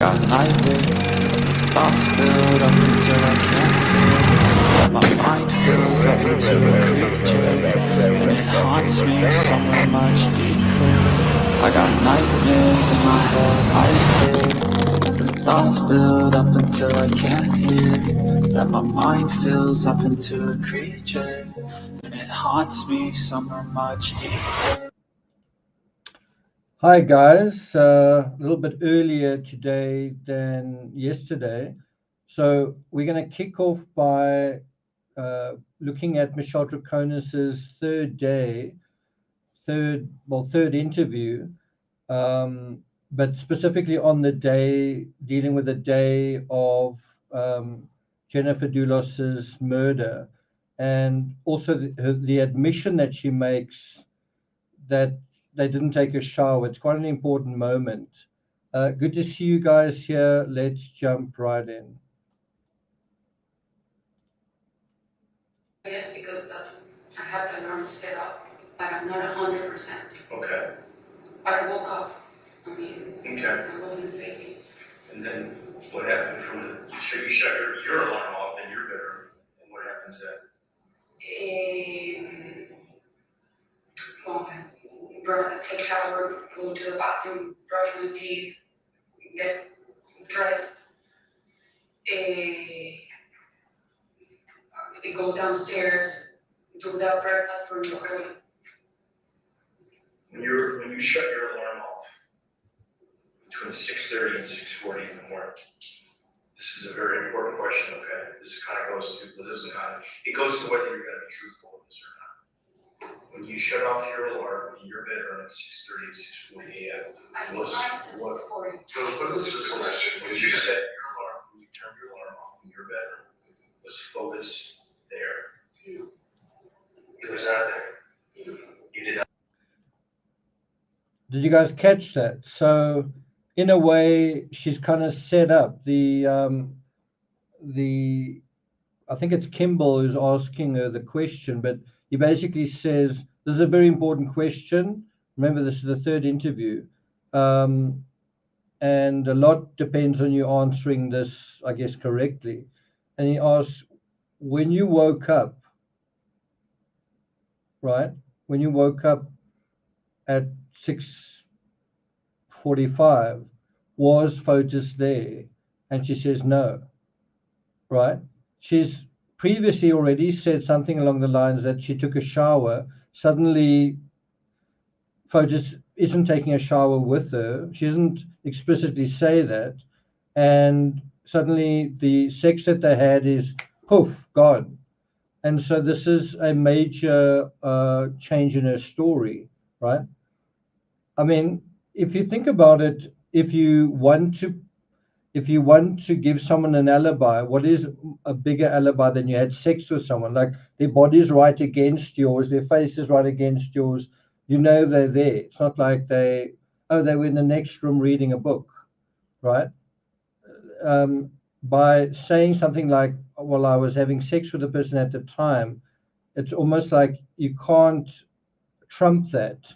Got nightmares, thoughts build up until I can't. My mind fills up into a creature, and it haunts me somewhere much deeper. I got nightmares in my head, I fear. The thoughts build up until I can't hear. That my mind fills up into a creature, and it haunts me somewhere much deeper. Hi guys, a little bit earlier today than yesterday. So we're going to kick off by looking at Michelle Draconis's third interview, but specifically on the day, dealing with the day of Jennifer DULOS's murder, and also the admission that she makes that they didn't take a shower. It's quite an important moment. Good to see you guys here. Let's jump right in. Yes, because I have the alarm set up, but I'm not 100%. Okay. But I woke up. Okay. I wasn't sleeping. And then what happened from you shut your alarm off in your bedroom, and what happens then? Well, take a shower, go to the bathroom, brush my teeth, get dressed, go downstairs, do the breakfast for me early. When you shut your alarm off between 6:30 and 6:40 in the morning, this is a very important question. Okay, this kind of goes to it goes to whether you're going to be truthful with this or not. When you shut off your alarm in your bedroom at 6:30 and 6:40 a.m. I think mine says 6:40. But this is the question. When you set your alarm, when you turn your alarm off in your bedroom, was focus there? It was not there. You did not. Did you guys catch that? So, in a way, she's kind of set up the. I think it's Kimball who's asking her the question, but he basically says this is a very important question. Remember, this is the third interview, and a lot depends on you answering this, I guess, correctly. And he asks, when you woke up, right? When you woke up at 6:45, was Fotis there? And she says no, right? She's previously already said something along the lines that she took a shower. Suddenly, Fotis isn't taking a shower with her. She doesn't explicitly say that. And suddenly the sex that they had is poof, gone. And so this is a major change in her story, right? I mean, if you think about it, if you want to give someone an alibi, what is a bigger alibi than you had sex with someone? Like their body's right against yours, their face is right against yours. You know they're there. It's not like they were in the next room reading a book, right? By saying something like, well, I was having sex with the person at the time, it's almost like you can't trump that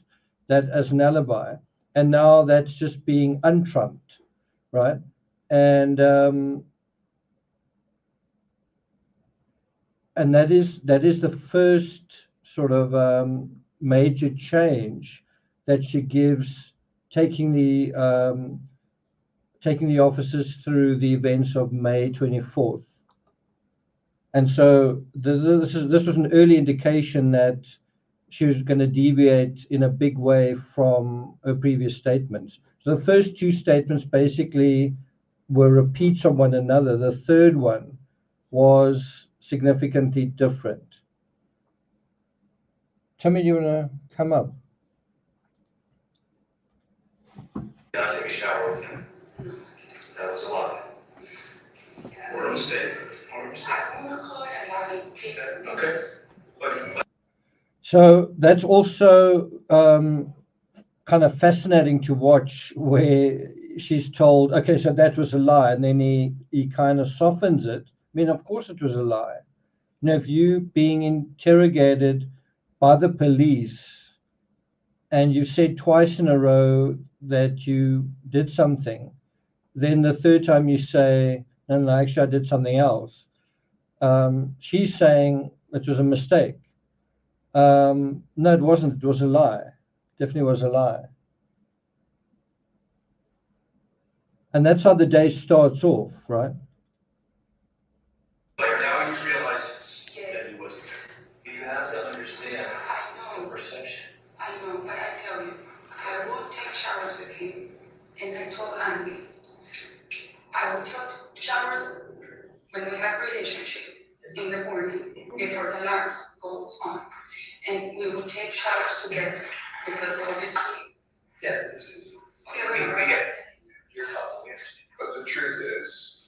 as an alibi. And now that's just being untrumped, right? And that is the first sort of major change that she gives, taking the officers through the events of May 24th. And so this was an early indication that she was going to deviate in a big way from her previous statements. So the first two statements basically were repeats of one another. The third one was significantly different. Timmy, do you want to come up? Did not take a shower with him. That was a lie. Or a mistake. I want to call it a lie case. Okay. But So that's also kind of fascinating to watch, where she's told, okay, so that was a lie, and then he kind of softens it. I mean, of course it was a lie. You know, if you being interrogated by the police and you said twice in a row that you did something, then the third time you say, no, actually I did something else. She's saying it was a mistake. No, it wasn't. It was a lie. Definitely was a lie. And that's how the day starts off, right? Like now you realize it's Yes. that he wasn't there. You have to understand I the know, perception. I know, but I tell you, I would take showers with him, and I told Andy, I would take showers when we have relationship in the morning before the alarms goes on, and we would take showers together because obviously. Yeah, this is, Okay, we get it. You're helpful, yes. But the truth is,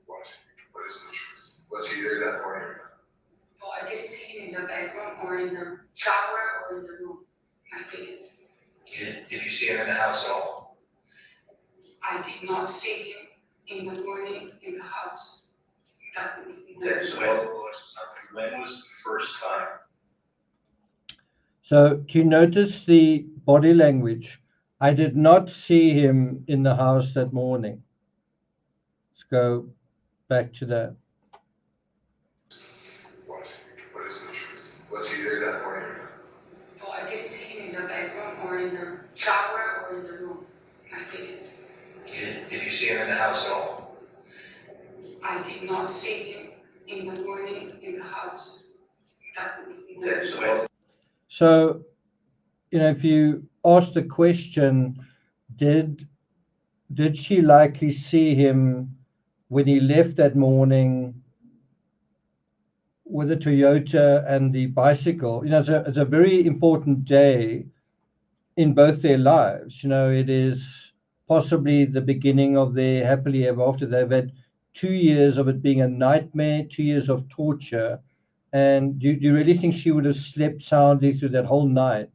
what? What is the truth? Was he there that morning? Well, I didn't see him in the bedroom or in the shower or in the room. I didn't. Did you see him in the house at all? I did not see him in the morning in the house. So when was the first time? So do you notice the body language? I did not see him in the house that morning. Let's go back to that. What? What is the truth? Was he there that morning? Well, I didn't see him in the bedroom or in the shower or in the room. I didn't. Did you see him in the house at all? I did not see him in the morning in the house. So, if you ask the question, did she likely see him when he left that morning with a Toyota and the bicycle? It's a very important day in both their lives. It is possibly the beginning of their happily ever after. They've had 2 years of it being a nightmare, 2 years of torture. And do you really think she would have slept soundly through that whole night?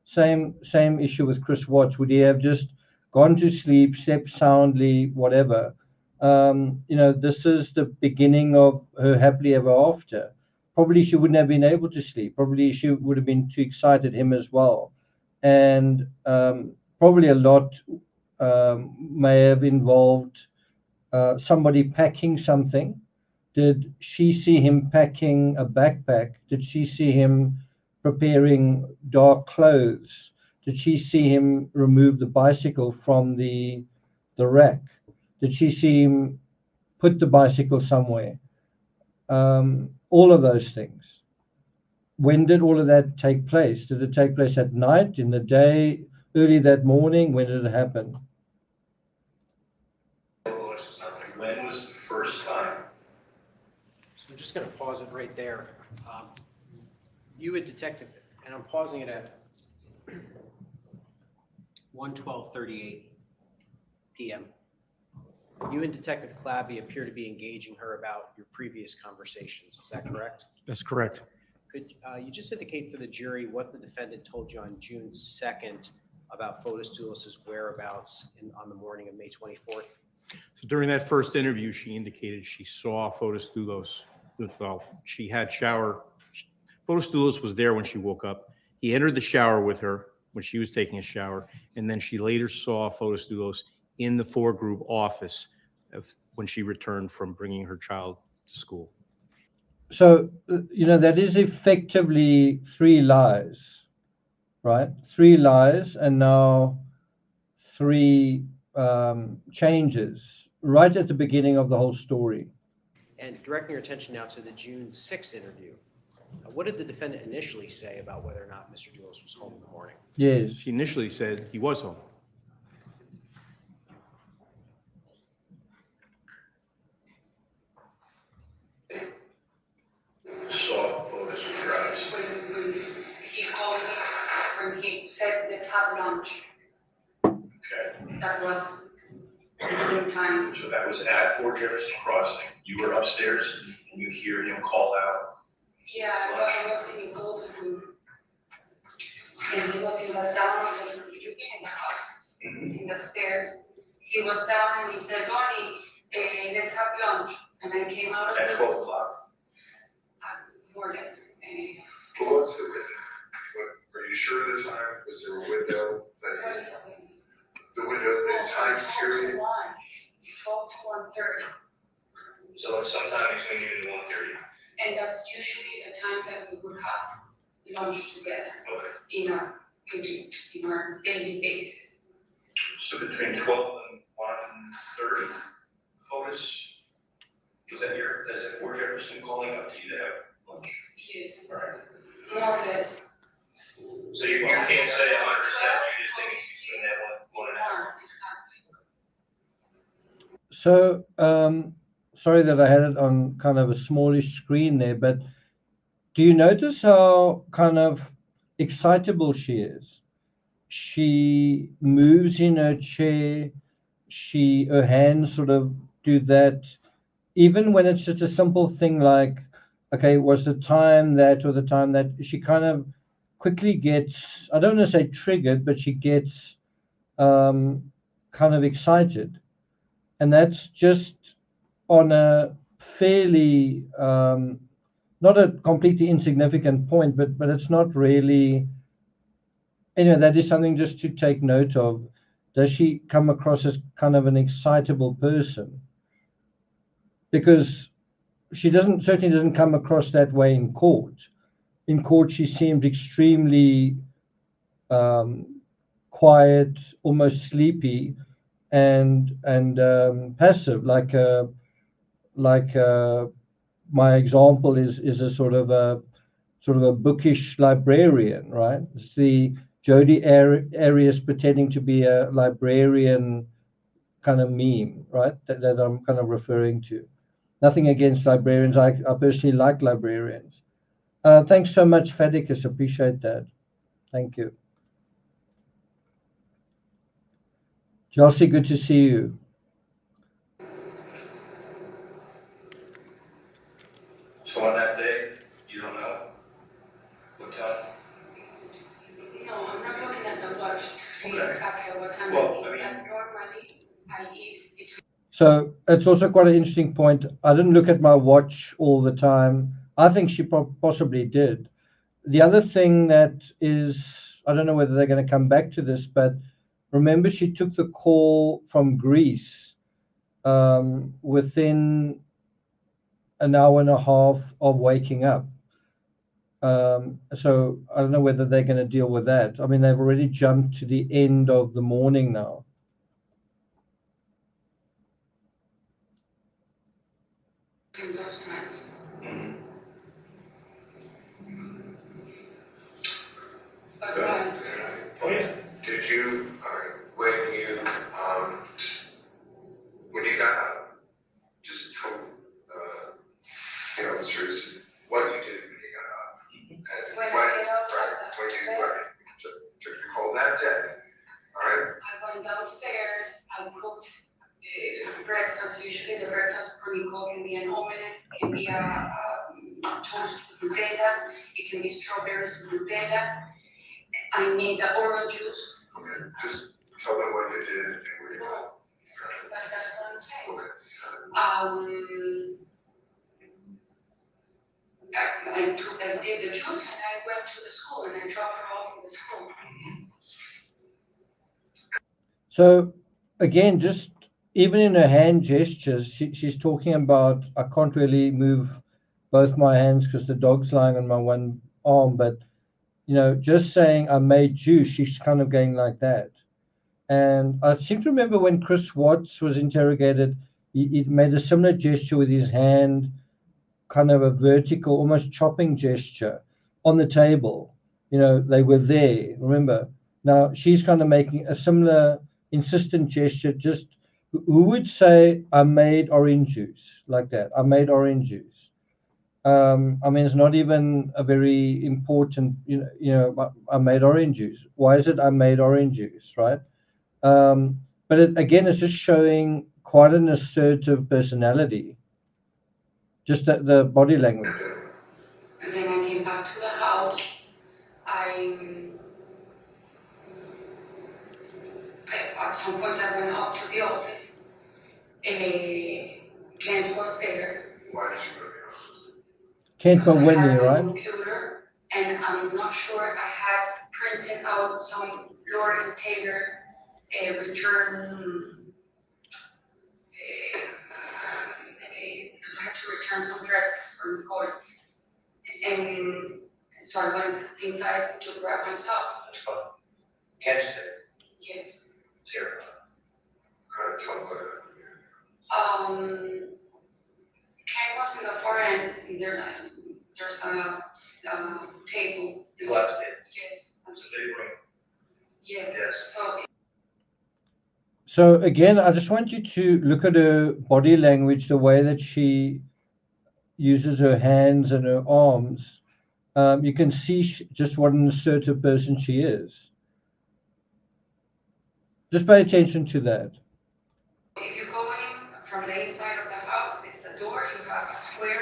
Same issue with Chris Watts. Would he have just gone to sleep, slept soundly, whatever? This is the beginning of her happily ever after. Probably she wouldn't have been able to sleep. Probably she would have been too excited, him as well. And probably a lot may have involved somebody packing something. Did she see him packing a backpack? Did she see him preparing dark clothes? Did she see him remove the bicycle from the rack? Did she see him put the bicycle somewhere? All of those things. When did all of that take place? Did it take place at night, in the day, early that morning? When did it happen? When was the first time? I'm just going to pause it right there. You had detective, and I'm pausing it at 1:12:38 p.m. You and Detective Clabby appear to be engaging her about your previous conversations. Is that correct? That's correct. Could you just indicate for the jury what the defendant told you on June 2nd about Fotis Dulos' whereabouts on the morning of May 24th? So during that first interview, she indicated she saw Fotis Dulos. Well, she had shower. Fotis Dulos was there when she woke up. He entered the shower with her when she was taking a shower, and then she later saw Fotis Dulos in the four-group office when she returned from bringing her child to school. So, that is effectively 3 lies, right? 3 lies, and now 3 changes right at the beginning of the whole story. And directing your attention now to the June 6th interview, what did the defendant initially say about whether or not Mr. Dulos was home in the morning? Yes. She initially said he was home. Saw Fotis with your eyes. When he called me, when he said, let's have lunch, Okay. that was good time. So that was at Fort Jefferson Crossing. You were upstairs and you hear him call out. Yeah, I was in Nicole's room. And he was in the down of the, you've been in the house, in the stairs. He was down and he says, Oni, let's have lunch. And I came out of At the 12 o'clock. more or less. Well, what's the window? Are you sure of the time? Was there a window What that is that? the window, the time period? 12 to 1:30. So it's sometime between noon and 1:30. And that's usually the time that we would have lunch together Okay. in our daily basis. So between 12 and 1:30, Fotis, is that for Jefferson calling up to you to have lunch? Yes, Right. more or less. So you can't say 100%, you just think it's between that one and a half. Exactly. So, sorry that I had it on kind of a smallish screen there, but do you notice how kind of excitable she is? She moves in her chair. Her hands sort of do that. Even when it's just a simple thing like, okay, was the time that or the time that, she kind of quickly gets, I don't want to say triggered, but she gets kind of excited. And that's just on a fairly, not a completely insignificant point, but it's not really, that is something just to take note of. Does she come across as kind of an excitable person? Because she certainly doesn't come across that way in court. In court, she seemed extremely quiet, almost sleepy, and passive. Like my example is a sort of a bookish librarian, right? It's the Jodi Arias pretending to be a librarian kind of meme, right? That I'm kind of referring to. Nothing against librarians. I personally like librarians. Thanks so much, Fadicus. Appreciate that. Thank you. Josie, good to see you. So on that day, you don't know what time? No, I'm not looking at the watch to see Okay. exactly what time Well, I I eat. mean- Normally, I eat between. So it's also quite an interesting point. I didn't look at my watch all the time. I think she possibly did. The other thing that is, I don't know whether they're going to come back to this, but remember she took the call from Greece within an hour and a half of waking up. So I don't know whether they're going to deal with that. I mean, they've already jumped to the end of the morning now. In those times. But Good. why? Oh, yeah. Did you, when you got up, just tell the officers what you did when you got up? And When I get up, right, when you took the call that day, all right? I went downstairs, I cooked breakfast. Usually the breakfast for Nicole can be an omelette, can be a toast with Nutella, it can be strawberries with Nutella. I made the orange juice. Okay, just tell them what you did and where you went. That's what I'm saying. Okay. I did the juice and I went to the school and I dropped her off at the school. So again, just even in her hand gestures, she's talking about, I can't really move both my hands because the dog's lying on my one arm, but just saying I made juice, she's kind of going like that. And I seem to remember when Chris Watts was interrogated, he made a similar gesture with his hand, kind of a vertical, almost chopping gesture on the table. They were there, remember? Now she's kind of making a similar insistent gesture. Just who would say, I made orange juice like that? I made orange juice. I mean, it's not even a very important, I made orange juice. Why is it I made orange juice, right? But again, it's just showing quite an assertive personality. Just the body language. And then I came back to the house. At some point I went up to the office. Kent was there. Why did you go to the office? Kent Because I had Mawini, my right? computer, and I'm not sure I had printed out some Lord and Taylor return return some dresses from the court. And so I went inside to grab my stuff. That's fine. Kent's there. Yes. It's here. Tell me what Ken was in the far end, and there's a table. Glass table. Yes. It's a big room. Yes. Yes. So again, I just want you to look at her body language, the way that she uses her hands and her arms. You can see just what an assertive person she is. Just pay attention to that. If you go in from the inside of the house, it's a door, you have a square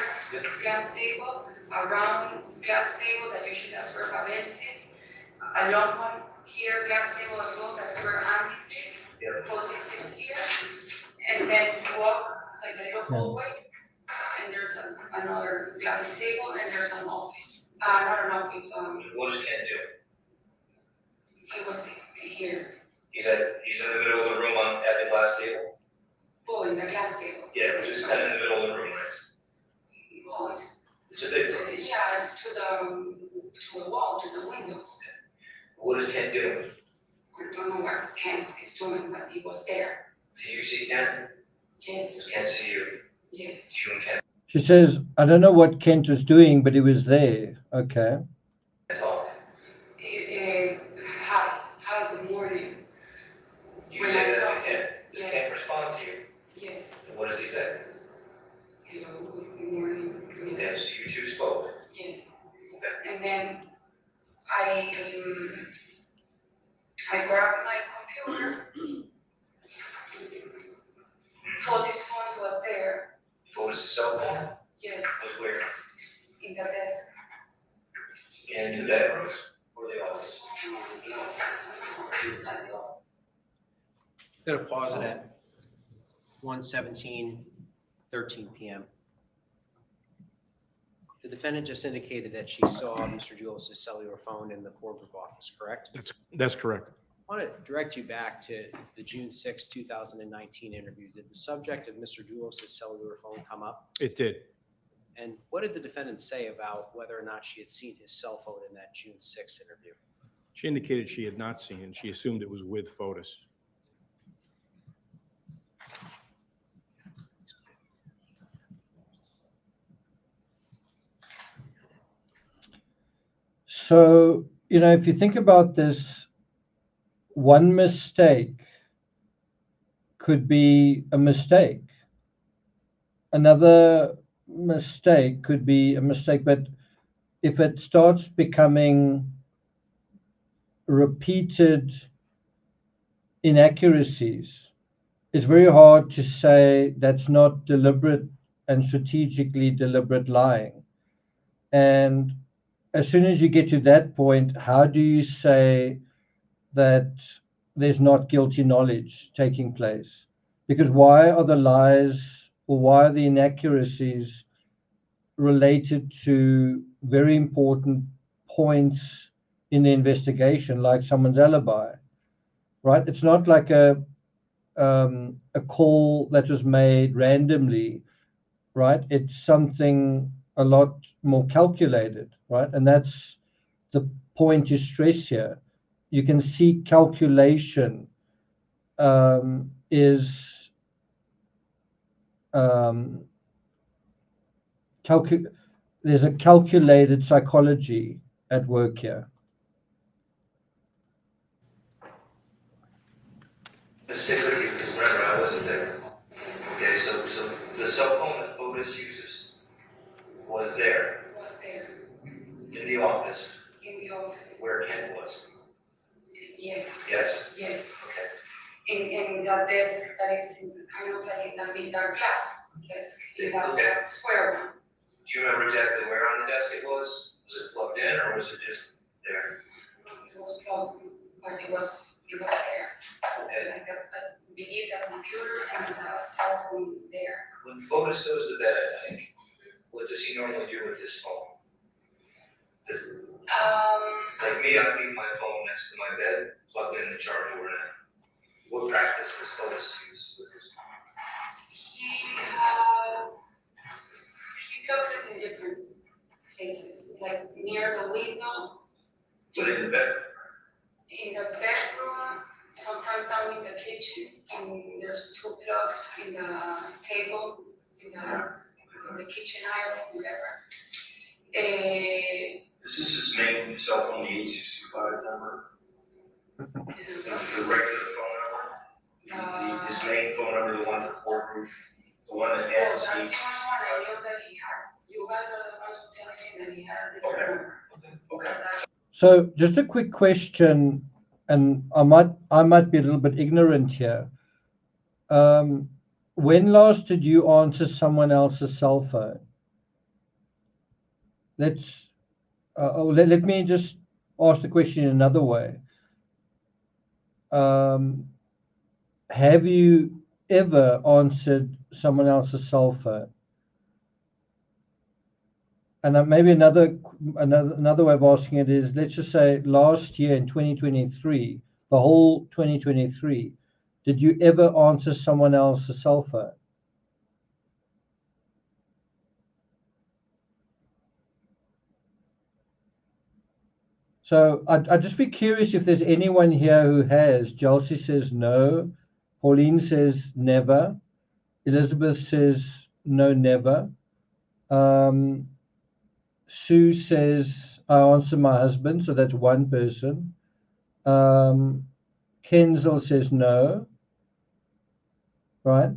glass table, a round glass table that usually that's where Pavel sits, a long one here, glass table as well, that's where Andy sits, Cody sits here, and then you walk like a little hallway, and there's another glass table, and there's an office, not an office, What does Kent do? it was here, He's in the middle of the room at the glass table? oh, in the glass table. Yeah, which is kind of in the middle of the room, right? Well, It's a big room. yeah, it's to the wall, to the windows. What is Kent doing? I don't know what Kent is doing, but he was there. Do you see Kent? Yes, Does Kent see you? yes. Do you and Kent She says, I don't know what Kent was doing, but he was there. Okay. talk? Hi, good morning. Do you When say I that saw to Kent? Does yes. Kent respond to you? Yes, And what does he say? hello, good morning. And so you two spoke. Yes, Okay. and then I grabbed my computer. Thought his phone was there. What was his cell phone? Yes, Was where? in the desk. In the bedroom or the office? Inside the office. Going to pause it at 1:17, 13 p.m. The defendant just indicated that she saw Mr. DULOS' cellular phone in the Ford Group office, correct? That's correct. I want to direct you back to the June 6, 2019 interview. Did the subject of Mr. DULOS' cellular phone come up? It did. And what did the defendant say about whether or not she had seen his cell phone in that June 6 interview? She indicated she had not seen it. She assumed it was with Fotis. So, if you think about this, one mistake could be a mistake. Another mistake could be a mistake, but if it starts becoming repeated inaccuracies, it's very hard to say that's not deliberate and strategically deliberate lying. And as soon as you get to that point, how do you say that there's not guilty knowledge taking place? Because why are the lies or why are the inaccuracies related to very important points in the investigation, like someone's alibi, right? It's not like a call that was made randomly, right? It's something a lot more calculated, right? And that's the point to stress here. You can see calculation is there's a calculated psychology at work here. Let's stick with you because remember, I wasn't there. Okay, so the cell phone that Fotis uses was there Was there in the office in the office. where Kent was. Yes, Yes? yes. Okay. In that desk that is kind of like in the middle glass desk, in that Okay. square one. Do you remember exactly where on the desk it was? Was it plugged in or was it just there? It was plugged, but it was there. Okay. Like I believe the computer and the cell phone there. When Fotis goes to bed at night, what does he normally do with his phone? Like me, I leave my phone next to my bed, plugged in the charger or not. What practice does Fotis use with his phone? places, like near the window, But in the bedroom, in the bedroom, sometimes down in the kitchen, and there's 2 plugs in the table, in the kitchen aisle, whatever. this is his main cell phone, the 865 number, Is it the regular phone number. His main phone number, the one for Fort Roof, the one that Oh, has that's the the. one I know that he had. You guys are the ones who telling me that he had a different Okay. number. Okay. That's So just a quick question, and I might be a little bit ignorant here. When last did you answer someone else's cell phone? Let me just ask the question in another way. Have you ever answered someone else's cell phone? And maybe another way of asking it is, let's just say last year in 2023, the whole 2023, did you ever answer someone else's cell phone? So I'd just be curious if there's anyone here who has. Chelsea says no. Pauline says never. Elizabeth says no, never. Sue says I answer my husband, so that's one person. Kenzel says no. Right?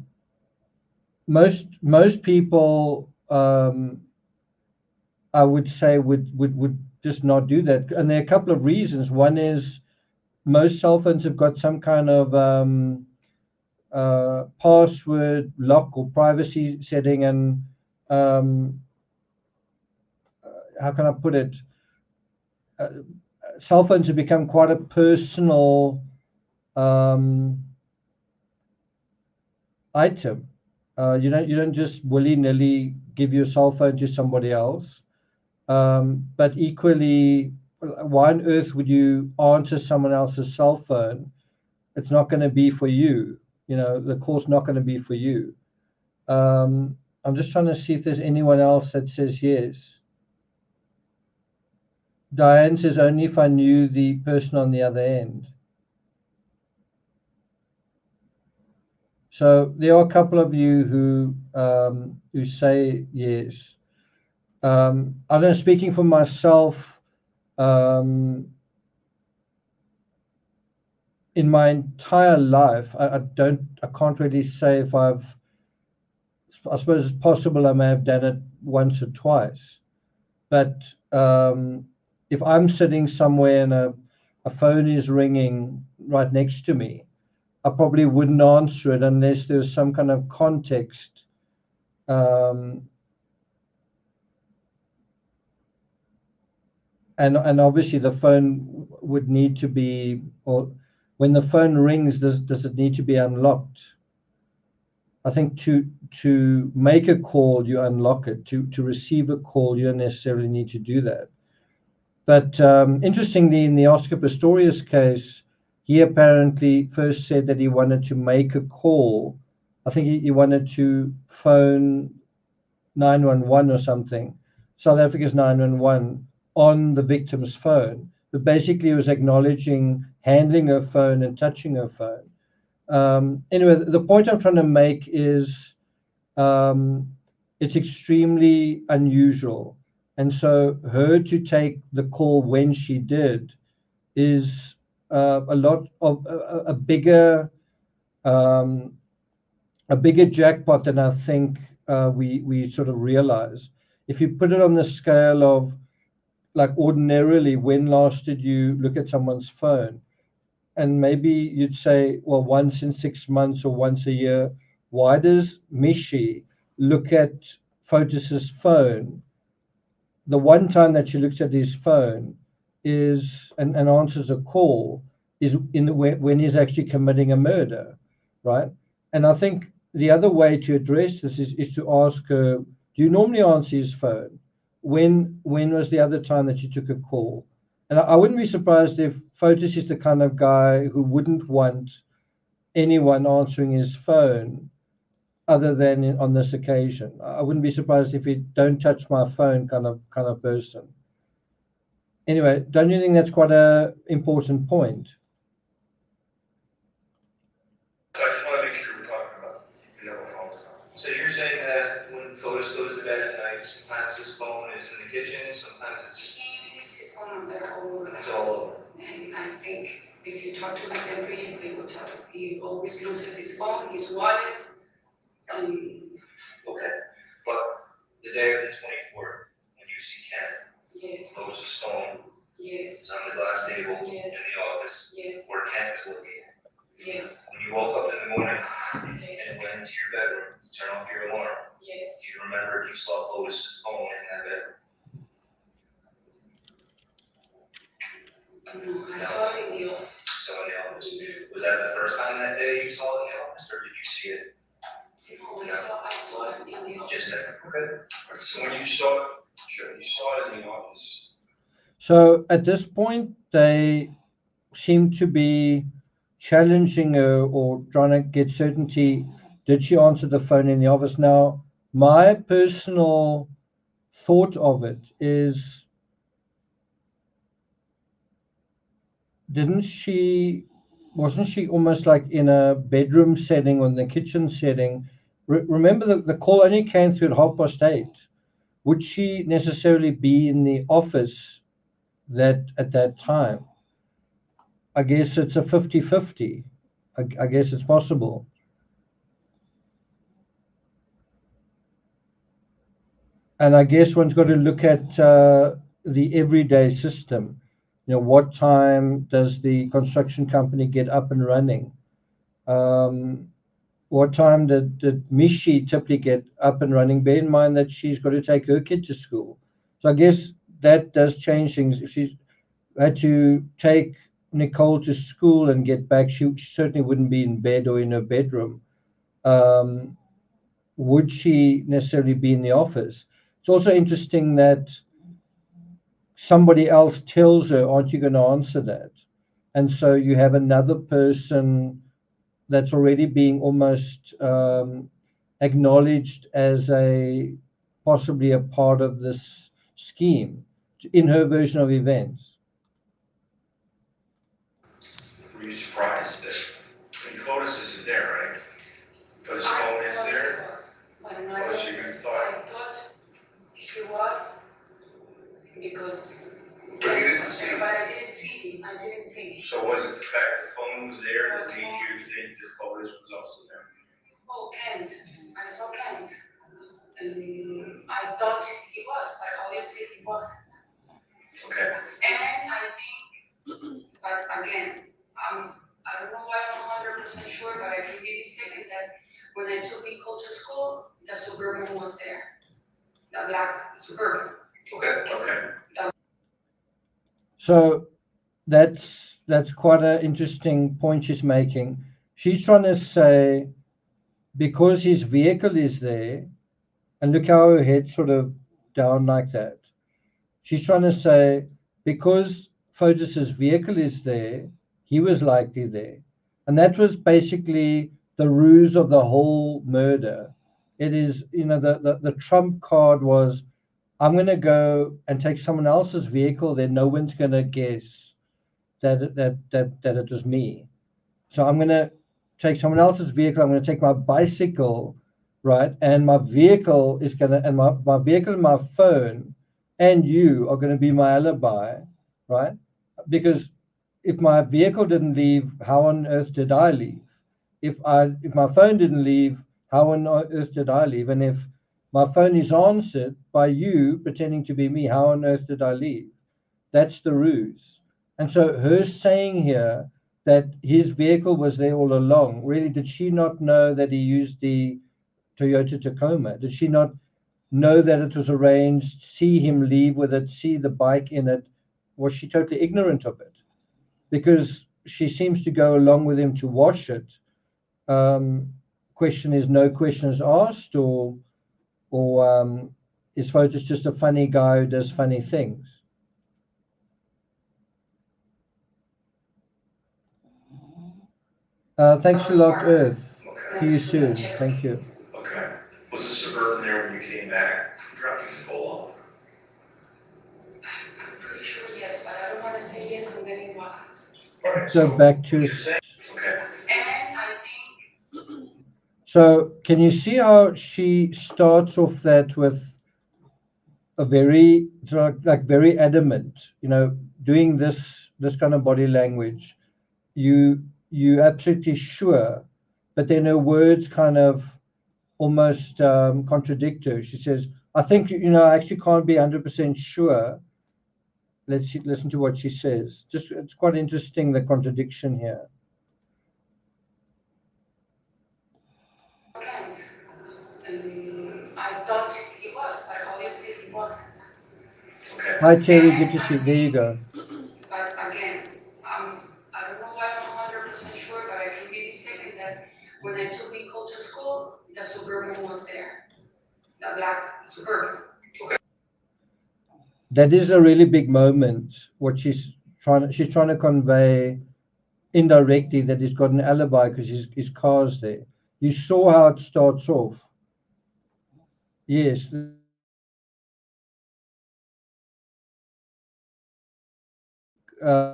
Most people, I would say, would just not do that, and there are a couple of reasons. One is most cell phones have got some kind of password lock or privacy setting, and how can I put it? Cell phones have become quite a personal item. You don't just willy-nilly give your cell phone to somebody else. But equally, why on earth would you answer someone else's cell phone? It's not going to be for you. The call's not going to be for you. I'm just trying to see if there's anyone else that says yes. Diane says only if I knew the person on the other end. So there are a couple of you who say yes. I don't know, speaking for myself, in my entire life, I can't really say if I suppose it's possible I may have done it once or twice, but if I'm sitting somewhere and a phone is ringing right next to me, I probably wouldn't answer it unless there's some kind of context. And obviously the phone would need to be, or when the phone rings, does it need to be unlocked? I think to make a call, you unlock it. To receive a call, you don't necessarily need to do that. But interestingly, in the Oscar Pistorius case, he apparently first said that he wanted to make a call. I think he wanted to phone 911 or something, South Africa's 911, on the victim's phone. But basically, he was acknowledging handling her phone and touching her phone. Anyway, the point I'm trying to make is it's extremely unusual. And so her to take the call when she did is a lot of a bigger jackpot than I think we sort of realize. If you put it on the scale of, like, ordinarily, when last did you look at someone's phone? And maybe you'd say, well, once in 6 months or once a year. Why does Michi look at Fotis's phone? The one time that she looks at his phone is and answers a call is when he's actually committing a murder, right? And I think the other way to address this is to ask her, do you normally answer his phone? When was the other time that you took a call? And I wouldn't be surprised if Fotis is the kind of guy who wouldn't want anyone answering his phone other than on this occasion. I wouldn't be surprised if he don't touch my phone kind of person. Anyway, don't you think that's quite a important point? So I just want to make sure we're talking about, what phone is on. So you're saying that when Fotis goes to bed at night, sometimes his phone is in the kitchen, sometimes it's He leaves his phone there all over the it's house. all over. And I think if you talk to his employees, they will tell you. He always loses his phone, his wallet, and Okay, but the day of the 24th, when you see Ken, yes, Fotis' phone yes, is on the glass table in Yes. the office yes, where Ken is located. yes, When you woke up in the morning yes, and went into your bedroom to turn off your alarm, yes. do you remember if you saw Fotis' phone in that bedroom? No, I saw it in the office. So in the office. Was that the first time that day you saw it in the office, or did you see it No, I saw it in the office. just then? Okay. So when you saw it, sure, you saw it in the office. So at this point, they seem to be challenging her or trying to get certainty. Did she answer the phone in the office? Now, my personal thought of it is, wasn't she almost like in a bedroom setting or in the kitchen setting? Remember, the call only came through at 8:30. Would she necessarily be in the office at that time? I guess it's a 50-50. I guess it's possible. And I guess one's got to look at the everyday system. What time does the construction company get up and running? What time did Michi typically get up and running? Bear in mind that she's got to take her kid to school. So I guess that does change things. If she had to take Nicole to school and get back, she certainly wouldn't be in bed or in her bedroom. Would she necessarily be in the office? It's also interesting that somebody else tells her, aren't you going to answer that? And so you have another person that's already being almost acknowledged as possibly a part of this scheme in her version of events. Were you surprised that, Fotis isn't there, right? But his phone is there? I thought he was, but Oh, so you I thought, thought he was because. But you didn't see him. But I didn't see him. I didn't see him. so was it the fact the phone was there that made you think that Fotis was also there? Oh, Kent. I saw Kent. And I thought he was, but obviously he wasn't. Okay. And I think, but again, I don't know why I'm 100% sure, but I could be mistaken that when I took Nicole to school, the Suburban was there. The black Suburban. Okay. So that's quite an interesting point she's making. She's trying to say, because his vehicle is there, and look how her head's sort of down like that. She's trying to say, because Fotis's vehicle is there, he was likely there. And that was basically the ruse of the whole murder. It is, the trump card was, I'm going to go and take someone else's vehicle, then no one's going to guess that it was me. So I'm going to take someone else's vehicle. I'm going to take my bicycle, right? And my vehicle is going to, and my vehicle and my phone and you are going to be my alibi, right? Because if my vehicle didn't leave, how on earth did I leave? If my phone didn't leave, how on earth did I leave? And if my phone is answered by you pretending to be me, how on earth did I leave? That's the ruse. And so her saying here that his vehicle was there all along, really, did she not know that he used the Toyota Tacoma? Did she not know that it was arranged, see him leave with it, see the bike in it? Was she totally ignorant of it? Because she seems to go along with him to wash it. Question is, no questions asked, or is Fotis just a funny guy who does funny things? Thanks a lot, Earth. See you soon. Thank you. Okay. Suburban there when you came back, dropping the pole off? I'm pretty sure yes, but I don't wanna say yes and then it wasn't. All right, So back to, what you're saying, okay, And I think, so can you see how she starts off that with a very, like very adamant, doing this kind of body language. You absolutely sure, but then her words kind of almost contradict her. She says, I think, I actually can't be 100% sure. Let's listen to what she says. Just, it's quite interesting, the contradiction here. I thought he was, but obviously he wasn't. okay. Hi, Terry. Good to see you. There you go. But again, I don't know why I'm 100% sure, but I can be mistaken that when I took Nicole to school, the Suburban was there, the black Suburban. That is a really big moment. What she's trying to convey indirectly, that he's got an alibi because his car's there. You saw how it starts off. Yes.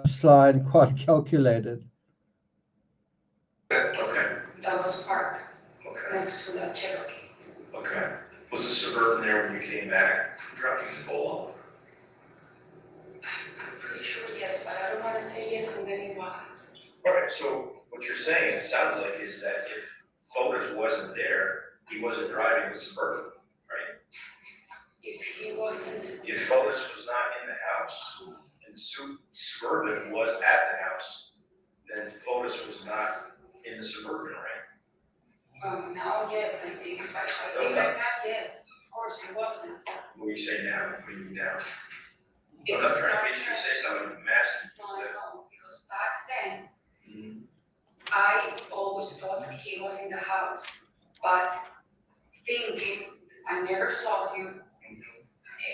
Slide quite calculated. Okay, That was parked okay, next to the Cherokee. okay. Was the Suburban there when you came back, dropping the pole off? I'm pretty sure yes, but I don't wanna say yes and then it wasn't. All right, so what you're saying, it sounds like, is that if Fotis wasn't there, he wasn't driving the Suburban, right? If he wasn't, If Fotis was not in the house and Suburban was at the house, then Fotis was not in the Suburban, right? now, yes, I think if I think like that, yes, of course he wasn't. What do you say now? What do you mean now? If I'm not it's trying to not get you to there- say something, I'm asking. No, I know, because back then, Mhm. I always thought he was in the house, but thinking, I never saw him,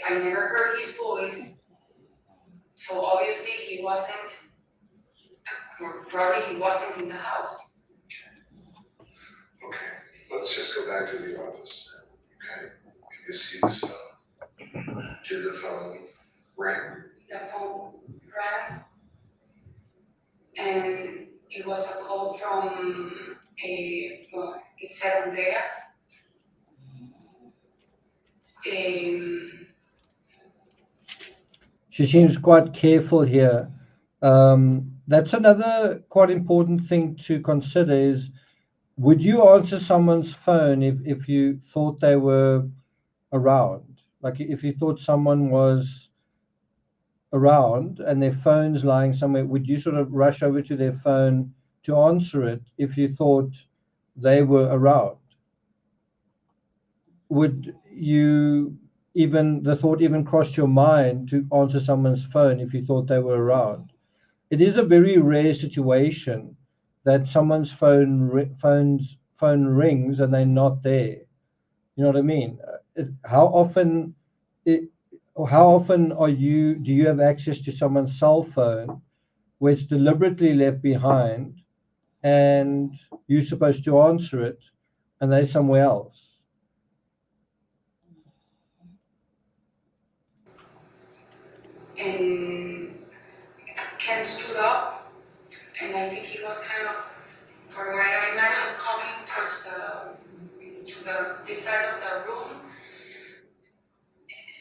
I never heard his voice, so obviously he wasn't, or probably he wasn't in the house. Okay, let's just go back to the office now, okay? You see this phone. Did the phone ring? The phone rang, and it was a call from it said Andreas. She seems quite careful here. That's another quite important thing to consider is, would you answer someone's phone if you thought they were around? Like if you thought someone was around and their phone's lying somewhere, would you sort of rush over to their phone to answer it if you thought they were around? Would you the thought even cross your mind to answer someone's phone if you thought they were around? It is a very rare situation that someone's phone rings and they're not there. You know what I mean? How often do you have access to someone's cell phone where it's deliberately left behind and you're supposed to answer it and they're somewhere else? And Ken stood up, and I think he was kind of, from where I imagine, coming towards this side of the room.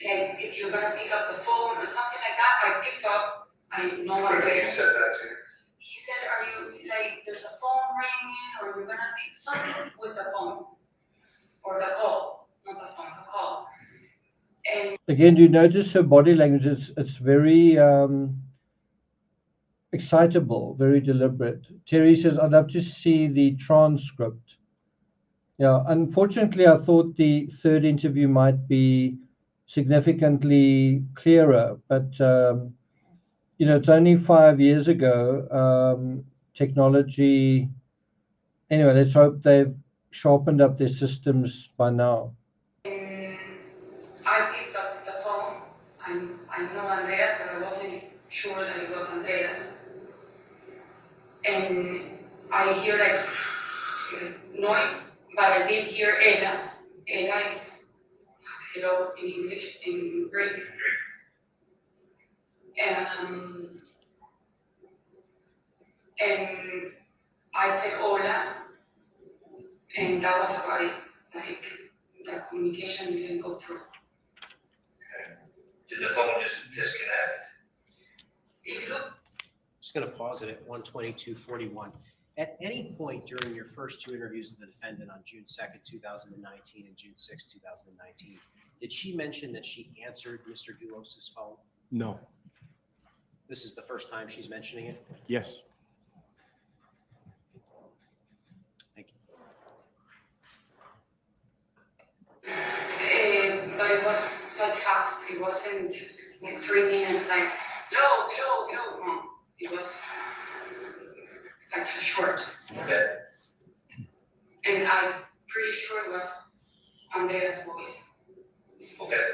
Like, if you're gonna pick up the phone or something like that, I picked up, I know what Wait, you said that to you? He said, are you, like, there's a phone ringing, or you're gonna pick something with the phone, or the call, not the phone, the call. And Again, you notice her body language, it's very excitable, very deliberate. Terry says, I'd love to see the transcript. Yeah, unfortunately, I thought the third interview might be significantly clearer, but it's only 5 years ago. Technology. Anyway, let's hope they've sharpened up their systems by now. I picked up the phone. I know Andreas, but I wasn't sure that it was Andreas. And I hear like noise, but I did hear Ella. Ella is hello in English, in Greek. And I said hola, and that was about it. Like, the communication didn't go through. Did the phone just disconnect? If you look, Just going to pause it at 1:22:41. At any point during your first two interviews of the defendant on June 2nd, 2019 and June 6th, 2019, did she mention that she answered Mr. DULOS's phone? No. This is the first time she's mentioning it? Yes. Thank you. but it was like fast. It wasn't like 3 minutes, like hello, hello, hello. No, it was like short. Okay. And I'm pretty sure it was Andrea's voice. Okay.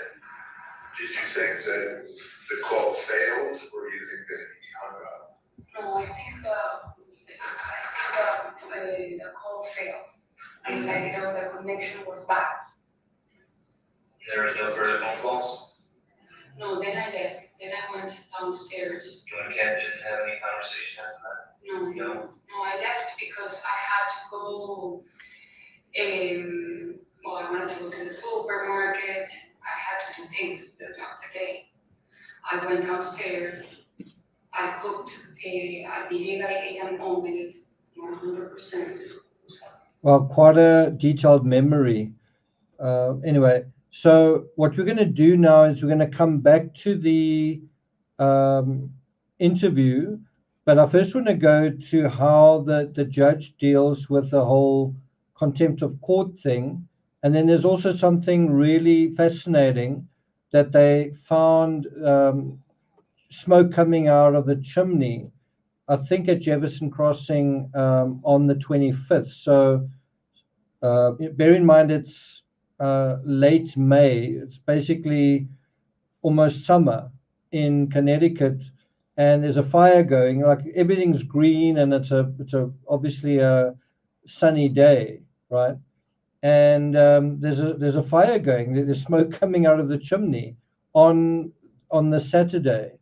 Did you think that the call failed, or do you think that he hung up? No, I think the call failed. I mean, like, the connection was bad. There was no further phone calls? No, then I left. Then I went downstairs. You and Ken didn't have any conversation after No, I left because I had to go. Well, I wanted to go to the supermarket. I had to do things throughout the day. I went downstairs. I cooked. I believe I ate an omelet, 100%. Well, quite a detailed memory. Anyway, so what we're going to do now is we're going to come back to the interview, but I first want to go to how the judge deals with the whole contempt of court thing. And then there's also something really fascinating that they found smoke coming out of the chimney, I think at Jefferson Crossing on the 25th. So bear in mind it's late May. It's basically almost summer in Connecticut, and there's a fire going. Like everything's green, and it's obviously a sunny day, right? And there's a fire going. There's smoke coming out of the chimney on the Saturday.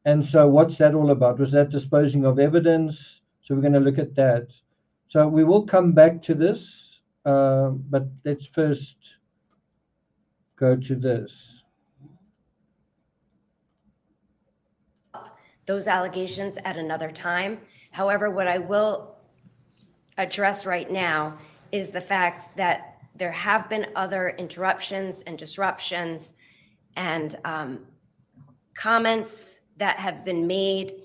And so what's that all about? Was that disposing of evidence? So we're going to look at that. So we will come back to this, but let's first go to this. Those allegations at another time. However, what I will address right now is the fact that there have been other interruptions and disruptions and comments that have been made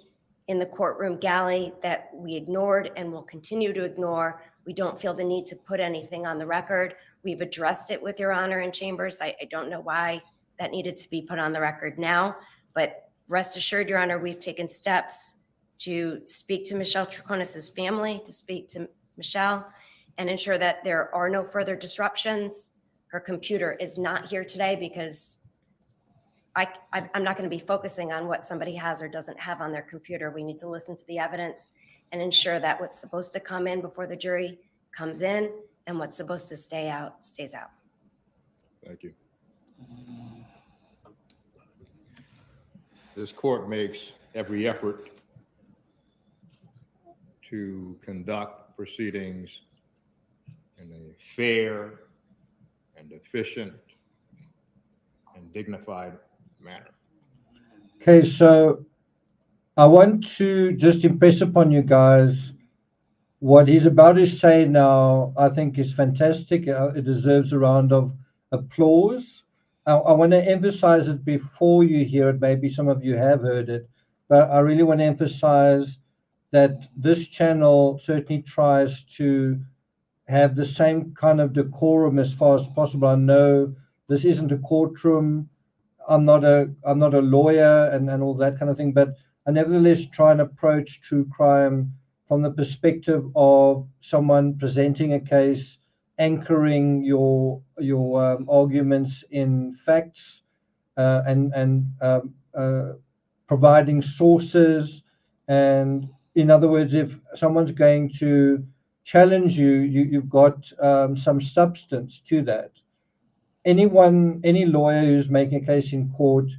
in the courtroom galley that we ignored and will continue to ignore. We don't feel the need to put anything on the record. We've addressed it with Your Honor in chambers. I don't know why that needed to be put on the record now, but rest assured, Your Honor, we've taken steps to speak to Michelle Troconis's family, to speak to Michelle, and ensure that there are no further disruptions. Her computer is not here today because I'm not going to be focusing on what somebody has or doesn't have on their computer. We need to listen to the evidence and ensure that what's supposed to come in before the jury comes in and what's supposed to stay out stays out. Thank you. This court makes every effort to conduct proceedings in a fair and efficient and dignified manner. Okay, so I want to just impress upon you guys what he's about to say now. I think is fantastic. It deserves a round of applause. I want to emphasize it before you hear it. Maybe some of you have heard it, but I really want to emphasize that this channel certainly tries to have the same kind of decorum as far as possible. I know this isn't a courtroom. I'm not a lawyer and all that kind of thing, but I nevertheless try and approach true crime from the perspective of someone presenting a case, anchoring your arguments in facts, and providing sources. And in other words, if someone's going to challenge you, you've got some substance to that. any lawyer who's making a case in court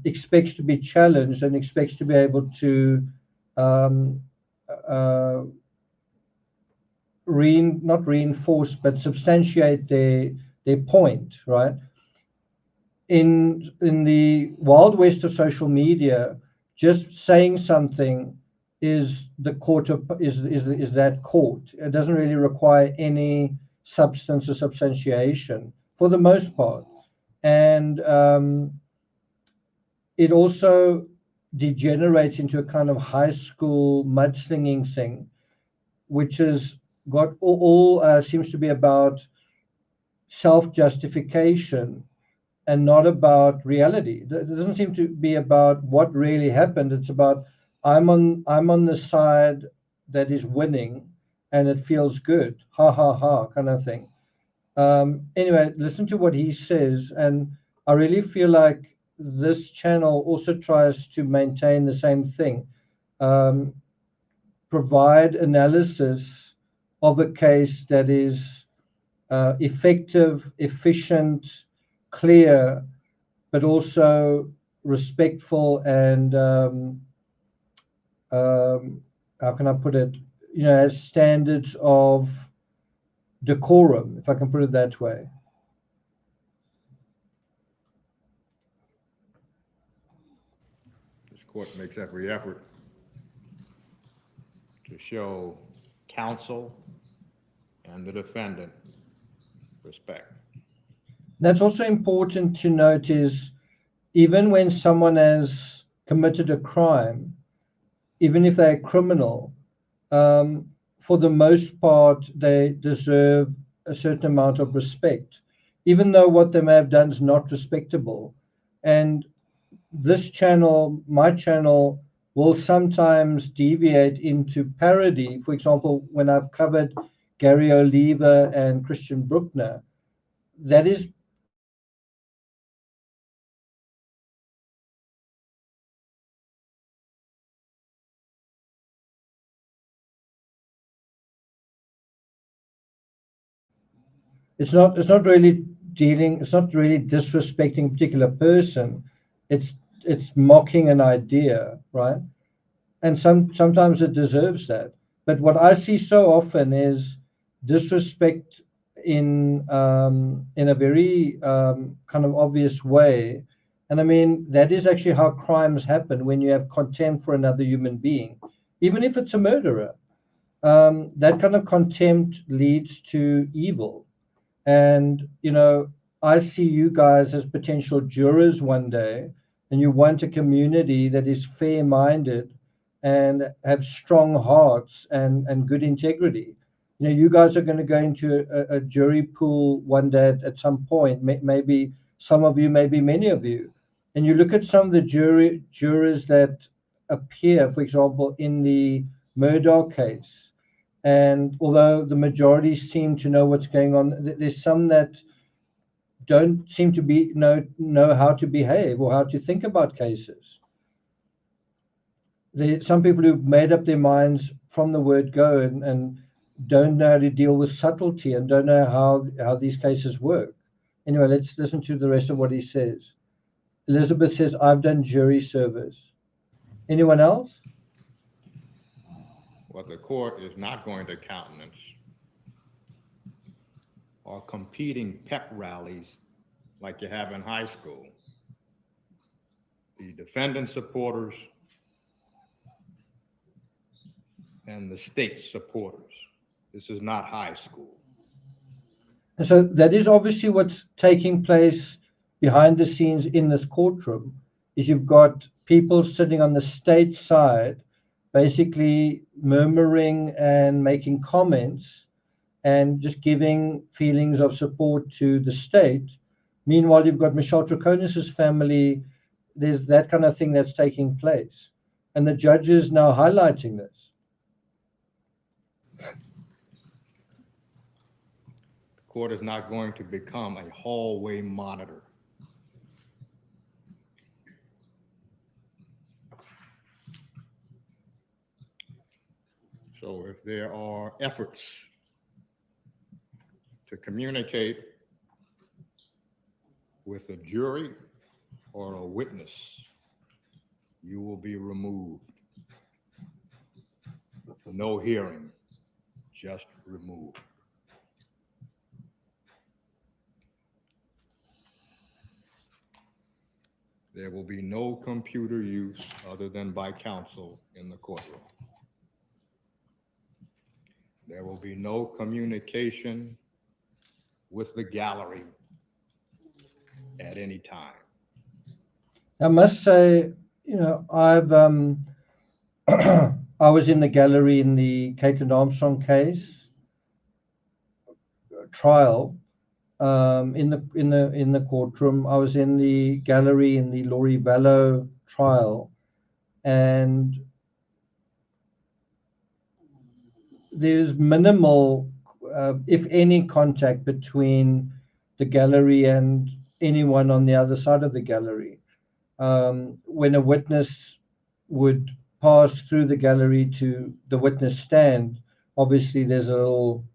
expects to be challenged and expects to be able to not reinforce but substantiate their point, right? In the wild west of social media, just saying something is the court of is that court. It doesn't really require any substance or substantiation for the most part, and it also degenerates into a kind of high school mudslinging thing, which has got all seems to be about self-justification and not about reality. It doesn't seem to be about what really happened. It's about I'm on the side that is winning, and it feels good. Ha ha ha, kind of thing. Anyway, listen to what he says, and I really feel like this channel also tries to maintain the same thing. Provide analysis of a case that is effective, efficient, clear, but also respectful and how can I put it? Has standards of decorum, if I can put it that way. This court makes every effort to show counsel and the defendant respect. That's also important to note is even when someone has committed a crime, even if they're a criminal, for the most part, they deserve a certain amount of respect, even though what they may have done is not respectable. And this channel, my channel, will sometimes deviate into parody. For example, when I've covered Gary Oliva and Christian Bruckner, that is it's not really disrespecting a particular person. It's mocking an idea, right? And sometimes it deserves that. But what I see so often is disrespect in a very kind of obvious way. And I mean, that is actually how crimes happen when you have contempt for another human being, even if it's a murderer. That kind of contempt leads to evil. And, I see you guys as potential jurors one day, and you want a community that is fair minded and have strong hearts and good integrity. You guys are going to go into a jury pool one day at some point, maybe some of you, maybe many of you. And you look at some of the jurors that appear, for example, in the Murdoch case. And although the majority seem to know what's going on, there's some that don't seem to know how to behave or how to think about cases. There's some people who've made up their minds from the word go and don't know how to deal with subtlety and don't know how these cases work. Anyway, let's listen to the rest of what he says. Elizabeth says, I've done jury service. Anyone else? What the court is not going to countenance are competing pep rallies like you have in high school. The defendant supporters and the state supporters. This is not high school. And so that is obviously what's taking place behind the scenes in this courtroom, is you've got people sitting on the state side, basically murmuring and making comments and just giving feelings of support to the state. Meanwhile, you've got Michelle Troconis's family. There's that kind of thing that's taking place. And the judge is now highlighting this. The court is not going to become a hallway monitor. So if there are efforts to communicate with a jury or a witness, you will be removed. No hearing, just removed. There will be no computer use other than by counsel in the courtroom. There will be no communication with the gallery at any time. I must say, you know, I was in the gallery in the Caitlin Armstrong case trial, in the courtroom. I was in the gallery in the Laurie Vallow trial, and there's minimal, if any, contact between the gallery and anyone on the other side of the gallery. When a witness would pass through the gallery to the witness stand, obviously there's a little,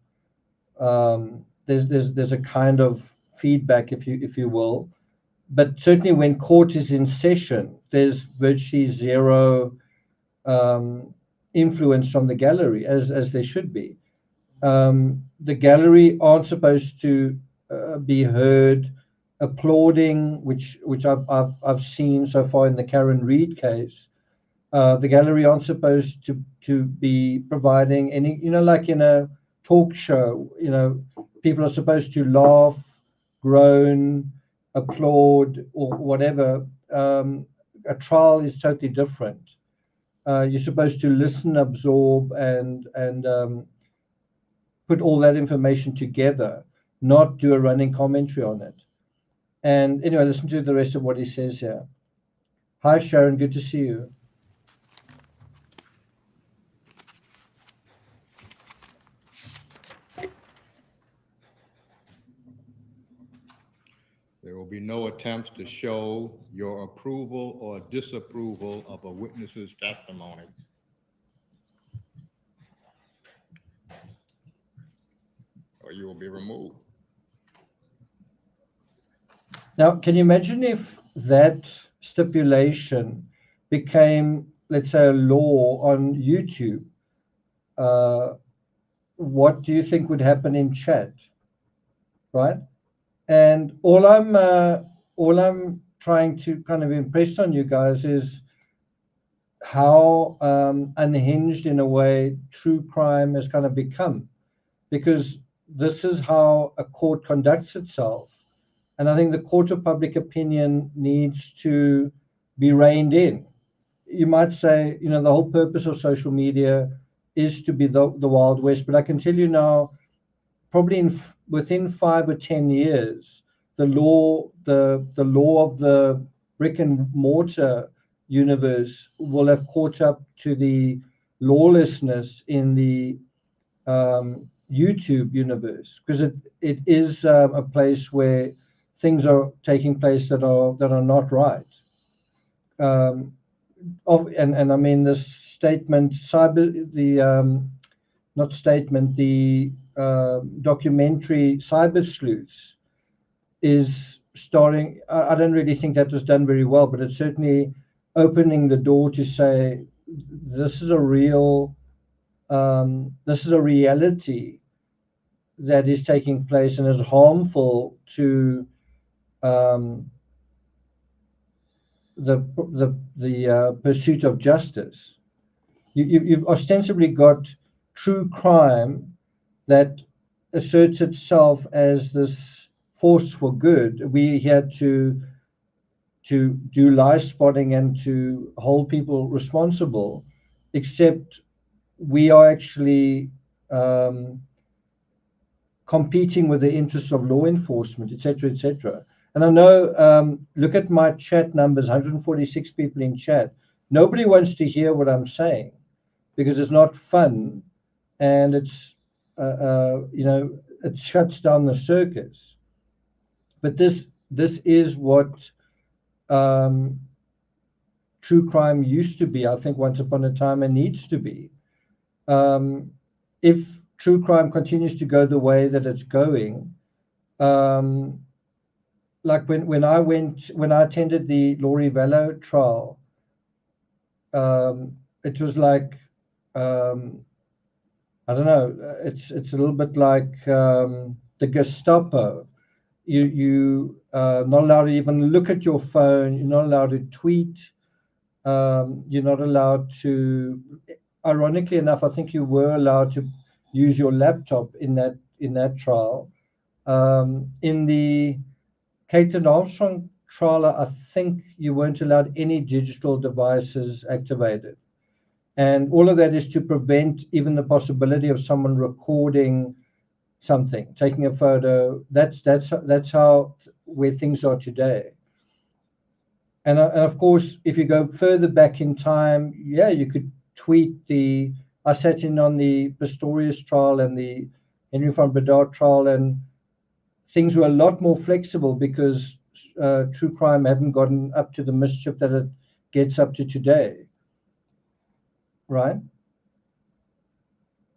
there's a kind of feedback, if you will. But certainly when court is in session, there's virtually zero influence from the gallery, as there should be. The gallery aren't supposed to be heard applauding, which I've seen so far in the Karen Reed case. The gallery aren't supposed to be providing any, you know, like in a talk show, you know, people are supposed to laugh, groan, applaud, or whatever. A trial is totally different. You're supposed to listen, absorb, and put all that information together, not do a running commentary on it. And anyway, listen to the rest of what he says here. Hi, Sharon. Good to see you. There will be no attempts to show your approval or disapproval of a witness's testimony. Or you will be removed. Now, can you imagine if that stipulation became, let's say, a law on YouTube? What do you think would happen in chat, right? And all I'm trying to kind of impress on you guys is how unhinged, in a way, true crime has kind of become, because this is how a court conducts itself. And I think the court of public opinion needs to be reined in. You might say, you know, the whole purpose of social media is to be the Wild West, but I can tell you now, probably within 5 or 10 years, the law of the brick and mortar universe will have caught up to the lawlessness in the YouTube universe, because it is a place where things are taking place that are not right. And I mean this statement, the documentary Cyber Sleuths is starting. I don't really think that was done very well, but it's certainly opening the door to say this is a reality that is taking place and is harmful to the pursuit of justice. You've ostensibly got true crime that asserts itself as this force for good. We had to do lie spotting and to hold people responsible, except we are actually competing with the interests of law enforcement, etc., etc. And I know, look at my chat numbers, 146 people in chat. Nobody wants to hear what I'm saying because it's not fun, and it's, you know, it shuts down the circus. But this is what true crime used to be, I think, once upon a time, and needs to be. If true crime continues to go the way that it's going, like when I attended the Laurie Vallow trial, it was like, I don't know, it's a little bit like the Gestapo. You not allowed to even look at your phone. You're not allowed to tweet. You're not allowed to. Ironically enough, I think you were allowed to use your laptop in that trial. In the Kate Armstrong trial, I think you weren't allowed any digital devices activated. And all of that is to prevent even the possibility of someone recording something, taking a photo. That's how where things are today. And of course, if you go further back in time, yeah, you could tweet the. I sat in on the Pistorius trial and the Henry van Bedard trial, and things were a lot more flexible because true crime hadn't gotten up to the mischief that it gets up to today. Right?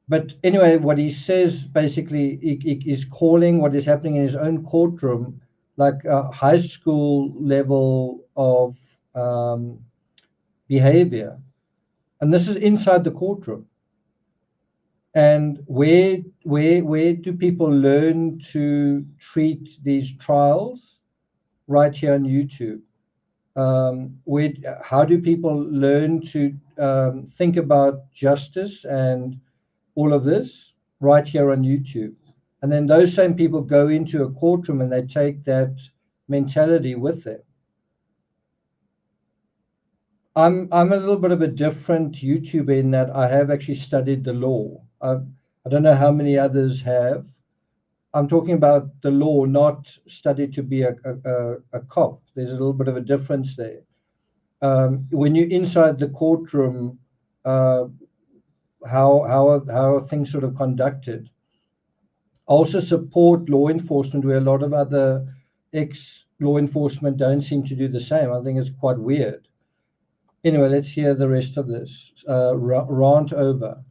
But anyway, what he says basically is calling what is happening in his own courtroom like a high school level of behavior. And this is inside the courtroom. And where do people learn to treat these trials? Right here on YouTube. How do people learn to think about justice and all of this? Right here on YouTube. And then those same people go into a courtroom and they take that mentality with them. I'm a little bit of a different YouTuber in that I have actually studied the law. I don't know how many others have. I'm talking about the law, not studied to be a cop. There's a little bit of a difference there. When you're inside the courtroom, how are things sort of conducted? Also support law enforcement, where a lot of other ex-law enforcement don't seem to do the same. I think it's quite weird. Anyway, let's hear the rest of this. Rant over.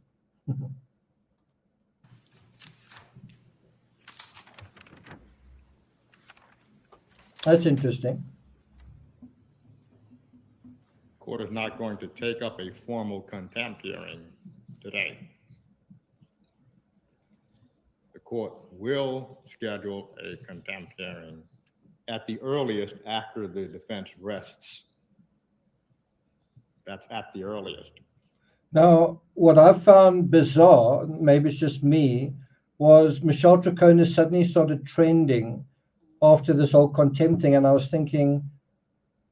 That's interesting. Court is not going to take up a formal contempt hearing today. The court will schedule a contempt hearing at the earliest after the defense rests. That's at the earliest. Now, what I found bizarre, maybe it's just me, was Michelle Troconis suddenly started trending after this whole contempt thing, and I was thinking,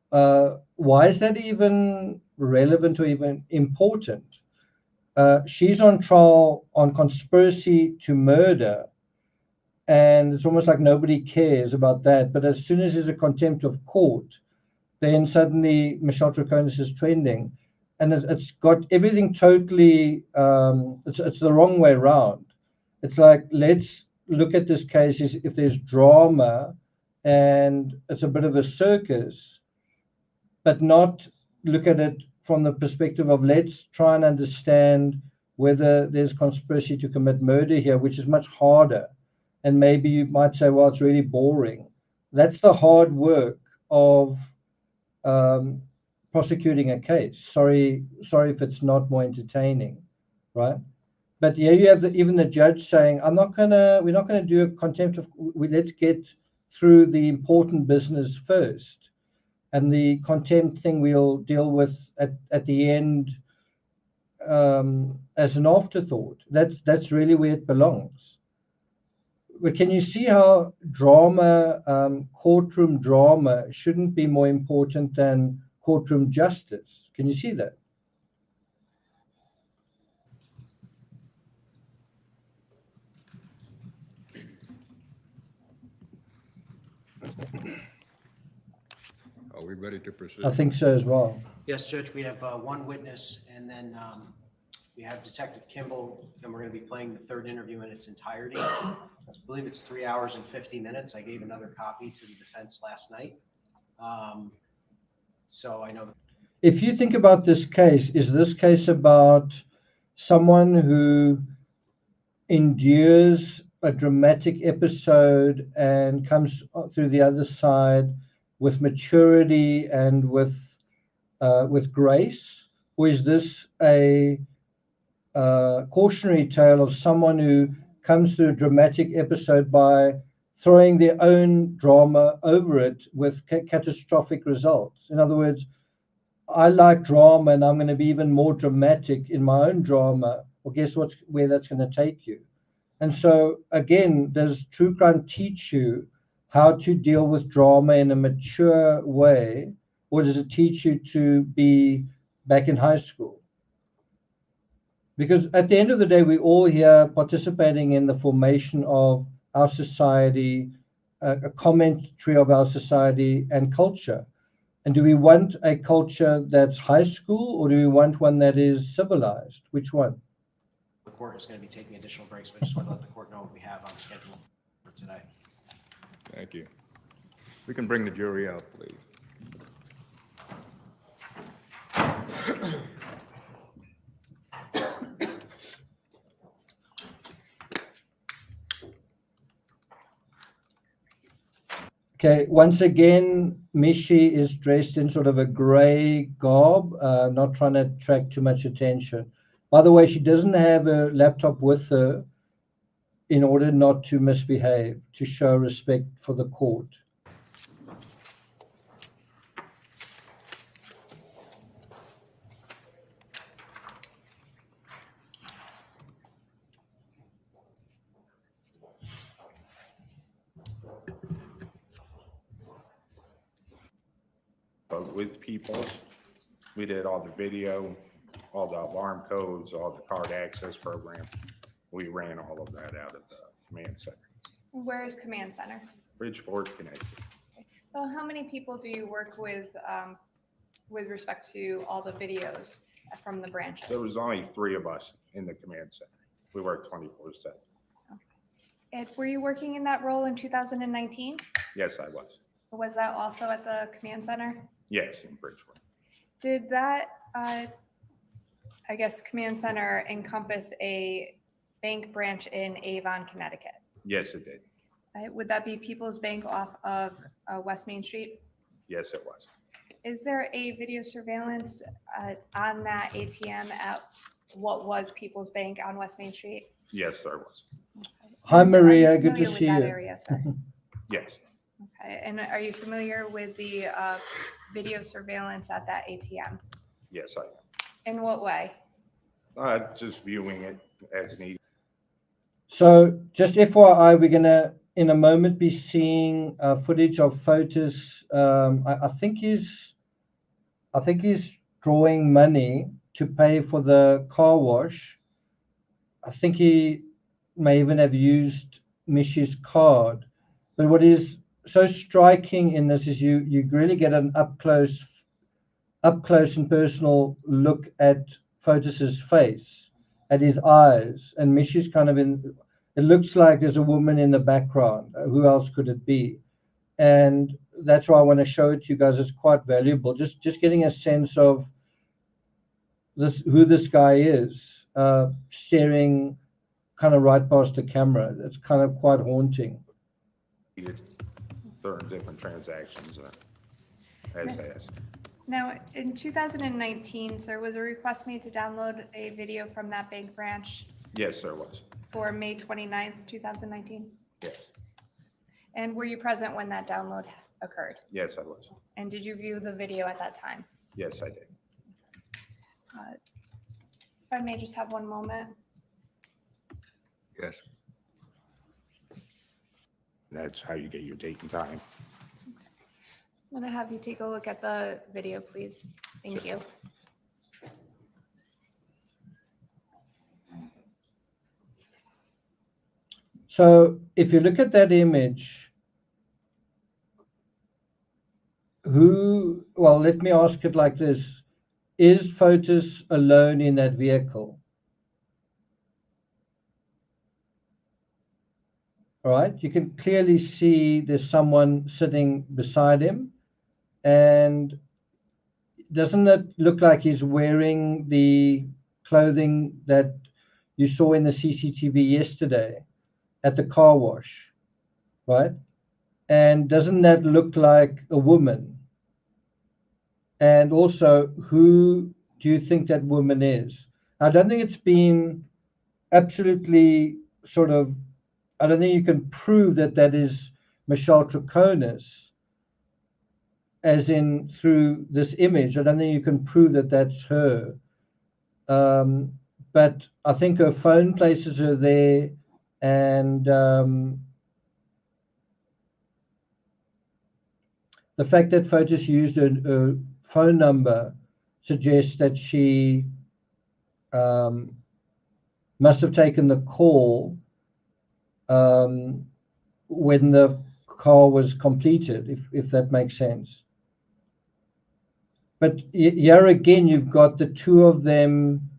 why is that even relevant or even important? She's on trial on conspiracy to murder, and it's almost like nobody cares about that. But as soon as there's a contempt of court, then suddenly Michelle Troconis is trending, and it's got everything totally. It's the wrong way around. It's like, let's look at this case if there's drama, and it's a bit of a circus, but not look at it from the perspective of let's try and understand whether there's conspiracy to commit murder here, which is much harder. And maybe you might say, well, it's really boring. That's the hard work of prosecuting a case. Sorry if it's not more entertaining, right? But here you have even the judge saying, we're not gonna do a contempt of, let's get through the important business first. And the contempt thing we'll deal with at the end as an afterthought. That's really where it belongs. But can you see how drama, courtroom drama, shouldn't be more important than courtroom justice? Can you see that? Are we ready to proceed? I think so as well. Yes, Judge, we have one witness, and then we have Detective Kimball, and we're going to be playing the third interview in its entirety. I believe it's 3 hours and 50 minutes. I gave another copy to the defense last night. So I know that. If you think about this case, is this case about someone who endures a dramatic episode and comes through the other side with maturity and with grace, or is this a cautionary tale of someone who comes through a dramatic episode by throwing their own drama over it with catastrophic results? In other words, I like drama and I'm going to be even more dramatic in my own drama. Well, guess where that's going to take you? And so, again, does true crime teach you how to deal with drama in a mature way, or does it teach you to be back in high school? Because at the end of the day, we're all here participating in the formation of our society, a commentary of our society and culture. And do we want a culture that's high school, or do we want one that is civilized? Which one? The court is going to be taking additional breaks, but I just want to let the court know what we have on schedule for today. Thank you. We can bring the jury out, please. Okay, once again, Michi is dressed in sort of a gray garb, not trying to attract too much attention. By the way, she doesn't have a laptop with her in order not to misbehave, to show respect for the court. With people, we did all the video, all the alarm codes, all the card access program. We ran all of that out of the command center, Where is command center? Bridgeport, Connecticut. So how many people do you work with respect to all the videos from the branches? There was only 3 of us in the command center. We worked 24/7. And were you working in that role in 2019? Yes, I was. Was that also at the command center? Yes, in Bridgeport. Did that, I guess, command center encompass a bank branch in Avon, Connecticut? Yes, it did. Would that be People's Bank off of West Main Street? Yes, it was. Is there a video surveillance on that ATM at what was People's Bank on West Main Street? Yes, there was. Hi, Maria. Are you Good to familiar with see that you. area, sir? Yes, Okay, and are you familiar with the video surveillance at that ATM? yes, I am. In what way? Just viewing it as needed. So just FYI, we're going to, in a moment, be seeing footage of Fotis. I think he's drawing money to pay for the car wash. I think he may even have used Michi's card. But what is so striking in this is you really get an up close and personal look at Fotis's face, at his eyes, and Michi's kind of in. It looks like there's a woman in the background. Who else could it be? And that's why I want to show it to you guys. It's quite valuable. Just getting a sense of who this guy is, staring kind of right past the camera. It's kind of quite haunting. During different transactions as asked. Now, in 2019, sir, was a request made to download a video from that bank branch Yes, there was. for May 29th, 2019? Yes, And were you present when that download occurred? yes, I was. And did you view the video at that time? Yes, I did. If I may just have one moment. Yes. That's how you get your date and time. I'm going to have you take a look at the video, please. Thank you. So if you look at that image, well, let me ask it like this. Is Fotis alone in that vehicle? All right, you can clearly see there's someone sitting beside him. And doesn't it look like he's wearing the clothing that you saw in the CCTV yesterday? at the car wash, right? And doesn't that look like a woman? And also, who do you think that woman is? I don't think it's been absolutely sort of, I don't think you can prove that that is Michelle Troconis, as in through this image. I don't think you can prove that that's her. But I think her phone places her there, and the fact that Fotis used her phone number suggests that she must have taken the call when the car was completed, if that makes sense. But here again, you've got the two of them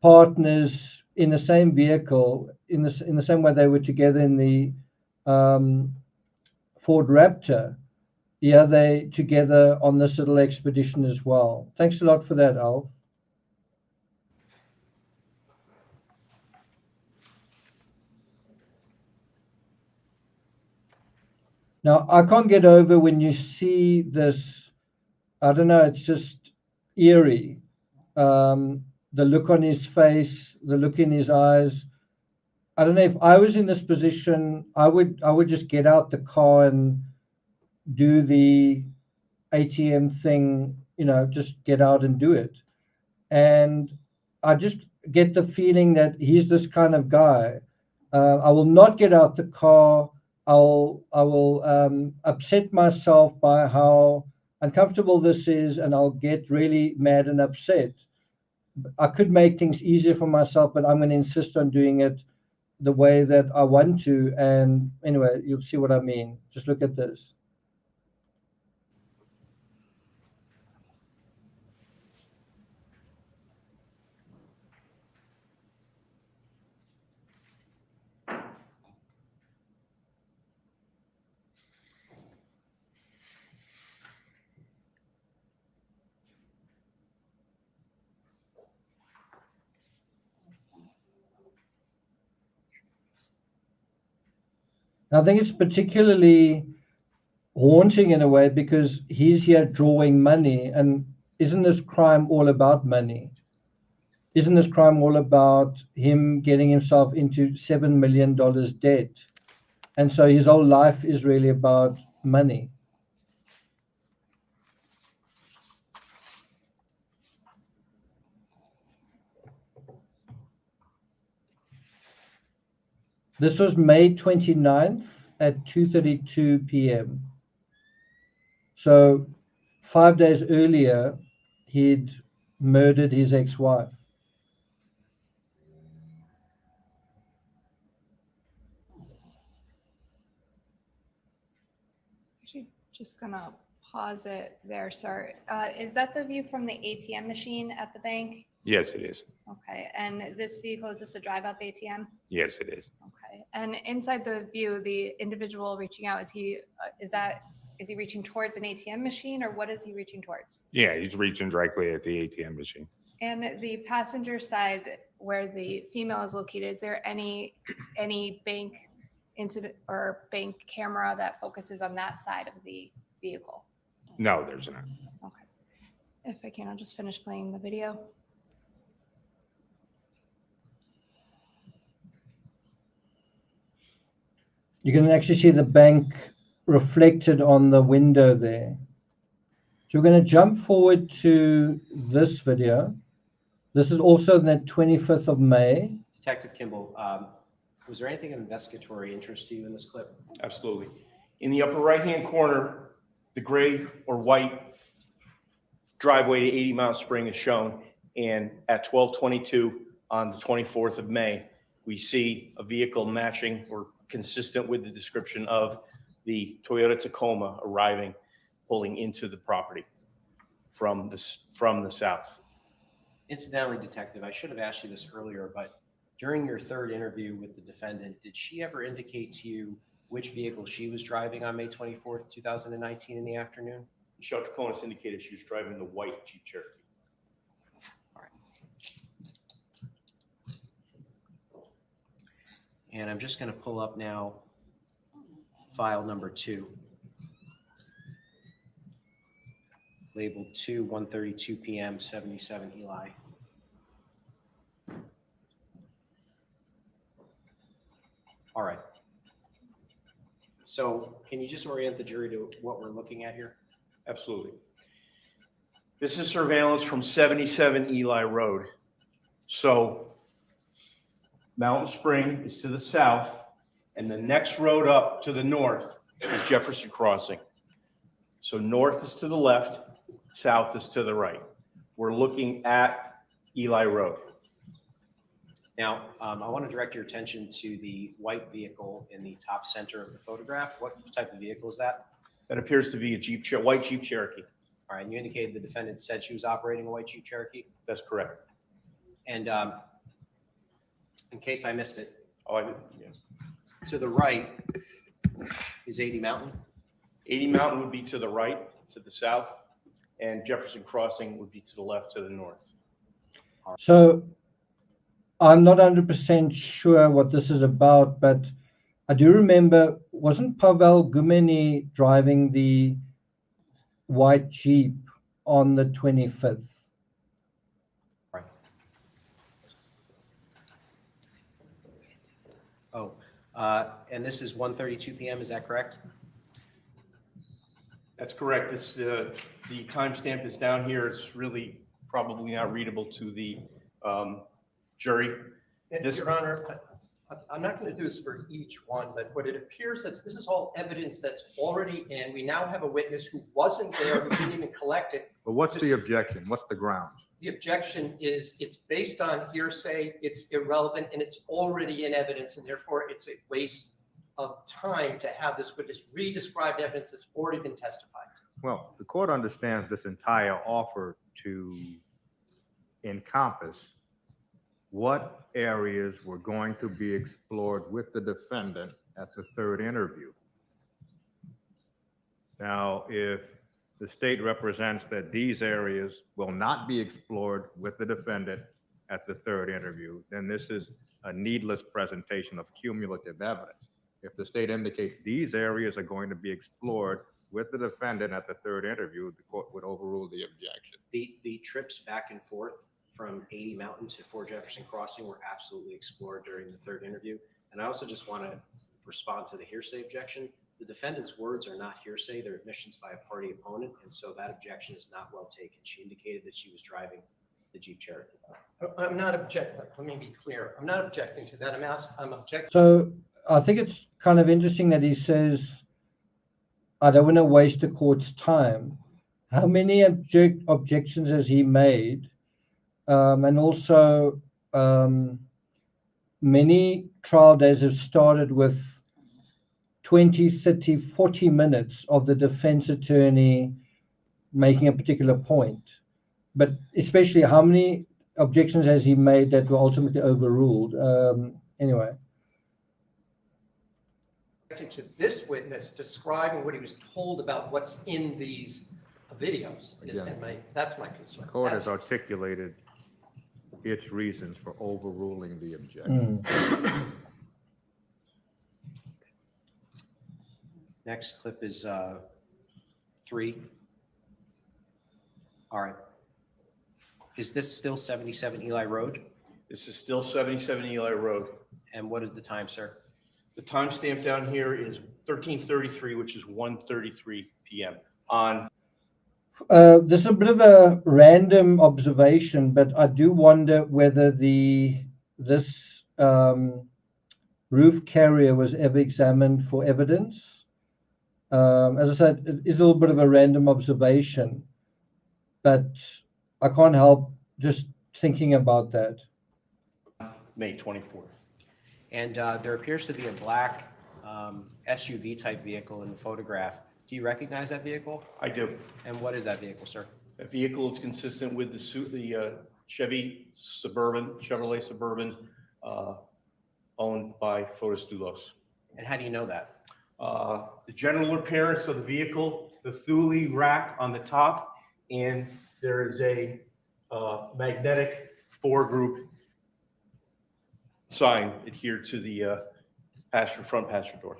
partners in the same vehicle, in the same way they were together in the Ford Raptor. Yeah, they together on this little expedition as well. Thanks a lot for that, Alf. Now, I can't get over when you see this, I don't know, it's just eerie. The look on his face, the look in his eyes. I don't know, if I was in this position, I would just get out the car and do the ATM thing, just get out and do it. And I just get the feeling that he's this kind of guy. I will not get out the car. I will upset myself by how uncomfortable this is, and I'll get really mad and upset. I could make things easier for myself, but I'm going to insist on doing it the way that I want to. And anyway, you'll see what I mean. Just look at this. I think it's particularly haunting in a way because he's here drawing money. And isn't this crime all about money? Isn't this crime all about him getting himself into $7 million debt? And so his whole life is really about money. This was May 29th at 2:32 p.m. So 5 days earlier, he'd murdered his ex-wife. Actually, just gonna pause it there, sir. Is that the view from the ATM machine at the bank? Yes, it is. Okay, and this vehicle, is this a drive out the ATM? Yes, it is. Okay, and inside the view, the individual reaching out, is he reaching towards an ATM machine, or what is he reaching towards? Yeah, he's reaching directly at the ATM machine. And the passenger side where the female is located, is there any bank incident or bank camera that focuses on that side of the vehicle? No, there's not. Okay. If I can, I'll just finish playing the video. You can actually see the bank reflected on the window there. So we're going to jump forward to this video. This is also the 25th of May. Detective Kimball, was there anything of investigatory interest to you in this clip? Absolutely. In the upper right-hand corner, the gray or white driveway to 80 Mount Spring is shown. And at 12:22 on the 24th of May, we see a vehicle matching or consistent with the description of the Toyota Tacoma arriving, pulling into the property from the south. Incidentally, Detective, I should have asked you this earlier, but during your third interview with the defendant, did she ever indicate to you which vehicle she was driving on May 24th, 2019 in the afternoon? Michelle Troconis indicated she was driving the white Jeep Cherokee. And I'm just going to pull up now file number 2, labeled 1:32 p.m., 77 Eli. All right. So can you just orient the jury to what we're looking at here? Absolutely. This is surveillance from 77 Eli Road. So Mountain Spring is to the south, and the next road up to the north is Jefferson Crossing. So north is to the left, south is to the right. We're looking at Eli Road. Now, I want to direct your attention to the white vehicle in the top center of the photograph. What type of vehicle is that? That appears to be a white Jeep Cherokee. All right, and you indicated the defendant said she was operating a white Jeep Cherokee? That's correct. And in case I missed it, Oh, I did, yeah. to the right is 80 Mountain. 80 Mountain would be to the right, to the south, and Jefferson Crossing would be to the left, to the north. So I'm not 100% sure what this is about, but I do remember, wasn't Pavel Gumeni driving the white Jeep on the 25th? Right. Oh, and this is 1:32 p.m., is that correct? That's correct. This, the timestamp is down here. It's really probably not readable to the jury. This- Your Honor, I'm not going to do this for each one, but what it appears that this is all evidence that's already in. We now have a witness who wasn't there, who didn't even collect it. But what's the objection? What's the grounds? The objection is it's based on hearsay, it's irrelevant, and it's already in evidence, and therefore it's a waste of time to have this witness re-describe evidence that's already been testified to. Well, the court understands this entire offer to encompass what areas were going to be explored with the defendant at the third interview. Now, if the state represents that these areas will not be explored with the defendant at the third interview, then this is a needless presentation of cumulative evidence. If the state indicates these areas are going to be explored with the defendant at the third interview, the court would overrule the objection. The trips back and forth from 80 Mountain to 4 Jefferson Crossing were absolutely explored during the third interview. And I also just want to respond to the hearsay objection. The defendant's words are not hearsay, they're admissions by a party opponent, and so that objection is not well taken. She indicated that she was driving the Jeep Cherokee. I'm not objecting, let me be clear. I'm not objecting to that. I'm objecting. So I think it's kind of interesting that he says, I don't want to waste the court's time. How many objections has he made? And also, many trial days have started with 20, 30, 40 minutes of the defense attorney making a particular point. But especially, how many objections has he made that were ultimately overruled? Anyway. To this witness describing what he was told about what's in these videos. That's my concern. The court has articulated its reasons for overruling the objection. Next clip is 3. All right. Is this still 77 Eli Road? This is still 77 Eli Road. And what is the time, sir? The timestamp down here is 13:33, which is 1:33 p.m. on. This is a bit of a random observation, but I do wonder whether this roof carrier was ever examined for evidence. As I said, it is a little bit of a random observation, but I can't help just thinking about that. May 24th. And there appears to be a black SUV type vehicle in the photograph. Do you recognize that vehicle? I do. And what is that vehicle, sir? That vehicle is consistent with the Chevrolet Suburban owned by DULOS. And how do you know that? The general appearance of the vehicle, the Thule rack on the top, and there is a magnetic 4-group sign adhered to the front passenger door.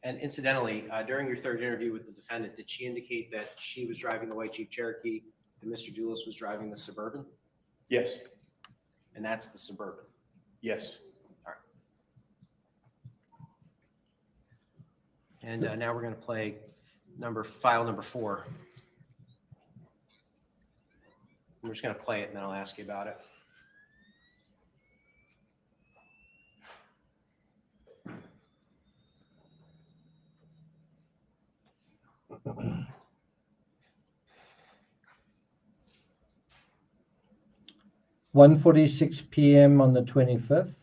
And incidentally, during your third interview with the defendant, did she indicate that she was driving the white Jeep Cherokee and Mr. Doulos was driving the Suburban? Yes, And that's the Suburban. yes. And now we're going to play file number 4. I'm just going to play it and then I'll ask you about it. (1:46 p.m. on the 25th).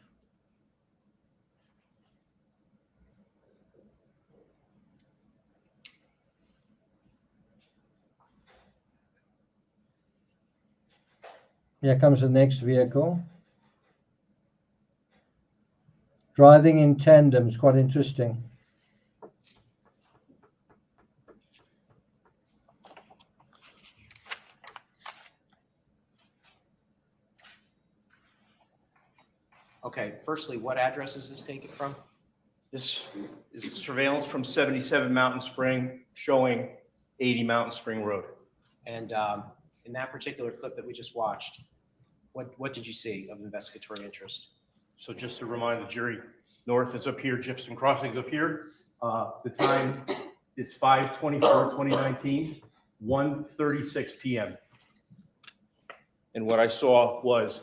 Here comes the next vehicle. Driving in tandem is quite interesting. Okay, firstly, what address is this taken from? This is surveillance from 77 Mountain Spring showing 80 Mountain Spring Road. And in that particular clip that we just watched, what did you see of investigatory interest? So just to remind the jury, north is up here, Jefferson Crossing is up here. The time is 5/24/2019, 1:36 p.m. And what I saw was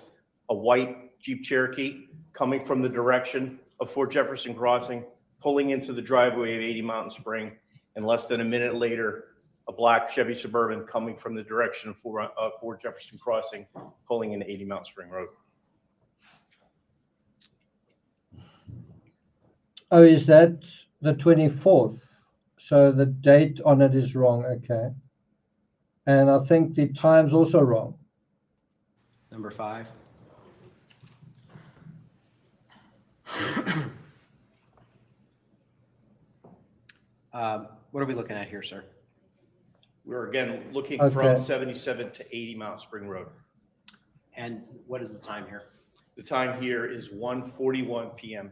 a white Jeep Cherokee coming from the direction of Fort Jefferson Crossing, pulling into the driveway of 80 Mountain Spring, and less than a minute later, a black Chevy Suburban coming from the direction of Fort Jefferson Crossing, pulling into 80 Mountain Spring Road. Oh, is that the 24th? So the date on it is wrong. Okay. And I think the time's also wrong. Number 5. What are we looking at here, sir? We're again looking Okay. from 77 to 80 Mountain Spring Road. And what is the time here? The time here is 1:41 p.m.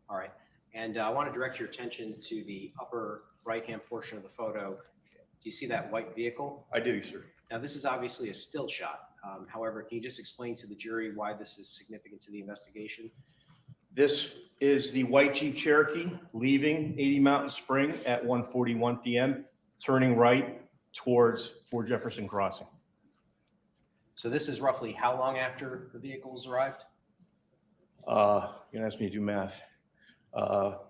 All right. And I want to direct your attention to the upper right-hand portion of the photo. Do you see that white vehicle? I do, sir. Now, this is obviously a still shot. However, can you just explain to the jury why this is significant to the investigation? This is the white Jeep Cherokee leaving 80 Mountain Spring at 1:41 p.m., turning right towards Fort Jefferson Crossing. So this is roughly how long after the vehicles arrived? You're gonna ask me to do math. Oh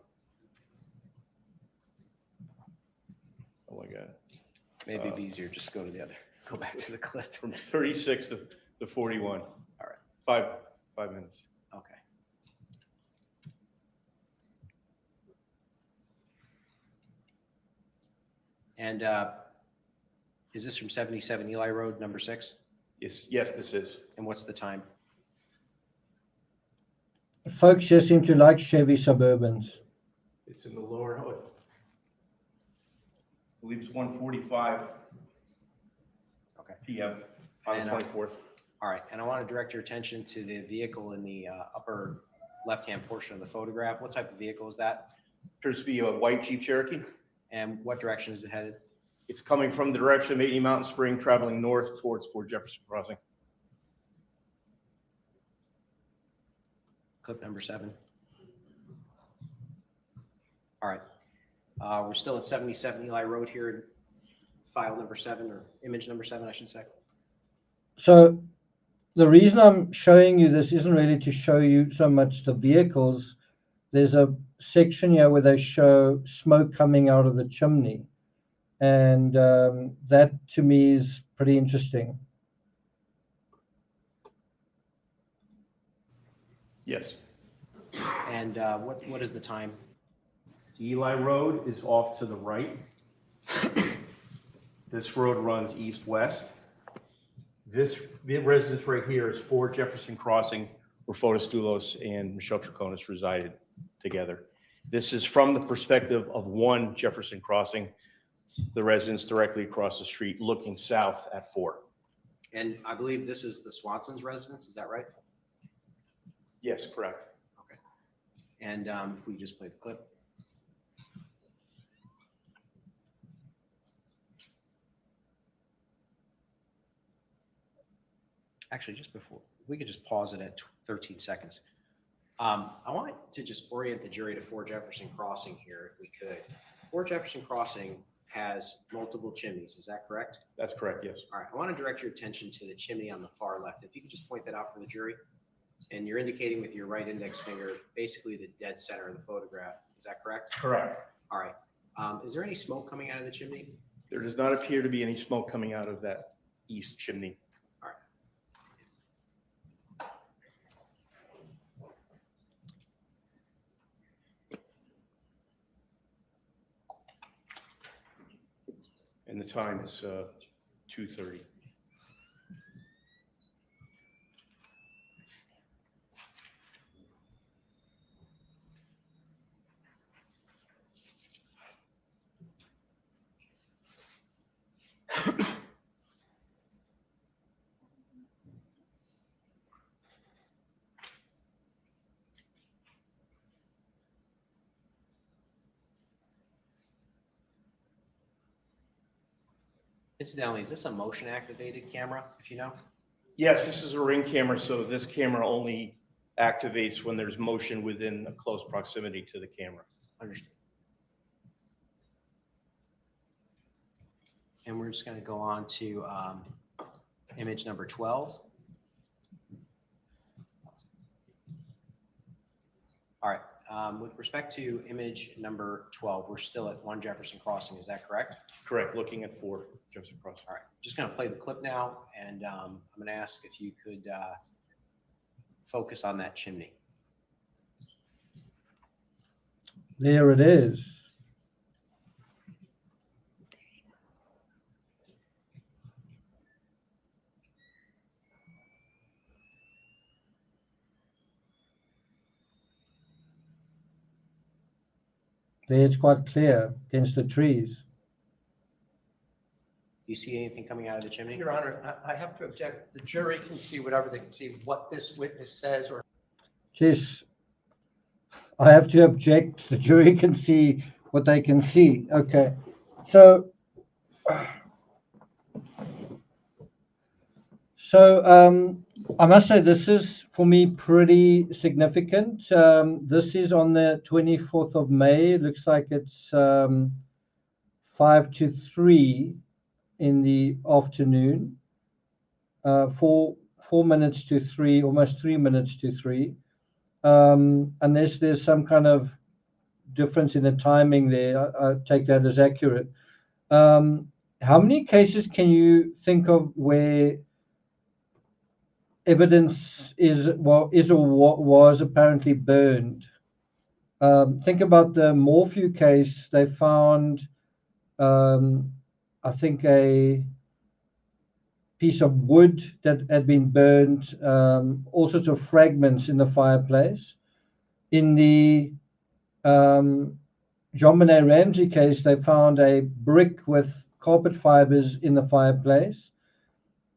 my God. Maybe it'd be easier, just go to the other, go back to the clip. From 36 to 41. All right. 5 minutes. Okay. And is this from 77 Eli Road, number 6? Yes, this is. And what's the time? Folks here seem to like Chevy Suburbans. It's in the lower hood. I believe it's 1:45 Okay. p.m. on And, the 24th. All right, and I want to direct your attention to the vehicle in the upper left-hand portion of the photograph. What type of vehicle is that? Appears to be a white Jeep Cherokee. And what direction is it headed? It's coming from the direction of 80 Mountain Spring, traveling north towards Fort Jefferson Crossing. Clip number 7. All right. We're still at 77 Eli Road here in file number 7, or image number 7, I should say. So the reason I'm showing you this isn't really to show you so much the vehicles. There's a section here where they show smoke coming out of the chimney. And that to me is pretty interesting. Yes. And what is the time? Eli Road is off to the right. This road runs east-west. This residence right here is Fort Jefferson Crossing, where Fotis Doulos and Michelle Traconis resided together. This is from the perspective of 1 Jefferson Crossing, the residence directly across the street, looking south at 4. And I believe this is the Swanson's residence, is that right? Yes, correct. And if we just play the clip. Actually, just before, we could just pause it at 13 seconds. I want to just orient the jury to 4 Jefferson Crossing here, if we could. 4 Jefferson Crossing has multiple chimneys, is that correct? That's correct, yes. All right, I want to direct your attention to the chimney on the far left. If you could just point that out for the jury. And you're indicating with your right index finger, basically the dead center of the photograph. Is that correct? Correct. All right. Is there any smoke coming out of the chimney? There does not appear to be any smoke coming out of that east chimney. All right. And the time is 2:30. Incidentally, is this a motion activated camera, if you know? Yes, this is a ring camera, so this camera only activates when there's motion within a close proximity to the camera. Understood. And we're just going to go on to image number 12. All right. With respect to image number 12, we're still at 1 Jefferson Crossing. Is that correct? Correct, looking at 4 Jefferson Crossing. All right. Just going to play the clip now, and I'm going to ask if you could focus on that chimney. There it is. There it's quite clear against the trees. Do you see anything coming out of the chimney? Your Honor, I have to object. The jury can see whatever they can see, what this witness says or. Yes, I have to object. The jury can see what they can see. Okay, so I must say this is for me pretty significant. This is on the 24th of May. It looks like it's 5 to 3 in the afternoon. 4 minutes to 3, almost 3 minutes to 3. Unless there's some kind of difference in the timing there, I take that as accurate. How many cases can you think of where evidence is or was apparently burned? Think about the Morphew case. They found, I think, a piece of wood that had been burned, all sorts of fragments in the fireplace. In the John Benet Ramsey case, they found a brick with carpet fibers in the fireplace.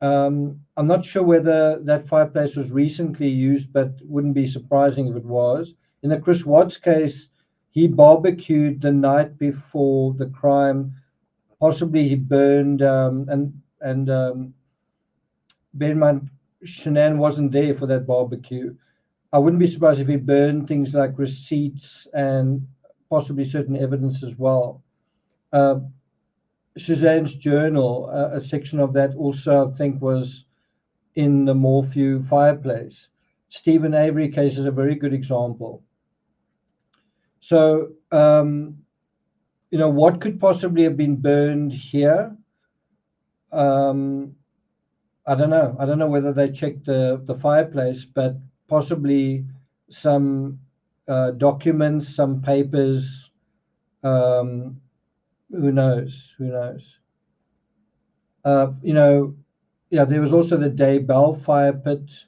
I'm not sure whether that fireplace was recently used, but wouldn't be surprising if it was. In the Chris Watts case, he barbecued the night before the crime. Possibly he burned, and bear in mind, Shanann wasn't there for that barbecue. I wouldn't be surprised if he burned things like receipts and possibly certain evidence as well. Suzanne's journal, a section of that also, I think, was in the Morphew fireplace. Stephen Avery case is a very good example. So, what could possibly have been burned here? I don't know. I don't know whether they checked the fireplace, but possibly some documents, some papers. Who knows? Who knows? There was also the Daybell fire pit.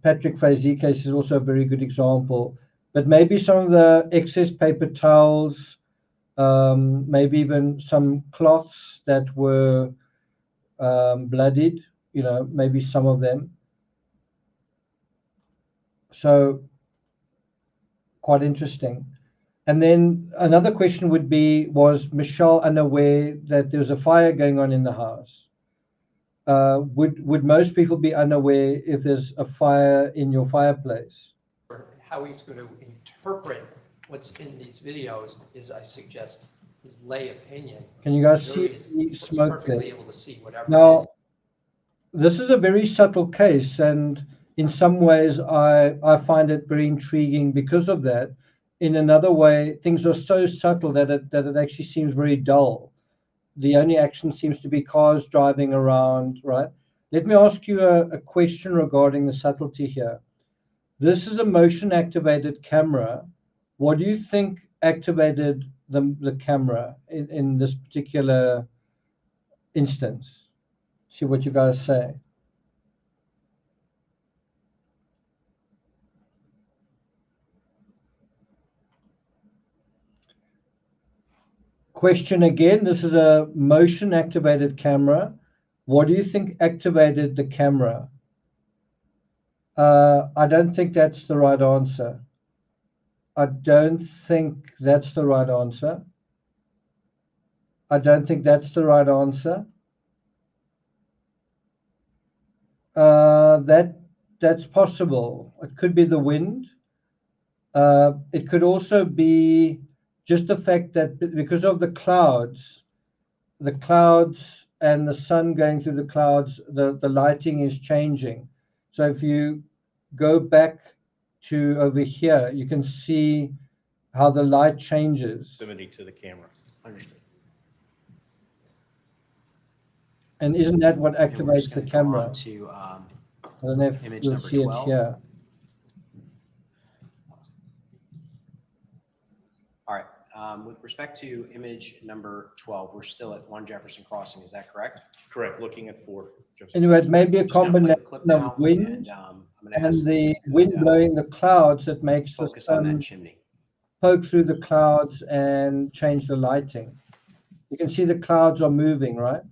Patrick Frazee case is also a very good example. But maybe some of the excess paper towels, maybe even some cloths that were bloodied, maybe some of them. So quite interesting. And then another question would be, was Michelle unaware that there was a fire going on in the house? Would most people be unaware if there's a fire in your fireplace? Or how he's going to interpret what's in these videos is, I suggest, his lay opinion. Can you guys The see jury is the smoke there? perfectly able to see whatever it Now, is. this is a very subtle case, and in some ways I find it very intriguing because of that. In another way, things are so subtle that it actually seems very dull. The only action seems to be cars driving around, right? Let me ask you a question regarding the subtlety here. This is a motion activated camera. What do you think activated the camera in this particular instance? See what you guys say. Question again, this is a motion activated camera. What do you think activated the camera? I don't think that's the right answer. I don't think that's the right answer. I don't think that's the right answer. That's possible. It could be the wind. It could also be just the fact that because of the clouds and the sun going through the clouds, the lighting is changing. So if you go back to over here, you can see how the light changes. Proximity to the camera. Understood. And isn't that what And we're just activates the gonna go on camera? to I don't know if image you'll number see 12. it here. All right, with respect to image number 12, we're still at 1 Jefferson Crossing, is that correct? Correct, looking at 4. Anyway, it may be a Just gonna play the combination clip now, of wind and I'm gonna and ask if the you could, wind blowing the clouds that makes the focus on that sun chimney. poke through the clouds and change the lighting. You can see the clouds are moving, right?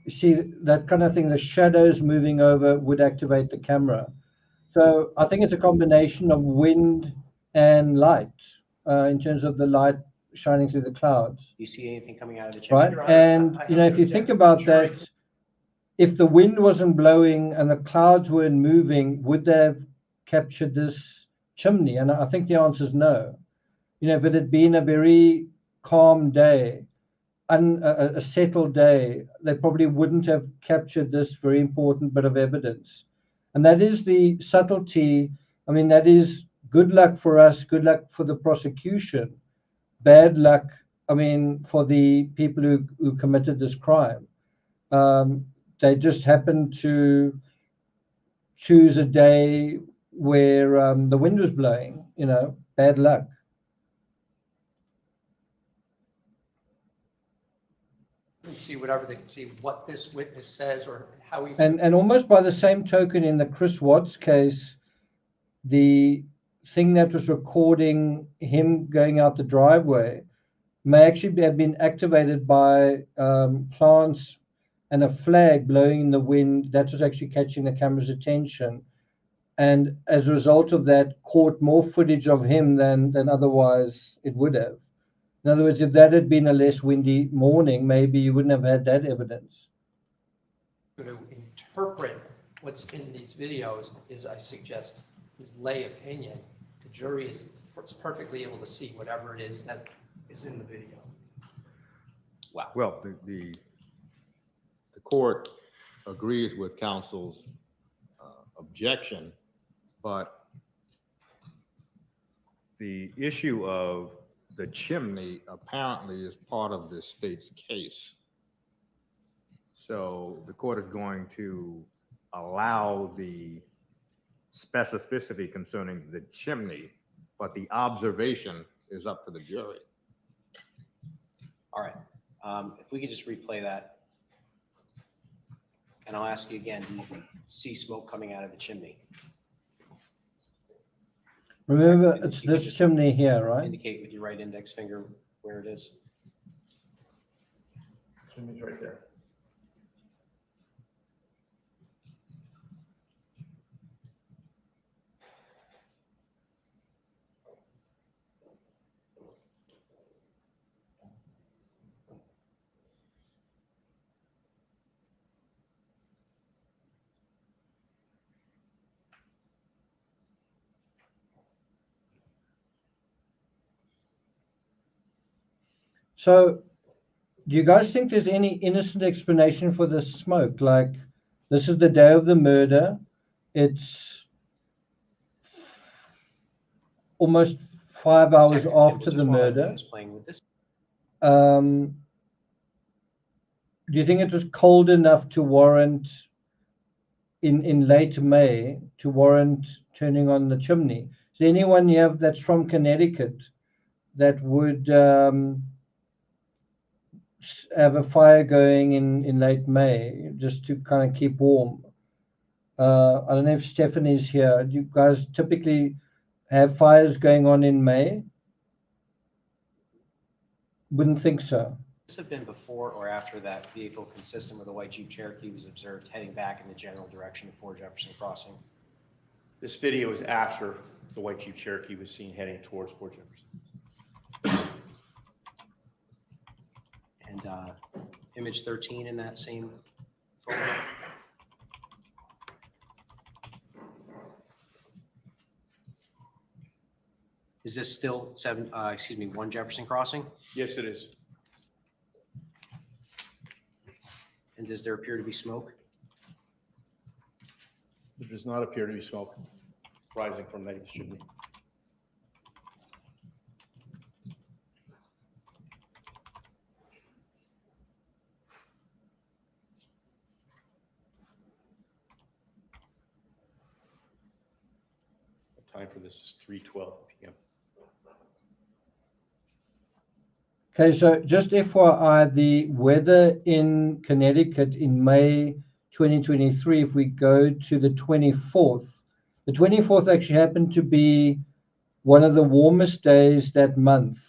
You see that kind of thing, the shadows moving over would activate the camera. So I think it's a combination of wind and light in terms of the light shining through the clouds, Do you see anything coming out of the chimney? right? Your Honor, And I you know, have if to you think object. about Jury- that, if the wind wasn't blowing and the clouds weren't moving, would they have captured this chimney? And I think the answer is no. You know, if it had been a very calm day, a settled day, they probably wouldn't have captured this very important bit of evidence. And that is the subtlety. I mean, that is good luck for us, good luck for the prosecution, bad luck, I mean, for the people who committed this crime. They just happened to choose a day where the wind was blowing, you know, bad luck. See whatever they see what this witness says or how he's. And almost by the same token, in the Chris Watts case, the thing that was recording him going out the driveway may actually have been activated by plants and a flag blowing in the wind that was actually catching the camera's attention. And as a result of that, caught more footage of him than otherwise it would have. In other words, if that had been a less windy morning, maybe you wouldn't have had that evidence. Going to interpret what's in these videos is, I suggest, his lay opinion. The jury is perfectly able to see whatever it is that is in the video. Wow. Well, the court agrees with counsel's objection, but the issue of the chimney apparently is part of the state's case. So the court is going to allow the specificity concerning the chimney, but the observation is up to the jury. All right, if we could just replay that. And I'll ask you again, do you see smoke coming out of the chimney? Remember, And it's if you could this just chimney here, right? Indicate with your right index finger where it is. Chimney's right there. So do you guys think there's any innocent explanation for the smoke? Like, this is the day of the murder. It's almost 5 hours Detective Kimball, after just the while that murder. game is playing with this. Do you think it was cold enough to warrant, in late May, to warrant turning on the chimney? Is there anyone you have that's from Connecticut that would have a fire going in late May just to kind of keep warm? I don't know if Stephanie's here. Do you guys typically have fires going on in May? Wouldn't think so. This have been before or after that vehicle consistent with a white Jeep Cherokee was observed heading back in the general direction of 4 Jefferson Crossing? This video is after the white Jeep Cherokee was seen heading towards Fort Jefferson. And image 13 in that same photo. Is this still 1 Jefferson Crossing? Yes, it is. And does there appear to be smoke? There does not appear to be smoke rising from that chimney. The time for this is 3:12 p.m. Okay, so just FYI, the weather in Connecticut in May 2023, if we go to the 24th actually happened to be one of the warmest days that month,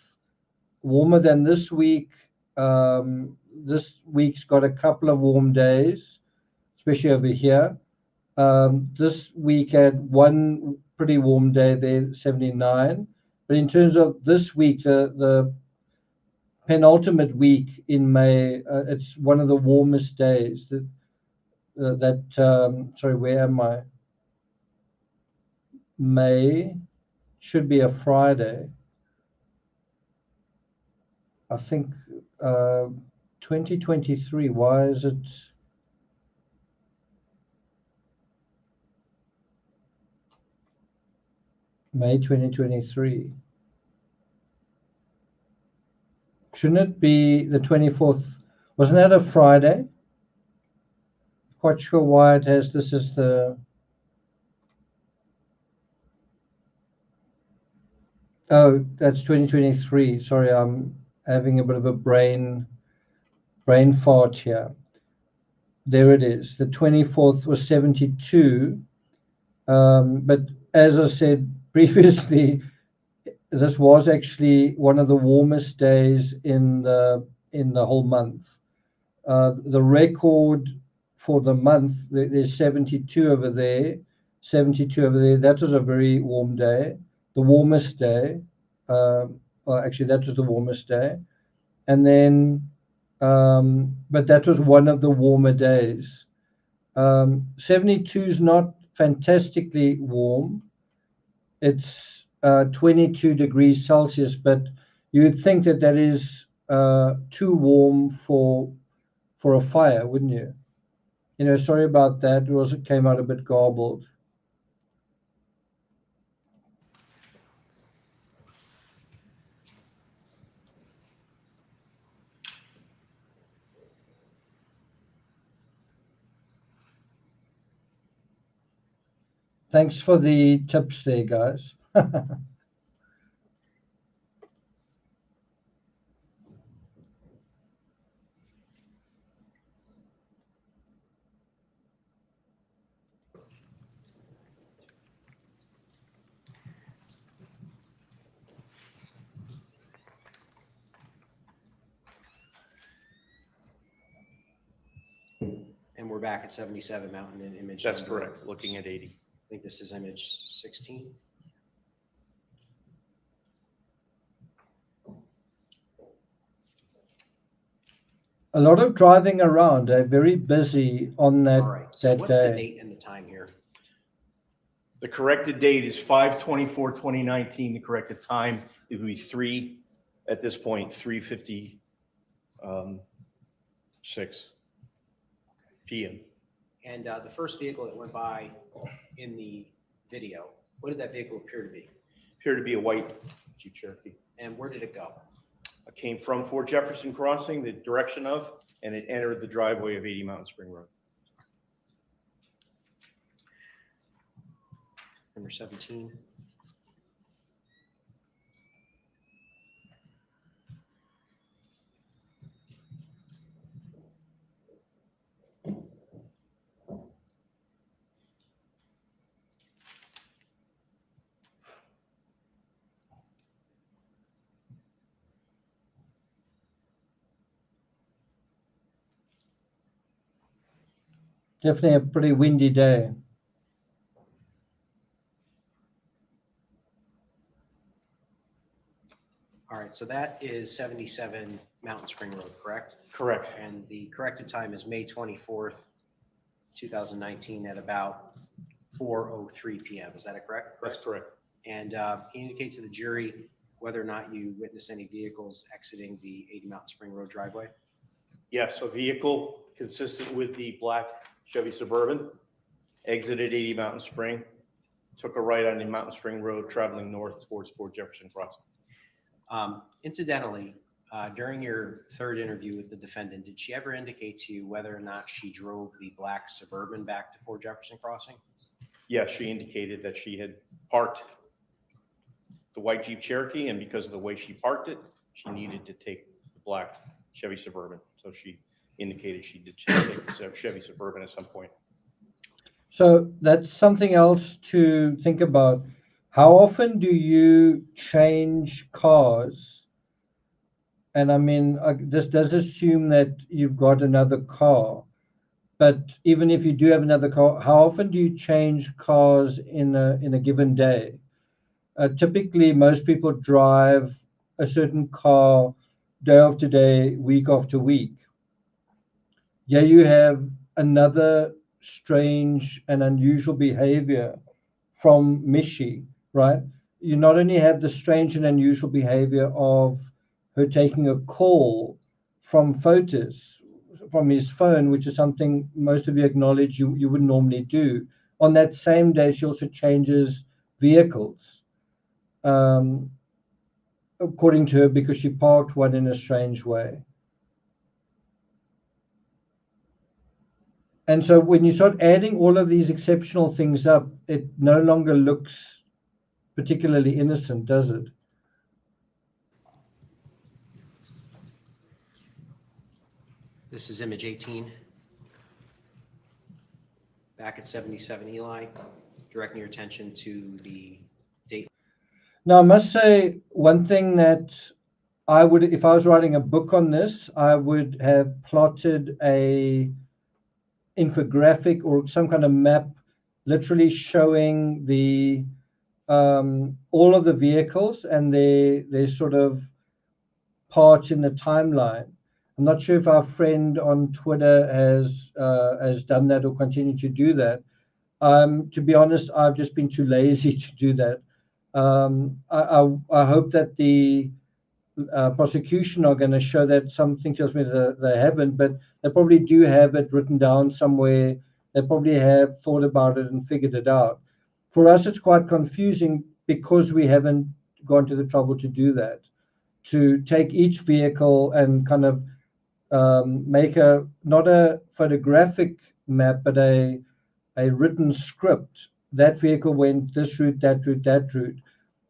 warmer than this week. This week's got a couple of warm days, especially over here. This week had one pretty warm day there, 79. But in terms of this week, the penultimate week in May, it's one of the warmest days. Sorry, where am I? May should be a Friday. I think 2023. Why is it? May 2023. Shouldn't it be the 24th? Wasn't that a Friday? Quite sure why it has. This is the. Oh, that's 2023. Sorry, I'm having a bit of a brain fart here. There it is. The 24th was 72. But as I said previously, this was actually one of the warmest days in the whole month. The record for the month, there's 72 over there. 72 over there. That was a very warm day. The warmest day. Well, actually, that was the warmest day. And then, but that was one of the warmer days. 72 is not fantastically warm. It's 22 degrees Celsius, but you would think that that is too warm for a fire, wouldn't you? You know, sorry about that. It came out a bit garbled. Thanks for the tips there, guys. And we're back at 77 Mountain in image. That's number- correct, looking at 80. I think this is image 16. A lot of driving around. They're very busy on that, All right, so that what's the day. date and the time here? The corrected date is 5/24/2019. The corrected time, it would be 3, at this point, 3:50 6 p.m. And the first vehicle that went by in the video, what did that vehicle appear to be? Appeared to be a white Jeep Cherokee. And where did it go? It came from Fort Jefferson Crossing, the direction of, and it entered the driveway of 80 Mountain Spring Road. Number 17. Definitely a pretty windy day. All right, so that is 77 Mountain Spring Road, correct? Correct. And the corrected time is May 24th, 2019 at about 4:03 p.m. Is that correct? That's correct. And can you indicate to the jury whether or not you witnessed any vehicles exiting the 80 Mountain Spring Road driveway? Yes, a vehicle consistent with the black Chevy Suburban exited 80 Mountain Spring, took a right on the Mountain Spring Road, traveling north towards Fort Jefferson Crossing. Incidentally, during your third interview with the defendant, did she ever indicate to you whether or not she drove the black Suburban back to Fort Jefferson Crossing? Yes, she indicated that she had parked the white Jeep Cherokee, and because of the way she parked it, she needed to take the black Chevy Suburban. So she indicated she did take the Chevy Suburban at some point. So that's something else to think about. How often do you change cars? And I mean, this does assume that you've got another car. But even if you do have another car, how often do you change cars in a given day? Typically, most people drive a certain car day after day, week after week. Yeah, you have another strange and unusual behavior from Michi, right? You not only have the strange and unusual behavior of her taking a call from Fotis, from his phone, which is something most of you acknowledge you wouldn't normally do. On that same day, she also changes vehicles, according to her, because she parked one in a strange way. And so when you start adding all of these exceptional things up, it no longer looks particularly innocent, does it? This is image 18. Back at 77 Eli, directing your attention to the date. Now, I must say one thing that I would, if I was writing a book on this, I would have plotted a infographic or some kind of map, literally showing the all of the vehicles and their sort of part in the timeline. I'm not sure if our friend on Twitter has done that or continued to do that. To be honest, I've just been too lazy to do that. I hope that the prosecution are going to show that. Something tells me that they haven't, but they probably do have it written down somewhere. They probably have thought about it and figured it out. For us, it's quite confusing because we haven't gone to the trouble to do that, to take each vehicle and kind of make not a photographic map, but a written script. That vehicle went this route, that route, that route.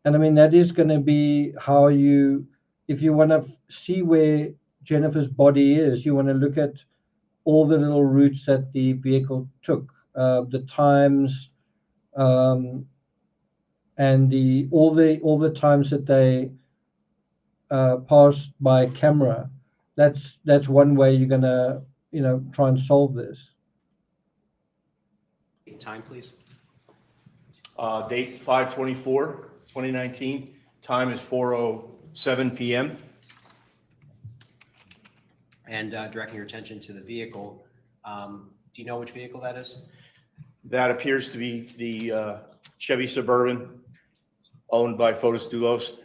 And I mean, that is going to be how you, if you want to see where Jennifer's body is, you want to look at all the little routes that the vehicle took, the times, and all the times that they passed by camera. That's one way you're going to try and solve this. Time, please. Date 5/24/2019. Time is 4:07 p.m. And directing your attention to the vehicle. Do you know which vehicle that is? That appears to be the Chevy Suburban owned by Fotis DULOS.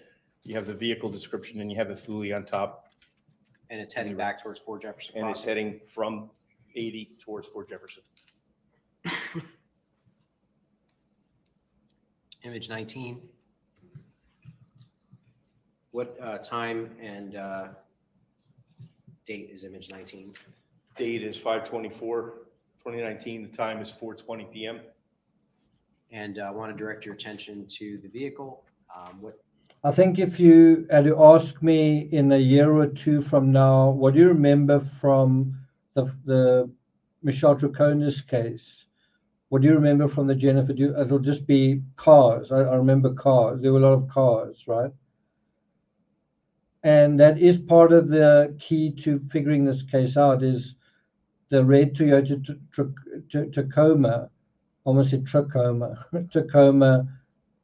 You have the vehicle description and you have the Thule on top. And it's heading back towards Fort Jefferson And it's Crossing. heading from 80 towards Fort Jefferson. Image 19. What time and date is image 19? Date is 5/24/2019. The time is 4:20 PM. And I want to direct your attention to the vehicle. What I think if you had to ask me in a year or two from now, what do you remember from the Michelle Troconis case? What do you remember from the Jennifer? It'll just be cars. I remember cars. There were a lot of cars, right? And that is part of the key to figuring this case out is the red Toyota Tacoma, almost said Tacoma, Tacoma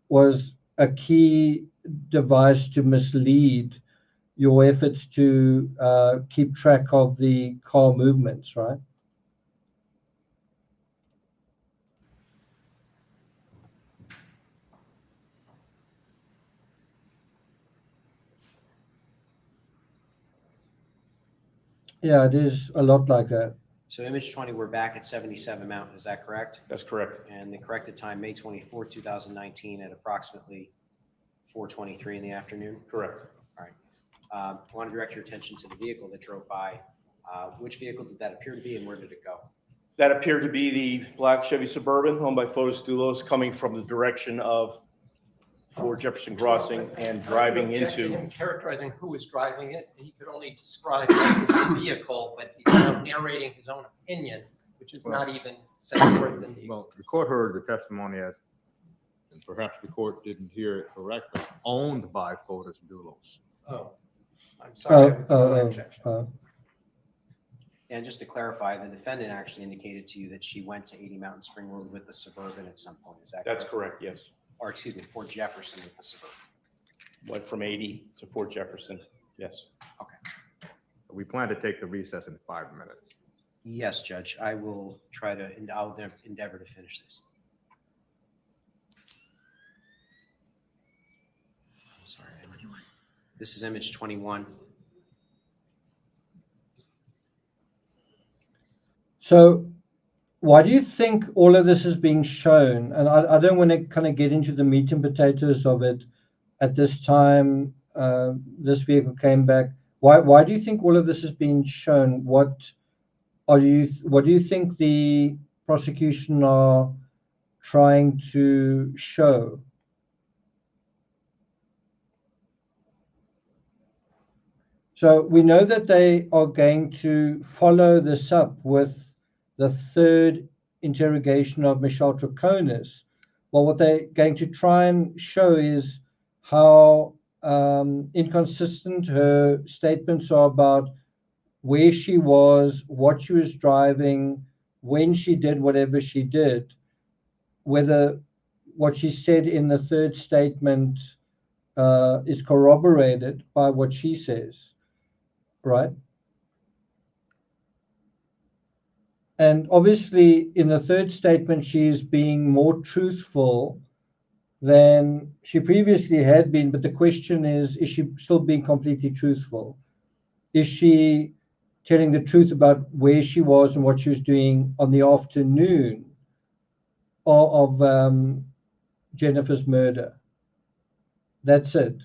was a key device to mislead your efforts to keep track of the car movements, right? Yeah, it is a lot like that. So image 20, we're back at 77 Mountain, is that correct? That's correct. And the corrected time, May 24, 2019 at approximately 4:23 in the afternoon? Correct. All right. I want to direct your attention to the vehicle that drove by. Which vehicle did that appear to be and where did it go? That appeared to be the black Chevy Suburban owned by Fotis DULOS coming from the direction of Fort Jefferson Crossing and driving Object to into. him characterizing who was driving it. He could only describe what was the vehicle, but he's now narrating his own opinion, which is not even set forth in the. Well, the court heard the testimony as, and perhaps the court didn't hear it correctly, owned by Fotis DULOS. Oh, I'm sorry. I withdraw my Oh, objection. And just to clarify, the defendant actually indicated to you that she went to 80 Mountain Spring Road with the Suburban at some point, is that correct? That's correct, yes. Or excuse me, Fort Jefferson with the Suburban. Went from 80 to Fort Jefferson, yes. We plan to take the recess in 5 minutes. Yes, Judge, I will try to, I'll endeavor to finish this. I'm sorry. This is image 21. So why do you think all of this is being shown? And I don't want to kind of get into the meat and potatoes of it at this time. This vehicle came back. Why do you think all of this is being shown? What do you think the prosecution are trying to show? So we know that they are going to follow this up with the third interrogation of Michelle Troconis. Well, what they're going to try and show is how inconsistent her statements are about where she was, what she was driving, when she did whatever she did, whether what she said in the third statement is corroborated by what she says, right? And obviously, in the third statement, she's being more truthful than she previously had been. But the question is she still being completely truthful? Is she telling the truth about where she was and what she was doing on the afternoon of Jennifer's murder? That's it.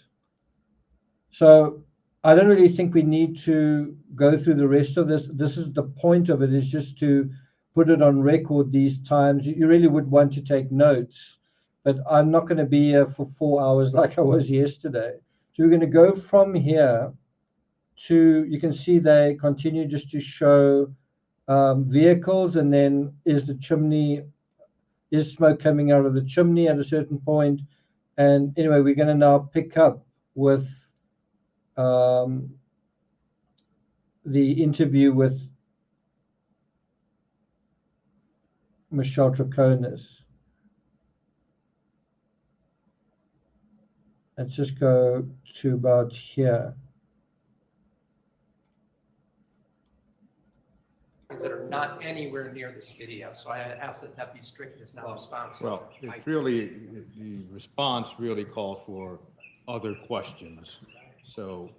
So I don't really think we need to go through the rest of this. This is the point of it, is just to put it on record these times. You really would want to take notes, but I'm not going to be here for 4 hours like I was yesterday. So we're going to go from here to, you can see they continue just to show vehicles, and then is smoke coming out of the chimney at a certain point. And anyway, we're going to now pick up with the interview with Michelle Troconis. Let's just go to about here. That are not anywhere near this video, so I ask that that be stricken as not responsive. Well, it's really, the response really calls for other questions. So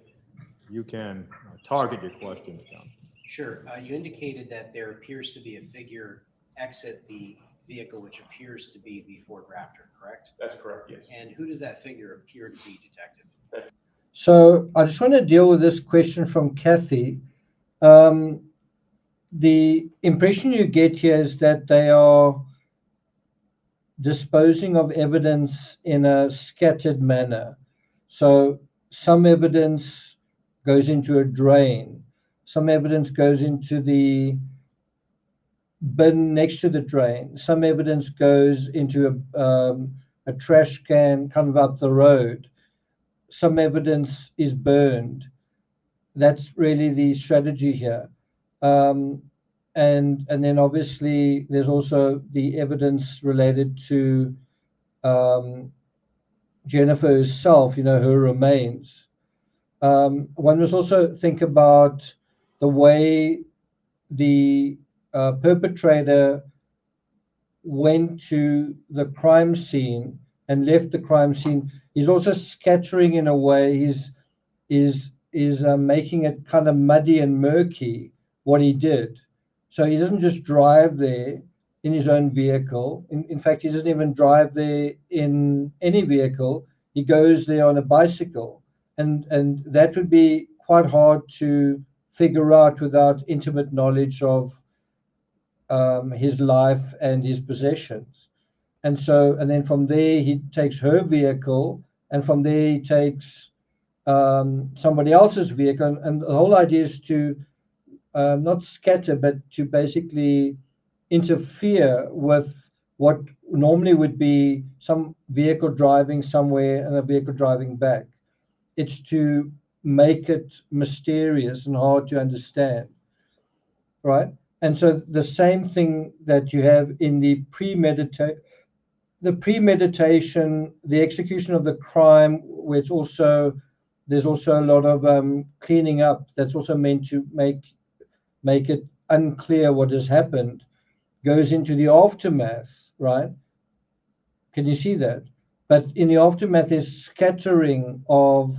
You can target your question, Counsel. Sure. You indicated that there appears to be a figure exit the vehicle, which appears to be the Ford Raptor, correct? That's correct, yes. And who does that figure appear to be, Detective? So I just want to deal with this question from Kathy. The impression you get here is that they are disposing of evidence in a scattered manner. So some evidence goes into a drain, some evidence goes into the bin next to the drain, some evidence goes into a trash can kind of up the road, some evidence is burned. That's really the strategy here. And then obviously there's also the evidence related to Jennifer herself, her remains. One must also think about the way the perpetrator went to the crime scene and left the crime scene. He's also scattering in a way. He's making it kind of muddy and murky what he did. So he doesn't just drive there in his own vehicle. In fact, he doesn't even drive there in any vehicle. He goes there on a bicycle. And that would be quite hard to figure out without intimate knowledge of his life and his possessions. And then from there, he takes her vehicle, and from there, he takes somebody else's vehicle. And the whole idea is to not scatter, but to basically interfere with what normally would be some vehicle driving somewhere and a vehicle driving back. It's to make it mysterious and hard to understand, right? And so the same thing that you have in the premeditation, the execution of the crime, where there's also a lot of cleaning up that's also meant to make it unclear what has happened, goes into the aftermath, right? Can you see that? But in the aftermath, there's scattering of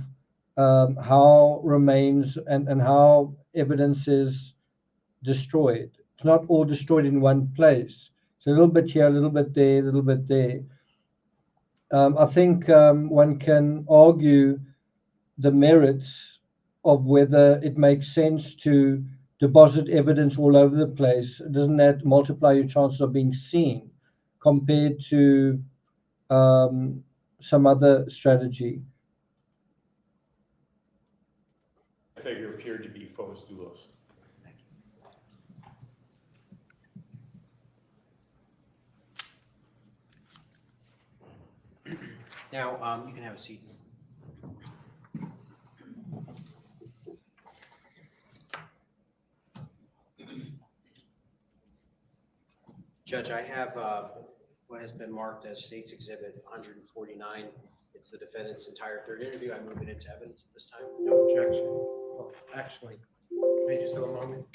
how remains and how evidence is destroyed. It's not all destroyed in one place. It's a little bit here, a little bit there, a little bit there. I think one can argue the merits of whether it makes sense to deposit evidence all over the place. Doesn't that multiply your chances of being seen compared to some other strategy? The figure appeared to be photos DULOS. Now, you can have a seat. Judge, I have what has been marked as State's Exhibit 149. It's the defendant's entire third interview. I move it into evidence at this time. No objection. Well, actually, may I just have a moment?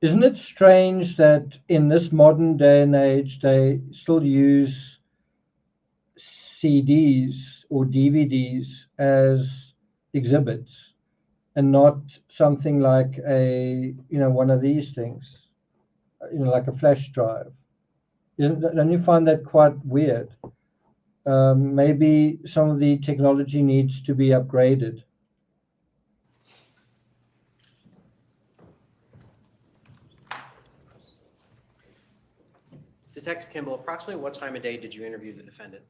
Isn't it strange that in this modern day and age, they still use CDs or DVDs as exhibits and not something like one of these things, like a flash drive? Don't you find that quite weird? Maybe some of the technology needs to be upgraded. Detective Kimball, approximately what time of day did you interview the defendant?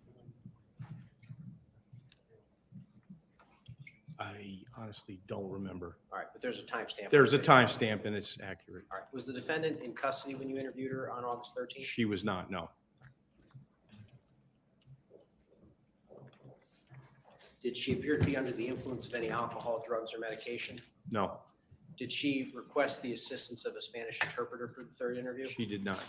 I honestly don't remember. All right, but there's a timestamp. There's a timestamp and it's accurate. All right, was the defendant in custody when you interviewed her on August 13th? She was not, no. Did she appear to be under the influence of any alcohol, drugs, or medication? No, Did she request the assistance of a Spanish interpreter for the third interview? she did not.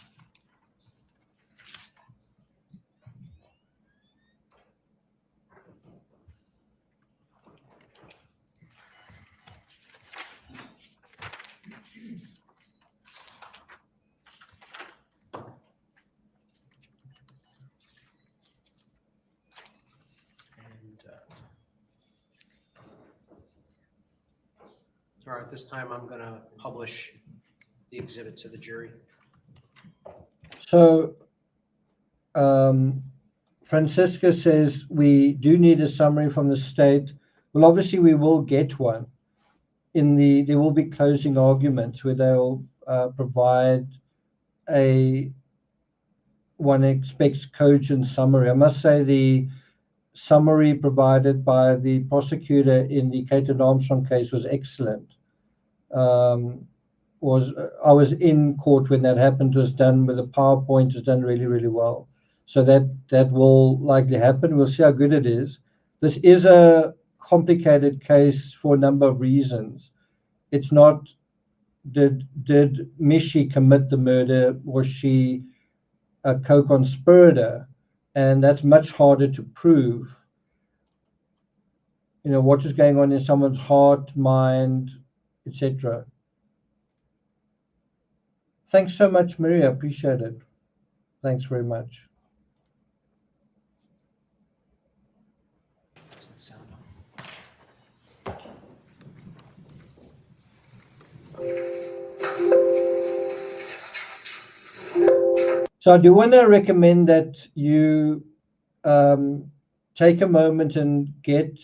All right, at this time, I'm going to publish the exhibit to the jury. So Francisca says we do need a summary from the state. Well, obviously we will get one. There will be closing arguments where they'll provide one expects cogent summary. I must say the summary provided by the prosecutor in the Caton Armstrong case was excellent. I was in court when that happened. It was done with a PowerPoint. It was done really, really well. So that will likely happen. We'll see how good it is. This is a complicated case for a number of reasons. It's not did Michi commit the murder? Was she a co-conspirator? And that's much harder to prove. You know, what is going on in someone's heart, mind, etc. Thanks so much, Maria. Appreciate it. Thanks very much. Doesn't sound So I do want to recommend that you take a moment and get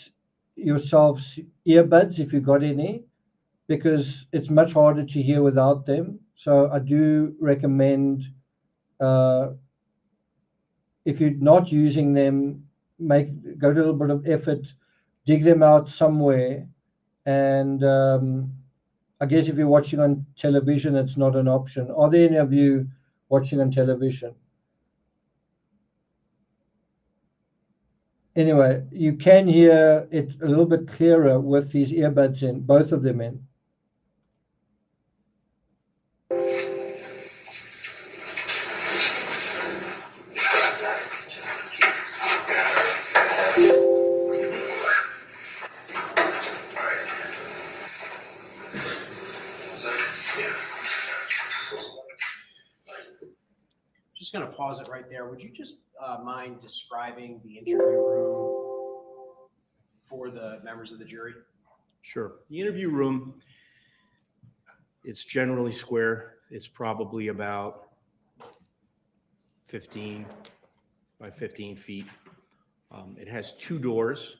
yourselves earbuds if you've got any, because it's much harder to hear without them. So I do recommend, if you're not using them, go to a little bit of effort, dig them out somewhere. And I guess if you're watching on television, it's not an option. Are there any of you watching on television? Anyway, you can hear it a little bit clearer with these earbuds in, both of them in. Just going to pause it right there. Would you just mind describing the interview room for the members of the jury? Sure. The interview room, it's generally square. It's probably about 15 by 15 feet. It has two doors.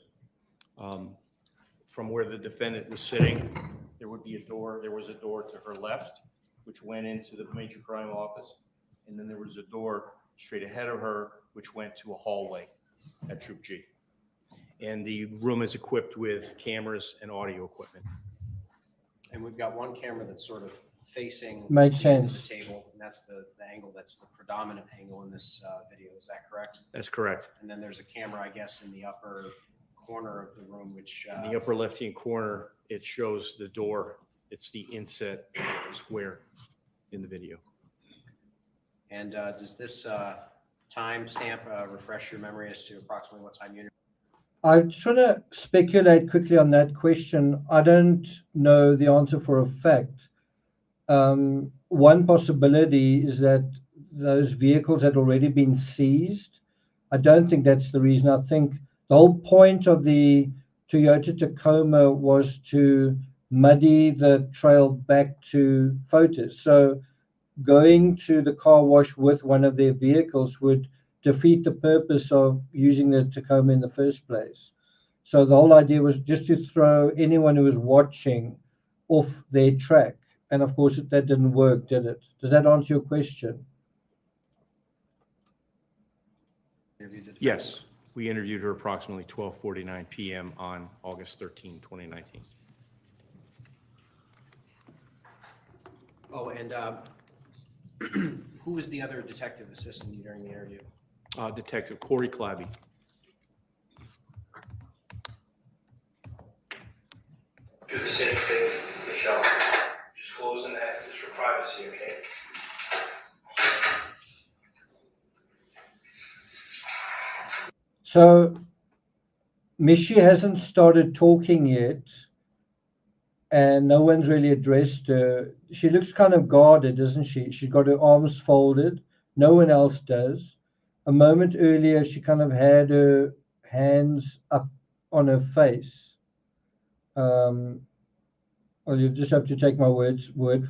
From where the defendant was sitting, there would be a door. There was a door to her left, which went into the major crime office. And then there was a door straight ahead of her, which went to a hallway at Troop G. And the room is equipped with cameras and audio equipment. And we've got one camera that's sort of facing Makes the end of sense. the table, and that's the angle, that's the predominant angle in this video. Is that correct? That's correct. And then there's a camera, I guess, in the upper corner of the room, which In the upper left-hand corner, it shows the door. It's the inset square in the video. and does this time stamp refresh your memory as to approximately what time you? I just want to speculate quickly on that question. I don't know the answer for a fact. One possibility is that those vehicles had already been seized. I don't think that's the reason. I think the whole point of the Toyota Tacoma was to muddy the trail back to Fotis. So going to the car wash with one of their vehicles would defeat the purpose of using the Tacoma in the first place. So the whole idea was just to throw anyone who was watching off their track. And of course, that didn't work, did it? Does that answer your question? Yes, we interviewed her approximately 12:49 p.m. on August 13, 2019. Oh, and who was the other detective assisting you during the interview? Detective Corey Clabby. Do the same thing, Michelle. Just closing that just for privacy, okay? So Michi hasn't started talking yet, and no one's really addressed her. She looks kind of guarded, doesn't she? She's got her arms folded. No one else does. A moment earlier, she kind of had her hands up on her face. Well, you just have to take my word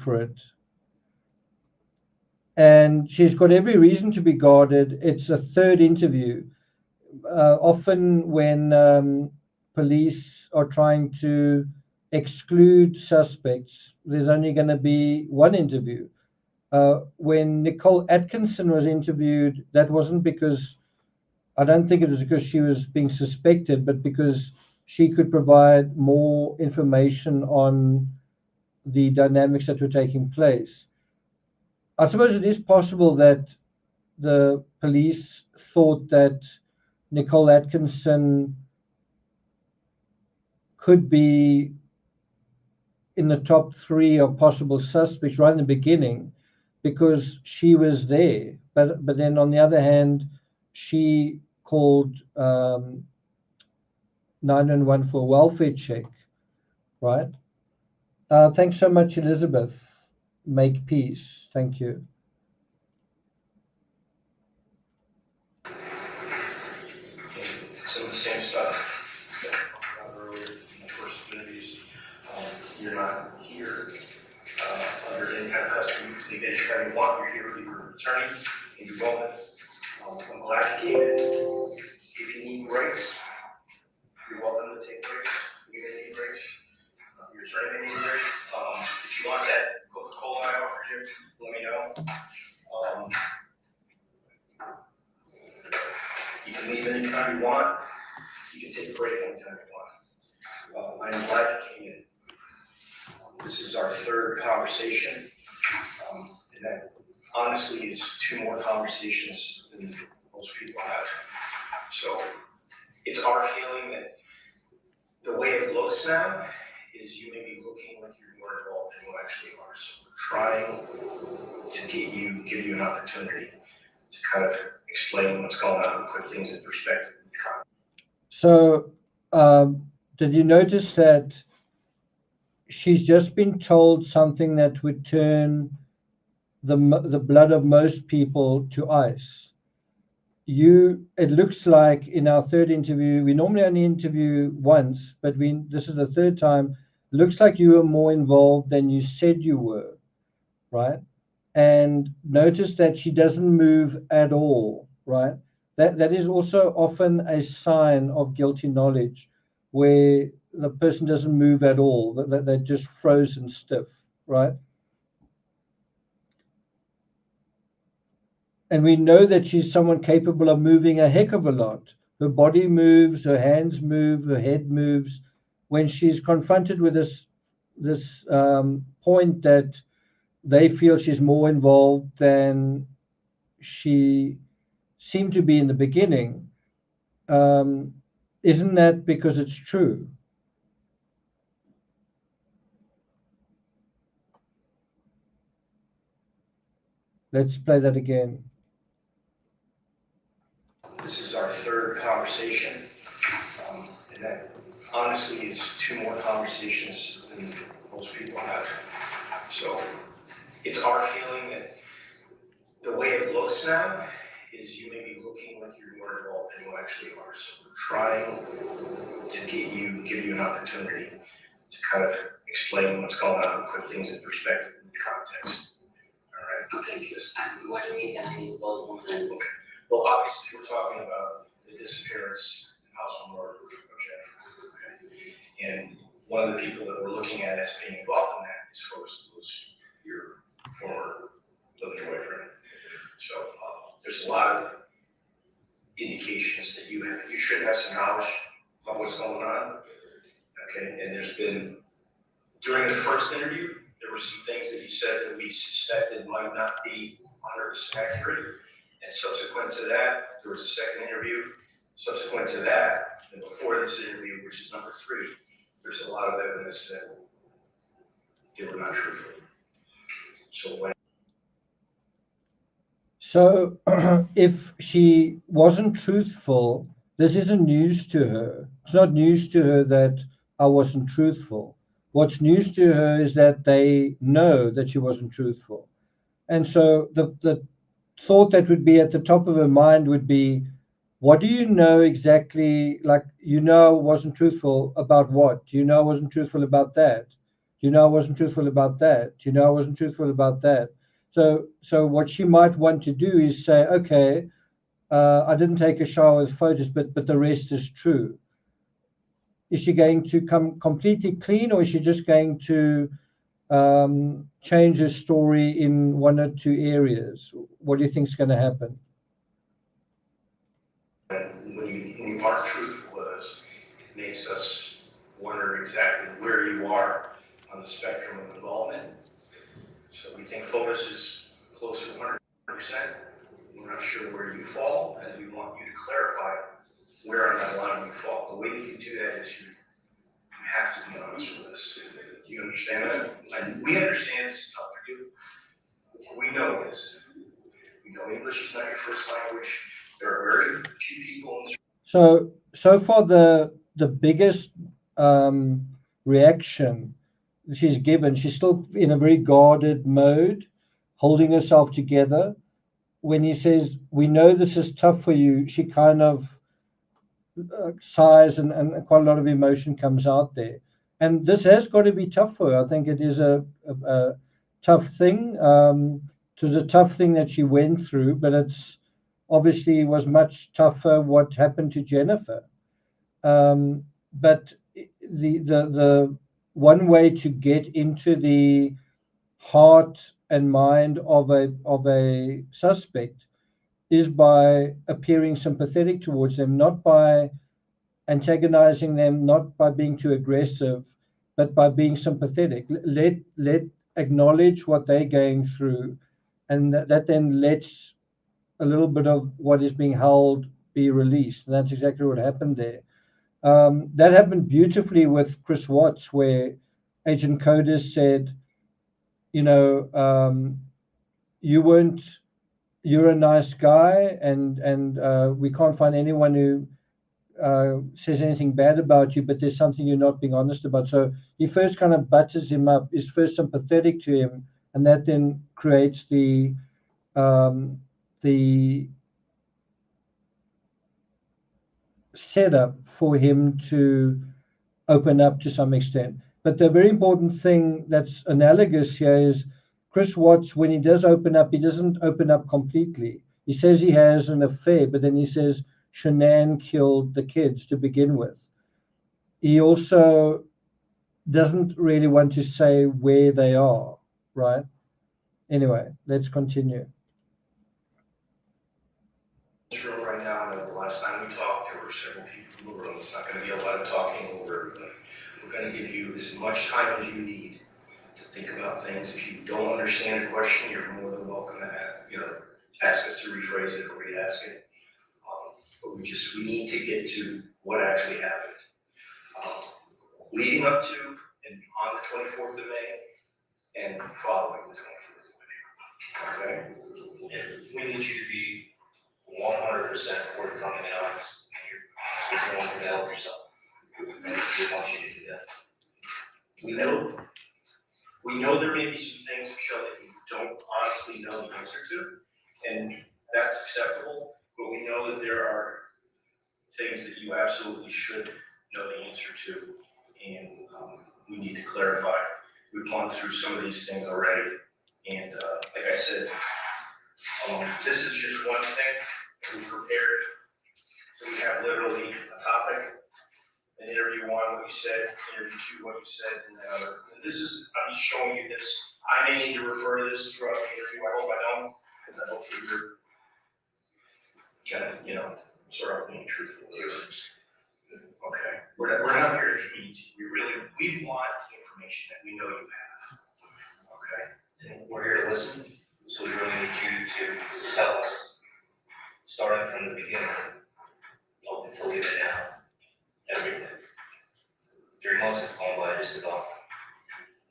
for it. And she's got every reason to be guarded. It's a third interview. Often when police are trying to exclude suspects, there's only going to be one interview. When Nicole Atkinson was interviewed, that wasn't because, I don't think it was because she was being suspected, but because she could provide more information on the dynamics that were taking place. I suppose it is possible that the police thought that Nicole Atkinson could be in the top 3 of possible suspects right in the beginning because she was there. But then on the other hand, she called 911 for a welfare check, right? Thanks so much, Elizabeth. Make peace. Thank you. Some of the same stuff that I talked about earlier in the first interviews. You're not here under any kind of custody. You can leave anytime you want. You're here with your attorney and your moment. I'm glad you came in. If you need breaks, you're welcome to take breaks. You may need breaks. Your attorney may need breaks. If you want that Coca-Cola I offered you, let me know. You can leave anytime you want. You can take a break anytime you want. I am glad you came in. This is our third conversation, and that honestly is 2 more conversations than most people have. So it's our feeling that the way it looks now is you may be looking like you're more involved than you actually are. So we're trying to give you an opportunity to kind of explain what's going on and put things in perspective. So did you notice that she's just been told something that would turn the blood of most people to ice? It looks like in our third interview, we normally only interview once, but this is the third time. Looks like you were more involved than you said you were, right? And notice that she doesn't move at all, right? That is also often a sign of guilty knowledge, where the person doesn't move at all, that they're just frozen stiff, right? And we know that she's someone capable of moving a heck of a lot. Her body moves, her hands move, her head moves. When she's confronted with this point that they feel she's more involved than she seemed to be in the beginning, isn't that because it's true? Let's play that again. This is our third conversation, and that honestly is 2 more conversations than most people have. So it's our feeling that the way it looks now is you may be looking like you're more involved than you actually are. So we're trying to give you an opportunity to kind of explain what's going on and put things in perspective and context. All right. Okay, what do you mean that I need both? Okay. Well, obviously, we're talking about the disappearance and possible murder of Jennifer. Okay. And one of the people that we're looking at as being involved in that is your former living boyfriend. So there's a lot of indications that you should have some knowledge of what's going on. Okay. And there's been, during the first interview, there were some things that he said that we suspected might not be 100% accurate. And subsequent to that, there was a second interview. Subsequent to that, and before this interview, which is number 3, there's a lot of evidence that they were not truthful. So if she wasn't truthful, this isn't news to her. It's not news to her that I wasn't truthful. What's news to her is that they know that she wasn't truthful. And so the thought that would be at the top of her mind would be, what do you know exactly? Like, I wasn't truthful about what? Do you know I wasn't truthful about that? you know I wasn't truthful about that? Do you know I wasn't truthful about that? So what she might want to do is say, okay, I didn't take a shower with photos, but the rest is true. Is she going to come completely clean, or is she just going to change her story in one or two areas? What do you think is going to happen? When you aren't truthful with us, it makes us wonder exactly where you are on the spectrum of involvement. So we think FOTUS is close to 100%. We're not sure where you fall, and we want you to clarify where on that line you fall. The way you can do that is you have to be honest with us. You understand that? We understand this is tough for you. We know this. We know English is not your first language. There are very few people in this. So far, the biggest reaction she's given, she's still in a very guarded mode, holding herself together. When he says, "We know this is tough for you," she kind of sighs, and quite a lot of emotion comes out there. And this has got to be tough for her. I think it is a tough thing. It was a tough thing that she went through, but it's obviously was much tougher what happened to Jennifer. But the one way to get into the heart and mind of a suspect is by appearing sympathetic towards them, not by antagonizing them, not by being too aggressive, but by being sympathetic. Let acknowledge what they're going through, and that then lets a little bit of what is being held be released. And that's exactly what happened there. That happened beautifully with Chris Watts, where Agent Codis said, you know, you're a nice guy, and we can't find anyone who says anything bad about you, but there's something you're not being honest about. So he first kind of butters him up, is first sympathetic to him, and that then creates the setup for him to open up to some extent. But the very important thing that's analogous here is Chris Watts, when he does open up, he doesn't open up completely. He says he has an affair, but then he says Shanann killed the kids to begin with. He also doesn't really want to say where they are, right? Anyway, let's continue. This room right now, and the last time we talked, there were several people in the room. It's not going to be a lot of talking over everybody. We're going to give you as much time as you need to think about things. If you don't understand a question, you're more than welcome to ask us to rephrase it or re-ask it. But we need to get to what actually happened. Leading up to and on the 24th of May and following the 24th of May. Okay? And we need you to be 100% forthcoming and honest. And you're honestly willing to help yourself. And we want you to do that. We know there may be some things, Michelle, that you don't honestly know the answer to, and that's acceptable, but we know that there are things that you absolutely should know the answer to, and we need to clarify. We've gone through some of these things already, and like I said, this is just one thing we prepared. So we have literally a topic, an interview one, what you said, interview two, what you said, and another. And this is, I'm just showing you this. I may need to refer to this throughout the interview. I hope I don't, because I hope that you're gonna, sort of being truthful. Okay. We're not here to hate you. We want the information that we know you have. Okay. And we're here to listen, so we really need you to tell us, starting from the beginning up until even now, everything. 3 months have gone by just about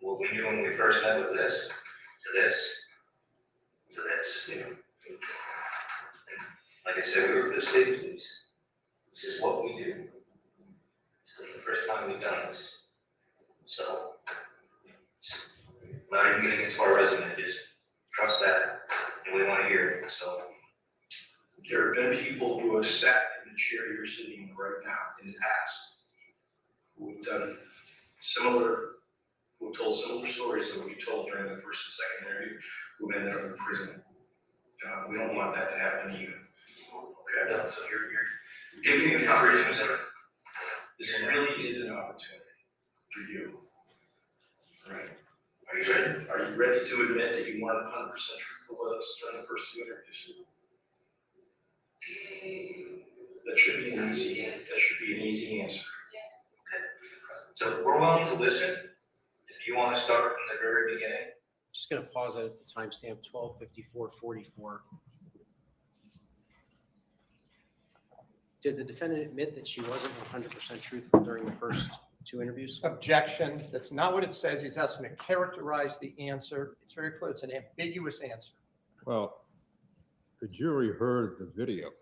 what we knew when we first met with this, to this, to this. And like I said, we were for the state police. This is what we do. This is the first time we've done this. So, just not even getting into our resume, just trust that, and we want to hear it. So, There have been people who have sat in the chair you're sitting in right now in the past, who have done similar who told similar stories to what you told during the first and second interview, who ended up in prison. We don't want that to happen either. Okay, so you're giving me the opportunity. This really is an opportunity for you. Right? Are you ready? Are you ready to admit that you weren't 100% truthful with us during the first two interviews? That should be an easy answer. Yes. So we're willing to listen. If you want to start from the very beginning. Just going to pause at the timestamp 12:54:44. Did the defendant admit that she wasn't 100% truthful during the first two interviews? Objection. That's not what it says. He's asking me to characterize the answer. It's very clear. It's an ambiguous answer. Well, the jury heard the video.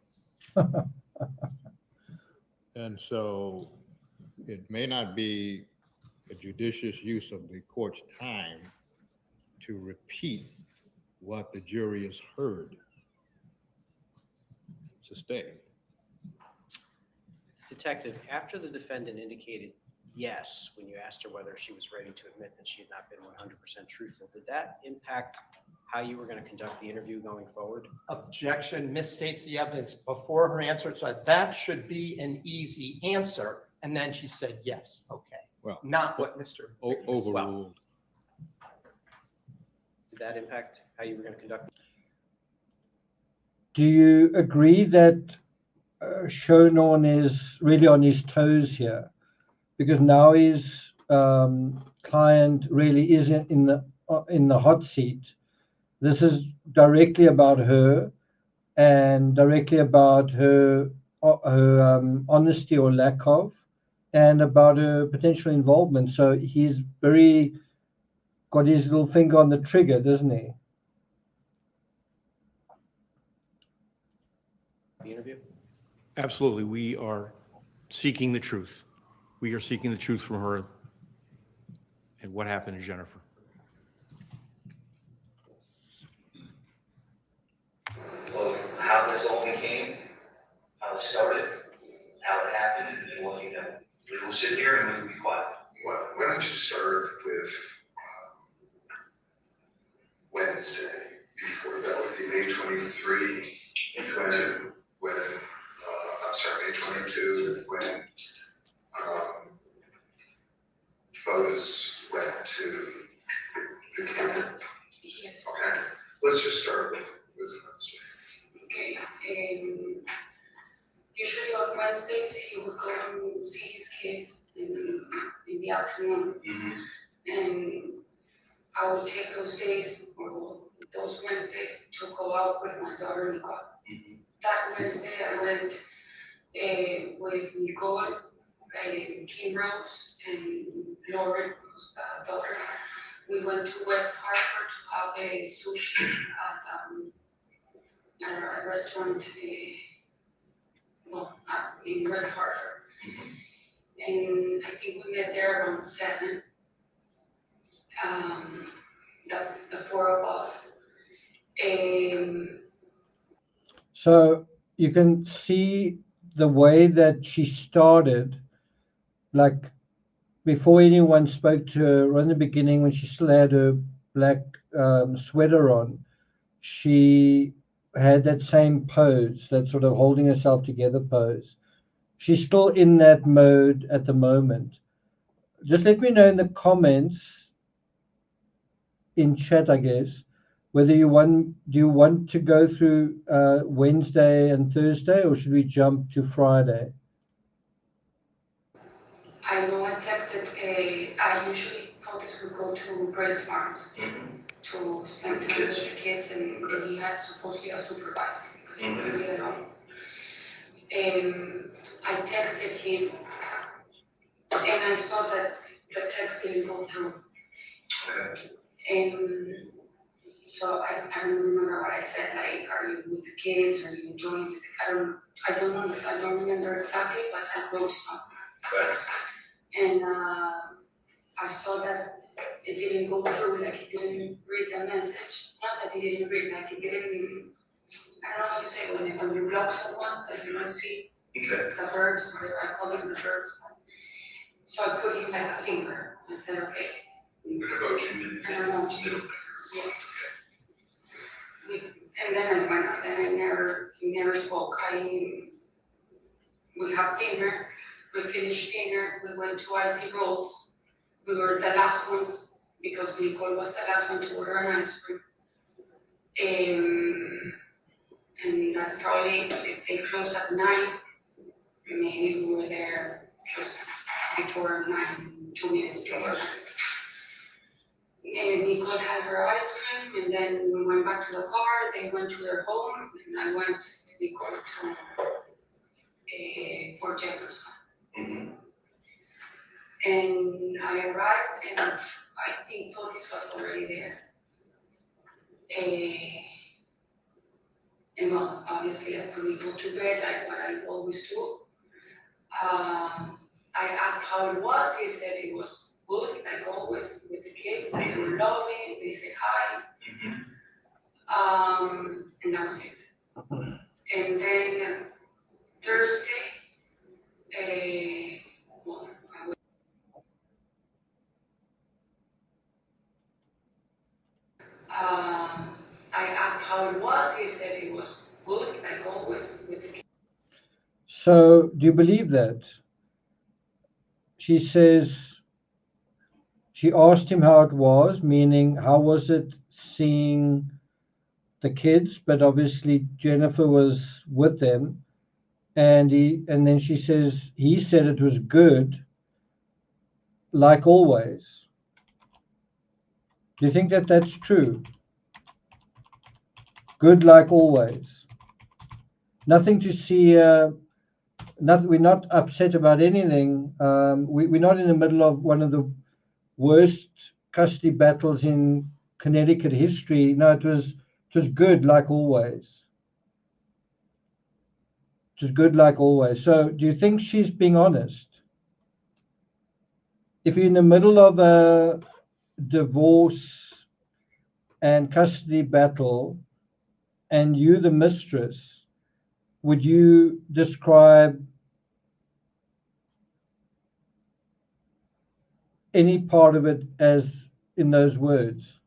And so it may not be a judicious use of the court's time to repeat what the jury has heard. Sustained. Detective, after the defendant indicated yes when you asked her whether she was ready to admit that she had not been 100% truthful, did that impact how you were going to conduct the interview going forward? Objection misstates the evidence before her answer. So that should be an easy answer. And then she said yes. Okay. Well, Not what Mr. overruled. Did that impact how you were going to conduct? Do you agree that Shonon is really on his toes here? Because now his client really isn't in the hot seat. This is directly about her and directly about her honesty or lack of, and about her potential involvement. So he's very got his little finger on the trigger, doesn't he? The interview? Absolutely. We are seeking the truth. We are seeking the truth from her and what happened to Jennifer. Well, how this all became, how it started, how it happened, and what you know. We will sit here and we will be quiet. Why don't you start with Wednesday before that would be May 23, when I'm sorry, May 22, when photos went to the camera. Yes. Okay, let's just start with Wednesday. Okay. Usually on Wednesdays, he would go and see his kids in the afternoon. And I would take those days or those Wednesdays to go out with my daughter Nicole. That Wednesday I went with Nicole, Kim Rose, and Lauren, who's the daughter. We went to West Hartford to have a sushi at a restaurant in West Hartford. And I think we met there around 7. The 4 of us. So you can see the way that she started, like before anyone spoke to her, right in the beginning when she still had her black sweater on, she had that same pose, that sort of holding herself together pose. She's still in that mode at the moment. Just let me know in the comments, in chat, I guess, whether do you want to go through Wednesday and Thursday, or should we jump to Friday? I know I texted, I usually thought this would go to Grace Farms to spend time with the kids, and he had supposedly a supervisor because he couldn't get along. I texted him and I saw that the text didn't go through. So I don't remember what I said, like, are you with the kids, are you enjoying it? I don't know if I don't remember exactly, but I wrote something. And I saw that it didn't go through, like he didn't read the message. Not that he didn't read, like he didn't, I don't know how to say it, when you block someone, that you don't see the birds, or I call them the birds. So I put him like a finger. I said, okay, An emoji. an emoji. Yes. And then I went out and I never spoke. We had dinner, we finished dinner, we went to Icy Rolls. We were the last ones because Nicole was the last one to order an ice cream. And that probably they closed at 9. Maybe we were there just before 9, 2 minutes before 9. And Nicole had her ice cream, and then we went back to the car. They went to their home, and I went with Nicole to Fort Jefferson. Mhm. And I arrived, and I think Fotis was already there. And well, obviously I put Nicole to bed like what I always do. I asked how it was. He said it was good, like always, with the kids. Like they were loving. They said hi. And that was it. And then Thursday, well, I asked how it was. He said it was good, like always, with the kids. So do you believe that? She says, she asked him how it was, meaning how was it seeing the kids, but obviously Jennifer was with them, and then she says he said it was good, like always. Do you think that that's true? Good like always. Nothing to see. Nothing. We're not upset about anything. We're not in the middle of one of the worst custody battles in Connecticut history. No, it was good like always. It was good like always. So, do you think she's being honest? If you're in the middle of a divorce and custody battle, and you're the mistress, would you describe any part of it as in those words?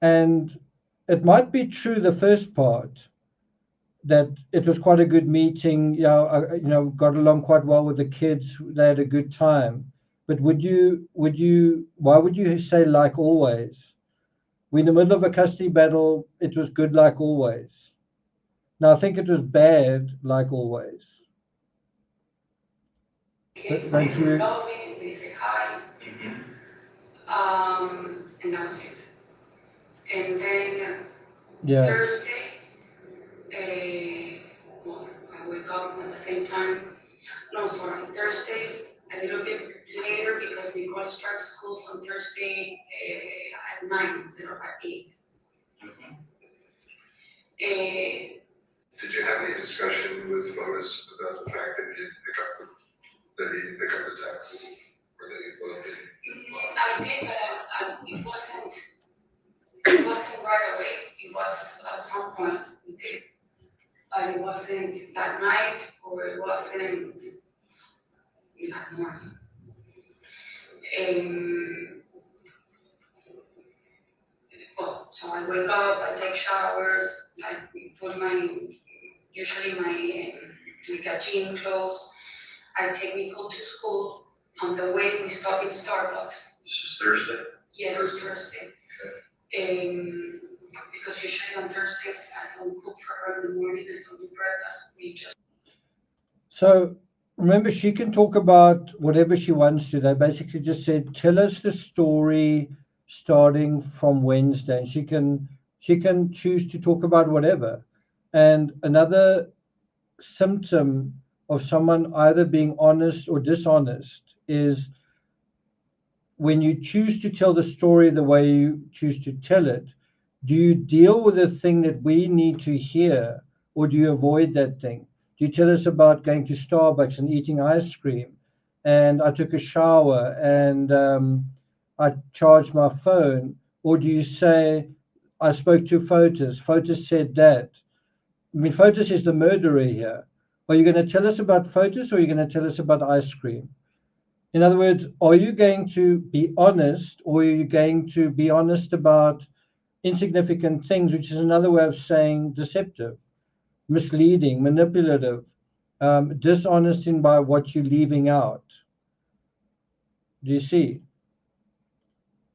And it might be true, the first part, that it was quite a good meeting. Got along quite well with the kids. They had a good time. But why would you say like always? We're in the middle of a custody battle. It was good like always. Now, I think it was bad like always. Kids, Thank they were you. loving. They said hi. And that was it. And then Yeah. Thursday, well, I wake up at the same time. No, sorry, Thursdays a little bit later because Nicole starts school on Thursday at 9 instead of at 8. Did you have any discussion with Fotis about the fact that he didn't pick up the text? Or that he thought that I did, but it wasn't right away. It was at some point we did. But it wasn't that night or it wasn't that morning. Well, so I wake up, I take showers, I put usually my like a gym clothes. I take Nicole to school. On the way, we stop in Starbucks. This is Thursday? Yes, Thursday. Because usually on Thursdays, I don't cook for her in the morning, I don't do breakfast, we just. So remember, she can talk about whatever she wants to. They basically just said, tell us the story starting from Wednesday. And she can choose to talk about whatever. And another symptom of someone either being honest or dishonest is when you choose to tell the story the way you choose to tell it, do you deal with the thing that we need to hear, or do you avoid that thing? Do you tell us about going to Starbucks and eating ice cream, and I took a shower, and I charged my phone? Or do you say, I spoke to Fotis, Fotis said that? I mean, Fotis is the murderer here. Are you going to tell us about Fotis, or are you going to tell us about ice cream? In other words, are you going to be honest, or are you going to be honest about insignificant things, which is another way of saying deceptive, misleading, manipulative, dishonest in by what you're leaving out? Do you see?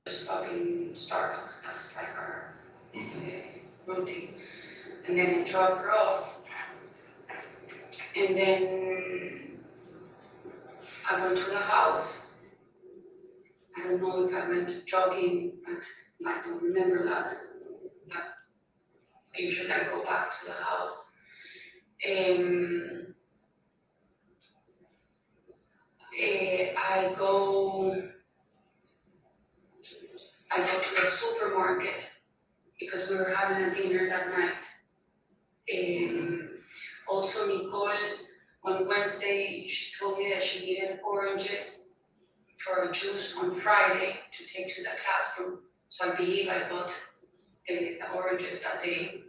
Stop in Starbucks, that's like our routine. And then I drop her off. And then I went to the house. I don't know if I went jogging, but I don't remember that. But usually I go back to the house. I go to the supermarket because we were having a dinner that night. Also, Nicole, on Wednesday, she told me that she needed oranges for a juice on Friday to take to the classroom. So I believe I bought the oranges that day.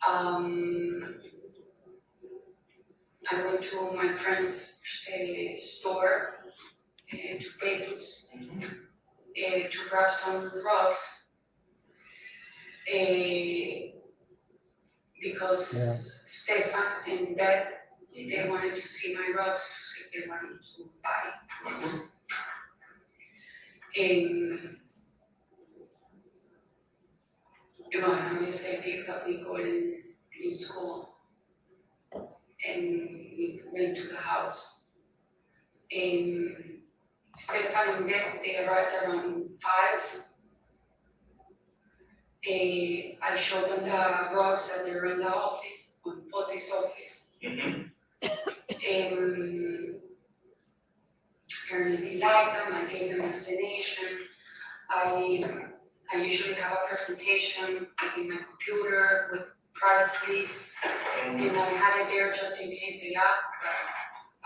I went to my friend's store to Pecos to grab some rocks because Yeah. Stefan and Beth, they wanted to see my rocks to see if they wanted to buy rocks. Obviously I picked up Nicole in school and we went to the house. Stefan and Beth, they arrived around 5. I showed them the rocks that they were in the office, on Potty's office. Apparently they liked them, I gave them explanation. I usually have a presentation like in my computer with price lists, and I had it there just in case they asked, but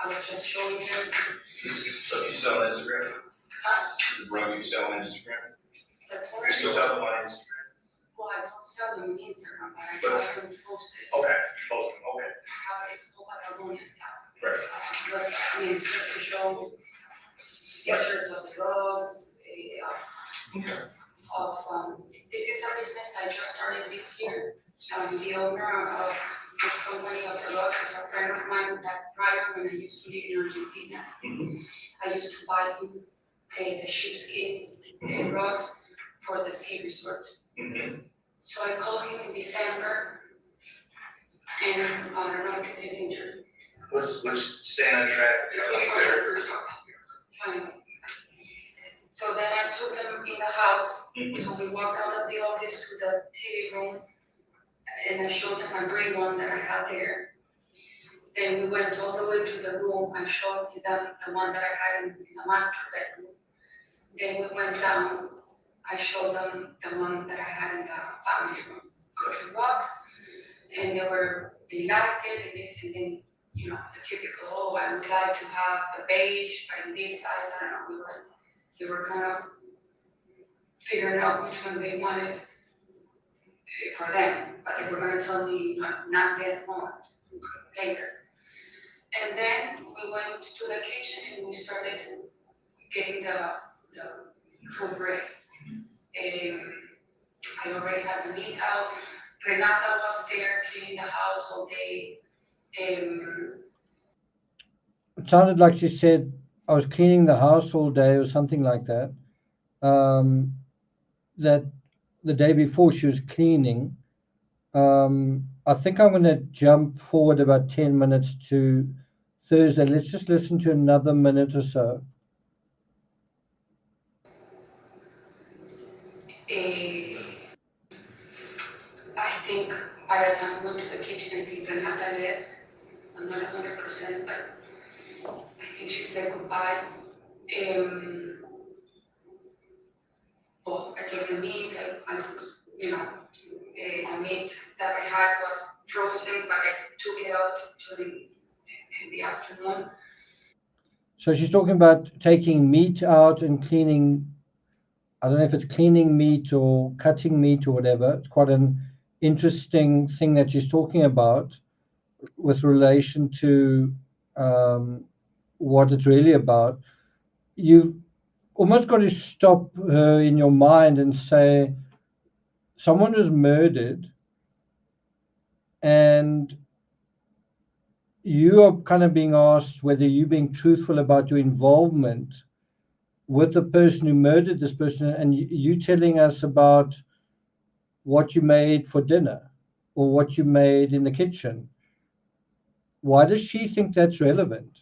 I was just showing them. So you sell on Instagram? The rug you sell on Instagram? That's You still sell them on Instagram? Well, I don't sell them on Instagram, but I have them posted. Okay, both of them, okay. It's called Patagonia style. Right. But I mean, it's just to show pictures of drugs, this is a business I just started this year. The owner of this company of drugs is a friend of mine that prior when I used to live in Argentina. I used to buy him the sheepskins, the drugs for the ski resort. So I called him in December, and I don't know if this is interesting. Let's stay on track. So anyway, so then I took them in the house. So we walked out of the office to the TV room, and I showed them my green one that I had there. Then we went all the way to the room. I showed them the one that I had in the master bedroom. Then we went down. I showed them the one that I had in the family room. Got the rocks, and they liked it, and this, and then, the typical, oh, I would like to have the beige, but in this size, I don't know, we were kind of figuring out which one they wanted for them, but they were gonna tell me not that one later. And then we went to the kitchen and we started getting the food ready. I already had the meat out. Renata was there cleaning the house all day. It sounded like she said, I was cleaning the house all day or something like that. That the day before she was cleaning. I think I'm going to jump forward about 10 minutes to Thursday. Let's just listen to another minute or so. I think by the time we went to the kitchen, I think Renata left. I'm not 100%, but I think she said goodbye. Well, I take the meat, the meat that I had was frozen, but I took it out in the afternoon. So she's talking about taking meat out and cleaning. I don't know if it's cleaning meat or cutting meat or whatever. It's quite an interesting thing that she's talking about with relation to what it's really about, you've almost got to stop her in your mind and say, someone was murdered, and you are kind of being asked whether you're being truthful about your involvement with the person who murdered this person, and you telling us about what you made for dinner or what you made in the kitchen. Why does she think that's relevant?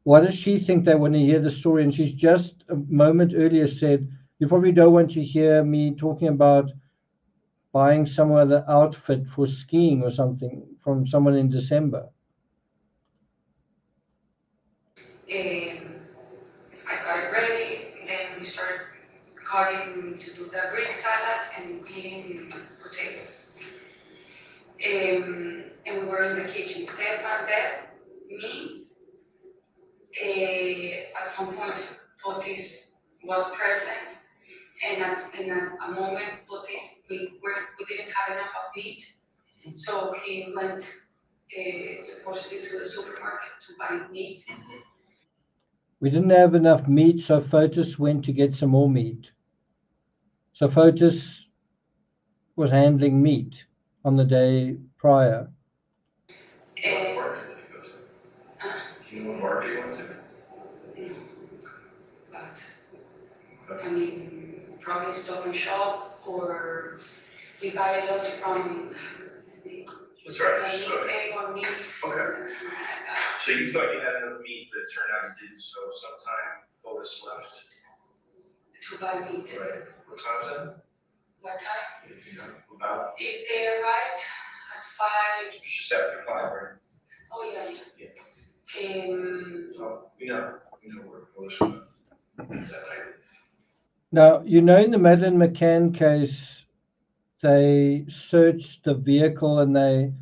Why does she think they want to hear the story? And she's just a moment earlier said, you probably don't want to hear me talking about buying some other outfit for skiing or something from someone in December. I got it ready, then we started cutting to do the Greek salad and peeling potatoes. And we were in the kitchen, Stefan, Beth, me. At some point, Fotis was present, and at a moment, Fotis, we didn't have enough of meat, so he went supposedly to the supermarket to buy meat. We didn't have enough meat, so Fotis went to get some more meat. So Fotis was handling meat on the day prior. And, Do you know what market you went to? but, I mean, probably Stop and Shop, or we buy a lot from, what's his name? That's right. Anyone needs. Okay. So you thought you had enough meat, but it turned out you didn't, so sometime Fotis left. To buy meat. Right. What time was that? What time? You know, about, If they arrived at 5, just after 5, right? oh yeah. Oh, we know where Fotis went that night. Now, in the Madeleine McCann case, they searched the vehicle and they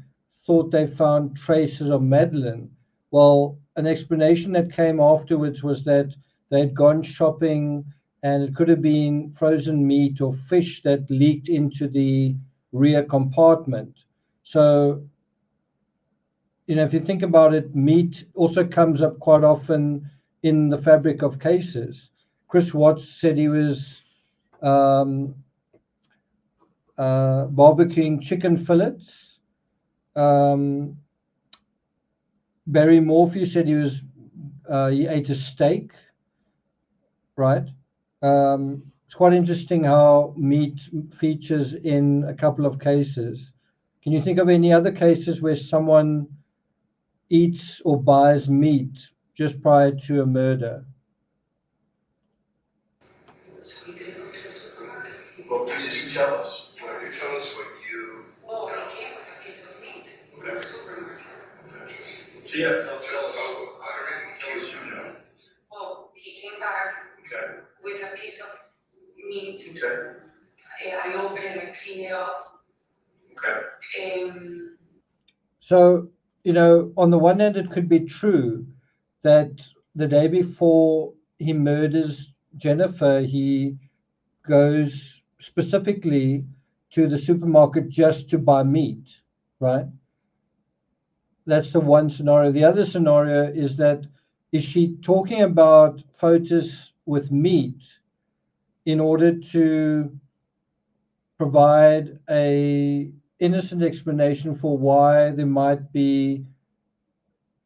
thought they found traces of Madeleine. Well, an explanation that came afterwards was that they'd gone shopping and it could have been frozen meat or fish that leaked into the rear compartment. So, if you think about it, meat also comes up quite often in the fabric of cases. Chris Watts said he was barbecuing chicken fillets. Barry Morphy said he ate a steak, right? It's quite interesting how meat features in a couple of cases. Can you think of any other cases where someone eats or buys meat just prior to a murder? So he didn't go to the supermarket. Well, please just tell us. Why don't you tell us what you, Oh, he came with a piece of meat from the supermarket. just, So yeah, tell just us. about Tell us, everything you know. Well, he came back Okay, with a piece of meat. okay, I opened it and cleaned it up. okay. So, on the one hand, it could be true that the day before he murders Jennifer, he goes specifically to the supermarket just to buy meat, right? That's the one scenario. The other scenario is she talking about Fotis with meat in order to provide a innocent explanation for why there might be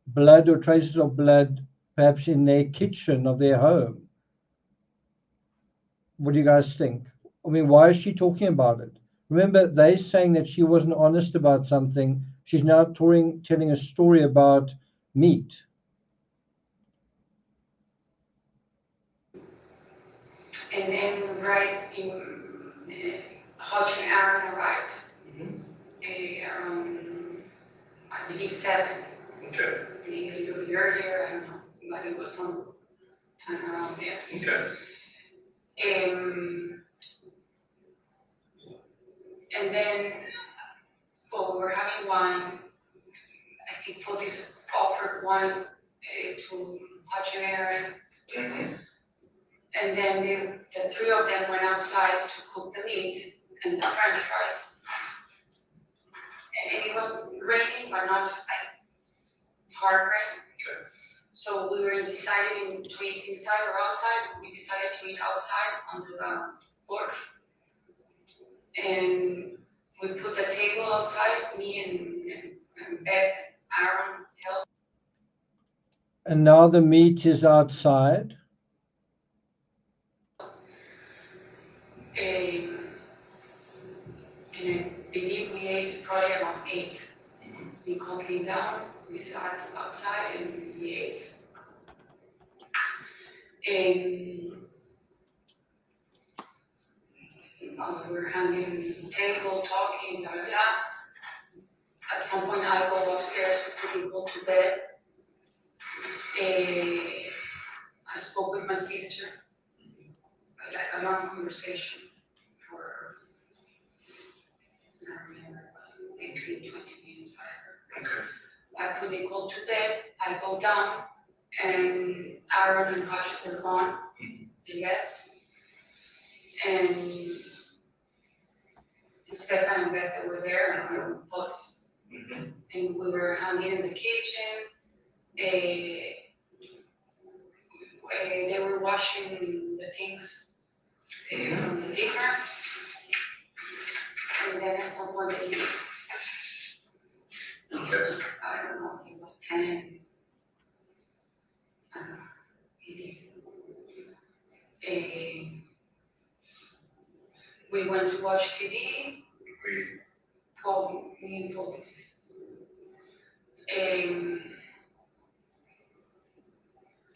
blood or traces of blood perhaps in their kitchen of their home? What do you guys think? I mean, why is she talking about it? Remember, they're saying that she wasn't honest about something. She's now telling a story about meat. And then right in Hodge and Aaron arrived. I believe 7. Okay, Maybe a little bit earlier, I don't know, but it was some time around there. okay. And then, well, we were having wine. I think Fotis offered wine to Hodge and Aaron. Mm-hmm. And then the 3 of them went outside to cook the meat and the French fries. And it was raining, but not hard rain. So we were deciding to eat inside or outside. We decided to eat outside under the porch. And we put the table outside, me and Beth, Aaron, helped. And now the meat is outside. And I believe we ate probably around 8. Nicole came down, we sat outside and we ate. And we were hanging on the table, talking, blah, blah, blah. At some point, I go upstairs to put Nicole to bed. I spoke with my sister, like a long conversation for, I don't remember, it was maybe 20 minutes, whatever. I put Nicole to bed, I go down, and Aaron and Hush were gone, they left. And Stefan and Beth were there, and I both. And we were hanging in the kitchen. They were washing the things from the dinner. And then at some point, I don't know, it was 10. We went to watch TV. Me and Paul.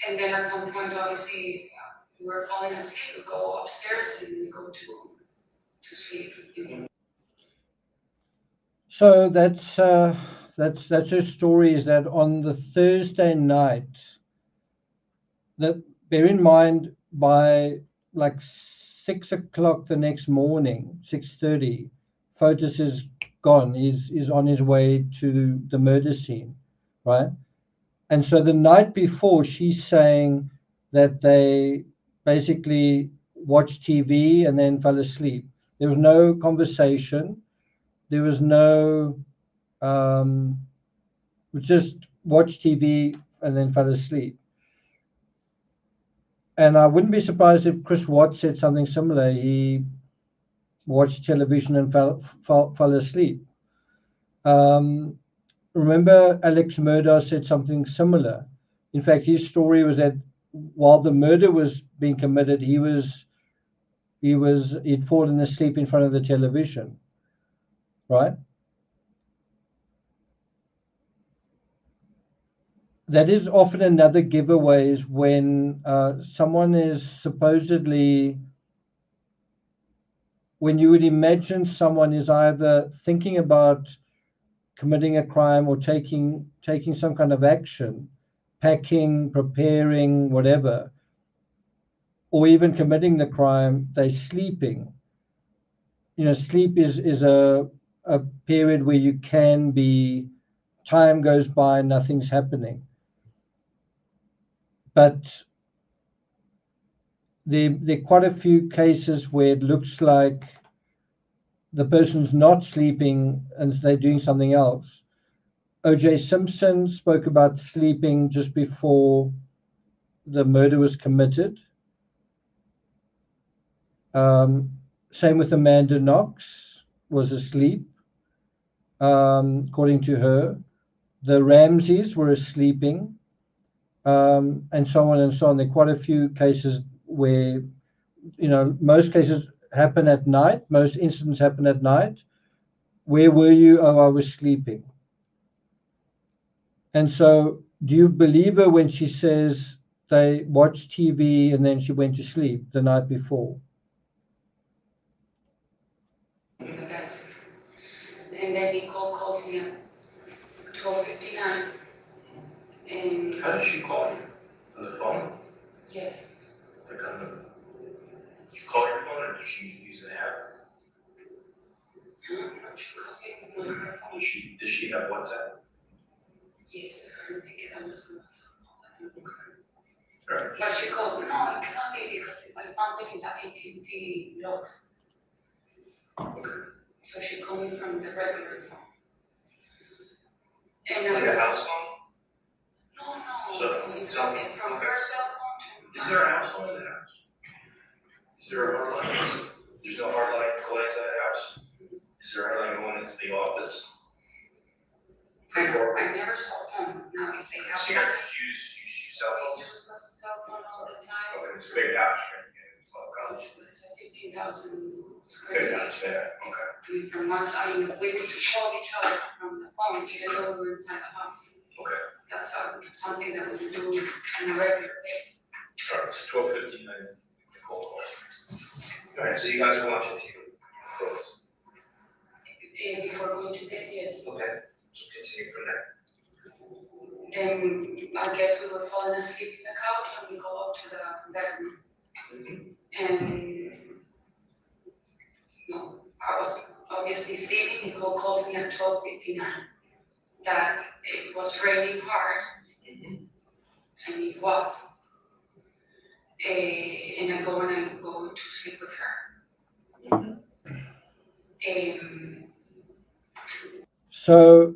And then at some point, obviously, we were falling asleep. We go upstairs and we go to sleep. So that's her story, is that on the Thursday night, bear in mind, by like 6 o'clock the next morning, 6:30, Fotis is gone. He's on his way to the murder scene, right? And so the night before, she's saying that they basically watched TV and then fell asleep. There was no conversation. There was no, we just watched TV and then fell asleep. And I wouldn't be surprised if Chris Watts said something similar. He watched television and fell asleep. Remember, Alex Murdaugh said something similar. In fact, his story was that while the murder was being committed, he'd fallen asleep in front of the television, right? That is often another giveaway, is when someone is supposedly, when you would imagine someone is either thinking about committing a crime or taking some kind of action, packing, preparing, whatever, or even committing the crime, they're sleeping. You know, sleep is a period where you can be, time goes by, nothing's happening. But there are quite a few cases where it looks like the person's not sleeping and they're doing something else. O.J. Simpson spoke about sleeping just before the murder was committed. Same with Amanda Knox, was asleep, according to her. The Ramseys were sleeping, and so on and so on. There are quite a few cases where, you know, most cases happen at night. Most incidents happen at night. Where were you? Oh, I was sleeping. And so, do you believe her when she says they watched TV and then she went to sleep the night before? And then Nicole calls me at 12:59. And How did she call you? On the phone? yes, Like on the, you call your phone or does she use an app? she calls me with her phone. Does she have WhatsApp? Yes, I don't think that was on WhatsApp. Alright. But she called, no, it cannot be because I found it in the AT&T logs. Okay. So she called me from the regular phone. And Like a house phone? So, And from her cell phone to. is there a house line in the house? Is there a hard line? There's no hard line going into that house? Is there a hard line going into the office? I never saw phone. Now, if they have. So you guys just use your cell We phones? use the cell phone all the time. Okay, it's a big house, right? Yeah, It's a 15,000 big square house, feet. yeah, okay. I mean, from one side, we need to call each other from the phone, even though we're inside the house. Okay. That's something that we do on a regular basis. All right, it's 12:59, Nicole. All right, so you guys are watching TV, folks. Before going to bed, yes. Okay, so continue from there. Then I guess we were falling asleep in the couch and we go up to the bedroom. And no, I was obviously sleeping. Nicole calls me at 12:59 that it was raining hard, and it was. And I go to sleep with her. So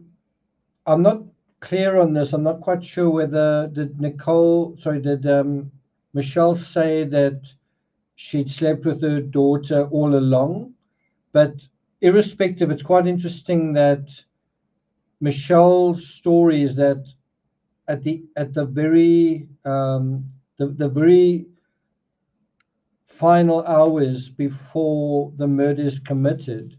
I'm not clear on this. I'm not quite sure whether did Michelle say that she'd slept with her daughter all along? But irrespective, it's quite interesting that Michelle's story is that at the very the very final hours before the murder is committed,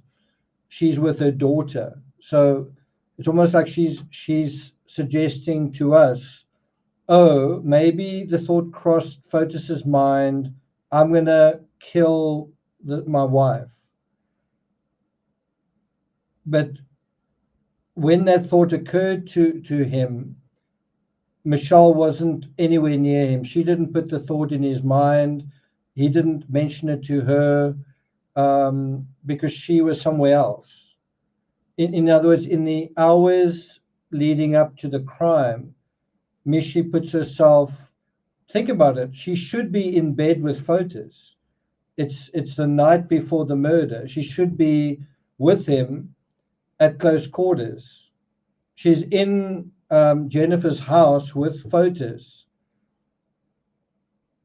she's with her daughter. So it's almost like she's suggesting to us, oh, maybe the thought crossed Fotis's mind, I'm gonna kill my wife. But when that thought occurred to him, Michelle wasn't anywhere near him. She didn't put the thought in his mind. He didn't mention it to her because she was somewhere else. In other words, in the hours leading up to the crime, Michi puts herself, think about it, she should be in bed with Fotis. It's the night before the murder. She should be with him at close quarters. She's in Jennifer's house with Fotis.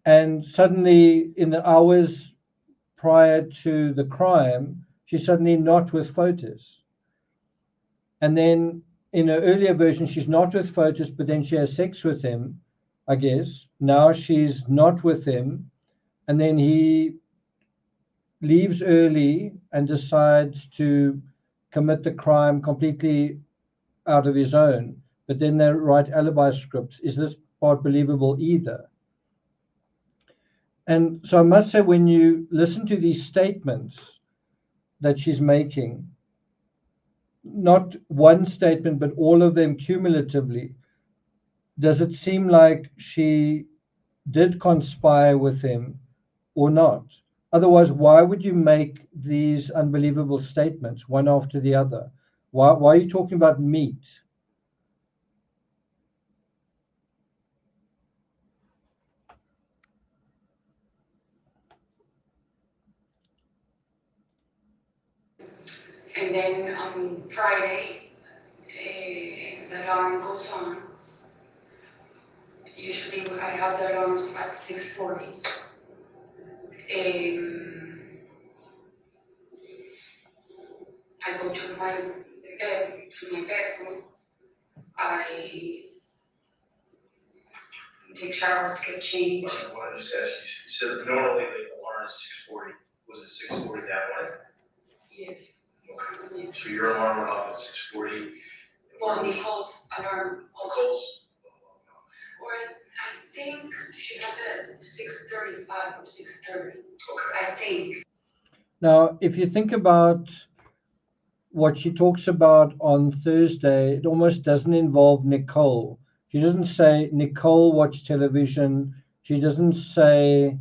And suddenly, in the hours prior to the crime, she's suddenly not with Fotis. And then in her earlier version, she's not with Fotis, but then she has sex with him, I guess. Now she's not with him. And then he leaves early and decides to commit the crime completely out of his own. But then they write alibi scripts. Is this part believable either? And so I must say, when you listen to these statements that she's making, not one statement, but all of them cumulatively, does it seem like she did conspire with him or not? Otherwise, why would you make these unbelievable statements one after the other? Why are you talking about meat? And then on Friday, the alarm goes on. Usually I have the alarms at 6:40. I go to my bedroom. I take shower to get changed. I want to just ask you, so normally the alarm is 6:40. Was it 6:40 that morning? Yes. Okay. So your alarm went off at 6:40? Well, Nicole's alarm also. Nicole's? Or I think she has it at 6:35 or 6:30. Okay. I think. Now, if you think about what she talks about on Thursday, it almost doesn't involve Nicole. She doesn't say Nicole watched television. She doesn't say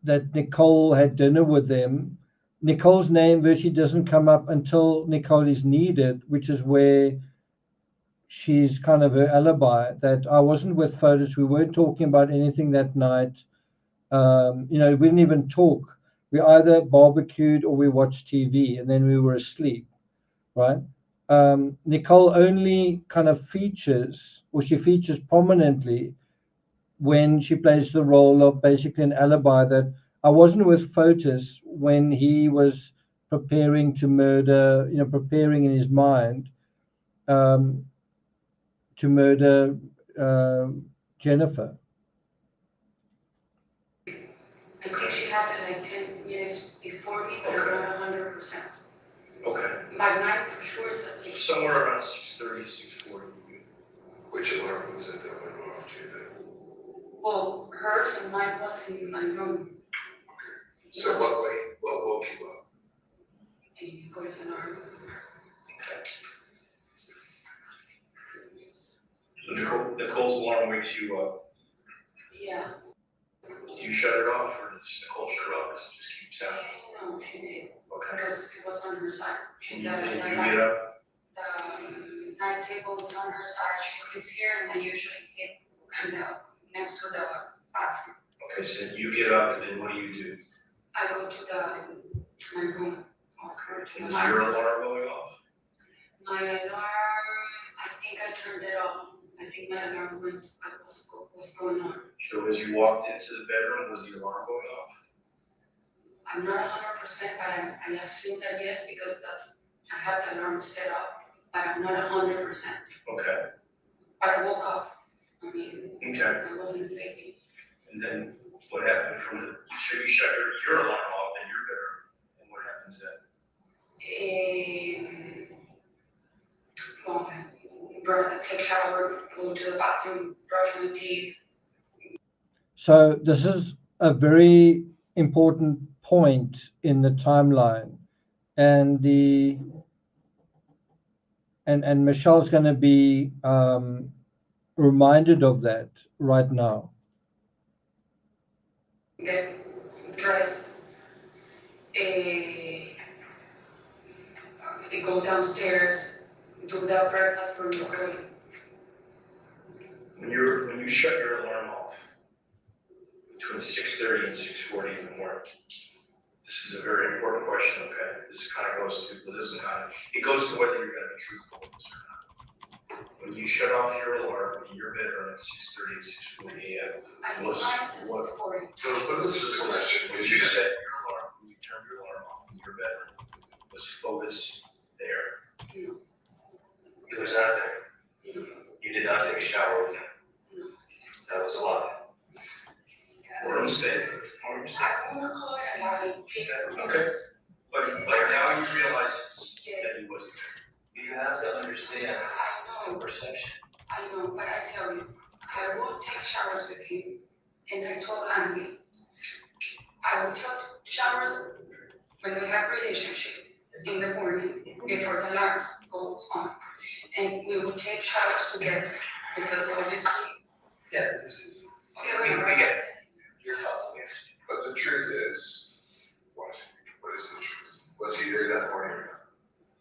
that Nicole had dinner with them. Nicole's name virtually doesn't come up until Nicole is needed, which is where she's kind of her alibi, that I wasn't with Fotis. We weren't talking about anything that night. We didn't even talk. We either barbecued or we watched TV, and then we were asleep, right? Nicole only kind of features, or she features prominently when she plays the role of basically an alibi, that I wasn't with Fotis when he was preparing to murder, preparing in his mind to murder Jennifer. I think she has it like 10 minutes before me, but I'm not 100%. Okay, By night, for sure, it's a so 6. somewhere around 6:30, 6:40. Which alarm was it that went off to you then? Well, hers and mine was in my room. So what woke you up? And you go to an alarm. So Nicole's alarm wakes you up. Yeah. Do you shut it off, or does Nicole shut it off? Does it just keep sounding? No, she did, Okay. because it was on her side. She And does you the get up, night table is on her side, she sleeps here, and I usually sleep next to the bathroom. okay, so you get up, and then what do? I go to my room, walk her to the Is your bathroom. alarm going off? My alarm, I think I turned it off. I think my alarm was going on. So as you walked into the bedroom, was the alarm going off? I'm not 100%, but I assume that yes, because I have the alarm set up, but I'm not 100%. Okay, But I woke up. I mean, okay. I wasn't sleeping. And then what happened so you shut your alarm off in your bedroom, and what happens then? Well, take shower, go to the bathroom, brush my teeth. So this is a very important point in the timeline, and and Michelle's going to be reminded of that right now. Get dressed, go downstairs, do the breakfast for Nicole. When you shut your alarm off between 6:30 and 6:40 in the morning, this is a very important question, okay? This kind of goes to, it goes to whether you're gonna be truthful with this or not. When you shut off your alarm in your bedroom at 6:30 and 6:40 a.m. I think mine is 6:40. So this is the question. When you set your alarm, when you turn your alarm off in your bedroom, was Fotis there? No. He was not there. You did not take a shower with him. That was a lie. Or a mistake? I wanna call it a lie, in case. Okay. But now you realize that he wasn't there. You have to understand I the know, perception. I know, but I tell you, I won't take showers with him, and I told Andy, I will take showers when we have relationship in the morning before the alarms goes on, and we will take showers together, because obviously. Yeah, we get it. You're probably. But the truth is, what? What is the truth? Was he there that morning or not?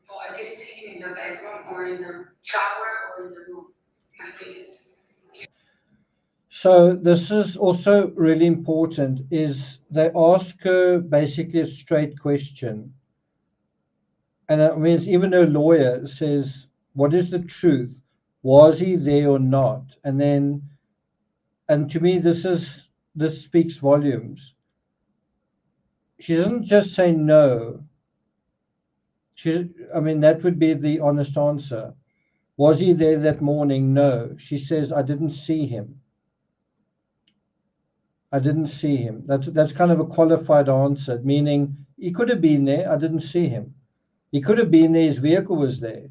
Well, I didn't see him in the bedroom or in the shower or in the room. I didn't. So this is also really important, is they ask her basically a straight question. And I mean, even her lawyer says, what is the truth? Was he there or not? And to me, this speaks volumes. She doesn't just say no. I mean, that would be the honest answer. Was he there that morning? No. She says, I didn't see him. I didn't see him. That's kind of a qualified answer, meaning he could have been there. I didn't see him. He could have been there. His vehicle was there.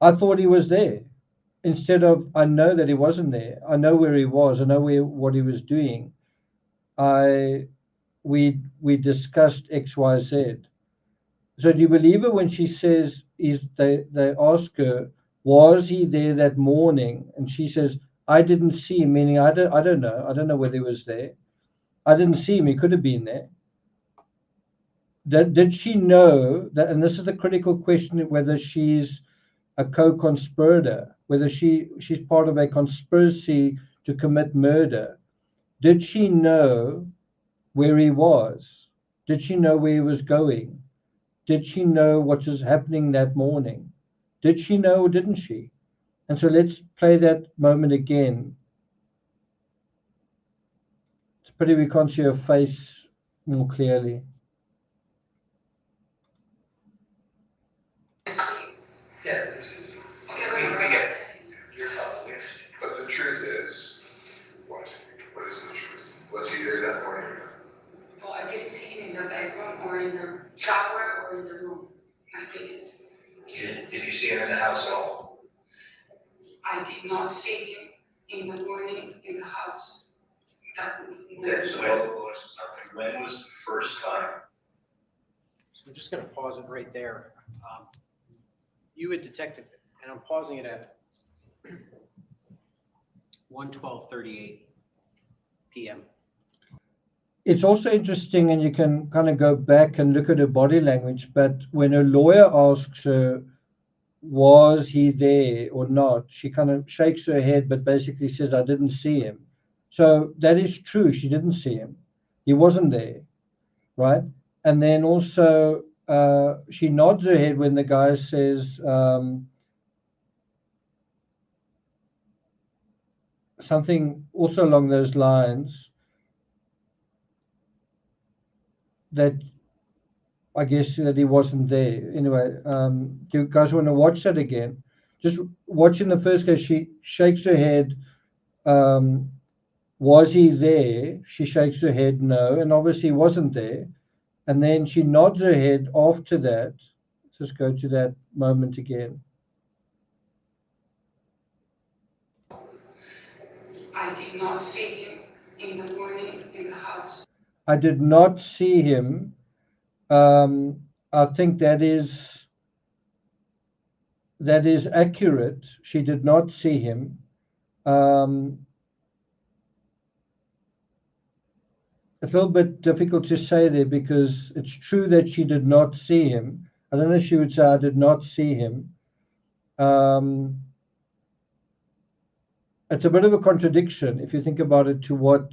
I thought he was there. Instead of, I know that he wasn't there. I know where he was. I know what he was doing. We discussed X, Y, Z. So do you believe her when she says they ask her, was he there that morning? And she says, I didn't see him, meaning I don't know. I don't know whether he was there. I didn't see him. He could have been there. Did she know that? And this is the critical question: whether she's a co-conspirator, whether she's part of a conspiracy to commit murder. Did she know where he was? Did she know where he was going? Did she know what was happening that morning? Did she know or didn't she? And so let's play that moment again. It's a pity we can't see her face more clearly. Yeah, this is, Okay, we get it. You're helpful, we understand. But the truth is, what? What is the truth? Was he there that morning? well, I didn't see him in the bedroom or in the shower or in the room. I didn't. Did you see him in the house at all? I did not see him in the morning in the house. That Okay, so when was the first time? So I'm just going to pause it right there. You had detected, and I'm pausing it at 1:12:38 p.m. It's also interesting, and you can kind of go back and look at her body language, but when her lawyer asks her, was he there or not, she kind of shakes her head, but basically says, I didn't see him. So that is true. She didn't see him. He wasn't there, right? And then also she nods her head when the guy says something also along those lines, that I guess that he wasn't there. Anyway, do you guys want to watch that again? Just watching the first case, she shakes her head. Was he there? She shakes her head no, and obviously he wasn't there. And then she nods her head after that. Let's just go to that moment again. I did not see him in the morning in the house. I did not see him. I think that is accurate. She did not see him. It's a little bit difficult to say there because it's true that she did not see him. I don't know if she would say I did not see him. It's a bit of a contradiction if you think about it to what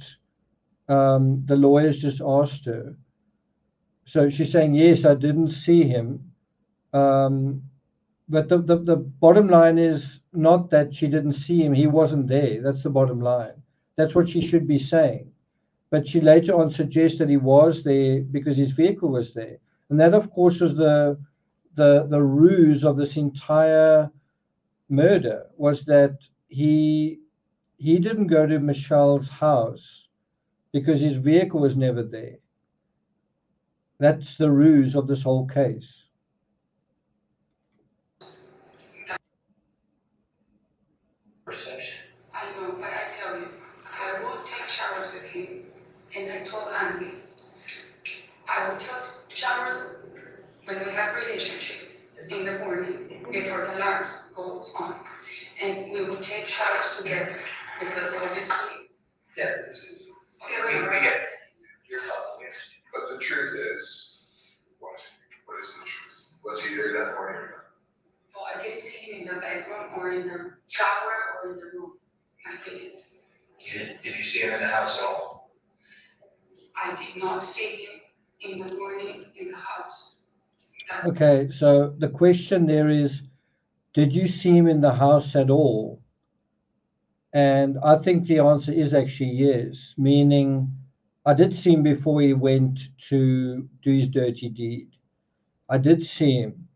the lawyers just asked her. So she's saying, yes, I didn't see him. But the bottom line is not that she didn't see him. He wasn't there. That's the bottom line. That's what she should be saying. But she later on suggests that he was there because his vehicle was there. And that, of course, was the ruse of this entire murder, was that he didn't go to Michelle's house because his vehicle was never there. That's the ruse of this whole case. Perception. I know, but I tell you, I will take showers with him, and I told Andy, I will take showers when we have relationship in the morning before the alarms goes on, and we will take showers together because obviously. Yeah, this is, Okay, we get it. You're helpful, we understand. But the truth is, what? What is the truth? Was he there that morning? well, I didn't see him in the bedroom or in the shower or in the room. I didn't. Did you see him in the house at all? I did not see him in the morning in the house. Okay, so the question there is, did you see him in the house at all? And I think the answer is actually yes, meaning I did see him before he went to do his dirty deed. I did see him.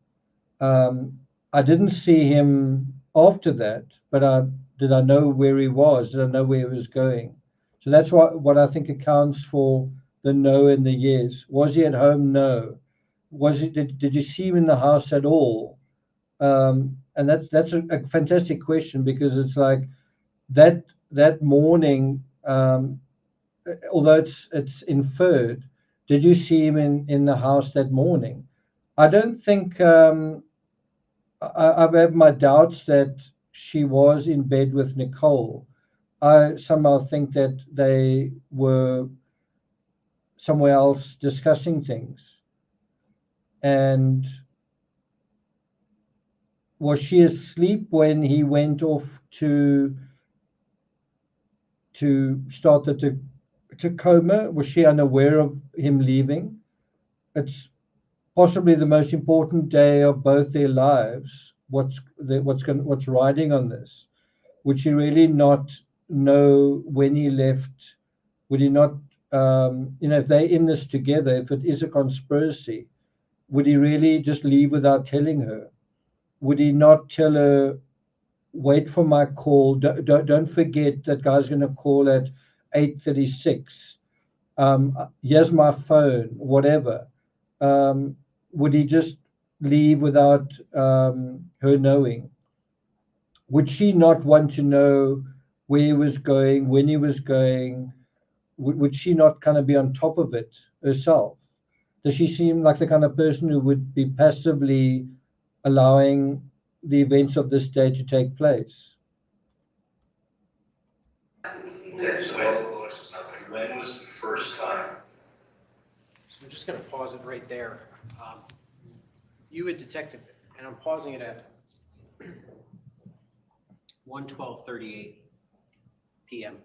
I didn't see him after that, but did I know where he was? Did I know where he was going? So that's what I think accounts for the no and the yes. Was he at home? No. Did you see him in the house at all? And that's a fantastic question, because it's like that morning, although it's inferred, did you see him in the house that morning? I don't think I have my doubts that she was in bed with Nicole. I somehow think that they were somewhere else discussing things. And was she asleep when he went off to start the Tacoma? Was she unaware of him leaving? It's possibly the most important day of both their lives, what's riding on this? Would she really not know when he left? Would he not, if they're in this together, if it is a conspiracy, would he really just leave without telling her? Would he not tell her, wait for my call? Don't forget that guy's going to call at 8:36. Here's my phone, whatever. Would he just leave without her knowing? Would she not want to know where he was going, when he was going? Would she not kind of be on top of it herself? Does she seem like the kind of person who would be passively allowing the events of this day to take place? Okay, so when was the first time? So I'm just going to pause it right there. You had detective, and I'm pausing it at 1:12:38 p.m.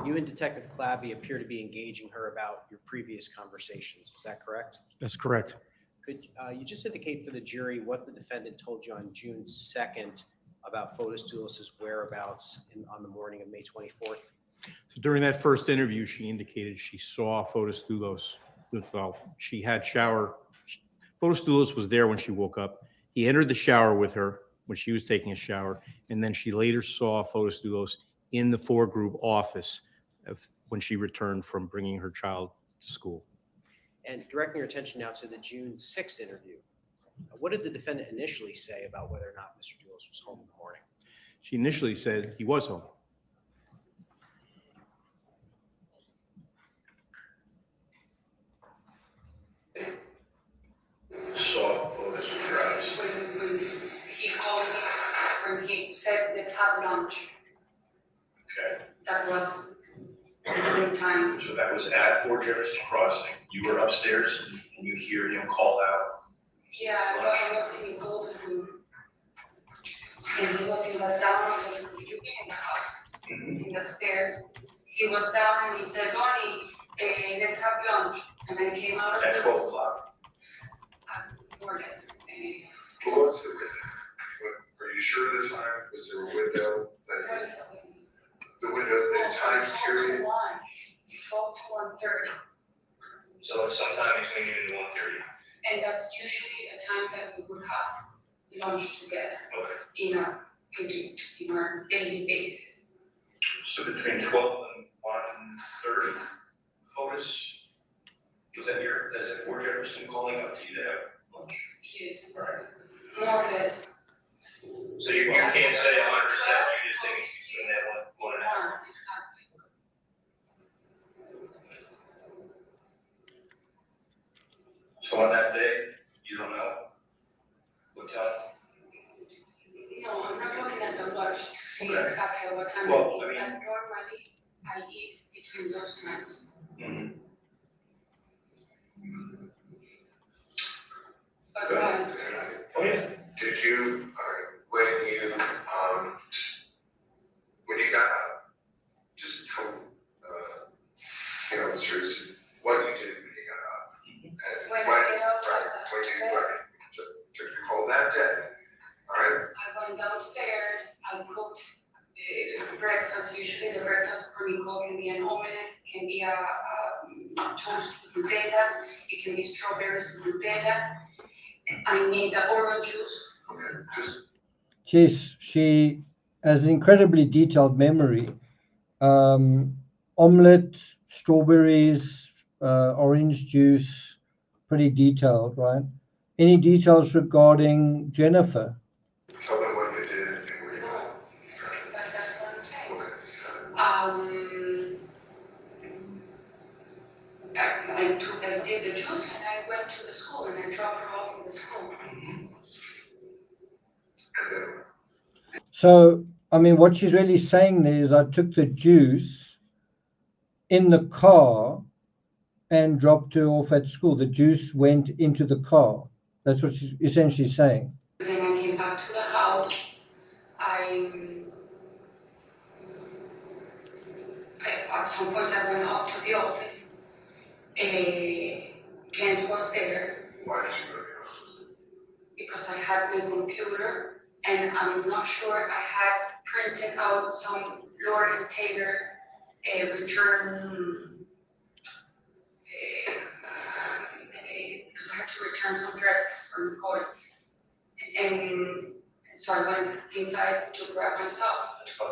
You and Detective Clabby appear to be engaging her about your previous conversations. Is that correct? That's correct. Could you just indicate for the jury what the defendant told you on June 2nd about Fotis Dulos' whereabouts on the morning of May 24th? So during that first interview, she indicated she saw Fotis Dulos. Well, she had shower. Fotis Dulos was there when she woke up. He entered the shower with her when she was taking a shower, and then she later saw Fotis Dulos in the four-group office when she returned from bringing her child to school. And directing your attention now to the June 6th interview, what did the defendant initially say about whether or not Mr. Dulos was home in the morning? She initially said he was home. Saw Fotis with your eyes. When he called me, when he said, let's have lunch, Okay, that was the time. so that was at Fort Jefferson Crossing. You were upstairs and you hear him call out. Yeah, I was in Nicole's room. And he was in the down, because you been in the house, in the stairs. He was down and he says, Oni, let's have lunch. And I came out of At the 12 o'clock. more or less. Well, what's the window? Are you sure the time, was there a window What that, is the window? the window, the time period? 12 to 1:30. So sometime between noon and 1:30. And that's usually a time that we would have lunch together Okay. in our daily basis. So between 12 and 1:30, Fotis, is that Fort Jefferson calling out to you to have lunch? Yes, Right. more or less. So you can't say 100%, you just think it's between that one and a half. Exactly. So on that day, you don't know what time? No, I'm not looking at the watch to see Okay. exactly what time Well, I I eat, mean- but normally I eat between those times. Mhm. But Good. why? Oh, yeah. Did you, when you got up, just tell, seriously, what you did when you got up? And When I get up, right, when you, right, took the call that day, all right? I went downstairs, I cooked breakfast. Usually the breakfast for Nicole can be an omelette, can be a toast with Nutella, it can be strawberries with Nutella. I made the orange juice. Okay, just, Yes, she has an incredibly detailed memory. Omelette, strawberries, orange juice, pretty detailed, right? Any details regarding Jennifer? tell them what you did and where you No, got. that's what I'm saying. Okay. I did the juice and I went to the school and I dropped her off in the school. And then, So, I mean, what she's really saying there is I took the juice in the car and dropped her off at school. The juice went into the car. That's what she's essentially saying. Then I came back to the house. At some point I went up to the office. Kent was there why did you go to the office? because I had my computer and I'm not sure I had printed out some Lord and Taylor return, because I had to return some dresses from the court. And so I went inside to grab my stuff. That's fine.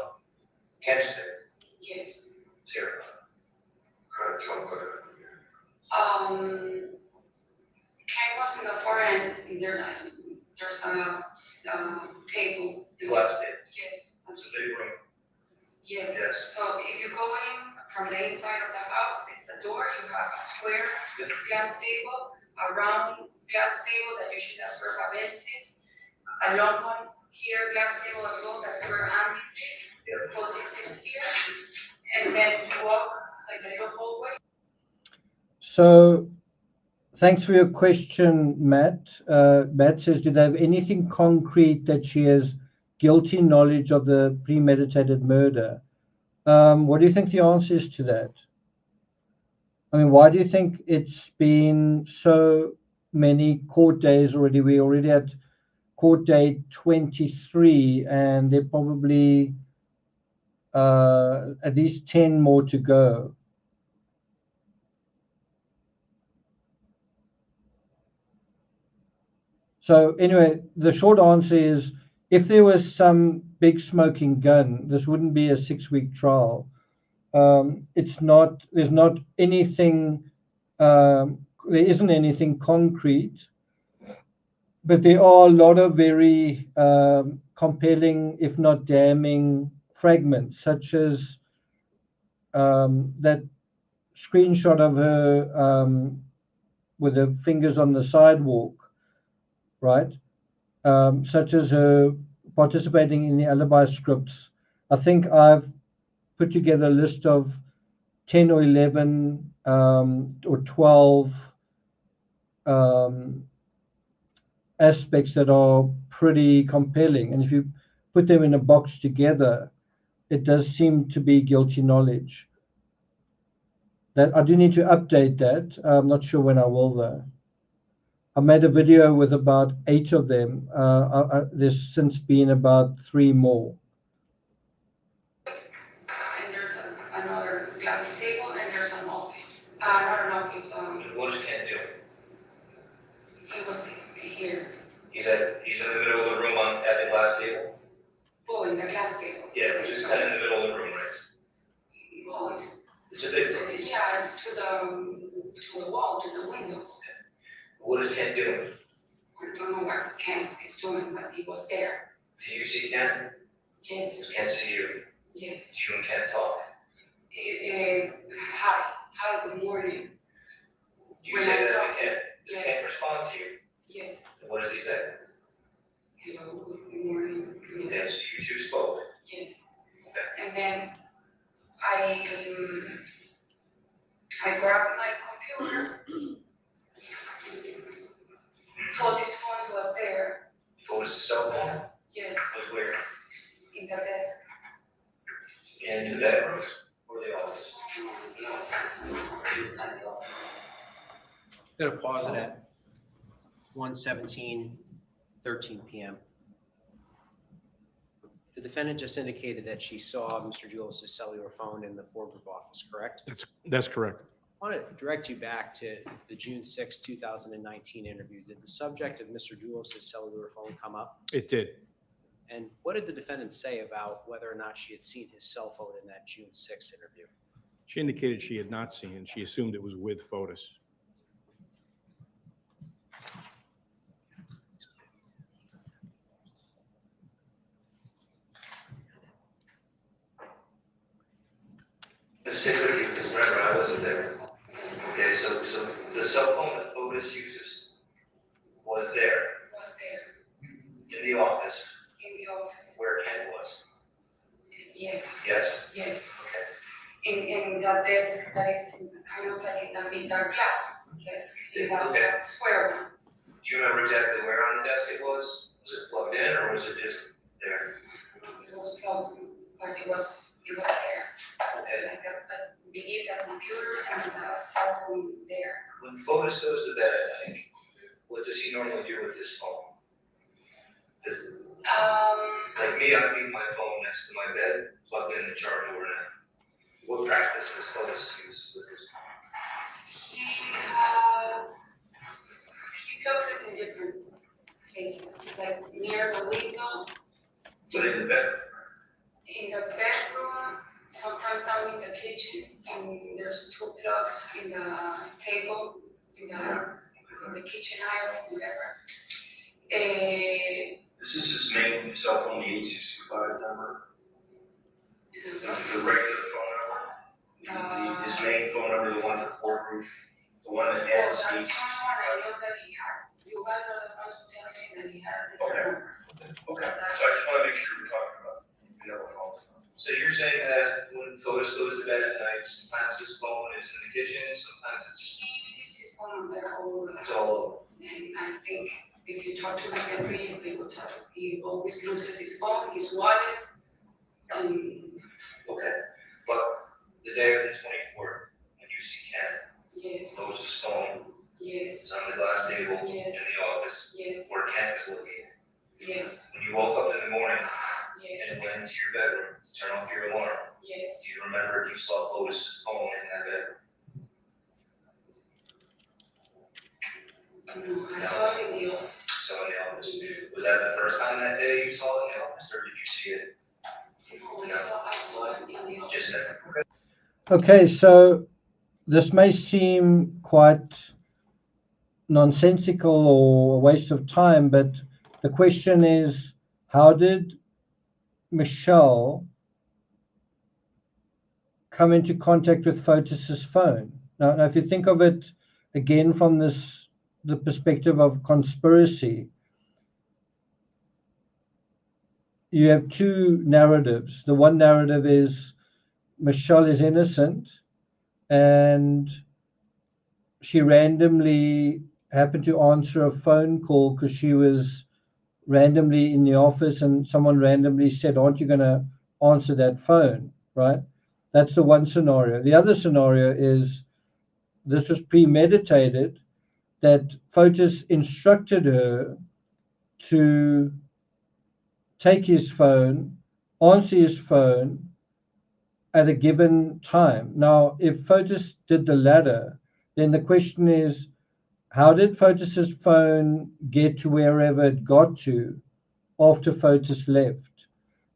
Ken's there. Yes. It's here. Don't put it. Ken was in the far end, and there's a table. Glass table. Yes. It's a big room. Yes. Yes. So if you go in from the inside of the house, it's a door, you have a square glass table, a round glass table that usually that's where Babel sits, a long one here, glass table as well, that's where Andy sits, Cody sits here, and then you walk like a little hallway. So thanks for your question, Matt. Matt says, do they have anything concrete that she has guilty knowledge of the premeditated murder? What do you think the answer is to that? I mean, why do you think it's been so many court days already? We already at court day 23, and there are probably at least 10 more to go. So anyway, the short answer is, if there was some big smoking gun, this wouldn't be a 6-week trial. It's not. There's not anything. There isn't anything concrete, but there are a lot of very compelling, if not damning, fragments, such as that screenshot of her with her fingers on the sidewalk, right? Such as her participating in the alibi scripts. I think I've put together a list of 10 or 11 or 12 aspects that are pretty compelling. And if you put them in a box together, it does seem to be guilty knowledge. That I do need to update that. I'm not sure when I will, though. I made a video with about 8 of them. There's since been about 3 more. And there's another glass table, and there's an office. Not an office. What does Ken do? He was here. He's in the middle of the room at the glass table? Oh, in the glass table. Yeah, which is kind of in the middle of the room, right? Well, It's a big room. yeah, it's to the wall, to the windows. What is Ken doing? I don't know what Ken is doing, but he was there. Do you see Ken? Yes, Does Ken see you? yes. Do you and Ken talk? Hi, good morning. Do you When say I that saw to Ken? Does yes. Ken respond to you? Yes, What does he say? hello, good morning. Okay, so you two spoke. Yes. And then I grabbed my computer. Told his phone was there. What was the cell phone? Yes, Was where? in the desk. In the bedrooms or the office? Inside the office. Going to pause it at 1:17, 13 p.m. The defendant just indicated that she saw Mr. DULOS' cellular phone in the foregrip office, correct? That's correct. I want to direct you back to the June 6, 2019 interview. Did the subject of Mr. DULOS' cellular phone come up? It did. And what did the defendant say about whether or not she had seen his cell phone in that June 6 interview? She indicated she had not seen it. She assumed it was with Fotis. Let's take with you, because remember, I wasn't there. Okay, so the cell phone that Fotis uses was there Was there in the office in the office. where Ken was. Yes, Yes? yes. Okay. In that desk that is kind of like in the middle glass desk, in that Okay. square one. Do you remember exactly where on the desk it was? Was it plugged in or was it just there? It was plugged, but it was there. Okay. Like we give the computer and the cell phone there. When Fotis goes to bed at night, what does he normally do with his phone? Like me, I leave my phone next to my bed, plugged in the charge overnight. What practice does Fotis use with his phone? He goes it in different places, like near the window, But in the bedroom, in the bedroom, sometimes down in the kitchen, and there's two plugs in the table, in the kitchen aisle, whatever. This is his main cell phone, the 8625 number, Is it the regular phone number. His main phone number, the one for Fort Roof, the one that Well, ends that's the 8625. one I know that he had. You guys are the ones who tell me that he had a different number. Okay, so I just want to make sure we're talking about the number phone. so you're saying that when Fotis goes to bed at night, sometimes his phone is in the kitchen, sometimes it's He leaves his phone there all over the it's house. all And I think if you talk to his employees, they will tell you, he always loses his phone, his wallet, and okay. But the day of the 24th, when you see Ken, yes, throws his phone, yes, is on the glass table Yes. in the office yes, where Ken is located. yes, When you woke up in the morning yes, and went into your bedroom to turn off your alarm, yes. do you remember if you saw Fotis's phone in that bedroom? No, I saw it in the office. So in the office. Was that the first time that day you saw it in the office, or did you see it No, I saw it in the office. just then? Okay, so this may seem quite nonsensical or a waste of time, but the question is, how did Michelle come into contact with Fotis's phone? Now, if you think of it again from the perspective of conspiracy, you have two narratives. The one narrative is Michelle is innocent and she randomly happened to answer a phone call because she was randomly in the office and someone randomly said, aren't you going to answer that phone, right? That's the one scenario. The other scenario is this was premeditated, that Fotis instructed her to take his phone, answer his phone at a given time. Now, if Fotis did the latter, then the question is, how did Fotis's phone get to wherever it got to after Fotis left?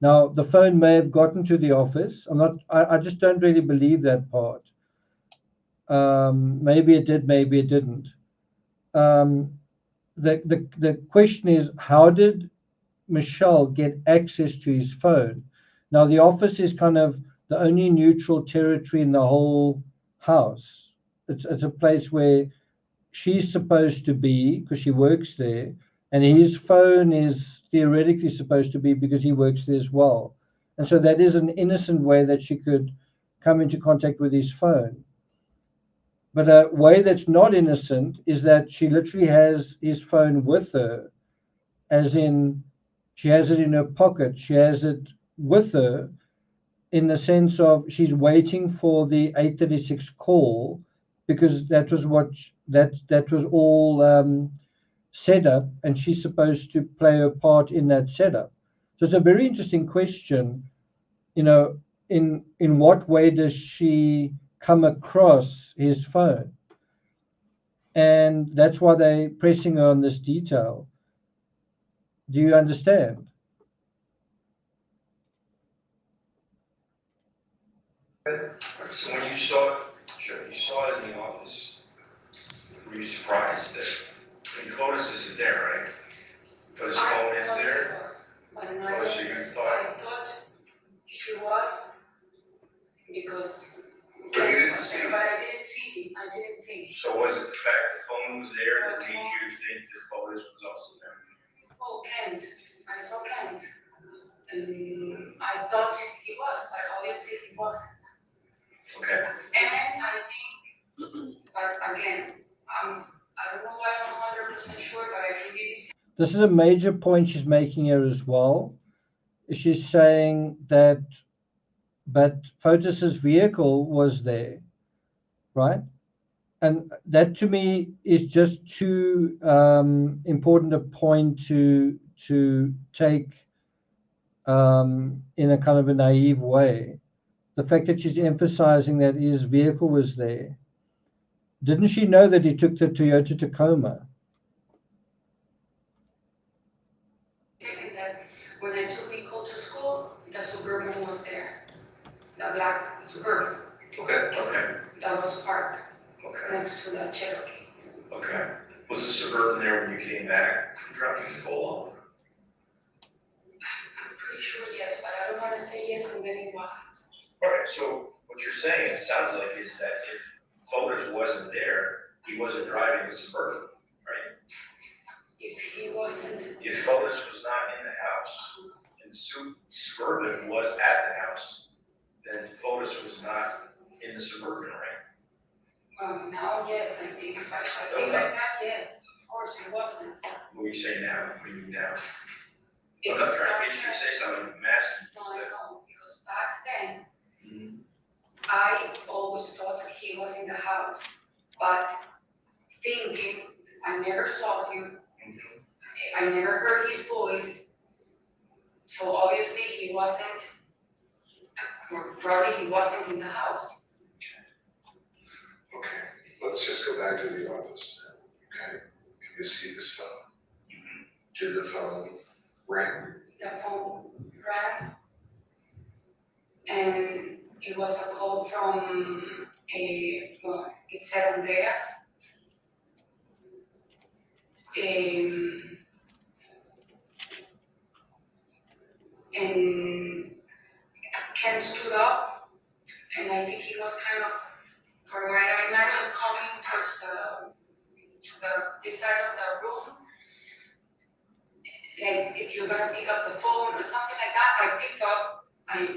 Now, the phone may have gotten to the office. I just don't really believe that part. Maybe it did, maybe it didn't. The question is, how did Michelle get access to his phone? Now, the office is kind of the only neutral territory in the whole house. It's a place where she's supposed to be because she works there, and his phone is theoretically supposed to be because he works there as well. And so that is an innocent way that she could come into contact with his phone. But a way that's not innocent is that she literally has his phone with her, as in she has it in her pocket. She has it with her in the sense of she's waiting for the 836 call because that was that was all set up, and she's supposed to play her part in that setup. So it's a very interesting question. You know, in what way does she come across his phone? And that's why they're pressing her on this detail. Do you understand? So when you saw it, sure, you saw it in the office, were you surprised that, I mean, Fotis isn't there, right? But his phone is there? But Oh, so you I thought, thought he was, because. But you didn't see him. But I didn't see him, I didn't see him. so was it the fact the phone was there that made you think that Fotis was also there? Oh, Kent, I saw Kent. And I thought he was, but obviously he wasn't. Okay, And I think, but again, I don't know why I'm 100% sure, but I think it is. This is a major point she's making here as well. She's saying that, but Fotis's vehicle was there, right? And that to me is just too important a point to to take in a kind of a naive way. The fact that she's emphasizing that his vehicle was there. Didn't she know that he took the Toyota Tacoma? Saying that when I took Nicole to school, the Suburban was there, the black Suburban Okay, that was parked okay, next to the Cherokee. okay. Was the Suburban there when you came back from dropping Nicole off? I'm pretty sure yes, but I don't want to say yes and then it wasn't. All right, so what you're saying, it sounds like, is that if Fotis wasn't there, he wasn't driving the Suburban, right? If he wasn't, If Fotis was not in the house and the Suburban was at the house, then Fotis was not in the Suburban, right? now, yes, I think if I think like that, yes, of course he wasn't. What do you say now? What do you mean now? If I'm not it's trying to not get you to there- say something, I'm asking. No, I know, because back then, Mhm. I always thought that he was in the house, but thinking, I never saw him, I never heard his voice, so obviously he wasn't, or probably he wasn't in the house. Okay, let's just go back to the office now, okay? You see this phone. Did the phone ring? The phone rang, and it was a call from it said Andreas. And Ken stood up, and I think he was kind of, from what I imagine, coming towards this side of the room. Like, if you're gonna pick up the phone or something like that, I picked up,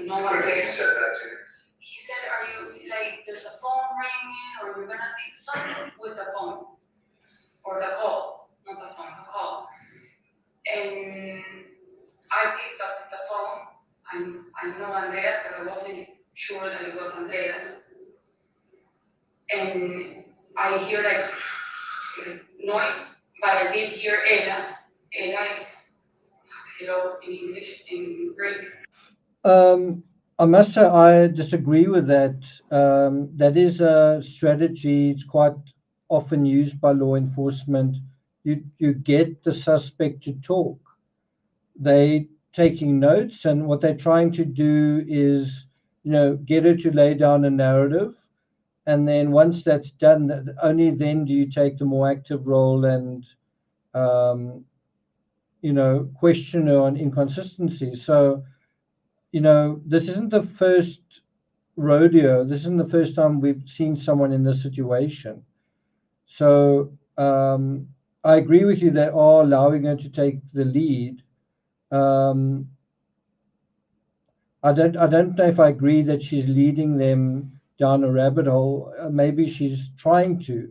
no one Okay, there. he said that to you. He said, are you, like, there's a phone ringing, or you're gonna pick something with the phone? Or the call, not the phone, the call. And I picked up the phone. I know Andreas, but I wasn't sure that it was Andreas. And I hear like noise, but I did hear Ella. Ella is hello in English, in Greek. I must say I disagree with that. That is a strategy. It's quite often used by law enforcement. You get the suspect to talk. They taking notes, and what they're trying to do is, get her to lay down a narrative, and then once that's done, only then do you take the more active role and question her on inconsistency. So, this isn't the first rodeo. This isn't the first time we've seen someone in this situation. So I agree with you. They are allowing her to take the lead. I don't know if I agree that she's leading them down a rabbit hole. Maybe she's trying to.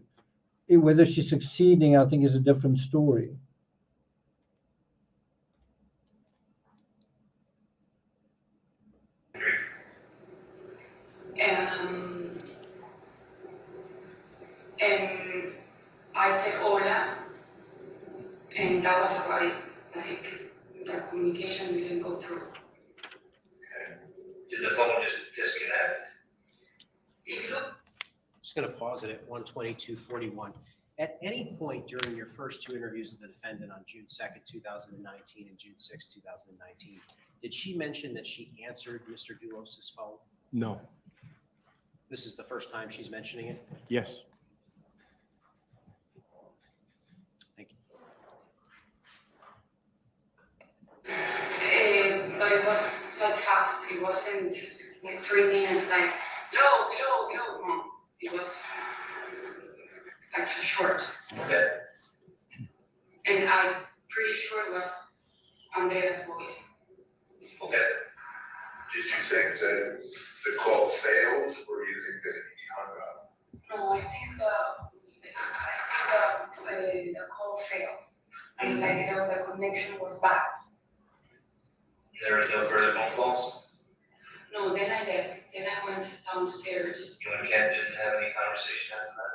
Whether she's succeeding, I think, is a different story. And I said hola, and that was about it. Like, the communication didn't go through. Did the phone just disconnect? If you look, Just going to pause it at 1:22:41. At any point during your first two interviews of the defendant on June 2nd, 2019 and June 6th, 2019, did she mention that she answered Mr. DULOS' phone? No. This is the first time she's mentioning it? Yes. Thank you. but it was not fast. It wasn't like 3 minutes, like, hello. No, it was actually short. Okay. And I'm pretty sure it was Andrea's voice. Okay. Did you think that the call failed, or do you think that he hung up? No, I think the call failed. I mean, like, the connection was bad. There was no further phone calls? No, then I left. Then I went downstairs. You and Ken didn't have any conversation after that?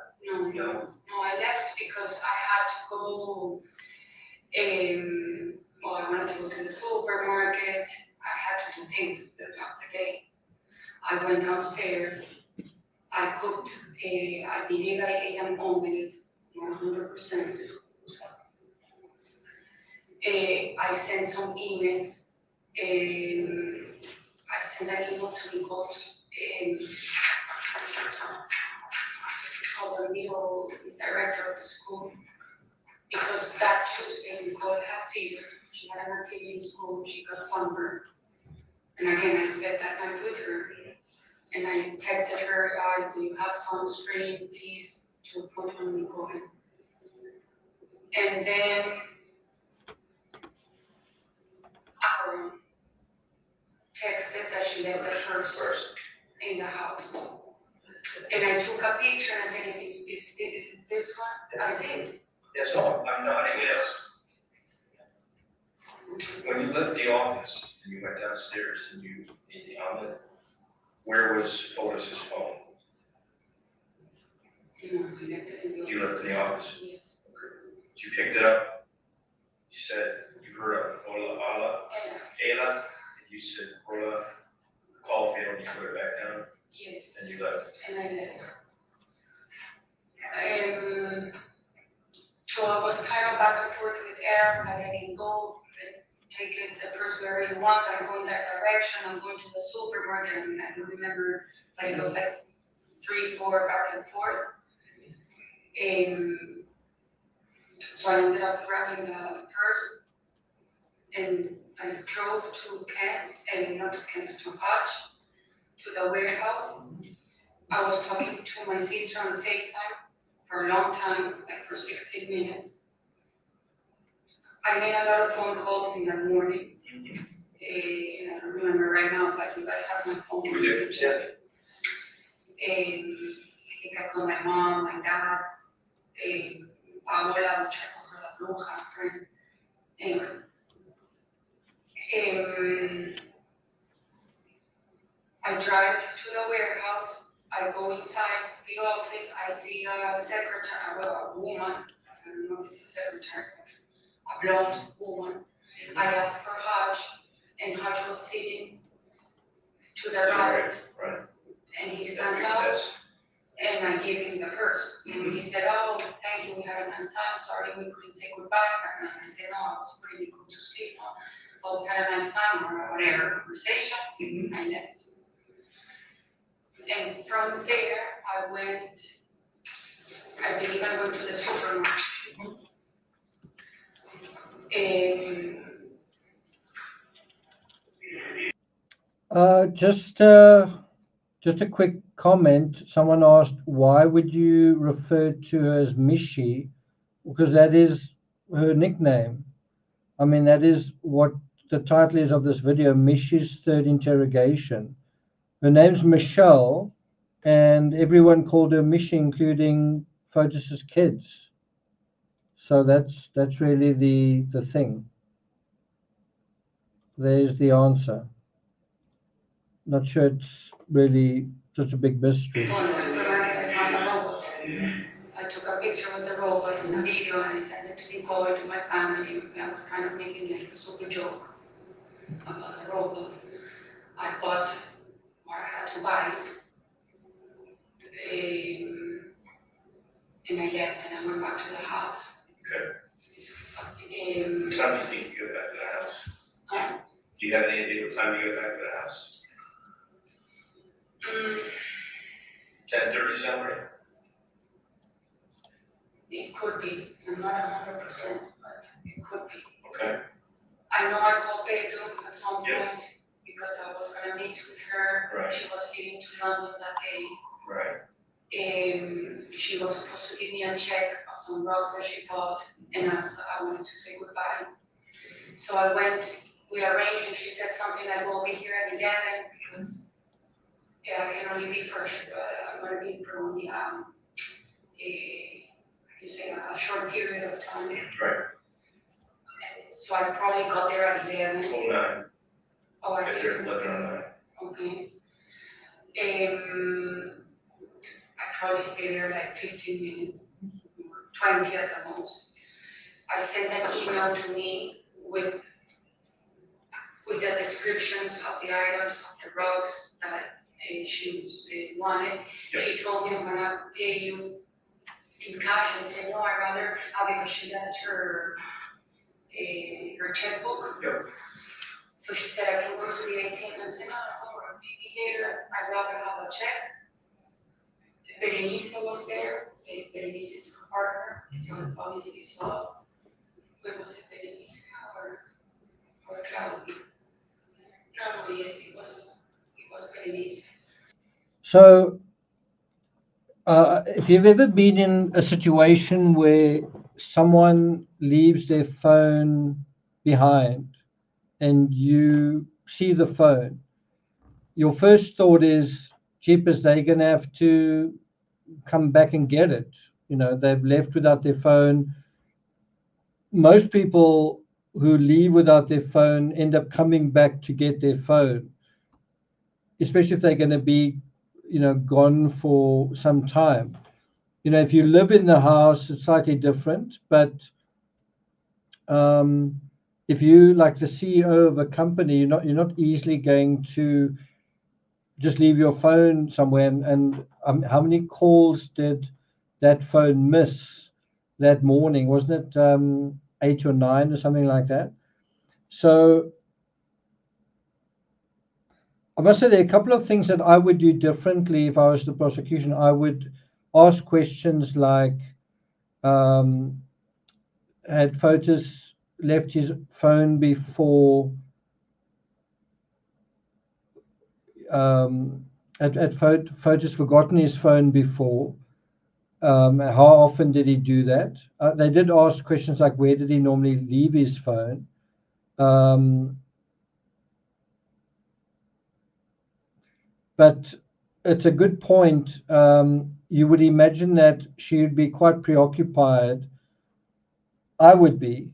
No, I left because I had to go. oh, I wanted to go to the supermarket. I had to do things throughout the day. I went downstairs. I cooked I believe I ate an omelet, 100%. I sent some emails. I sent an email to Nicole's, called the middle director of the school, because that Tuesday Nicole had fever. She had an activity in school. She got sunburned. And again, I stayed that night with her. And I texted her, do you have sunscreen, please, to put on Nicole? And then Aaron texted that she left the purse in the house. And I took a picture and I said, is it this one? I did. Yes, no, I'm nodding yes. When you left the office and you went downstairs and you ate the omelet, where was Fotis's phone? No, I left it in the office. You left it in the office? Yes. You picked it up, you said, you heard a hola, hola, Ayla, and you said, hola, call failed, you put it back down, Yes. and you left. And I left. So I was kind of back and forth with Aaron, like I can go and take it the purse wherever you want, I'm going that direction, I'm going to the supermarket, I mean, I don't remember, but it was like 3-4 back and forth. So I ended up grabbing the purse and I drove to Kent, and not to Kent, to Hutch, to the warehouse. I was talking to my sister on FaceTime for a long time, like for 16 minutes. I made a lot of phone calls in the morning. I don't remember right now, but you guys have my phone. We do, yeah. I think I called my mom, my dad, Paola, which I call her La Bruja, friend. Anyway. I drive to the warehouse, I go inside the office, I see a secretary, well, a woman, I don't know if it's a secretary, a blonde woman. I asked for Hutch, and Hutch was sitting to the right, Right. and he stands up, and I give him the purse. And he said, oh, thank you, we had a nice time, sorry we couldn't say goodbye. And I said, no, I was pretty good to sleep, but we had a nice time, or whatever, conversation, and I left. And from there, I believe I went to the supermarket. Just a quick comment. Someone asked, why would you refer to her as Michi? Because that is her nickname. I mean, that is what the title is of this video, Michi's Third Interrogation. Her name's Michelle, and everyone called her Michi, including Fotis's kids. So that's really the thing. There's the answer. Not sure it's really such a big mystery. On the supermarket, I found a robot. I took a picture with the robot in a video and I sent it to Nicole and to my family. I was kind of making like a stupid joke about the robot. I bought, or I had to buy, and I left and I went back to the house. Okay. What time do you think you get back to the house? Do you have any idea what time you get back to the house? 10:30 somewhere? It could be, I'm not 100%, but it could be. Okay. I know I called Pedro at some Yeah. point because I was gonna meet with her. Right. She was leaving to London that day. Right. She was supposed to give me a check of some rocks that she bought, and I wanted to say goodbye. So I went, we arranged, and she said something like, we'll be here at 11, because, yeah, I can only be for, I'm gonna be for only, a short period of time. Right. So I probably got there at 11. Till 9. Oh, I Get did. there at 11:09. Okay. I probably stayed there like 15 minutes, 20 at the most. I sent an email to me with with the descriptions of the items, of the rugs that she wanted. She told me, I'm gonna pay you in cash. I said, no, I'd rather, because she left her checkbook. Yep. So she said, I can go to the ATM. I said, no, don't worry, pay me later. I'd rather have a check. Berenice was there. Berenice is her partner. So it's obviously saw, but was it Berenice or Claudia? No, yes, it was Berenice. So, if you've ever been in a situation where someone leaves their phone behind and you see the phone, your first thought is, jeepers, they're going to have to come back and get it. You know, they've left without their phone. Most people who leave without their phone end up coming back to get their phone, especially if they're going to be, you know, gone for some time. You know, if you live in the house, it's slightly different. But if you, like the CEO of a company, you're not easily going to just leave your phone somewhere. And how many calls did that phone miss that morning? Wasn't it 8 or 9 or something like that? So I must say there are a couple of things that I would do differently if I was the prosecution. I would ask questions like, had Fotis left his phone before? Had Fotis forgotten his phone before? How often did he do that? They did ask questions like, where did he normally leave his phone? But it's a good point. You would imagine that she would be quite preoccupied. I would be.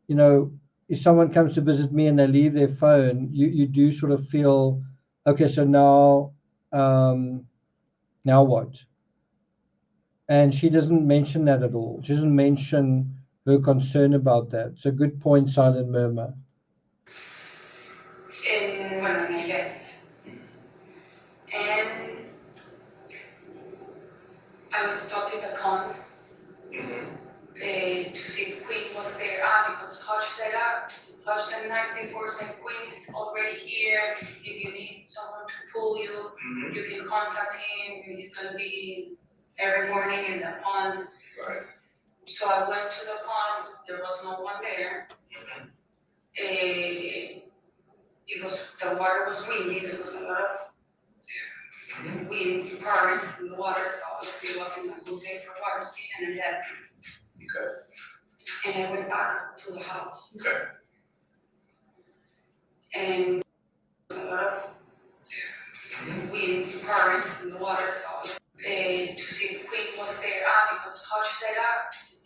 You know, if someone comes to visit me and they leave their phone, you do sort of feel, okay, so now what? And she doesn't mention that at all. She doesn't mention her concern about that. It's a good point, Silent Murmur. And when I left, and I was stopped in the pond to see if Queen was there. Because Hodge said, Hodge the night before said, Queen is already here. If you need someone to pull you, you can contact him. He's gonna be every morning in the pond. Right. So I went to the pond. There was no one there. The water was windy. There was a lot of wind current in the water, so obviously it wasn't a good day for water skiing, and I left. Okay. And I went back to the house. Okay. And there was a lot of wind current in the water, so to see if Queen was there. Because Hodge said,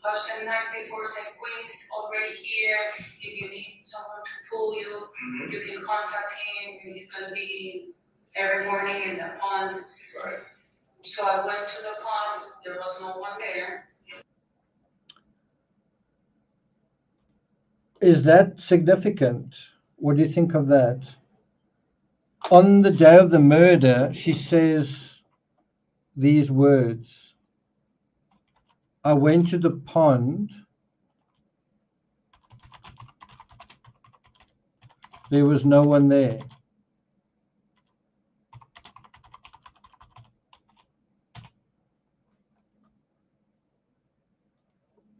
Hodge the night before said, Queen is already here. If you need someone to pull you, you can contact him. He's gonna be every morning in the pond. Right. So I went to the pond. There was no one there. Is that significant? What do you think of that? On the day of the murder, she says these words: I went to the pond. There was no one there.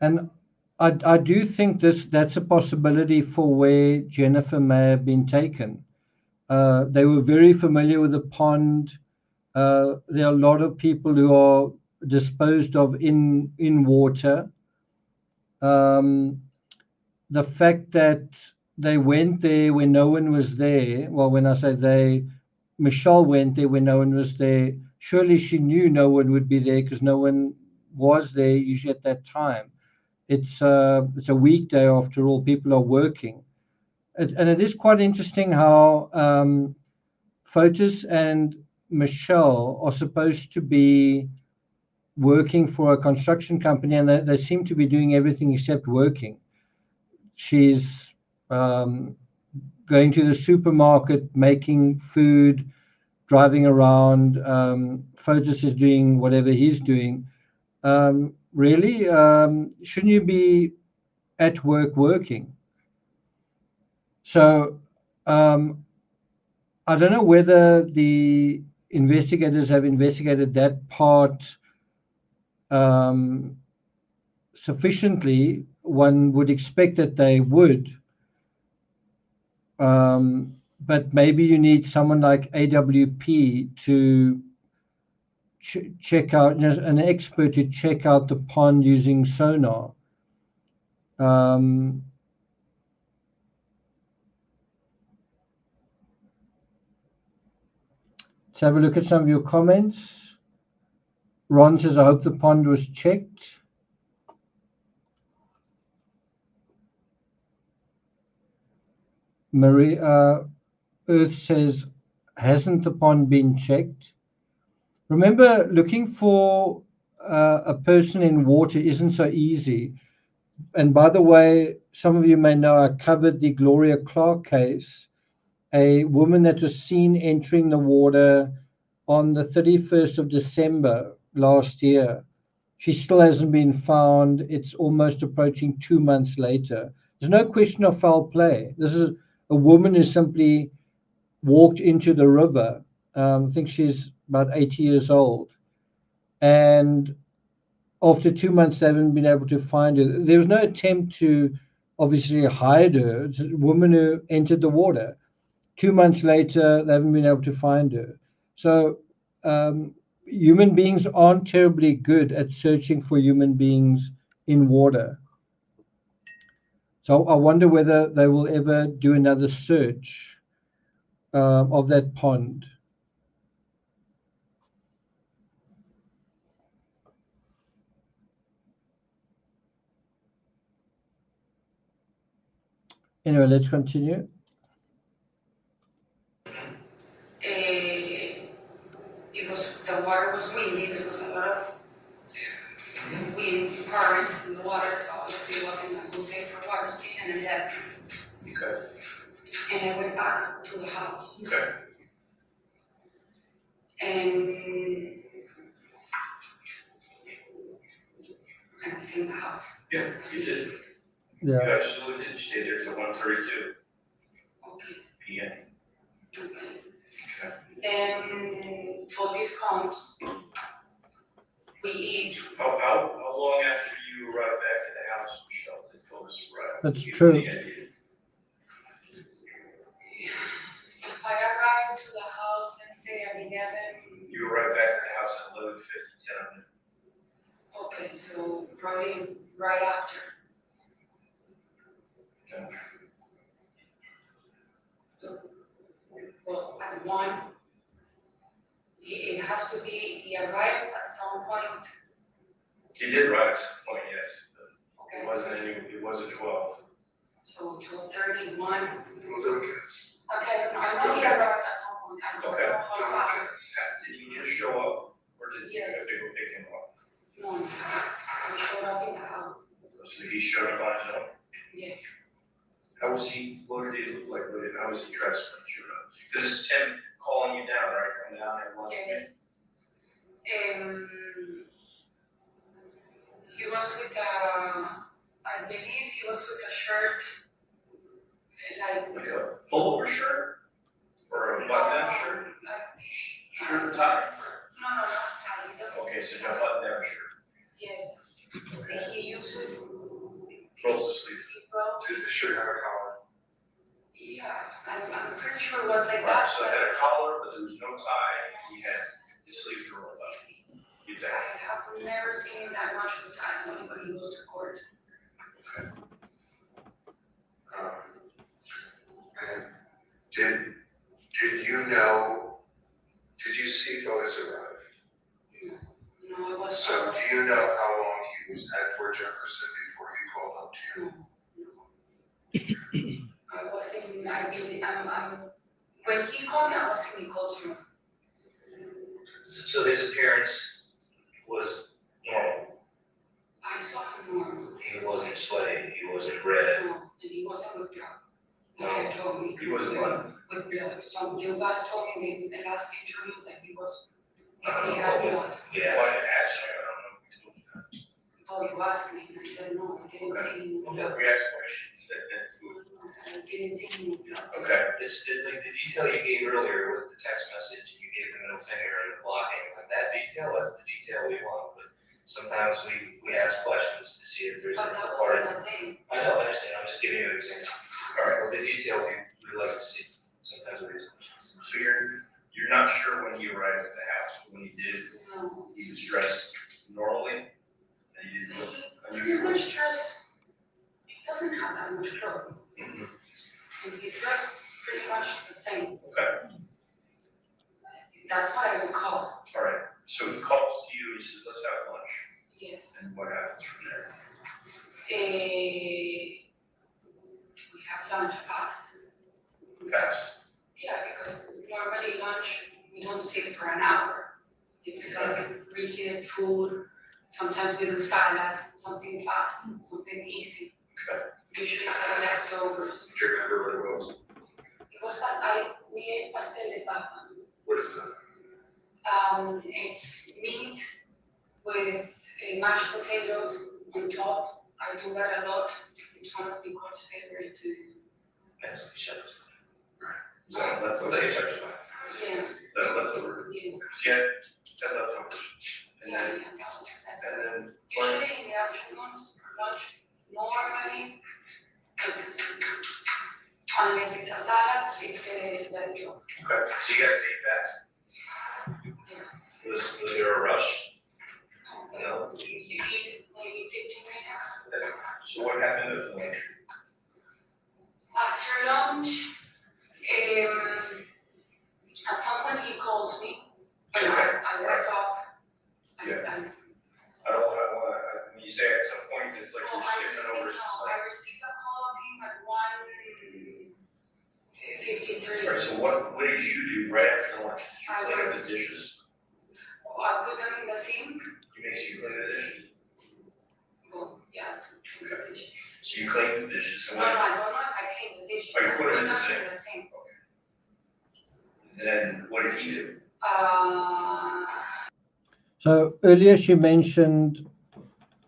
And I do think that's a possibility for where Jennifer may have been taken. They were very familiar with the pond. There are a lot of people who are disposed of in water. The fact that they went there when no one was there, well, when I say they, Michelle went there when no one was there. Surely she knew no one would be there because no one was there usually at that time. It's a weekday after all. People are working, and it is quite interesting how Fotis and Michelle are supposed to be working for a construction company, and they seem to be doing everything except working. She's going to the supermarket, making food, driving around. Fotis is doing whatever he's doing. Really, shouldn't you be at work working? So I don't know whether the investigators have investigated that part sufficiently. One would expect that they would. But maybe you need someone like AWP to check out, an expert to check out the pond using sonar. Let's have a look at some of your comments. Ron says, I hope the pond was checked. Maria Earth says, hasn't the pond been checked? Remember, looking for a person in water isn't so easy. And by the way, some of you may know I covered the Gloria Clark case, a woman that was seen entering the water on the 31st of December last year. She still hasn't been found. It's almost approaching 2 months later. There's no question of foul play. This is a woman who simply walked into the river. I think she's about 80 years old. And after 2 months, they haven't been able to find her. There was no attempt to obviously hide her. It's a woman who entered the water. 2 months later, they haven't been able to find her. So human beings aren't terribly good at searching for human beings in water. So I wonder whether they will ever do another search of that pond. Anyway, let's continue. The water was windy, there was a lot of wind current in the water, so obviously it wasn't a good day for water skiing, and I left. Okay. And I went back to the house. Okay. And I was in the house. Yeah, you did. Yeah. You absolutely did. You stayed there till 1:32 Okay. p.m. Okay. Okay. Then for this comes, we eat. How long after you arrived back at the house, Michelle, did Phyllis arrive? That's You true. the idea? I arrived to the house, let's say at 11. You arrived back at the house at 11:50, 10. Okay, so probably right after. Okay. So, well, at 1, it has to be, he arrived at some point. He did arrive at some point, yes, but Okay, it wasn't 12. so 12:30, 1. Well, don't guess. Okay, I know he arrived at some point. I don't Okay. know how Don't fast. guess. Did he just show up, or did you Yes. have to go pick him up? No, he showed up in the house. So he showed up on his own? Yes. How was he, what did he look like, how was he dressed when he showed up? Because this is Tim calling you down, right, come down and wants Yes. He was with I believe he was with a shirt, like a pullover shirt? Or a button-down shirt? Shirt and tie? No, not tie, he doesn't. Okay, so no button-down shirt. Yes, and he uses. Rolls the sleeve. He rolls Did the his- shirt have a collar? Yeah, I'm pretty sure it was like Right, that. so it had a collar, but there was no tie, he had his sleeves rolled up. Exactly. I have never seen him that much with ties on when he goes to court. And did you know, did you see Phyllis arrive? No, I was. So do you know how long he was at Fort Jefferson before he called up to you? I was in, when he called me, I was in Nicole's room. So his appearance was normal. I saw him normal, He wasn't sweating, he wasn't red. and he wasn't with drunk. They told me. He wasn't what? With, some, you guys told me in the last interview that he was, I if don't he know had what- what. Yeah. Why did ask me? I don't know. Oh, you asked me, and I said, no, I didn't see him. We asked questions. I didn't see him. Okay. It's like the detail you gave earlier with the text message, you gave the middle finger and the blocking, like that detail, that's the detail we want, but sometimes we ask questions to see if there's a But that part wasn't of. the thing. I know, I understand, I'm just giving you an example. All right, well, the detail we like to see, sometimes we ask questions. So you're not sure when he arrived at the house, when he did, No. he was dressed normally? And he didn't look He unusual? much dress, he doesn't have that much clothes, Mhm. and he dressed pretty much the same. Okay, That's what I recall, all right. So he calls to you, he says, let's have lunch. yes. And what happens from there? We have lunch fast. Fast. Yeah, because normally lunch, we don't sit for an hour. It's like reheated food, sometimes we do salads, something fast, something easy. Okay. Usually some leftovers. Do you remember what it was? It was we ate pastel de papa. What is that? It's meat with mashed potatoes on top. I do that a lot. It's one of Nicole's favorite too. That's the shepherd's So that's what they said. Yeah, That leftover. yeah, Yeah, that leftovers. And yeah, then, that's and then, usually in the afternoons, for lunch, normally, it's, unless it's a salad, it's a leftover. okay, so you guys ate fast. Was there a rush? No. You eat maybe 15 minutes. So what happened at lunch? After lunch, at some point he calls me, and I wake up, and, Yeah. and, I don't wanna, when you say at some point, it's like oh, you're skipping over. I received a call of him at 1:53. Right, so what did you do right after lunch? Did I you clean worked. the dishes? I put them in the sink, You make sure you clean the dishes? well, yeah, Okay. the dishes. So you clean the dishes and No, when, I don't know if I clean the dishes. Oh, you put 'em in the them sink. in the sink. then what did he do? So earlier she mentioned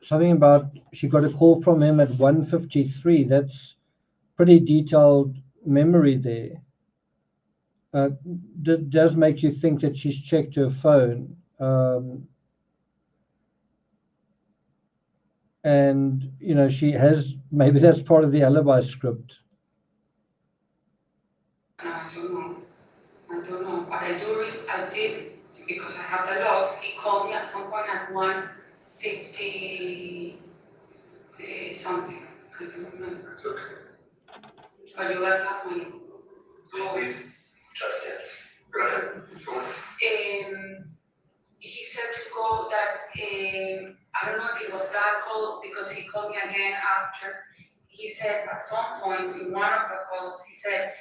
something about she got a call from him at 1:53. That's pretty detailed memory there. Does make you think that she's checked her phone. And, you know, she has, maybe that's part of the alibi script. I don't know, but I did, because I have the logs, he called me at some point at 1:50, something, I don't remember. It's okay. But you guys have my. Please, check it. Go ahead. Go on. He said to go that, I don't know if it was that call, because he called me again after. He said at some point in one of the calls, he said,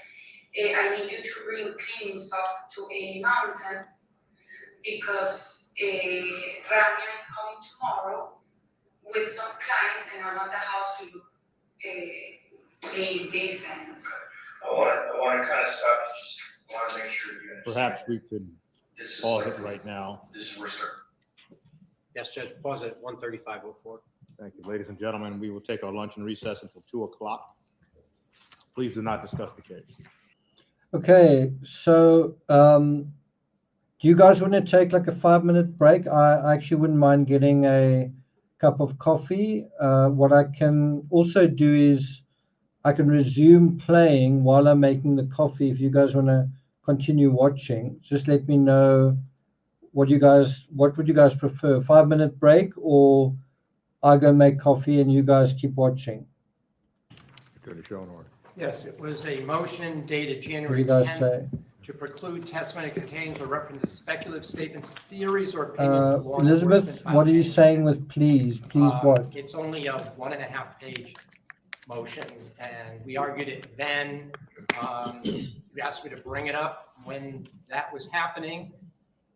I need you to bring cleaning stuff to a mountain because Rania is coming tomorrow with some clients and I want the house to look clean, decent. I wanna kind of stop, just wanna make sure you understand. Perhaps we could This is pause like- it right now. This is where start. Yes, Judge, pause it at 1:35:04. Thank you, ladies and gentlemen. We will take our lunch and recess until 2 o'clock. Please do not discuss the case. Okay, so do you guys want to take like a 5-minute break? I actually wouldn't mind getting a cup of coffee. What I can also do is I can resume playing while I'm making the coffee. If you guys want to continue watching, just let me know what would you guys prefer, 5-minute break or I go make coffee and you guys keep watching? Attorney Schoenhorn. Yes, it was a motion dated What do January you guys 10th say? to preclude testimony that contains or references speculative statements, theories, or opinions of law Elizabeth, enforcement. what are you filed saying in- with please? Please what? It's only a 1.5-page motion, and we argued it then. You asked me to bring it up when that was happening.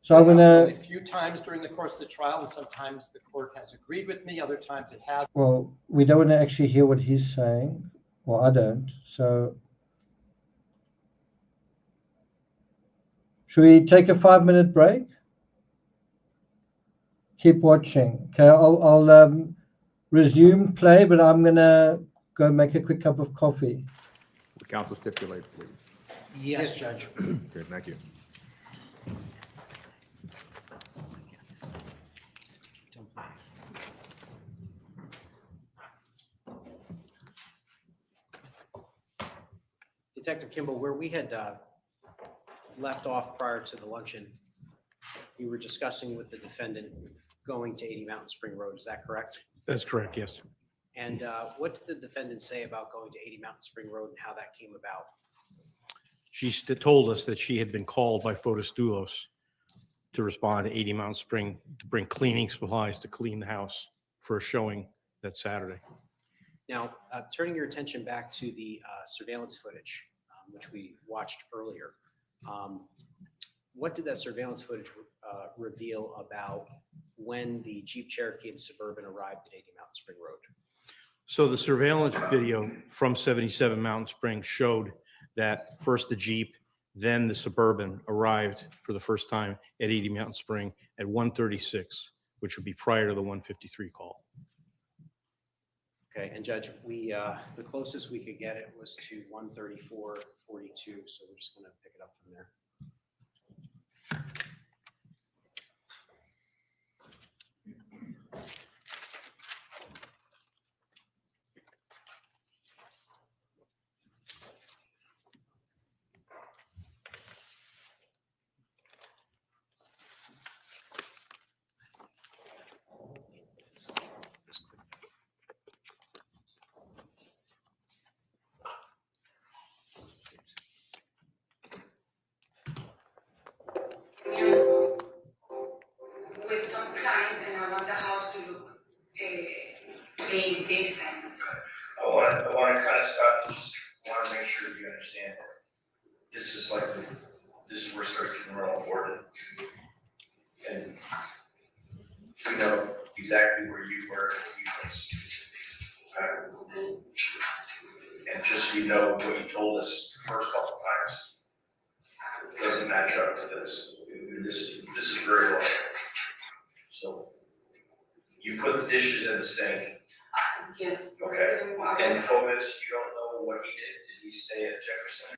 So I'm gonna, A few times during the course of the trial, and sometimes the court has agreed with me, other times it has. well, we don't want to actually hear what he's saying. Well, I don't. So Should we take a 5-minute break? Keep watching. Okay, I'll resume play, but I'm gonna go make a quick cup of coffee. Would counsel stipulate, please? Yes, Judge. Good, thank you. Detective Kimball, where we had left off prior to the luncheon, you were discussing with the defendant going to 80 Mountain Spring Road. Is that correct? That's correct, yes. And what did the defendant say about going to 80 Mountain Spring Road and how that came about? She told us that she had been called by DULOS to respond to 80 Mountain Spring to bring cleaning supplies to clean the house for a showing that Saturday. Now, turning your attention back to the surveillance footage, which we watched earlier, what did that surveillance footage reveal about when the Jeep Cherokee and Suburban arrived at 80 Mountain Spring Road? So the surveillance video from 77 Mountain Spring showed that first the Jeep, then the Suburban arrived for the first time at 80 Mountain Spring at 1:36, which would be prior to the 1:53 call. Okay, and Judge, we the closest we could get it was to 1:34:42, so we're just going to pick it up from there. With some clients, and I want the house to look clean, decent. I want to kind of stop, just want to make sure you understand that this is like, this is where it starts getting real important. And you know exactly where you were, and just so you know what you told us the first couple times doesn't match up to this. This is very low. So you put the dishes in the sink. Yes. Okay. And Fotis, you don't know what he did. Did he stay at Jefferson?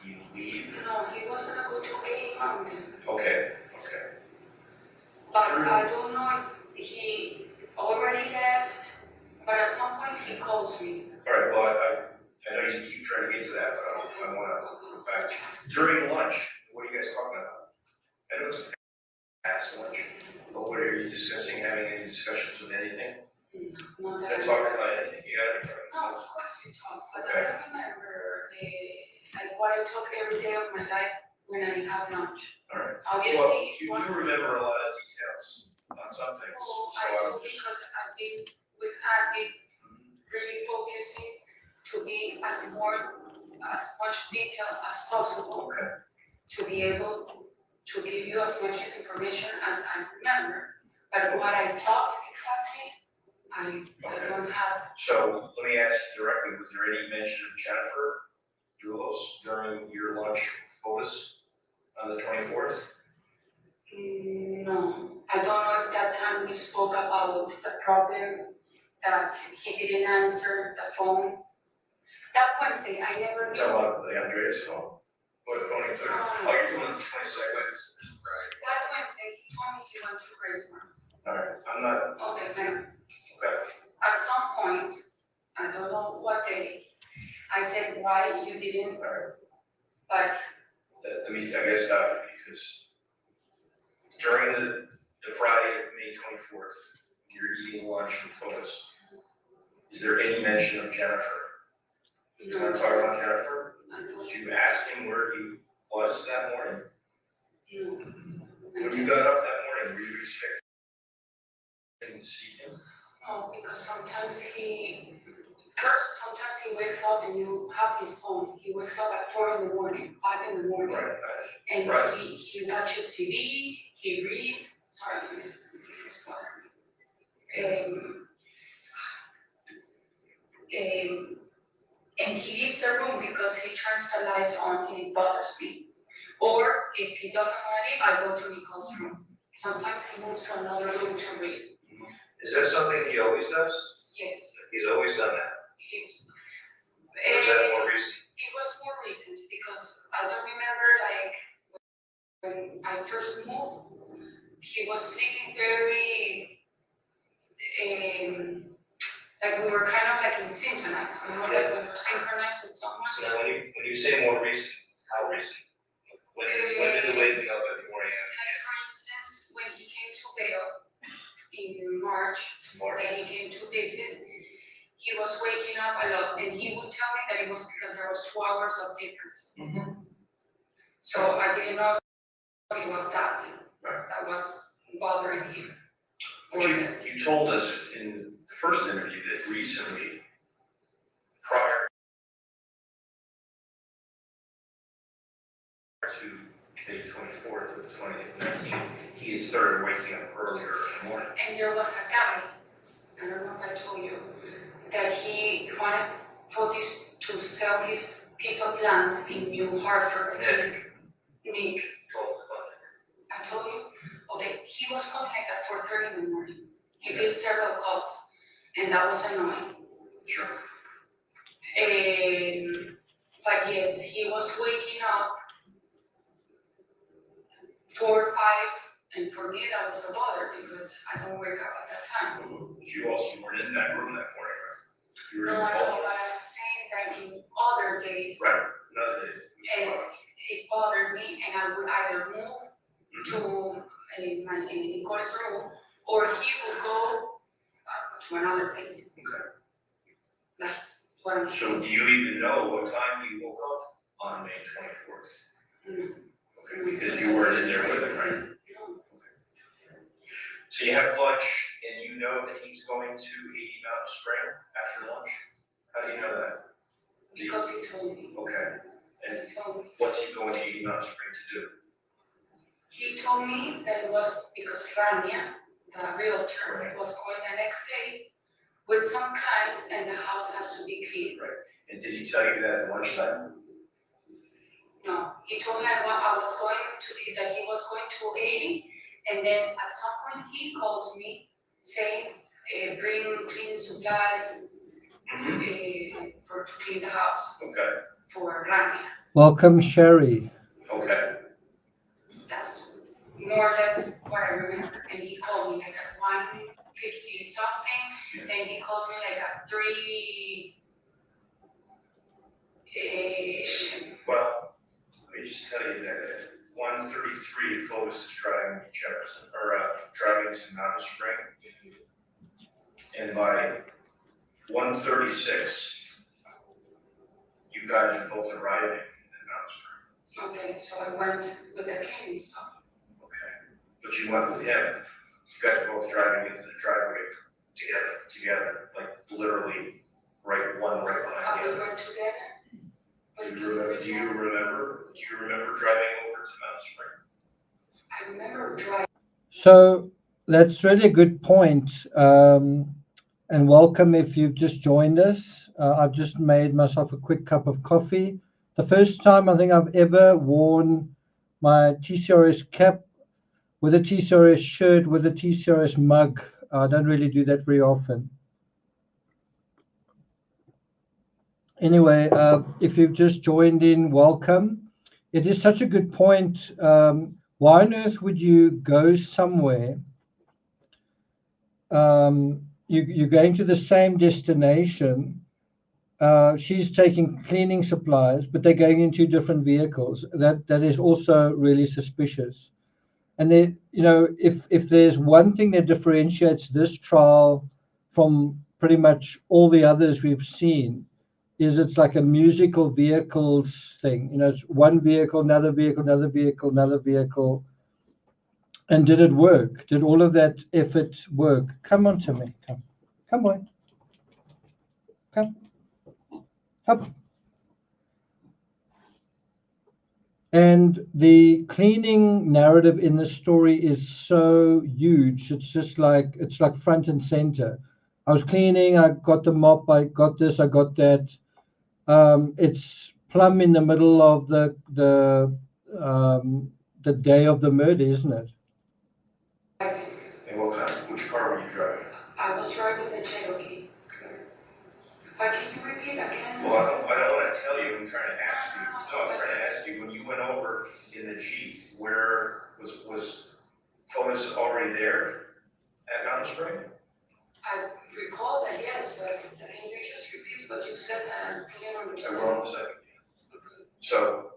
You leave. No, he was gonna go to 80 Mountain, Okay. but I don't know if he already left, but at some point he calls me. All right, well, I know you keep trying to get to that, but I want to go back. During lunch, what are you guys talking about? I know it's a fast lunch, but what are you discussing, having any discussions with anything? Not Not that talking about anything, you got it? No, of course you talk, but I don't remember like what I talk every day of my life when I have lunch. All right. Well, Obviously, you once- do remember a lot of details on some things. Oh, so I I'm do just- because I've been with Andy really focusing to be as much detail as possible. Okay. To be able to give you as much information as I remember. But what I talk exactly, I don't have. So let me ask you directly, was there any mention of Jennifer DULOS during your lunch photos on the 24th? No, I don't know if that time we spoke about the problem that he didn't answer the phone. That Wednesday, I never knew. No, the Andreas phone. What phone are you talking about? Oh, you're doing the 22nd. Right. That Wednesday, he told me he went to Gracemark. All right, I'm not, Okay, man. okay. At some point, I don't know what day, I said, why you didn't, but I mean, I gotta stop you because during the Friday, May 24th, you're eating lunch with Fotis. Is there any mention of Jennifer? You want to talk about Jennifer? Did you ask him where he was that morning? When you got up that morning, were you expecting to see him? no, because sometimes he wakes up and you have his phone. He wakes up at 4 in the morning, 5 in the morning. Right, And Right. he watches TV, he reads, sorry, this is bothering me. and he leaves the room because he turns the lights on and it bothers me. Or if he doesn't want to leave, I go to Nicole's room. Sometimes he moves to another room to read. Is that something he always does? Yes. He's always done that? Or is that more recent? It was more recent because I don't remember, like, when I first moved, he was sleeping very, like we were kind of like in synchronized, like we were synchronized with someone. So now when you say more recent, how recent? When did the waking up at 4 a.m.? Like for instance, when he came to Vail in March, that he came to visit, he was waking up a lot, and he would tell me that it was because there was 2 hours of difference. So I didn't know it was that that was bothering him. But you told us in the first interview that recently, prior to May 24th of 2019, he had started waking up earlier in the morning. And there was a guy, I don't know if I told you, that he wanted for this to sell his piece of land in New Hartford, I think. Nick. I told you? Okay, he was calling like at 4:30 in the morning. He did several calls, and that was annoying. Sure. But yes, he was waking up 4 or 5, and for me that was a bother because I don't wake up at that time. You also weren't in that room that morning, right? You were in No, the I know, hall. but I'm saying that in other days, Right, another day. it bothered me, and I would either move to Nicole's room, or he would go to another place. Okay. That's what I'm So saying. do you even know what time he woke up on May 24th? Okay, because you weren't in there with him, right? No. So you have lunch and you know that he's going to 80 Mountain Spring after lunch? How do you know that? Because he told me. Okay, and He told me. what's he going to 80 Mountain Spring to do? He told me that it was because Rania, the realtor, was going the next day with some clients and the house has to be cleaned. Right, and did he tell you that at lunchtime? No, he told me that he was going to 80, and then at some point he calls me saying, bring cleaning supplies to clean the house Okay, for Rania. Welcome, Sherry. okay. That's more or less what I remember. And he called me like at 1:50 something, then he calls me like at 3. Well, let me just tell you that at 1:33, Clovis is driving to Jefferson, or driving to Mountain Spring. And by 1:36, you guys are both arriving at Mountain Spring. Okay, so I went with the cleaning stuff. Okay, but you went with him. You guys are both driving into the driveway together, like literally right behind the We other. went together. But Do you remember driving over to Mountain Spring? I remember driving. So that's really a good point. And welcome if you've just joined us. I've just made myself a quick cup of coffee. The first time I think I've ever worn my TCRS cap with a TCRS shirt with a TCRS mug. I don't really do that very often. Anyway, if you've just joined in, welcome. It is such a good point. Why on earth would you go somewhere? You're going to the same destination. She's taking cleaning supplies, but they're going in 2 different vehicles. That is also really suspicious. And then, if there's one thing that differentiates this trial from pretty much all the others we've seen, is it's like a musical vehicles thing. It's one vehicle, another vehicle, another vehicle, another vehicle. And did it work? Did all of that effort work? Come on to me. Come boy. Come. Up. And the cleaning narrative in the story is so huge. It's like front and center. I was cleaning, I got the mop, I got this, I got that. It's plumb in the middle of the day of the murder, isn't it? And which car were you driving? I was driving the Cherokee. But can you repeat again? Well, I don't want to tell you, I'm trying to ask you. No, I'm trying to ask you, when you went over in the Jeep, where was Fotis already there at Mountain Spring? I recall that, yes, but can you just repeat what you said and clear I understand? will in a second. So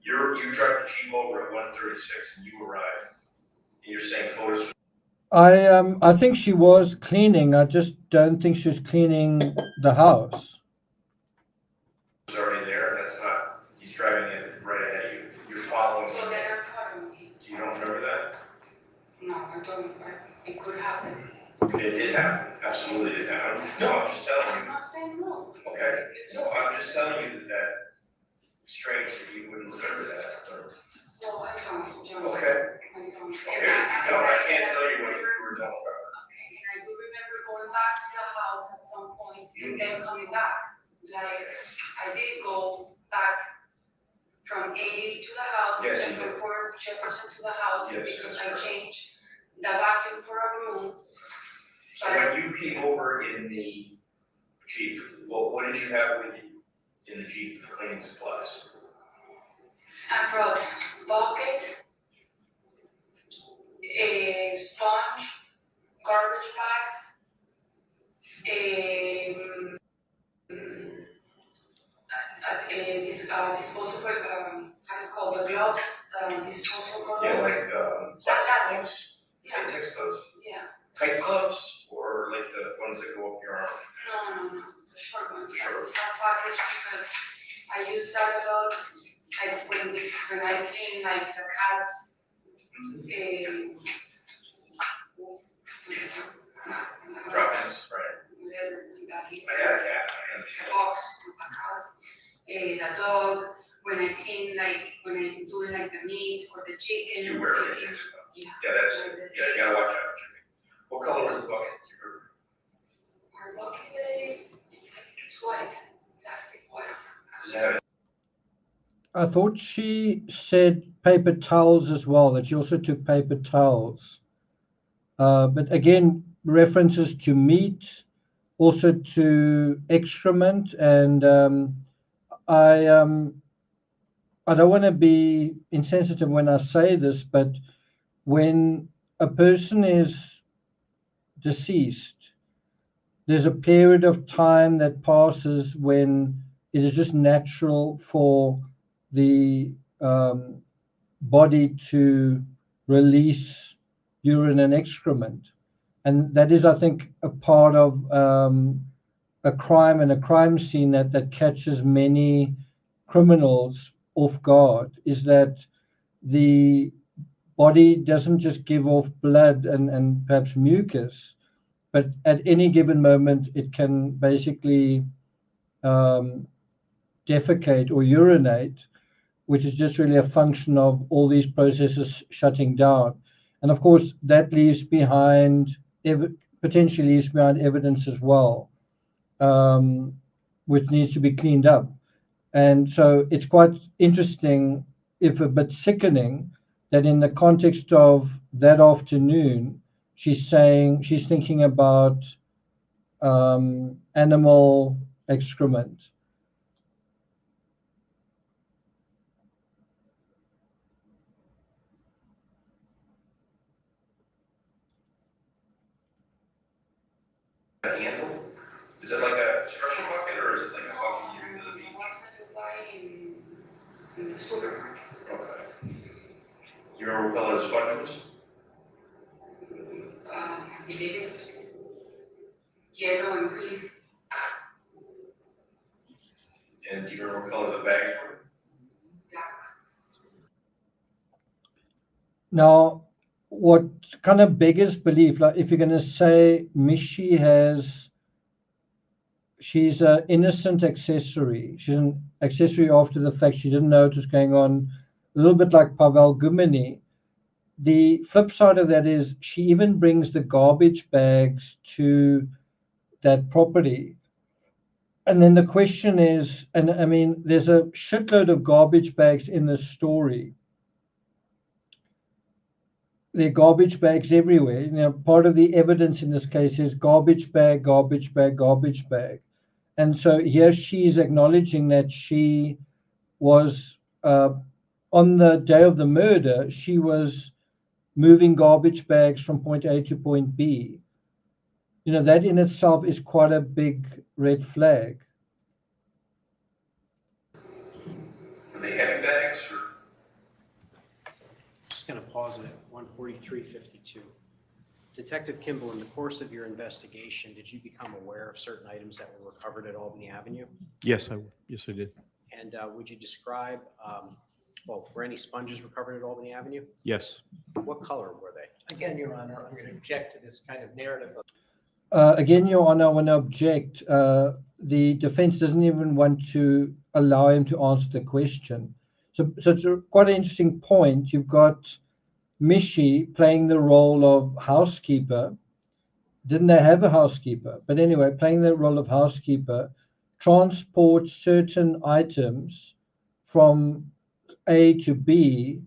you drive the Jeep over at 136 and you arrive, and you're saying Fotis I think she was cleaning. I just don't think she was cleaning the house. was already there, and that's not, he's driving it right ahead of you. You're following So him. they are following me. You don't remember that? No, I don't, it could happen. It did happen, absolutely did happen. No, I'm just telling I'm you. not saying no. Okay, no, I'm just telling you that strange that you wouldn't remember that. No, I don't, John. Okay, I don't. okay, no, I can't tell you what you were talking about. Okay, and I do remember going back to the house at some point and then coming back. Like, I did go back from 80 to the house, Yes, and you from did. Forest Jefferson to the house, Yes, because that's I correct. changed the vacuum for a room. So when you came over in the Jeep, what did you have with you in the Jeep for cleaning supplies? I brought bucket, a sponge, garbage bags, disposable, how do you call the gloves, disposable Yeah, gloves. like, Yeah. latex, Yeah, latex gloves, yeah. tight gloves, or like the ones that go up your arm? No, the short ones. The short ones. I packaged because I use that a lot. When I clean like the cats, Drop-ins, right? I had a cat, I The understand. box with the cat, the dog, when I clean like, when I'm doing like the meat or the chicken. You wear taking- latex gloves. Yeah. Yeah, that's, Or the yeah, you chicken. gotta watch out. What color was the bucket? Our bucket, it's white, plastic white. Does it have I thought she said paper towels as well, that she also took paper towels. But again, references to meat, also to excrement, and I don't want to be insensitive when I say this, but when a person is deceased, there's a period of time that passes when it is just natural for the body to release urine and excrement. And that is, I think, a part of a crime and a crime scene that catches many criminals off guard, is that the body doesn't just give off blood and perhaps mucus, but at any given moment it can basically defecate or urinate, which is just really a function of all these processes shutting down. And of course, that leaves behind, potentially leaves behind evidence as well, which needs to be cleaned up. And so it's quite interesting, if a bit sickening, that in the context of that afternoon, she's thinking about animal excrement. a handle? Is it like a construction bucket, or is it like a bucket you bring to the The beach? ones that you buy in the supermarket. Okay. You remember what color the sponge was? I believe it's yellow and green. And do you remember what color the bags were? Now, what kind of beggars belief, like if you're going to say Michi she's an innocent accessory. She's an accessory after the fact. She didn't know what was going on. A little bit like Pavel Gumini. The flip side of that is she even brings the garbage bags to that property. And then the question is, and I mean, there's a shitload of garbage bags in this story. There are garbage bags everywhere. You know, part of the evidence in this case is garbage bag, garbage bag, garbage bag. And so here she's acknowledging that she was, on the day of the murder, she was moving garbage bags from point A to point B. You know, that in itself is quite a big red flag. Were they heavy bags or? Just going to pause it at 143.52. Detective Kimball, in the course of your investigation, did you become aware of certain items that were recovered at Albany Avenue? Yes, I did. And would you describe, were any sponges recovered at Albany Avenue? Yes. What color were they? Again, Your Honor, I'm going to object to this kind of narrative of Again, Your Honor, I want to object. The defense doesn't even want to allow him to answer the question. So it's quite an interesting point. You've got Michi playing the role of housekeeper. Didn't they have a housekeeper? But anyway, playing the role of housekeeper, transport certain items from A to B,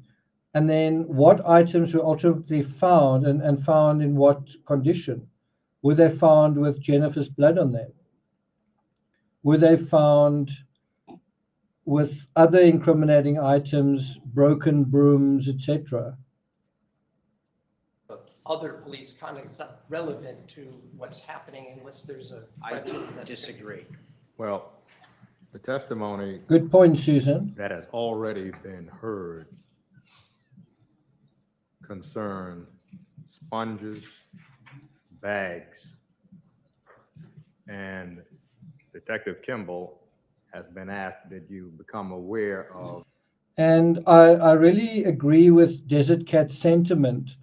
and then what items were ultimately found and found in what condition? Were they found with Jennifer's blood on them? Were they found with other incriminating items, broken brooms, etc.? other police conduct. It's not relevant to what's happening unless there's a. I disagree. Well, the testimony Good point, Susan. that has already been heard concern sponges, bags, and Detective Kimball has been asked, did you become aware of? And I really agree with Desert Cat's sentiment.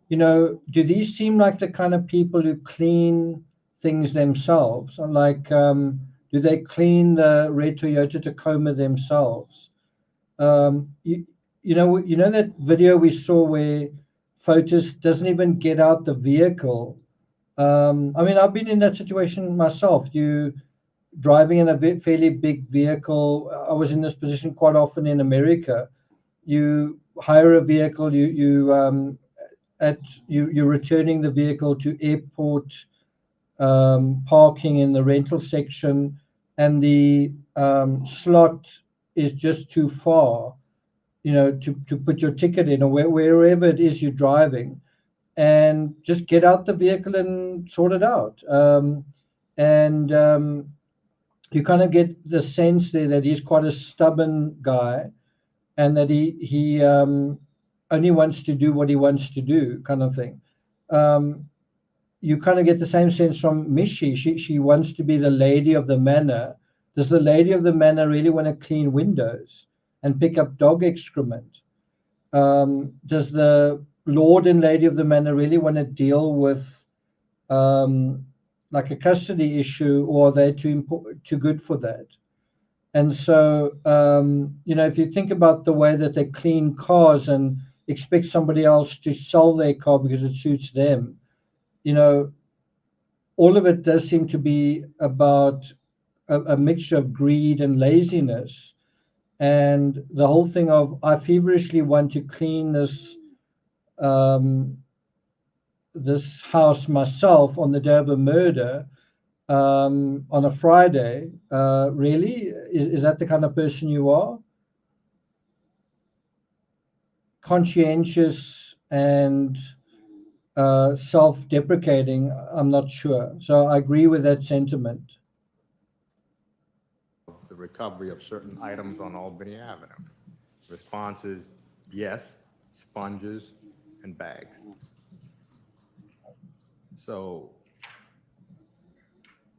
You know, do these seem like the kind of people who clean things themselves? Like, do they clean the red Toyota Tacoma themselves? You know that video we saw where Fotis doesn't even get out the vehicle. I mean, I've been in that situation myself. You driving in a fairly big vehicle. I was in this position quite often in America. You hire a vehicle. You're returning the vehicle to airport parking in the rental section, and the slot is just too far, you know, to put your ticket in, or wherever it is you're driving, and just get out the vehicle and sort it out. You kind of get the sense there that he's quite a stubborn guy, and that he only wants to do what he wants to do, kind of thing. You kind of get the same sense from Michi. She wants to be the lady of the manor. Does the lady of the manor really want to clean windows and pick up dog excrement? Does the lord and lady of the manor really want to deal with like a custody issue, or are they too good for that? And so, you know, if you think about the way that they clean cars and expect somebody else to sell their car because it suits them, you know, all of it does seem to be about a mixture of greed and laziness. And the whole thing of, I feverishly want to clean this this house myself on the day of a murder, on a Friday, really? Is that the kind of person you are? Conscientious and self-deprecating, I'm not sure. So I agree with that sentiment. The recovery of certain items on Albany Avenue. Response is yes, sponges and bags. So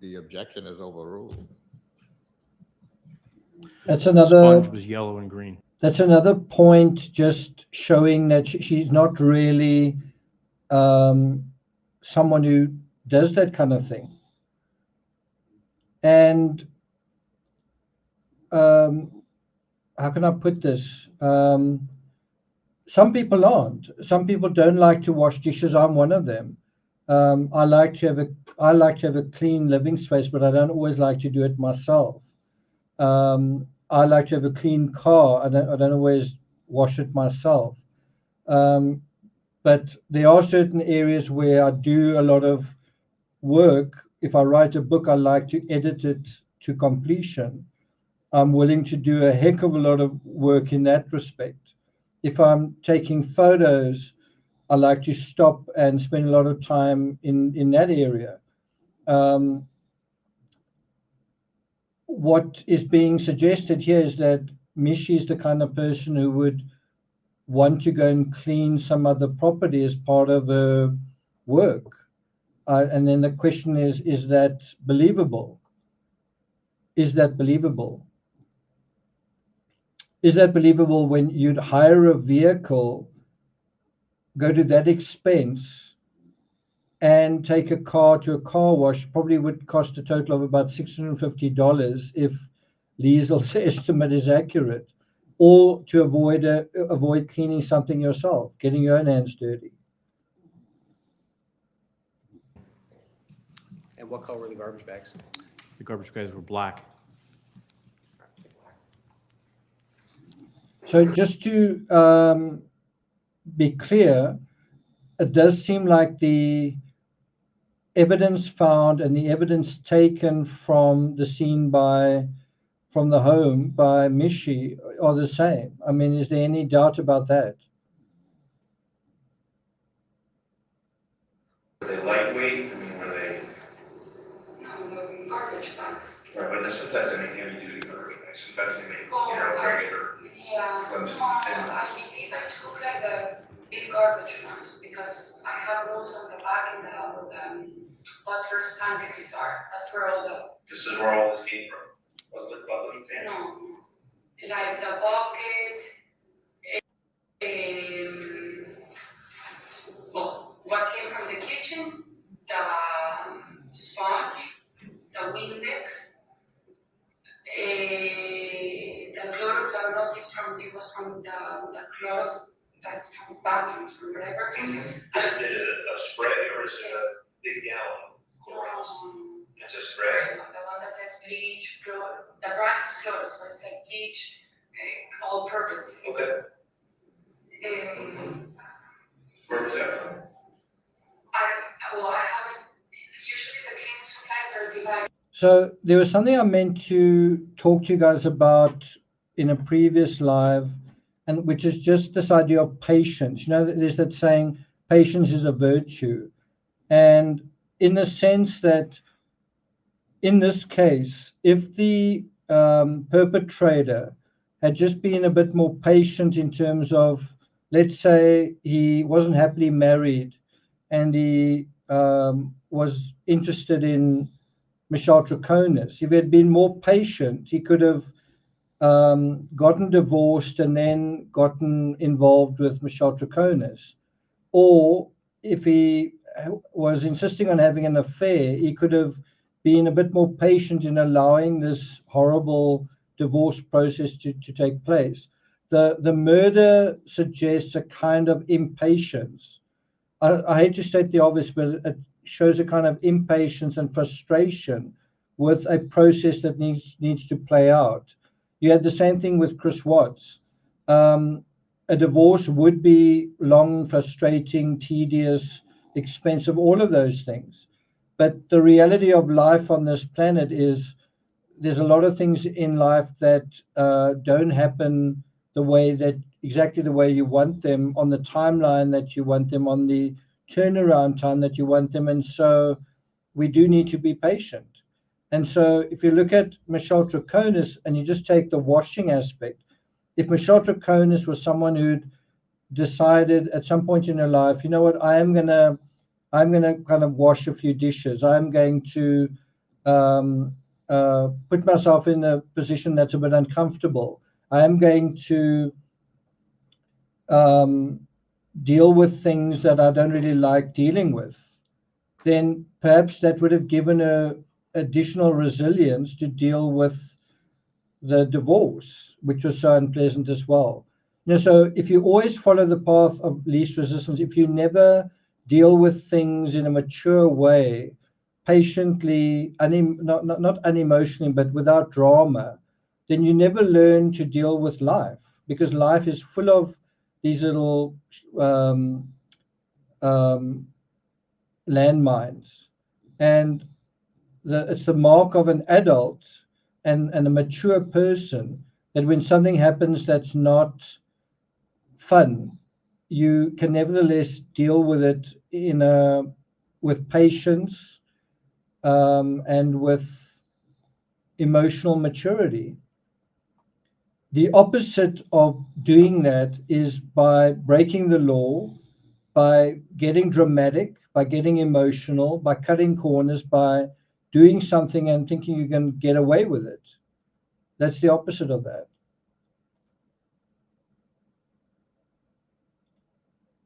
the objection is overruled. That's The another. sponge was yellow and green. That's another point, just showing that she's not really someone who does that kind of thing. And how can I put this? Some people aren't. Some people don't like to wash dishes. I'm one of them. I like to have a clean living space, but I don't always like to do it myself. I like to have a clean car. I don't always wash it myself. But there are certain areas where I do a lot of work. If I write a book, I like to edit it to completion. I'm willing to do a heck of a lot of work in that respect. If I'm taking photos, I like to stop and spend a lot of time in that area. What is being suggested here is that Michi is the kind of person who would want to go and clean some other property as part of her work. And then the question is that believable? Is that believable? Is that believable when you'd hire a vehicle, go to that expense, and take a car to a car wash? Probably would cost a total of about $650 if Liesel's estimate is accurate, or to avoid cleaning something yourself, getting your own hands dirty. And what color were the garbage bags? The garbage bags were black. So just to be clear, it does seem like the evidence found and the evidence taken from the scene from the home by Michi are the same. I mean, is there any doubt about that? Were they lightweight? I mean, were they, No, garbage bags. right, but then sometimes they make heavy duty garbage bags, sometimes they make, Oh, regular. Yeah, Flimsy, no, thin. I took like the big garbage ones because I have those on the back in the butler's pantries are. That's where all the, This is where all this came from. Butler's pantry. no, like the bucket, well, what came from the kitchen, the sponge, the Windex, the Clorox. I don't know if it was from the Clorox, that's from bathrooms or whatever. Is it a spray or is it a big gallon Clorox? It's a spray? The one that says bleach, Clorox, the brand is Clorox, but it's like bleach, all purpose. Okay. Where was that from? I haven't, usually the cleaning supplies are divided. So there was something I meant to talk to you guys about in a previous live, and which is just this idea of patience. You know, there's that saying, patience is a virtue. And in the sense that in this case, if the perpetrator had just been a bit more patient in terms of, let's say he wasn't happily married and he was interested in Michelle Troconis. If he had been more patient, he could have gotten divorced and then gotten involved with Michelle Troconis. Or if he was insisting on having an affair, he could have been a bit more patient in allowing this horrible divorce process to take place. The murder suggests a kind of impatience. I hate to state the obvious, but it shows a kind of impatience and frustration with a process that needs to play out. You had the same thing with Chris Watts. A divorce would be long, frustrating, tedious, expensive, all of those things. But the reality of life on this planet is there's a lot of things in life that don't happen exactly the way you want them, on the timeline that you want them, on the turnaround time that you want them. And so we do need to be patient. And so if you look at Michelle Troconis and you just take the washing aspect, if Michelle Troconis was someone who'd decided at some point in her life, you know what, I'm gonna kind of wash a few dishes. I'm going to put myself in a position that's a bit uncomfortable. I am going to deal with things that I don't really like dealing with. Then perhaps that would have given her additional resilience to deal with the divorce, which was so unpleasant as well. You know, so if you always follow the path of least resistance, if you never deal with things in a mature way, patiently, not unemotionally, but without drama, then you never learn to deal with life, because life is full of these little landmines. And it's the mark of an adult and a mature person that when something happens that's not fun, you can nevertheless deal with it with patience and with emotional maturity. The opposite of doing that is by breaking the law, by getting dramatic, by getting emotional, by cutting corners, by doing something and thinking you can get away with it. That's the opposite of that.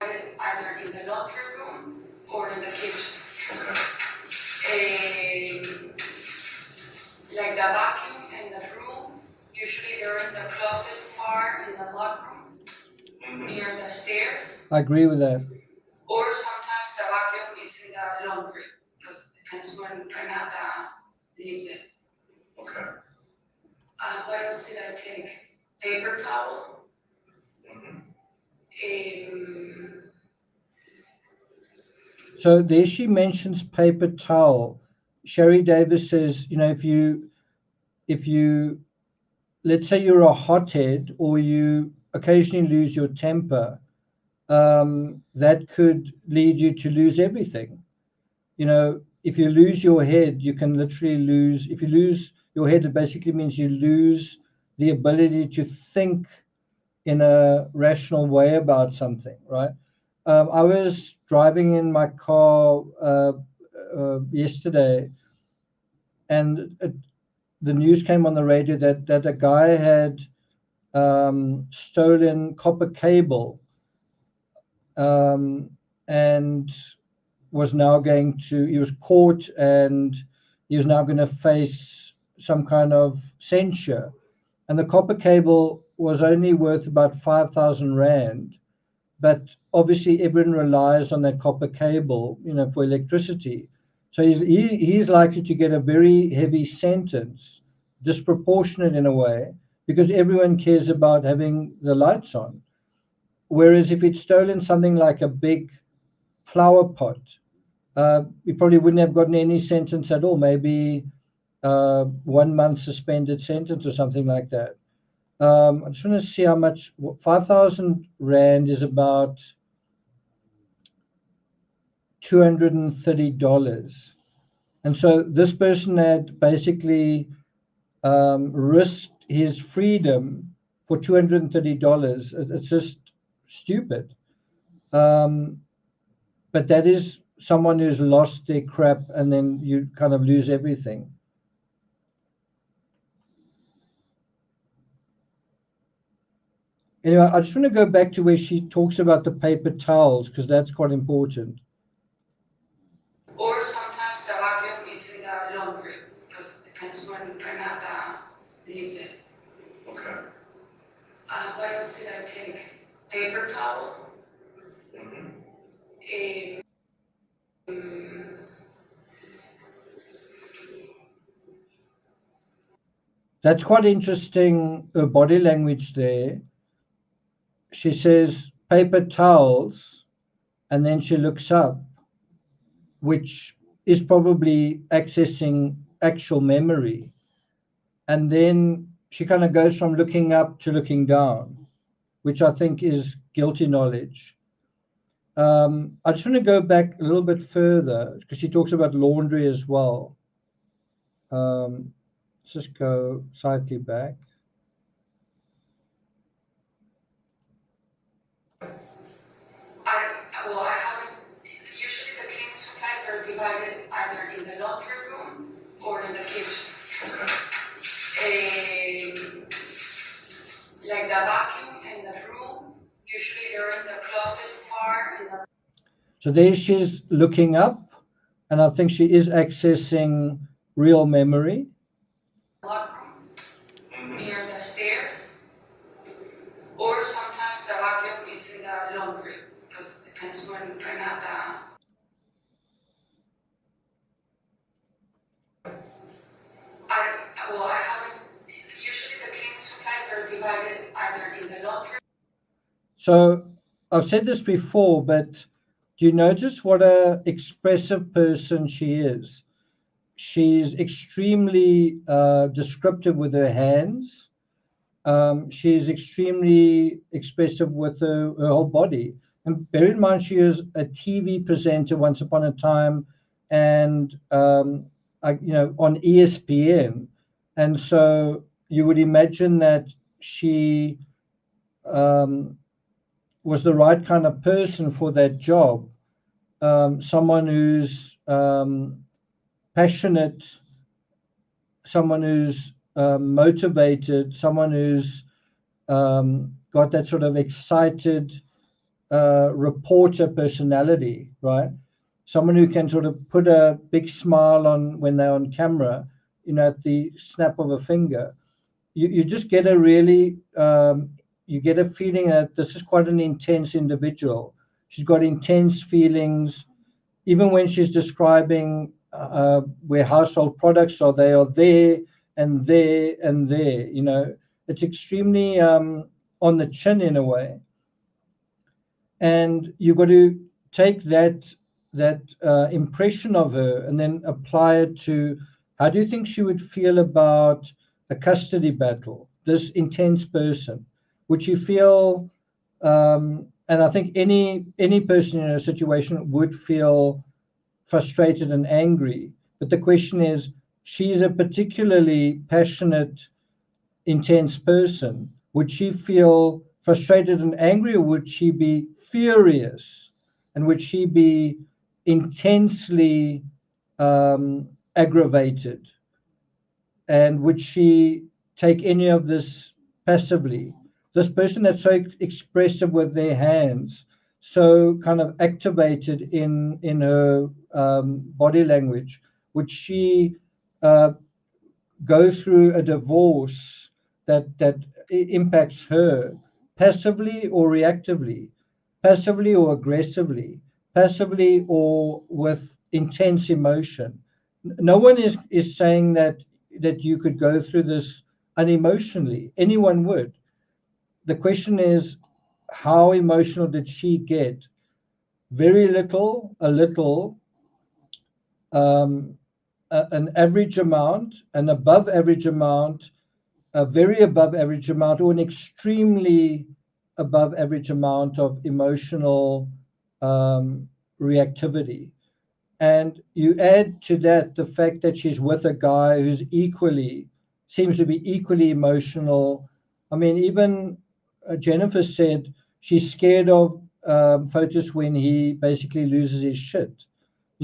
Either in the laundry room or in the kitchen. Like the vacuum and the broom, usually they're in the closet far in the locker room, near the stairs. I agree with that. Or sometimes the vacuum is in the laundry, because it depends when Renata leaves it. Okay. What else did I take? Paper towel. So there she mentions paper towel. Sherry Davis says, if you, let's say you're a hothead or you occasionally lose your temper, that could lead you to lose everything. If you lose your head, you can literally lose. If you lose your head, it basically means you lose the ability to think in a rational way about something, right? I was driving in my car yesterday, and the news came on the radio that a guy had stolen copper cable and was now he was caught, and he was now going to face some kind of censure. And the copper cable was only worth about 5,000 Rand. But obviously everyone relies on that copper cable, for electricity. So he's likely to get a very heavy sentence, disproportionate in a way, because everyone cares about having the lights on. Whereas if he'd stolen something like a big flower pot, he probably wouldn't have gotten any sentence at all, maybe 1 month suspended sentence or something like that. I just want to see how much 5,000 Rand is about $230. And so this person had basically risked his freedom for $230. It's just stupid. But that is someone who's lost their crap, and then you kind of lose everything. Anyway, I just want to go back to where she talks about the paper towels, because that's quite important. Or sometimes the vacuum is in the laundry, because it depends when Renata leaves it. Okay. What else did I take? Paper towel. That's quite interesting, her body language there. She says paper towels, and then she looks up, which is probably accessing actual memory. And then she kind of goes from looking up to looking down, which I think is guilty knowledge. I just want to go back a little bit further, because she talks about laundry as well. Let's just go slightly back. I haven't, usually the cleaning supplies are divided either in the laundry room or in the kitchen. Like the vacuum and the broom, usually they're in the closet far in the. So there she's looking up, and I think she is accessing real memory. Near the stairs, or sometimes the vacuum is in the laundry, because it depends when Renata the laundry. So I've said this before, but do you notice what a expressive person she is? She's extremely descriptive with her hands. She's extremely expressive with her whole body. And bear in mind, she is a TV presenter once upon a time, and on ESPN. And so you would imagine that she was the right kind of person for that job. Someone who's passionate, someone who's motivated, someone who's got that sort of excited reporter personality, right? Someone who can sort of put a big smile on when they're on camera, at the snap of a finger. You just get a really, you get a feeling that this is quite an intense individual. She's got intense feelings. Even when she's describing where household products are, they are there and there and there. It's extremely on the chin in a way. And you've got to take that impression of her and then apply it to how do you think she would feel about a custody battle, this intense person? Would she feel, and I think any person in a situation would feel frustrated and angry. But the question is, she's a particularly passionate, intense person. Would she feel frustrated and angry, or would she be furious? And would she be intensely aggravated? And would she take any of this passively? This person that's so expressive with their hands, so kind of activated in her body language, would she go through a divorce that impacts her passively or reactively, passively or aggressively, passively or with intense emotion? No one is saying that you could go through this unemotionally. Anyone would. The question is, how emotional did she get? Very little, a little, an average amount, an above average amount, a very above average amount, or an extremely above average amount of emotional reactivity. And you add to that the fact that she's with a guy who's seems to be equally emotional. I mean, even Jennifer said she's scared of Fotis when he basically loses his shit.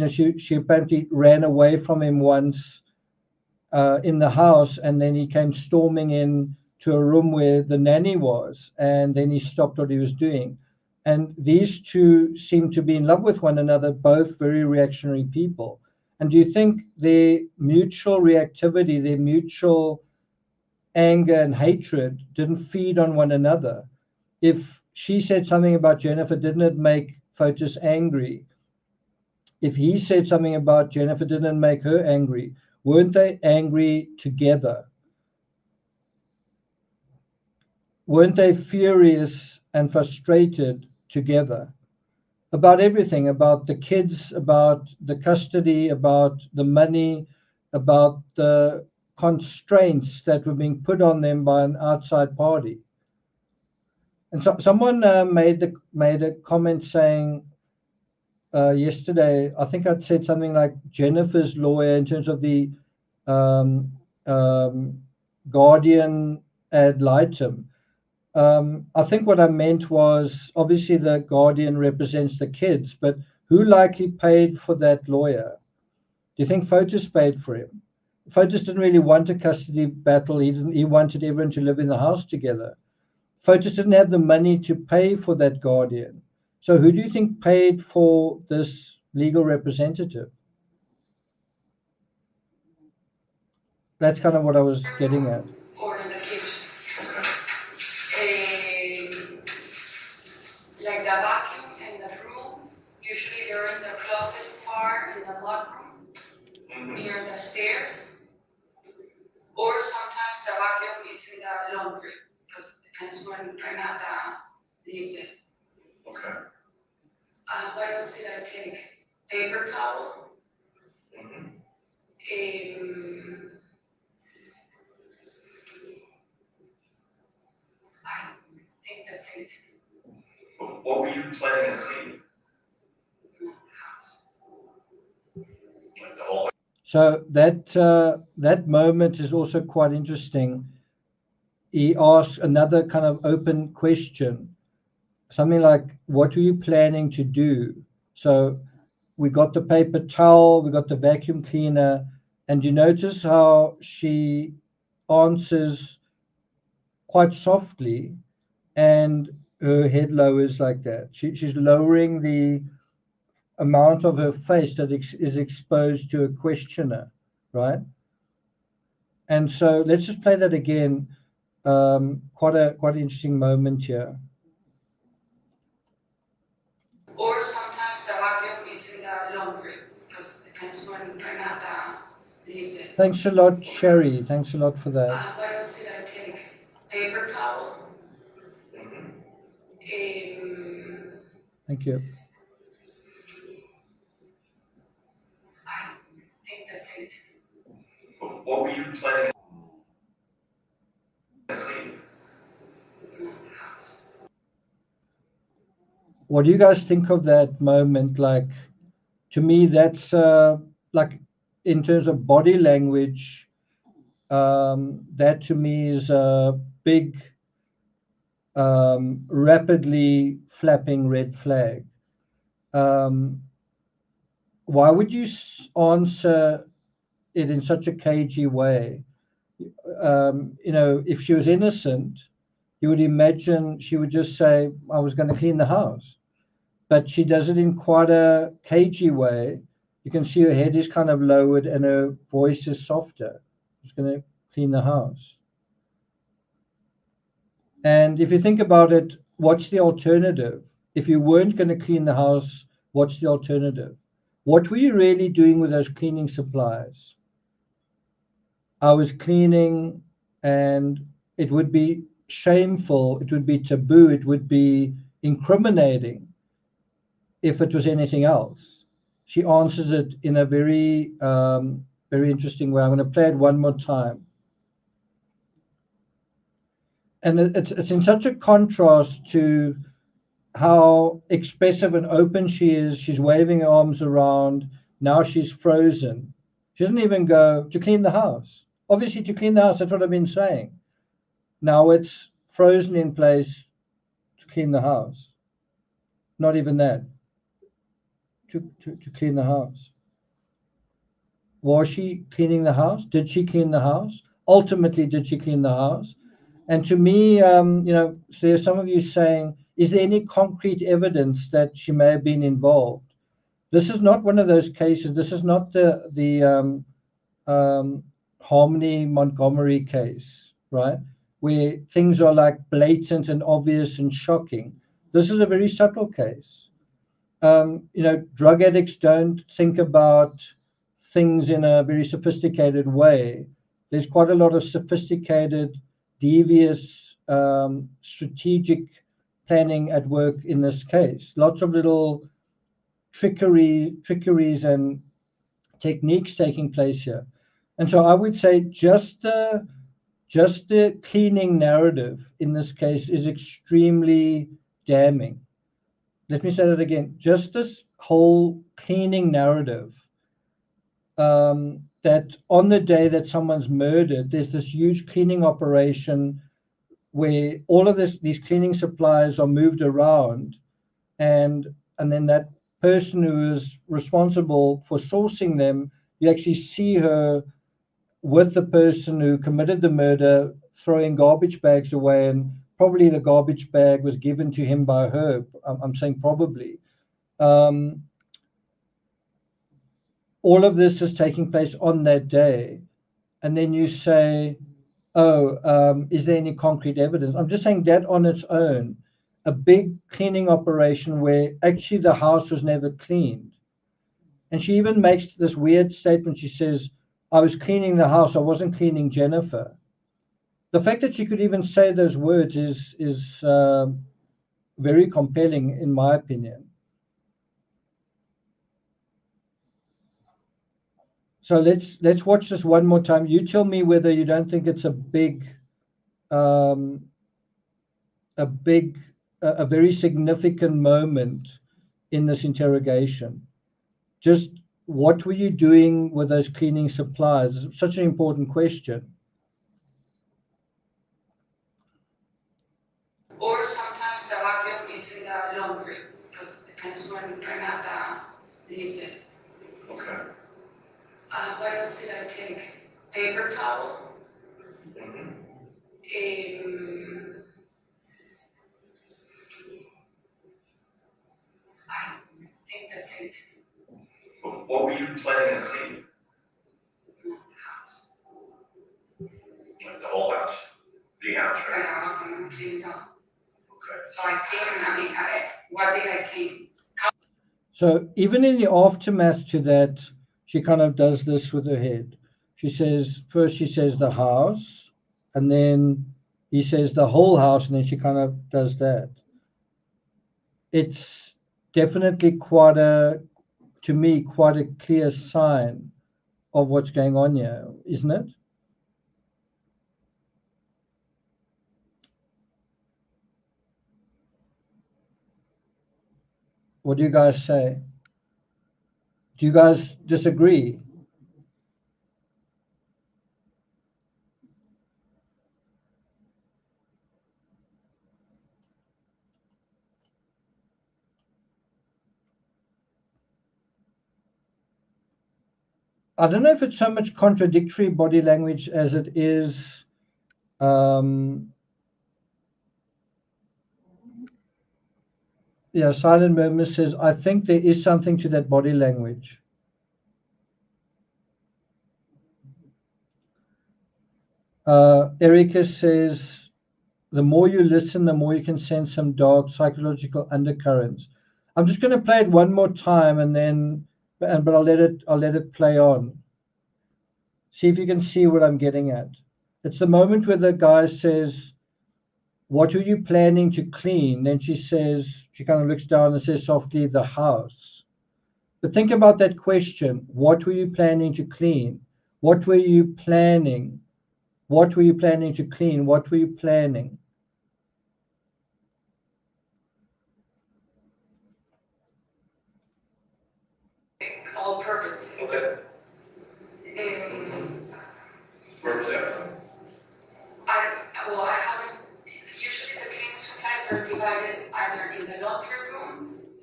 She apparently ran away from him once in the house, and then he came storming in to a room where the nanny was, and then he stopped what he was doing. And these two seem to be in love with one another, both very reactionary people. And do you think their mutual reactivity, their mutual anger and hatred didn't feed on one another? If she said something about Jennifer, didn't it make Fotis angry? If he said something about Jennifer, didn't it make her angry? Weren't they angry together? Weren't they furious and frustrated together about everything, about the kids, about the custody, about the money, about the constraints that were being put on them by an outside party? And so someone made a comment saying yesterday, I think I'd said something like Jennifer's lawyer in terms of the guardian ad litem. I think what I meant was, obviously the guardian represents the kids, but who likely paid for that lawyer? Do you think Fotis paid for him? Fotis didn't really want a custody battle. He wanted everyone to live in the house together. Fotis didn't have the money to pay for that guardian. So who do you think paid for this legal representative? That's kind of what I was getting at. Or in the kitchen. Like the vacuum in the room, usually they're in the closet far in the mudroom, near the stairs. Or sometimes the vacuum is in the laundry. because depends when I have the music. Okay. What else did I take? Paper towel. Mhm. I think that's it. What were you planning to clean? House. Like the whole. So that moment is also quite interesting. He asks another kind of open question, something like, "What were you planning to do?" So we got the paper towel, we got the vacuum cleaner, and you notice how she answers quite softly, and her head lowers like that. She's lowering the amount of her face that is exposed to a questioner, right? And so let's just play that again. Quite an interesting moment here. Or sometimes the vacuum is in the laundry, because depends when I have the music. Thanks a lot, Sherry. Thanks a lot for that. What else did I take? Paper towel. Mhm. Thank you. I think that's it. What were you planning to clean? House. What do you guys think of that moment? Like, to me, that's like, in terms of body language, that to me is a big, rapidly flapping red flag. Why would you answer it in such a cagey way? If she was innocent, you would imagine she would just say, "I was going to clean the house." But she does it in quite a cagey way. You can see her head is kind of lowered and her voice is softer. She's going to clean the house. And if you think about it, what's the alternative? If you weren't going to clean the house, what's the alternative? What were you really doing with those cleaning supplies? I was cleaning, and it would be shameful, it would be taboo, it would be incriminating if it was anything else. She answers it in a very, very interesting way. I'm going to play it one more time. And it's in such a contrast to how expressive and open she is. She's waving her arms around. Now she's frozen. She doesn't even go to clean the house. Obviously, to clean the house, that's what I've been saying. Now it's frozen in place to clean the house. Not even that. To clean the house. Was she cleaning the house? Did she clean the house? Ultimately, did she clean the house? And to me, so there's some of you saying, is there any concrete evidence that she may have been involved? This is not one of those cases. This is not the Harmony Montgomery case, right? Where things are like blatant and obvious and shocking. This is a very subtle case. Drug addicts don't think about things in a very sophisticated way. There's quite a lot of sophisticated, devious, strategic planning at work in this case. Lots of little trickeries and techniques taking place here. And so I would say just the cleaning narrative in this case is extremely damning. Let me say that again. Just this whole cleaning narrative, that on the day that someone's murdered, there's this huge cleaning operation where all of these cleaning supplies are moved around, and then that person who is responsible for sourcing them, you actually see her with the person who committed the murder throwing garbage bags away, and probably the garbage bag was given to him by her. I'm saying probably. All of this is taking place on that day. And then you say, is there any concrete evidence? I'm just saying that on its own, a big cleaning operation where actually the house was never cleaned. And she even makes this weird statement. She says, I was cleaning the house. I wasn't cleaning Jennifer. the fact that she could even say those words is very compelling, in my opinion. So let's watch this one more time. You tell me whether you don't think it's a very significant moment in this interrogation. Just what were you doing with those cleaning supplies? Such an important question. Or sometimes the vacuum is in the laundry, because it depends when Renata leaves it. Okay. What else did I take? Paper towel. Mhm. I think that's it. What were you planning to clean? House. Like the whole house? The house, The right? house and then clean it up. Okay. So I clean, what did I clean? So even in the aftermath to that, she kind of does this with her head. She says, first she says the house, and then he says the whole house, and then she kind of does that. It's definitely to me, quite a clear sign of what's going on here, isn't it? What do you guys say? Do you guys disagree? I don't know if it's so much contradictory body language as it is Silent Murmur says, I think there is something to that body language. Erica says, the more you listen, the more you can sense some dark psychological undercurrents. I'm just going to play it one more time but I'll let it play on. See if you can see what I'm getting at. It's the moment where the guy says, what are you planning to clean? Then she kind of looks down and says softly, the house. But think about that question. What were you planning to clean? What were you planning? What were you planning to clean? What were you planning? All purpose. Okay. Where was that? I haven't, usually the cleaning supplies are divided either in the laundry room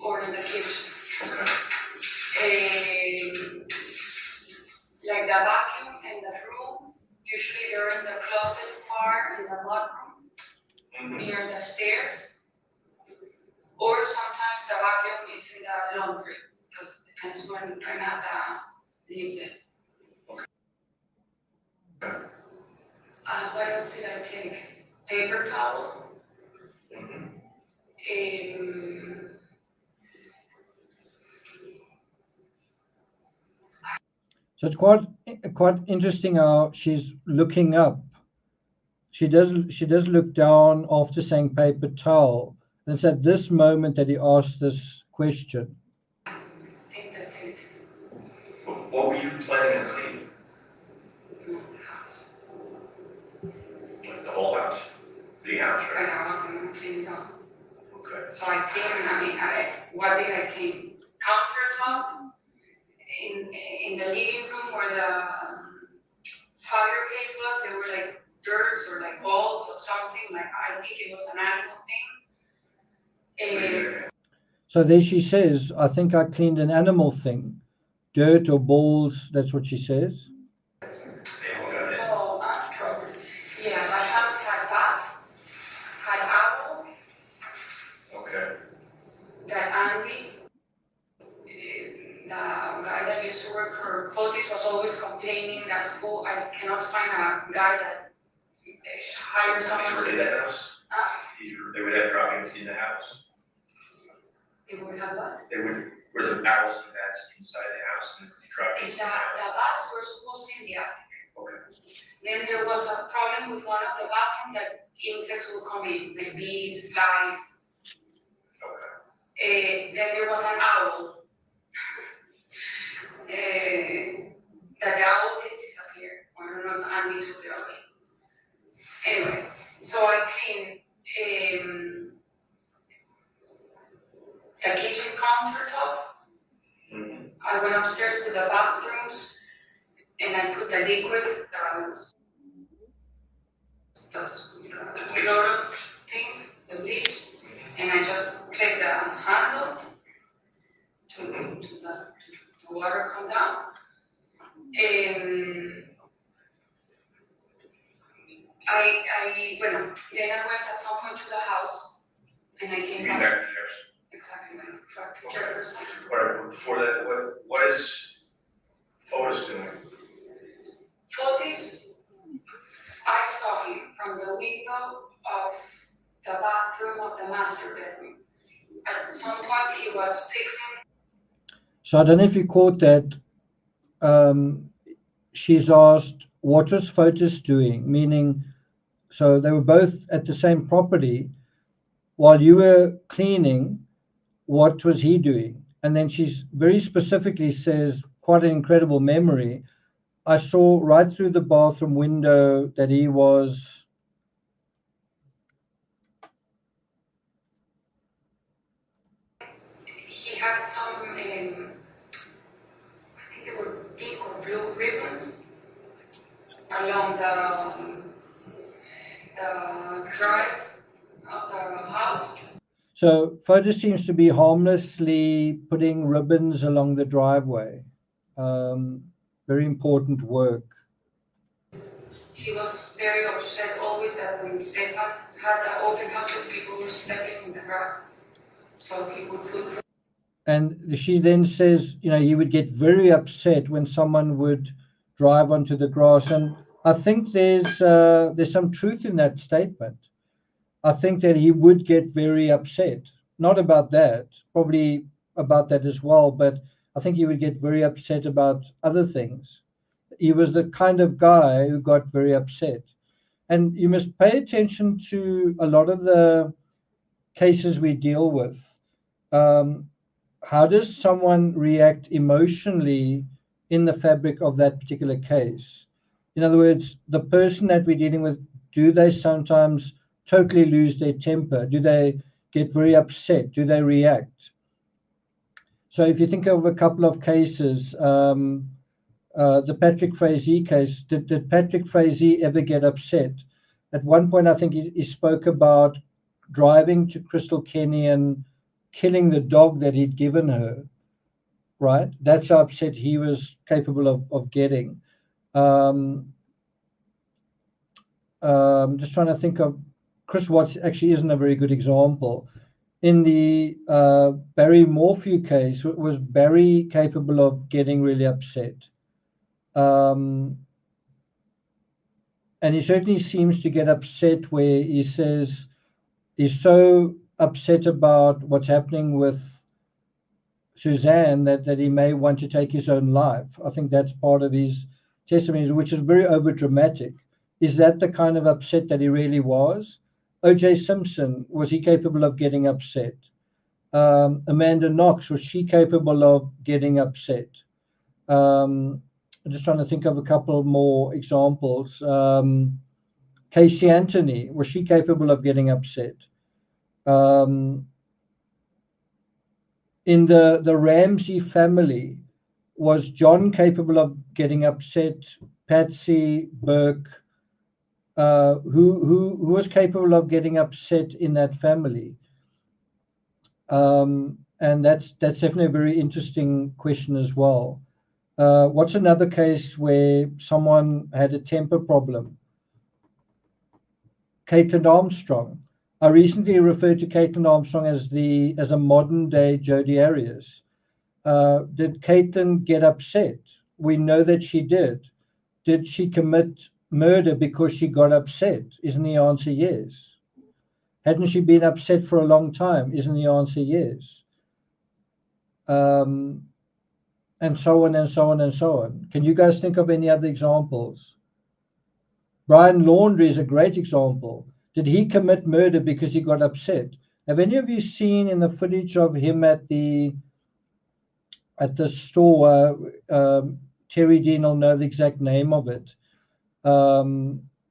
or in the kitchen. Like the vacuum and the broom, usually they're in the closet far in the mudroom, near the stairs. Or sometimes the vacuum is in the laundry, because it depends when Renata leaves it. What else did I take? Paper towel. So it's quite interesting how she's looking up. She does look down after saying paper towel. And it's at this moment that he asked this question. I think that's it. What were you planning to clean? House. Like the whole house? The house, The right? house and then clean it up. Okay. So I clean, what did I clean? Countertop in the living room where the fireplace was, there were like dirt or like balls or something, like I think it was an animal thing. So there she says, I think I cleaned an animal thing. Dirt or balls, that's what she says. Yeah, my house had bats, had owl. Okay. That Andy, the guy that used to work for Fotis, was always complaining that I cannot find a guy that hires someone to In the house? They would have droppings in the house. They would have what? They would, were the owls and bats inside the house and the droppings in The the house? bats were supposed in the attic. Okay. Then there was a problem with one of the bathroom that insects will come in, like bees, flies. Okay. Then there was an owl. The owl did disappear, or not, and we took it away. Anyway, so I cleaned the kitchen countertop. Mhm. I went upstairs to the bathrooms, and I put the liquid, the chloro things, the bleach, and I just click the handle to the water come down. Then I went at some point to the house, and I You came mean back. back to Jefferson? Exactly, back to Jefferson. All right, before that, what is Fotis doing? Fotis, I saw him from the window of the bathroom of the master bedroom. At some point, he was fixing. So I don't know if you caught that. She's asked, what was Fotis doing? Meaning, so they were both at the same property. While you were cleaning, what was he doing? And then she's very specifically says, quite an incredible memory. I saw right through the bathroom window that he was. He had some, I think they were pink or blue ribbons along the drive of the house. So Fotis seems to be harmlessly putting ribbons along the driveway. Very important work. He was very upset always that when Stefan had the open houses, people were stepping in the grass. So he would put. And she then says, he would get very upset when someone would drive onto the grass. And I think there's some truth in that statement. I think that he would get very upset. Not about that, probably about that as well, but I think he would get very upset about other things. He was the kind of guy who got very upset. And you must pay attention to a lot of the cases we deal with. How does someone react emotionally in the fabric of that particular case? In other words, the person that we're dealing with, do they sometimes totally lose their temper? Do they get very upset? Do they react? So if you think of a couple of cases, the Patrick Frazee case, did Patrick Frazee ever get upset? At one point, I think he spoke about driving to Crystal Kenny and killing the dog that he'd given her, right? That's how upset he was capable of getting. Just trying to think of Chris Watts actually isn't a very good example. In the Barry Morphew case, was Barry capable of getting really upset? And he certainly seems to get upset where he says he's so upset about what's happening with Suzanne that he may want to take his own life. I think that's part of his testimony, which is very overdramatic. Is that the kind of upset that he really was? O.J. Simpson, was he capable of getting upset? Amanda Knox, was she capable of getting upset? I'm just trying to think of a couple more examples. Casey Anthony, was she capable of getting upset? In the Ramsey family, was John capable of getting upset? Patsy, Burke, who was capable of getting upset in that family? And that's definitely a very interesting question as well. What's another case where someone had a temper problem? Caitlin Armstrong. I recently referred to Caitlin Armstrong as a modern day Jodi Arias. Did Caitlin get upset? We know that she did. Did she commit murder because she got upset? Isn't the answer yes? Hadn't she been upset for a long time? Isn't the answer yes? And so on and so on and so on. Can you guys think of any other examples? Brian Laundrie is a great example. Did he commit murder because he got upset? Have any of you seen in the footage of him at the store? Terry Dean will know the exact name of it,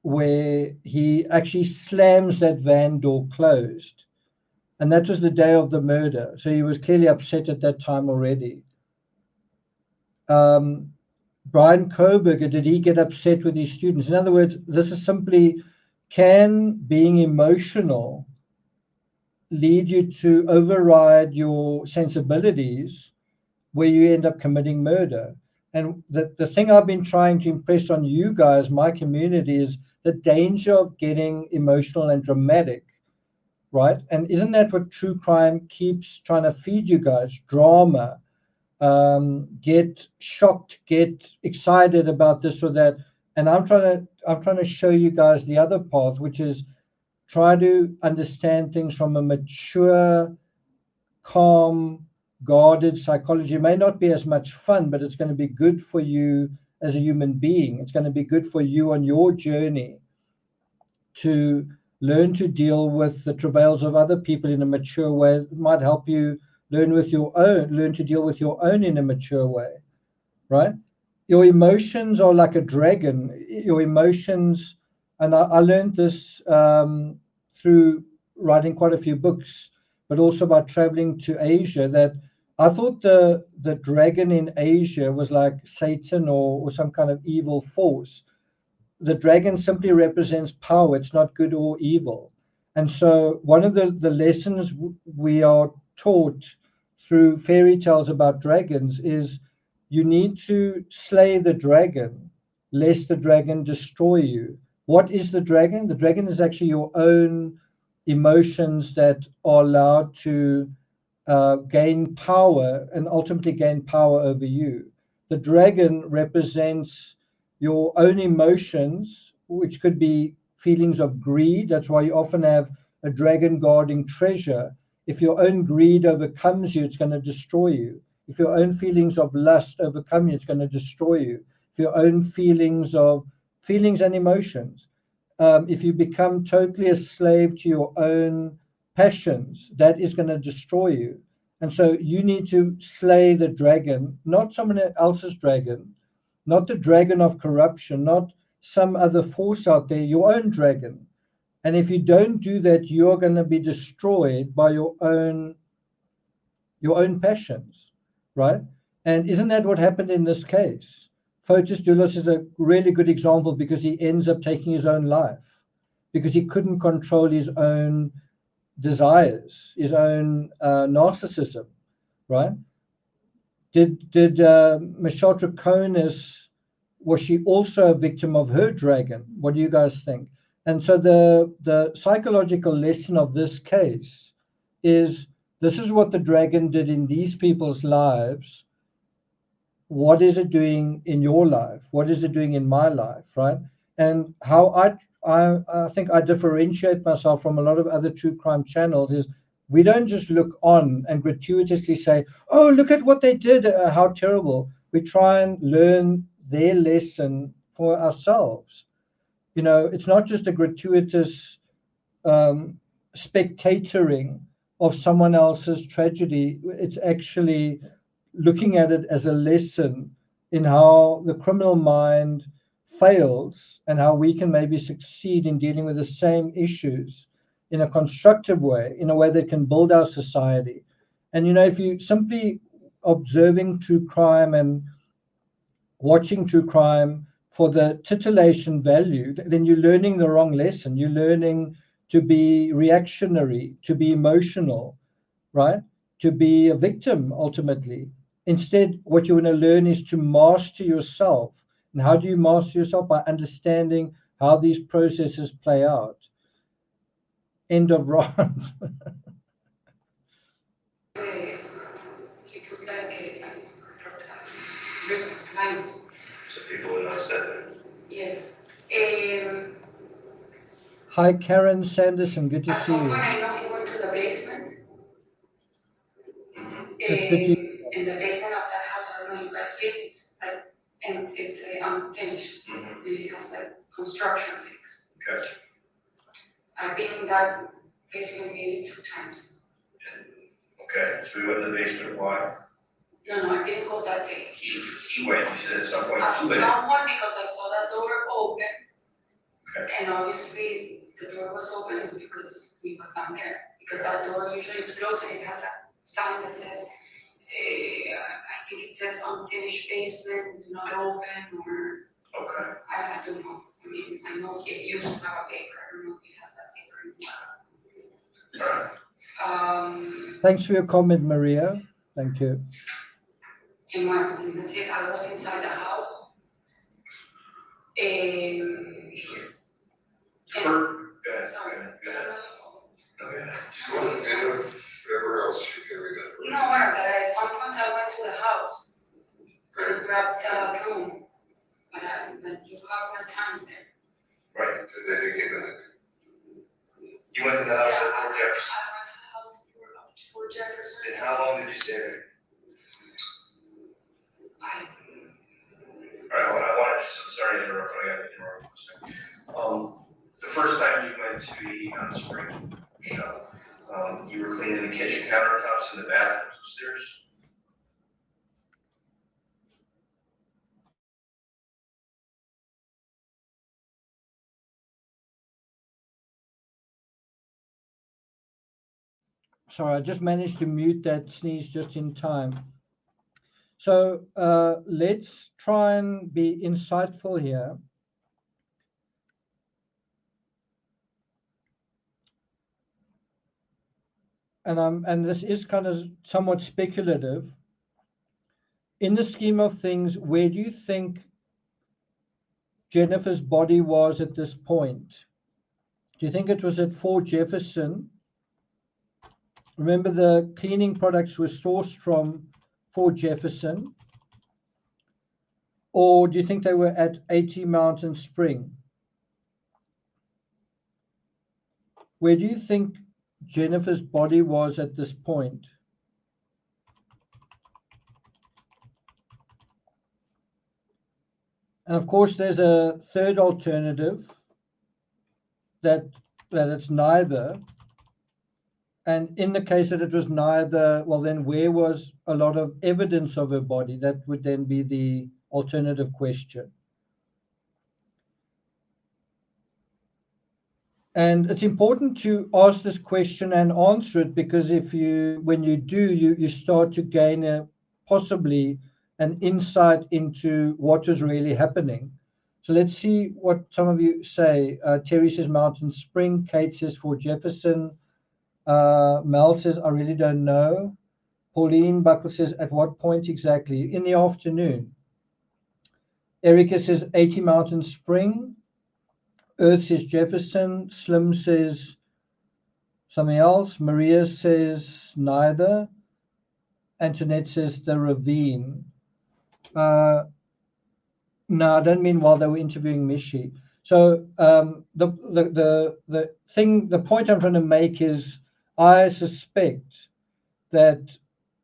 where he actually slams that van door closed. And that was the day of the murder. So he was clearly upset at that time already. Brian Koberger, did he get upset with his students? In other words, this is simply, can being emotional lead you to override your sensibilities where you end up committing murder? And the thing I've been trying to impress on you guys, my community, is the danger of getting emotional and dramatic, right? And isn't that what true crime keeps trying to feed you guys? Drama, get shocked, get excited about this or that. And I'm trying to show you guys the other path, which is try to understand things from a mature, calm, guarded psychology. It may not be as much fun, but it's going to be good for you as a human being. It's going to be good for you on your journey to learn to deal with the travails of other people in a mature way. It might help you learn to deal with your own in a mature way, right? Your emotions are like a dragon. Your emotions, and I learned this through writing quite a few books, but also by traveling to Asia, that I thought the dragon in Asia was like Satan or some kind of evil force. The dragon simply represents power. It's not good or evil. And so one of the lessons we are taught through fairy tales about dragons is you need to slay the dragon, lest the dragon destroy you. What is the dragon? The dragon is actually your own emotions that are allowed to gain power and ultimately gain power over you. The dragon represents your own emotions, which could be feelings of greed. That's why you often have a dragon guarding treasure. If your own greed overcomes you, it's going to destroy you. If your own feelings of lust overcome you, it's going to destroy you. If your own feelings and emotions, if you become totally a slave to your own passions, that is going to destroy you. And so you need to slay the dragon, not someone else's dragon, not the dragon of corruption, not some other force out there, your own dragon. And if you don't do that, you're going to be destroyed by your own passions, right? And isn't that what happened in this case? Fotis Doulos is a really good example because he ends up taking his own life because he couldn't control his own desires, his own narcissism, right? Did Michelle Troconis, was she also a victim of her dragon? What do you guys think? And so the psychological lesson of this case is this is what the dragon did in these people's lives. What is it doing in your life? What is it doing in my life, right? And how I think I differentiate myself from a lot of other true crime channels is we don't just look on and gratuitously say, oh, look at what they did, how terrible. We try and learn their lesson for ourselves. You know, it's not just a gratuitous spectatoring of someone else's tragedy. It's actually looking at it as a lesson in how the criminal mind fails and how we can maybe succeed in dealing with the same issues in a constructive way, in a way that can build our society. And, you know, if you simply observing true crime and watching true crime for the titillation value, then you're learning the wrong lesson. You're learning to be reactionary, to be emotional, right? To be a victim ultimately. Instead, what you want to learn is to master yourself. And how do you master yourself? By understanding how these processes play out. End of rant. He put like lines. So people would notice that. Yes. Hi, Karen Sanderson. Good to At see some you. point, I know he went to the basement. It's good to In the basement of that house, I don't know if you guys been, it's like, and it's unfinished. It has like construction things. Okay. I've been in that basement maybe 2 times. Okay, so we went to the basement, why? No, I didn't go that day. He went, he said at some point, At he went. some point, because I saw that door open, Okay. and obviously the door was open is because he was down there. Because that door usually is closed and it has a sign that says, I think it says unfinished basement, not open, or Okay. I don't know. I mean, I know it used to have a paper. I don't know if it has that paper anymore. All right. Thanks for your comment, Maria. Thank you. And that's it. I was inside the house. Go ahead. Sorry. Go ahead. Okay. And whatever else you can read. No, bueno, but at some point I went to the house to grab the broom, but you have my times there. Right. And then you came back. You went to the house Yeah, at Fort Jefferson. I went to the house for Jefferson. And how long did you stay there? All right, well, I wanted to, sorry to interrupt, I got to interrupt for a second. The first time you went to the Egon Spring shop, you were cleaning the kitchen countertops and the bathrooms upstairs? Sorry, I just managed to mute that sneeze just in time. So let's try and be insightful here. And this is kind of somewhat speculative. In the scheme of things, where do you think Jennifer's body was at this point? Do you think it was at Fort Jefferson? Remember, the cleaning products were sourced from Fort Jefferson. Or do you think they were at 80 Mountain Spring? Where do you think Jennifer's body was at this point? And of course, there's a third alternative that it's neither. And in the case that it was neither, well, then where was a lot of evidence of her body? That would then be the alternative question. And it's important to ask this question and answer it, because when you do, you start to gain possibly an insight into what is really happening. So let's see what some of you say. Terry says Mountain Spring. Kate says Fort Jefferson. Mel says, I really don't know. Pauline Buckle says, at what point exactly? In the afternoon. Erica says 80 Mountain Spring. Earth says Jefferson. Slim says something else. Maria says neither. Antoinette says the ravine. No, I don't mean while they were interviewing Michi. So the point I'm trying to make is, I suspect that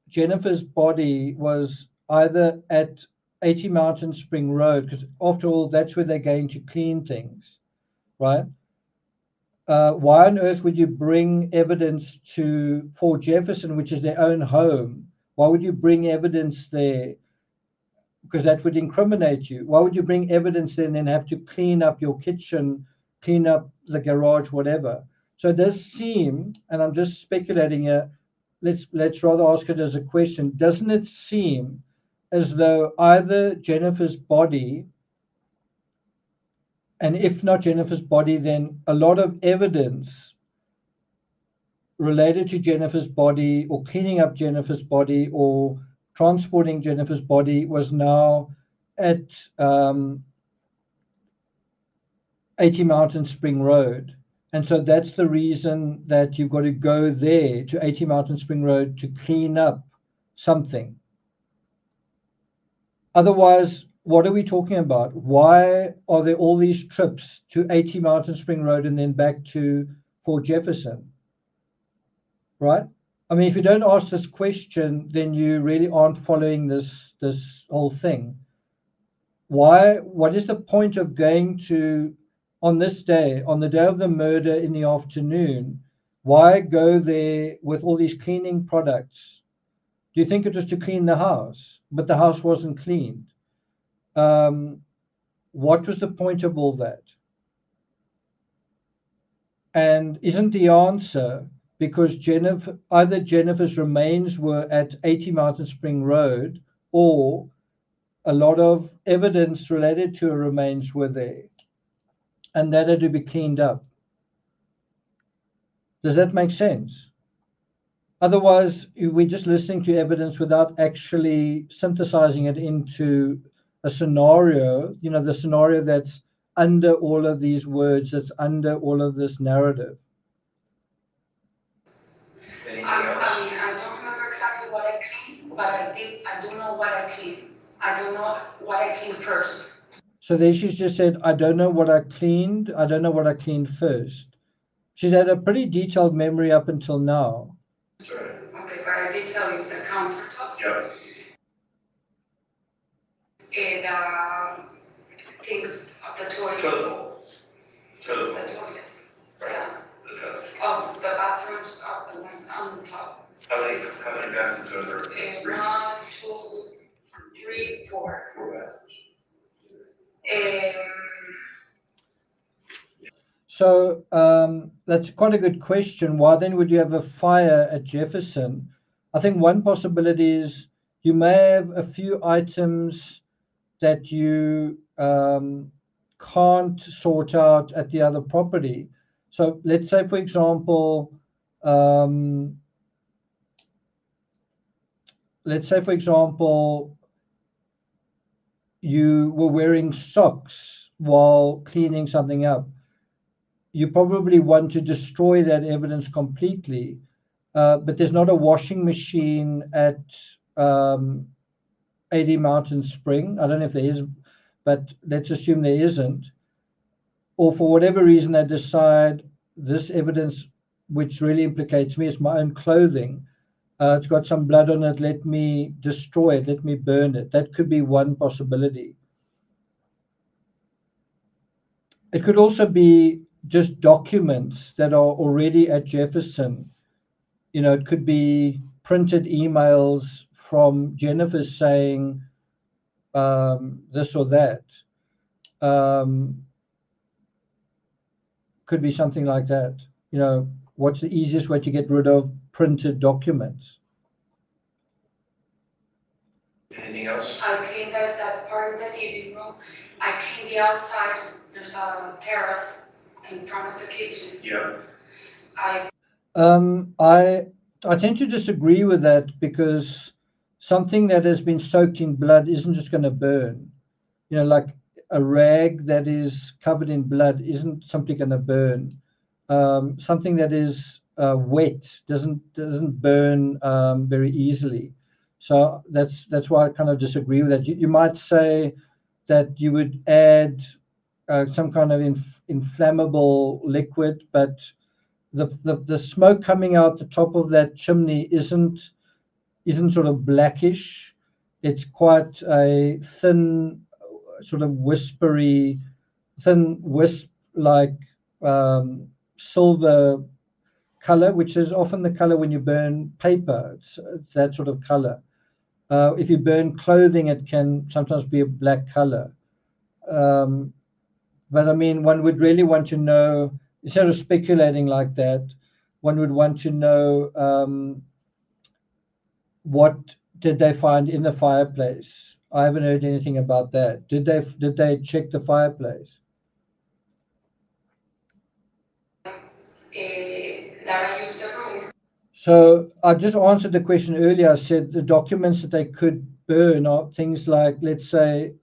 Jennifer's body was either at 80 Mountain Spring Road, because after all, that's where they're going to clean things, right? Why on earth would you bring evidence to Fort Jefferson, which is their own home? Why would you bring evidence there? Because that would incriminate you. Why would you bring evidence there and then have to clean up your kitchen, clean up the garage, whatever? So it does seem, and I'm just speculating here, let's rather ask it as a question. Doesn't it seem as though either Jennifer's body, and if not Jennifer's body, then a lot of evidence related to Jennifer's body, or cleaning up Jennifer's body, or transporting Jennifer's body, was now at 80 Mountain Spring Road. And so that's the reason that you've got to go there to 80 Mountain Spring Road to clean up something. Otherwise, what are we talking about? Why are there all these trips to 80 Mountain Spring Road and then back to Fort Jefferson? Right? I mean, if you don't ask this question, then you really aren't following this whole thing. Why? What is the point of going to on this day, on the day of the murder in the afternoon, why go there with all these cleaning products? Do you think it was to clean the house? But the house wasn't cleaned. What was the point of all that? And isn't the answer because either Jennifer's remains were at 80 Mountain Spring Road, or a lot of evidence related to her remains were there, and that had to be cleaned up? Does that make sense? Otherwise, we're just listening to evidence without actually synthesizing it into a scenario, the scenario that's under all of these words, that's under all of this narrative. Anything I else? mean, I don't remember exactly what I cleaned, but I do know what I cleaned. I don't know what I cleaned first. So there she's just said, I don't know what I cleaned. I don't know what I cleaned first. She's had a pretty detailed memory up until now. Sorry. Okay, but I did tell you the countertops. Yep. And things of the toilets. Toilet bowl. Toilet bowl. The toilets, yeah. The toilet. Of the bathrooms, of the ones on the top. How many bathrooms are there? And Three. 1, 2, 3, 4. Four bathrooms. So that's quite a good question. Why then would you have a fire at Jefferson? I think one possibility is you may have a few items that you can't sort out at the other property. So let's say, for example, you were wearing socks while cleaning something up. You probably want to destroy that evidence completely, but there's not a washing machine at 80 Mountain Spring. I don't know if there is, but let's assume there isn't. Or for whatever reason, they decide this evidence, which really implicates me, is my own clothing. It's got some blood on it. Let me destroy it. Let me burn it. That could be one possibility. It could also be just documents that are already at Jefferson. It could be printed emails from Jennifer saying this or that. Could be something like that. What's the easiest way to get rid of printed documents? Anything else? I cleaned that part of the living room. I cleaned the outside. There's a terrace in front of the kitchen. Yeah. I tend to disagree with that, because something that has been soaked in blood isn't just going to burn. Like a rag that is covered in blood isn't simply going to burn. Something that is wet doesn't burn very easily. So that's why I kind of disagree with that. You might say that you would add some kind of inflammable liquid, but the smoke coming out the top of that chimney isn't sort of blackish. It's quite a thin, sort of whispery, thin wisp like silver color, which is often the color when you burn paper. It's that sort of color. If you burn clothing, it can sometimes be a black color. But I mean, one would really want to know, instead of speculating like that, one would want to know what did they find in the fireplace. I haven't heard anything about that. Did they check the fireplace? That I used the room. So I just answered the question earlier. I said the documents that they could burn are things like, let's say,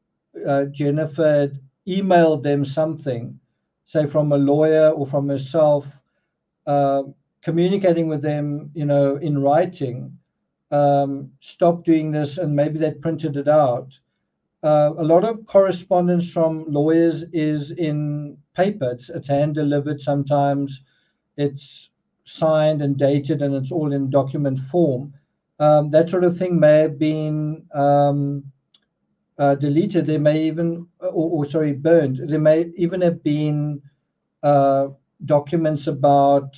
Jennifer had emailed them something, say from a lawyer or from herself, communicating with them, in writing, stop doing this, and maybe they printed it out. A lot of correspondence from lawyers is in paper. It's hand delivered sometimes. It's signed and dated, and it's all in document form. That sort of thing may have been deleted. There may even, or sorry, burned. There may even have been documents about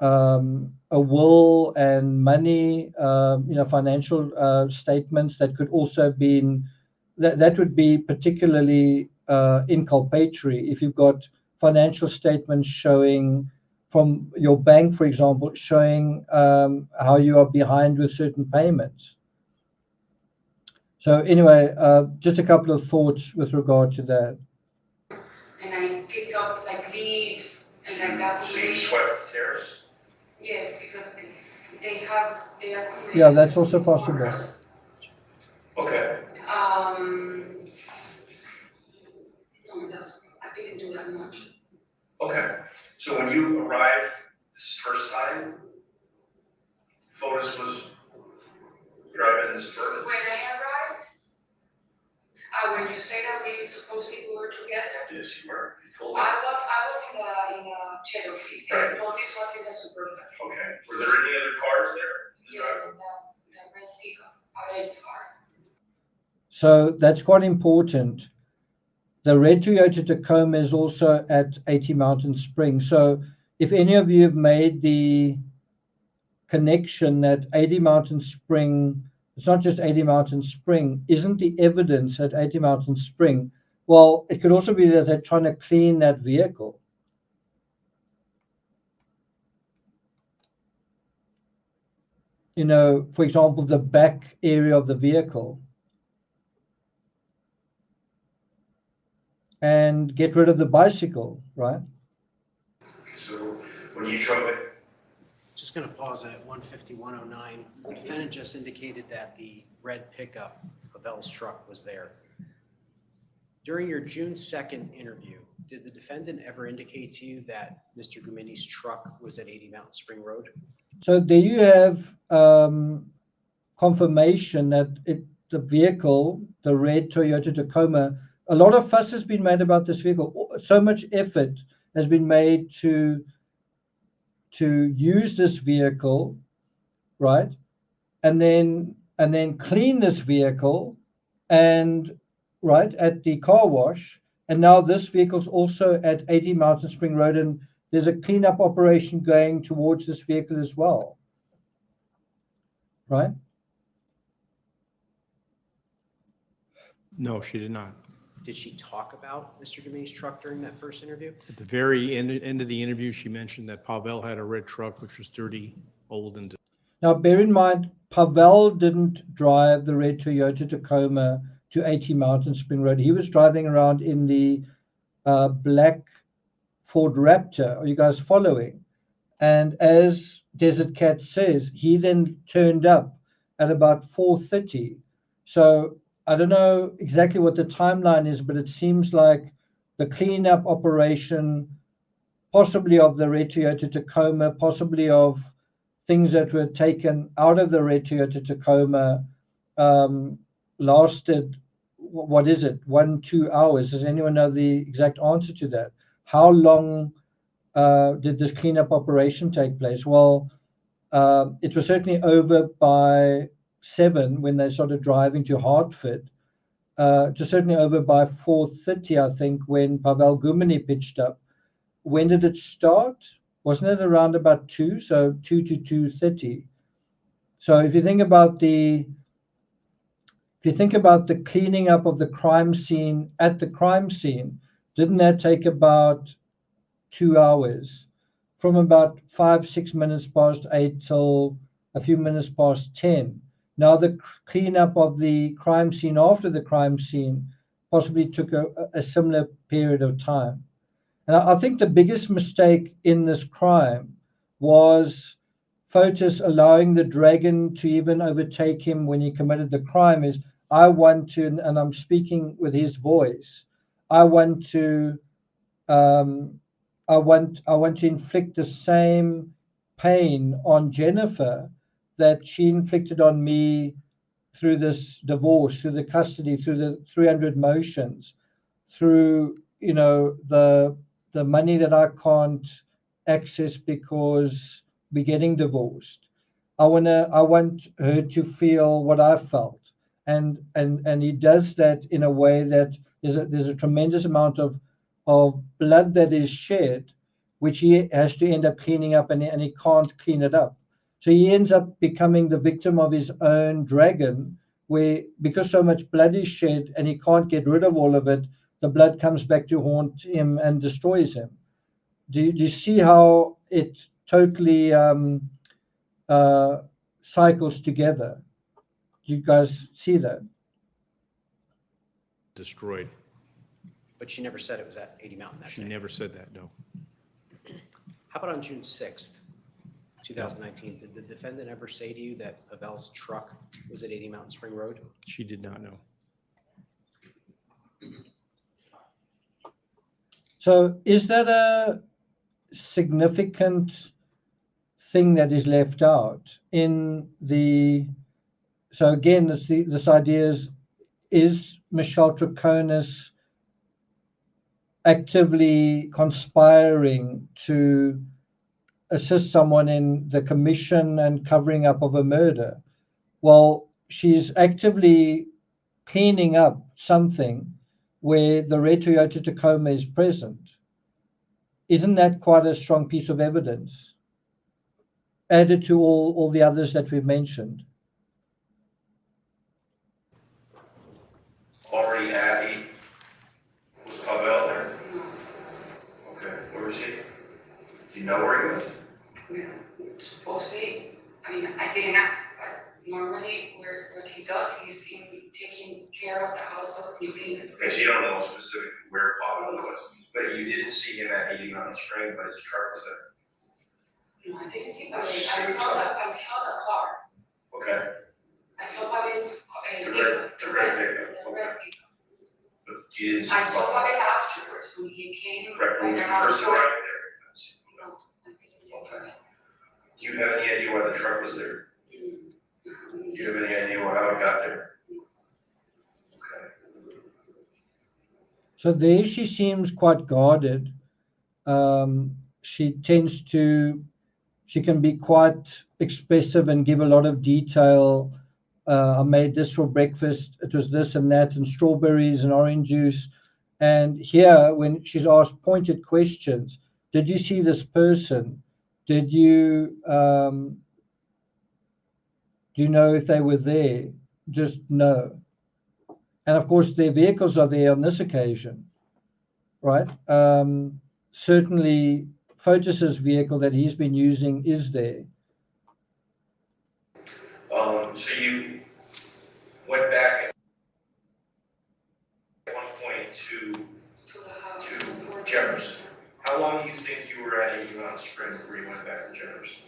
a will and money, financial statements that could also have been, that would be particularly inculpatory if you've got financial statements showing from your bank, for example, showing how you are behind with certain payments. So anyway, just a couple of thoughts with regard to that. And I picked up like leaves and like that. So you swept the terrace? Yes, because they are. Yeah, that's also possible. Okay. No, I didn't do that much. Okay, so when you arrived this first time, Fotis was driving in Suburban? When I arrived, when you say that we supposedly we were together, Yes, you were. You told me. I was in a Cherokee, Right. and Fotis was in the Suburban. Okay, were there any other cars there? Yes, the red pickup, a red car. So that's quite important. The red Toyota Tacoma is also at 80 Mountain Spring. So if any of you have made the connection that 80 Mountain Spring, it's not just 80 Mountain Spring, isn't the evidence at 80 Mountain Spring, well, it could also be that they're trying to clean that vehicle. You know, for example, the back area of the vehicle, and get rid of the bicycle, right? So when you drove it, Just going to pause at 15109. The defendant just indicated that the red pickup, Pavel's truck, was there. During your June 2nd interview, did the defendant ever indicate to you that Mr. Gumini's truck was at 80 Mountain Spring Road? So there you have confirmation that the vehicle, the red Toyota Tacoma, a lot of fuss has been made about this vehicle. So much effort has been made to use this vehicle, right? And then clean this vehicle, and right at the car wash. And now this vehicle's also at 80 Mountain Spring Road, and there's a cleanup operation going towards this vehicle as well, right? No, she did not. Did she talk about Mr. Gumini's truck during that first interview? At the very end of the interview, she mentioned that Pavel had a red truck, which was dirty, old, and Now, bear in mind, Pavel didn't drive the red Toyota Tacoma to 80 Mountain Spring Road. He was driving around in the black Ford Raptor. Are you guys following? And as Desert Cat says, he then turned up at about 4:30. So I don't know exactly what the timeline is, but it seems like the cleanup operation, possibly of the red Toyota Tacoma, possibly of things that were taken out of the red Toyota Tacoma, lasted, what is it, 1-2 hours? Does anyone know the exact answer to that? How long did this cleanup operation take place? Well, it was certainly over by 7 when they started driving to Hartford. Just certainly over by 4:30, I think, when Pavel Gumini pitched up. When did it start? Wasn't it around about 2? So 2 to 2:30. So if you think about the cleaning up of the crime scene at the crime scene, didn't that take about 2 hours? From about 5-6 minutes past 8 till a few minutes past 10. Now the cleanup of the crime scene after the crime scene possibly took a similar period of time. And I think the biggest mistake in this crime was Fotis allowing the dragon to even overtake him when he committed the crime. Is I want to, and I'm speaking with his voice, I want to inflict the same pain on Jennifer that she inflicted on me through this divorce, through the custody, through the 300 motions, through the money that I can't access because we're getting divorced. I want her to feel what I felt, and he does that in a way that there's a tremendous amount of blood that is shed, which he has to end up cleaning up, and he can't clean it up. So he ends up becoming the victim of his own dragon, where because so much blood is shed and he can't get rid of all of it, the blood comes back to haunt him and destroys him. Do you see how it totally cycles together? Do you guys see that? Destroyed. But she never said it was at 80 Mountain that She day. never said that, no. How about on June 6th, 2019? Did the defendant ever say to you that Havel's truck was at 80 Mountain Spring Road? She did not know. So is that a significant thing that is left out in the? So again, this idea is Michelle Troconis actively conspiring to assist someone in the commission and covering up of a murder? Well, she's actively cleaning up something where the red Toyota Tacoma is present. Isn't that quite a strong piece of evidence added to all the others that we've mentioned? Already at 8, was Pavel there? Okay, where was he? Do you know where he went? Yeah, supposedly, I mean, I didn't ask, but normally what he does, he's in taking care of the house of New England. Okay, so you don't know specifically where Pavel was, but you didn't see him at 80 Mountain Spring, but his truck was there. No, I didn't see Pavel. I saw the car. Okay, I saw Pavel's. the red pickup, The okay. red pickup. But you didn't see I saw Pavel. Pavel afterwards when he came. Right, when you first arrived there. you didn't see him. No, I didn't see Pavel. Do you have any idea why the truck was there? Do you have any idea how it got there? Okay. So there she seems quite guarded. She can be quite expressive and give a lot of detail. I made this for breakfast. It was this and that, and strawberries and orange juice. And here, when she's asked pointed questions, did you see this person? Did you do you know if they were there? Just no. And of course, their vehicles are there on this occasion, right? Certainly, Fotis's vehicle that he's been using is there. So you went back at one point to Jefferson. How long do you think you were at 80 Mountain Spring before you went back to Jefferson?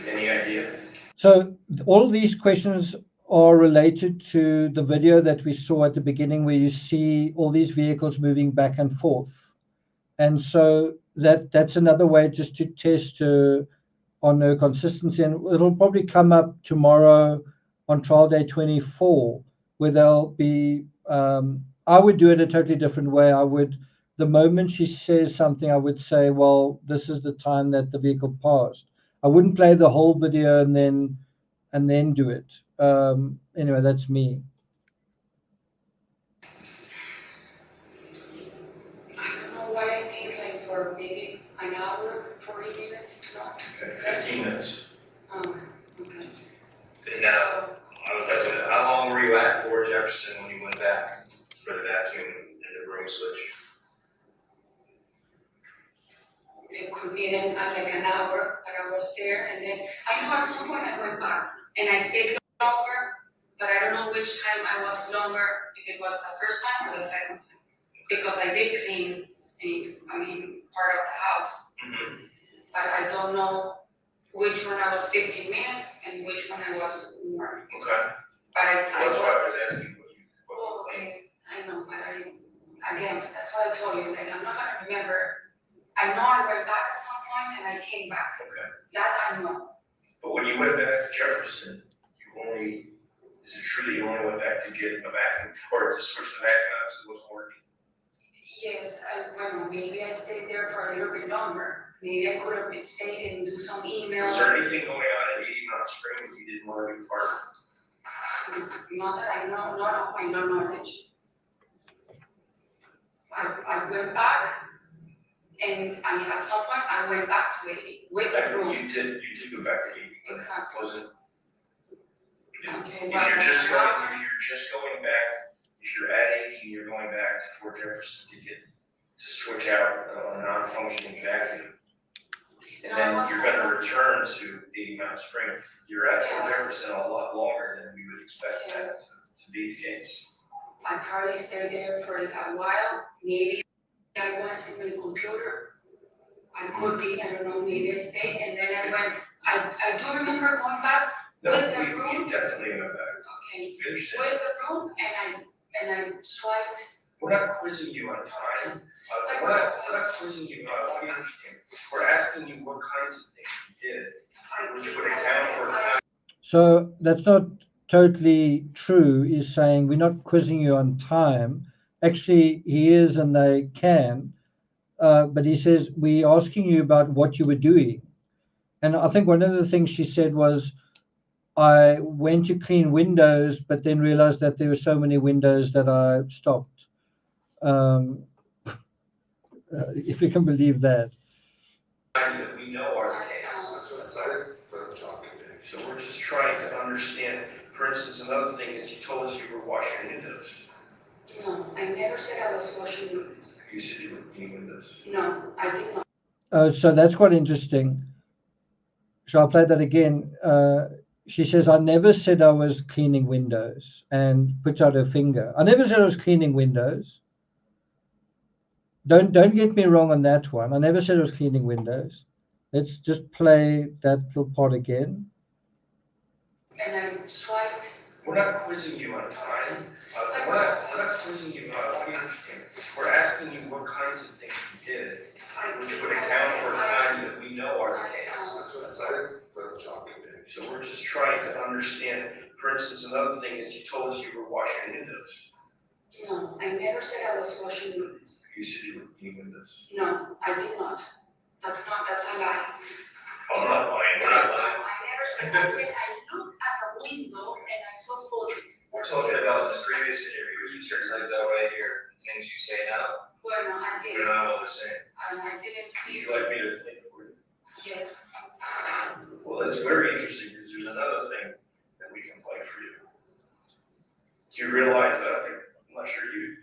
Any idea? So all of these questions are related to the video that we saw at the beginning, where you see all these vehicles moving back and forth. And so that's another way just to test her on her consistency. And it'll probably come up tomorrow on trial day 24, where they'll be, I would do it a totally different way. The moment she says something, I would say, well, this is the time that the vehicle passed. I wouldn't play the whole video and then do it. Anyway, that's me. I don't know why I think like for maybe an hour, 40 minutes, not. Okay, 15 minutes. Okay. And now, how long were you at Fort Jefferson when you went back for the vacuum and the broom switch? It could be then like an hour that I was there, and then I know at some point I went back and I stayed longer, but I don't know which time I was longer, if it was the first time or the second time, because I did clean, part of the house. Mm-hmm. But I don't know which one I was 15 minutes and which one I was more. Okay. But That's why I was asking what you. Oh, okay, I know, but again, that's what I told you, like, I'm not gonna remember. I know I went back at some point and I came back, Okay. that I know. But when you went back to Jefferson, is it true that you only went back to get a vacuum or to switch the vacuum out because it wasn't working? Yes, maybe I stayed there for a little bit longer, maybe I could have stayed and do some emails. Was there anything going on at 80 Mount Spring that you didn't want to be part of? Not that I know, not of my knowledge. I went back, and at some point, I went back to it with the room. You did go back to 80. Exactly. Wasn't, Okay, if you're just going back, if you're at 80, you're going back to Fort Jefferson to switch out a non-functioning vacuum. And then you're gonna return to 80 Mountain Spring. You're at Fort Jefferson a lot longer than we would expect that to be the case. I probably stayed there for a while, maybe I was in the computer. I could be, I don't know, maybe I stayed, and then I went, I do remember going back No, with the we room. definitely went back. Okay, We understand. with the room, and I swiped. We're not quizzing you on time. We're not quizzing you on what you understand. We're asking you what kinds of things you did, which would account for time. So that's not totally true. He's saying we're not quizzing you on time. Actually, he is, and they can. But he says we're asking you about what you were doing. And I think one of the things she said was, I went to clean windows, but then realized that there were so many windows that I stopped. If you can believe that. That we know are the case. So we're just trying to understand. For instance, another thing is you told us you were washing windows. No, I never said I was washing windows. You said you were cleaning windows. No, I did not. So that's quite interesting. So I'll play that again. She says, I never said I was cleaning windows, and puts out her finger. I never said I was cleaning windows. Don't get me wrong on that one. I never said I was cleaning windows. Let's just play that little part again. And I swiped. We're not quizzing you on time. We're not quizzing you on what you understand. We're asking you what kinds of things you did, which would account for times that we know are the case. So we're just trying to understand. For instance, another thing is you told us you were washing windows. No, I never said I was washing windows. You said you were cleaning windows. No, I did not. That's a lie. I'm not lying. We're not lying. I never said, I said I looked at the window and I saw photos. We're talking about the previous interviews, you said like that right here, the things you say now, Well, no, I they're didn't. not all the same. And I didn't. Would you like me to clean it for you? Yes. Well, that's very interesting because there's another thing that we can play for you. Do you realize that? I'm not sure you.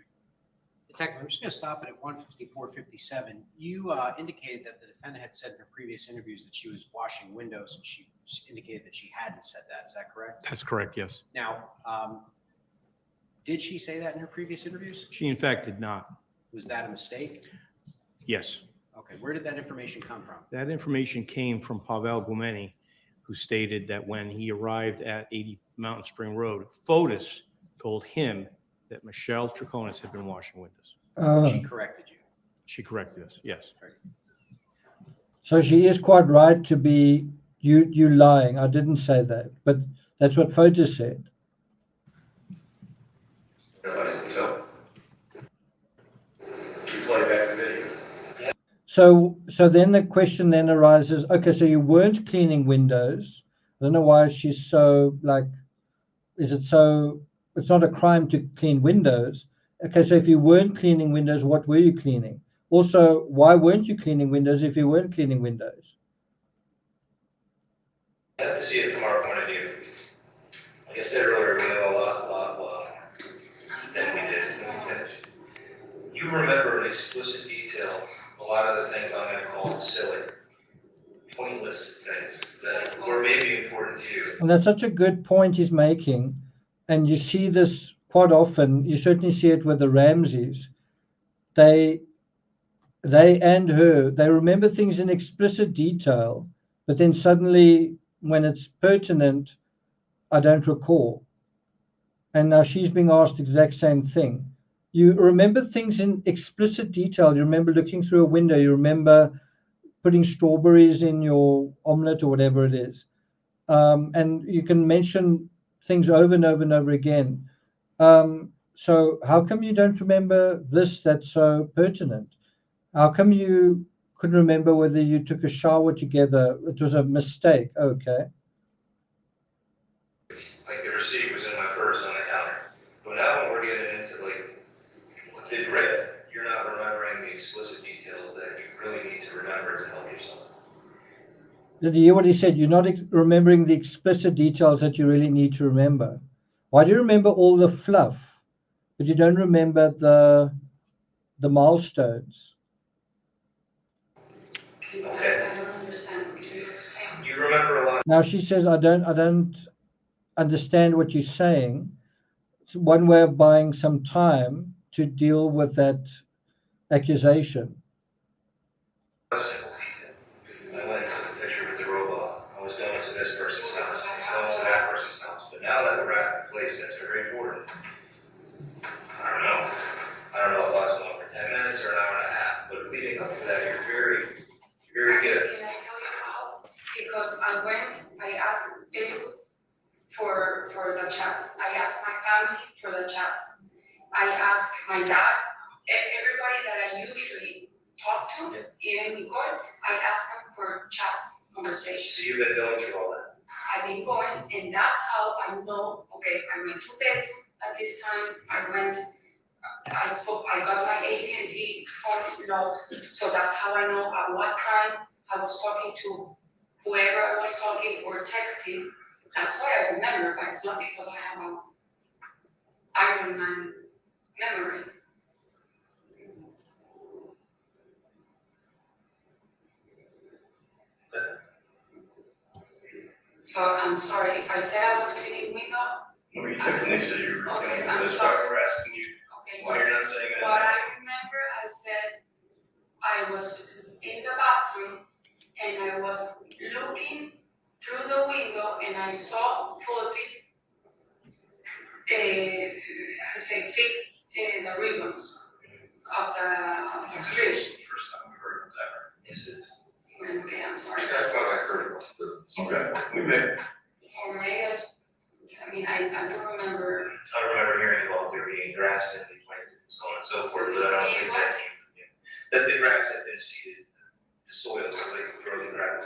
Detective, I'm just going to stop it at 154:57. You indicated that the defendant had said in her previous interviews that she was washing windows, and she indicated that she hadn't said that. Is that correct? That's correct, yes. Now, did she say that in her previous interviews? She in fact did not. Was that a mistake? Yes. Okay, where did that information come from? That information came from Pavel Gumeni, who stated that when he arrived at 80 Mountain Spring Road, Fotis told him that Michelle Triconis had been washing windows. She corrected you. She corrected us, yes. So she is quite right to be you lying. I didn't say that, but that's what Fotis said. Everybody can tell. You play back the video. So then the question then arises, okay, so you weren't cleaning windows. I don't know why she's so like, is it so, it's not a crime to clean windows. Okay, so if you weren't cleaning windows, what were you cleaning? Also, why weren't you cleaning windows if you weren't cleaning windows? You have to see it from our point of view. Like I said earlier, we know a lot than we did when we finished. You remember in explicit detail a lot of the things I'm going to call silly, pointless things that were maybe important to you. And that's such a good point he's making. And you see this quite often. You certainly see it with the Ramseys. They and her, they remember things in explicit detail, but then suddenly when it's pertinent, I don't recall. And now she's being asked the exact same thing. You remember things in explicit detail. You remember looking through a window. You remember putting strawberries in your omelet or whatever it is. And you can mention things over and over and over again. So how come you don't remember this that's so pertinent? How come you couldn't remember whether you took a shower together? It was a mistake. Okay. Like the receipt was in my Did you hear what he said? You're not remembering the explicit details that you really need to remember. Why do you remember all the fluff, but you don't remember the milestones? Okay. I don't understand. Could you explain? You remember a lot. Now she says, I don't understand what you're saying. It's one way of buying some time to deal with that accusation. A simple detail. I went and took a picture with the robot. I was going to this person's house, going to that person's house. But now that we're at the place that's very important, I don't know. I don't know if I was going for 10 minutes or an hour and a half. But leading up to that, you're very, very good. Can I tell you how? Because I asked Bill for the chats. I asked my family for the chats. I asked my dad, everybody that I usually talk to, even in court, I ask them for chats, conversations. So you've been going through all that. I've been going, and that's how I know, okay, I went to bed at this time, I got my AT&T phone logs, so that's how I know at what time I was talking to whoever I was talking or texting. That's why I remember, but it's not because I have an Iron Man memory. So I'm sorry, I said I was cleaning window. Well, you definitely said you were Okay, doing I'm this, sorry. we're asking you Okay. why you're not saying that. What I remember, I said I was in the bathroom and I was looking through the window and I saw Fotis, fix the ribbons of the street. First time we heard of that. Yes, it is. Okay, I'm sorry. I thought I heard about this. Okay, we may. Or maybe I don't remember. I remember hearing about there being grass that they planted and so on and so forth, but I don't think that came from you. That the grass had been seeded, the soil, so they could grow the grass.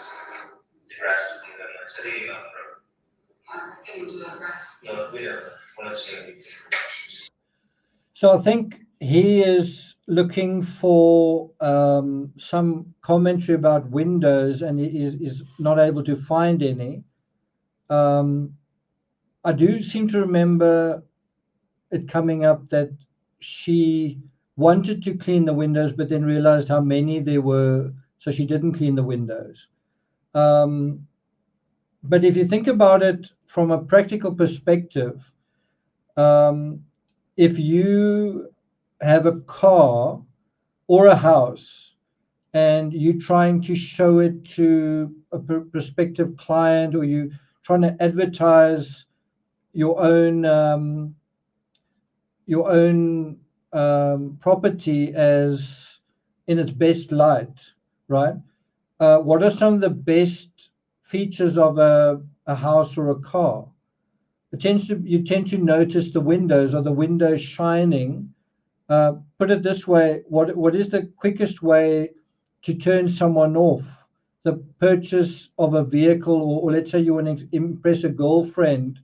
The grass was being done, I said, eating on the road. I didn't do that grass. No, we never, we're not seeing anything. So I think he is looking for some commentary about Windows, and he is not able to find any. I do seem to remember it coming up that she wanted to clean the windows, but then realized how many there were, so she didn't clean the windows. But if you think about it from a practical perspective, if you have a car or a house and you're trying to show it to a prospective client, or you trying to advertise your own property as in its best light, right? What are some of the best features of a house or a car? You tend to notice the windows. Are the windows shining? Put it this way: what is the quickest way to turn someone off? The purchase of a vehicle, or let's say you want to impress a girlfriend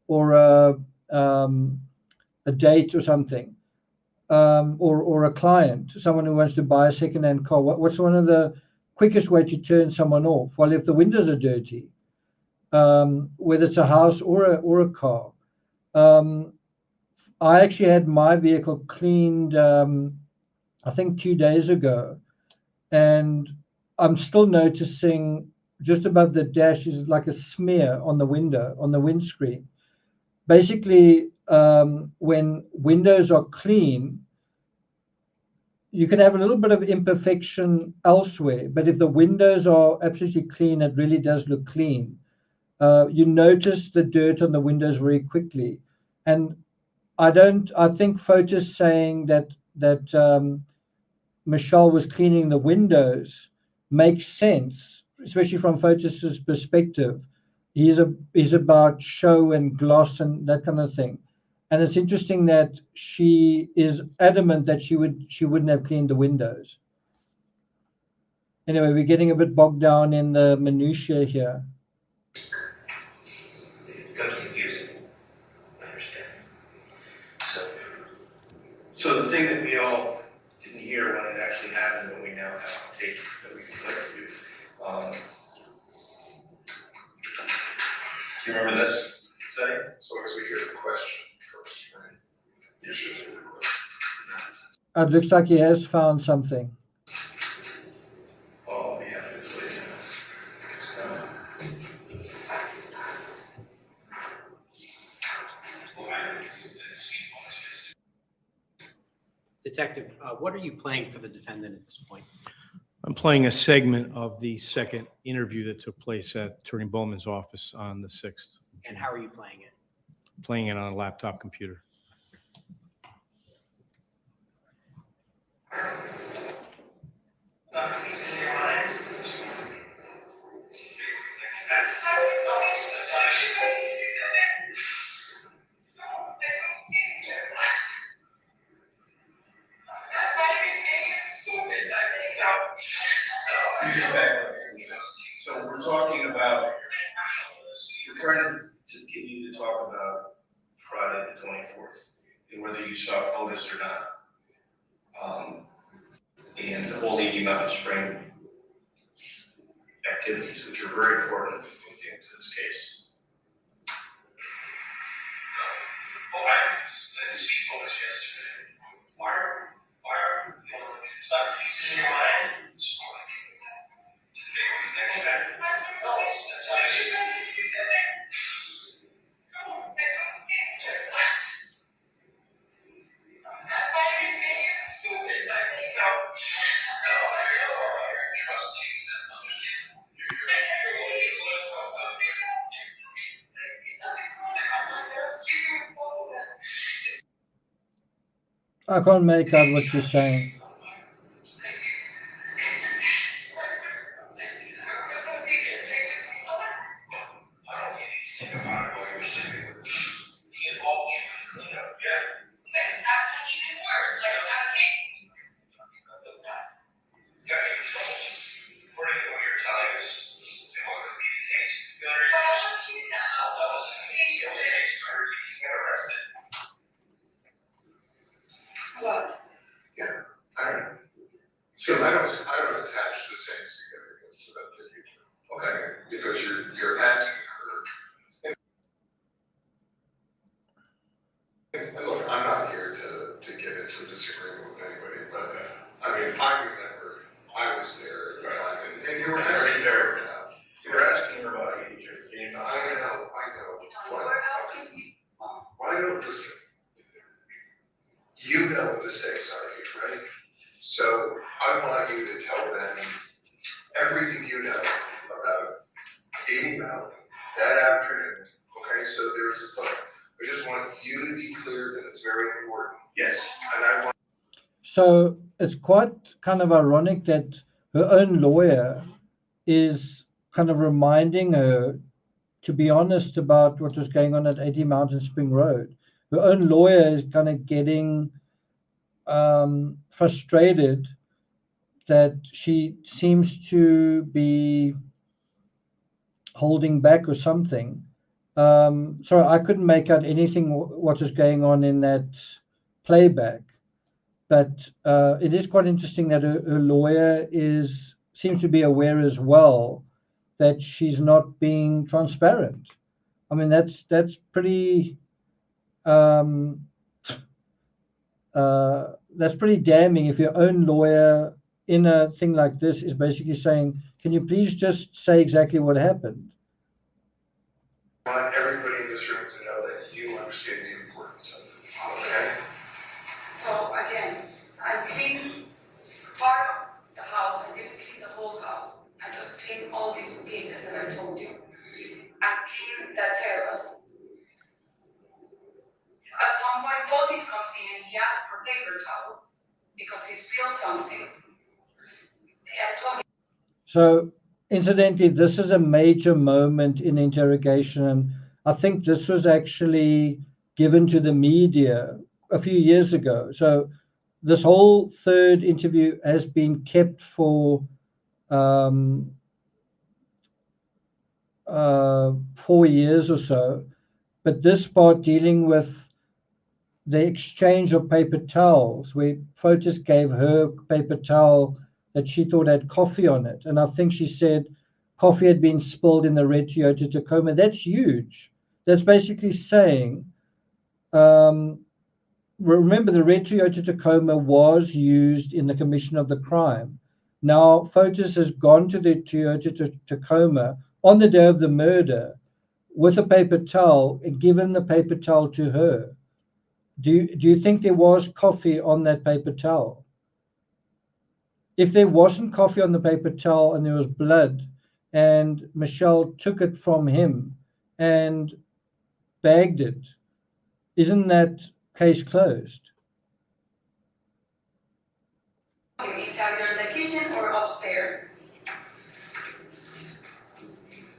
or a date or something, or a client, someone who wants to buy a second-hand car. What's one of the quickest way to turn someone off? Well, if the windows are dirty, whether it's a house or a car. I actually had my vehicle cleaned, I think 2 days ago, and I'm still noticing just above the dash is like a smear on the window, on the windscreen. Basically, when windows are clean, you can have a little bit of imperfection elsewhere, but if the windows are absolutely clean, it really does look clean. You notice the dirt on the windows very quickly. And I think Fotis saying that Michelle was cleaning the windows makes sense, especially from Fotis's perspective. He's about show and gloss and that kind of thing. And it's interesting that she is adamant that she wouldn't have cleaned the windows. Anyway, we're getting a bit bogged down in the minutiae here. It becomes confusing. I understand. So the thing that we all didn't hear when it actually happened, but we now have tape that we can play for you. you remember this study? As long as we hear the question first, right? You should hear the question. It looks like he has found something. Oh, yeah, it's like, Detective, what are you playing for the defendant at this point? I'm playing a segment of the second interview that took place at Attorney Bowman's office on the 6th. And how are you playing it? Playing it on a laptop computer. You just back up. So we're talking about, we're trying to get you to talk about Friday the 24th, and whether you saw photos or not. And the whole 80 Mountain Spring activities, which are very important into this case. Oh, I didn't see photos yesterday. Why are, it's not a piece in your mind. It's like, I can't make out what she's saying. What? Yeah, I don't know. So I don't attach the same significance to that you do. Okay, because you're asking her. And look, I'm not here to get into a disagreement with anybody, but I mean, I remember I was there at the time, and you were asking her. You're asking her about age. I know. Why don't listen? You know what the stakes are here, right? So I want you to tell them everything you know about 80 Mountain that afternoon. Okay, so look, I just want you to be clear that it's very important. Yes. And I want. So it's quite kind of ironic that her own lawyer is kind of reminding her to be honest about what was going on at 80 Mountain Spring Road. Her own lawyer is kind of getting frustrated that she seems to be holding back or something. Sorry, I couldn't make out anything what was going on in that playback, but it is quite interesting that her lawyer seems to be aware as well that she's not being transparent. I mean, that's pretty that's pretty damning if your own lawyer in a thing like this is basically saying, can you please just say exactly what happened? I want everybody in this room to know that you understand the importance of it, okay? So again, I cleaned part of the house, I didn't clean the whole house. I just cleaned all these pieces that I told you. I cleaned the terrace. At some point, Otis comes in and he asks for paper towel because he spilled something. I told him. So incidentally, this is a major moment in interrogation. And I think this was actually given to the media a few years ago. So this whole third interview has been kept for 4 years or so. But this part dealing with the exchange of paper towels, where Fotis gave her paper towel that she thought had coffee on it. And I think she said, coffee had been spilled in the red Toyota Tacoma. That's huge. That's basically saying, remember, the red Toyota Tacoma was used in the commission of the crime. Now, Fotis has gone to the Toyota Tacoma on the day of the murder with a paper towel and given the paper towel to her. Do you think there was coffee on that paper towel? If there wasn't coffee on the paper towel and there was blood and Michelle took it from him and bagged it, isn't that case closed? It's either in the kitchen or upstairs.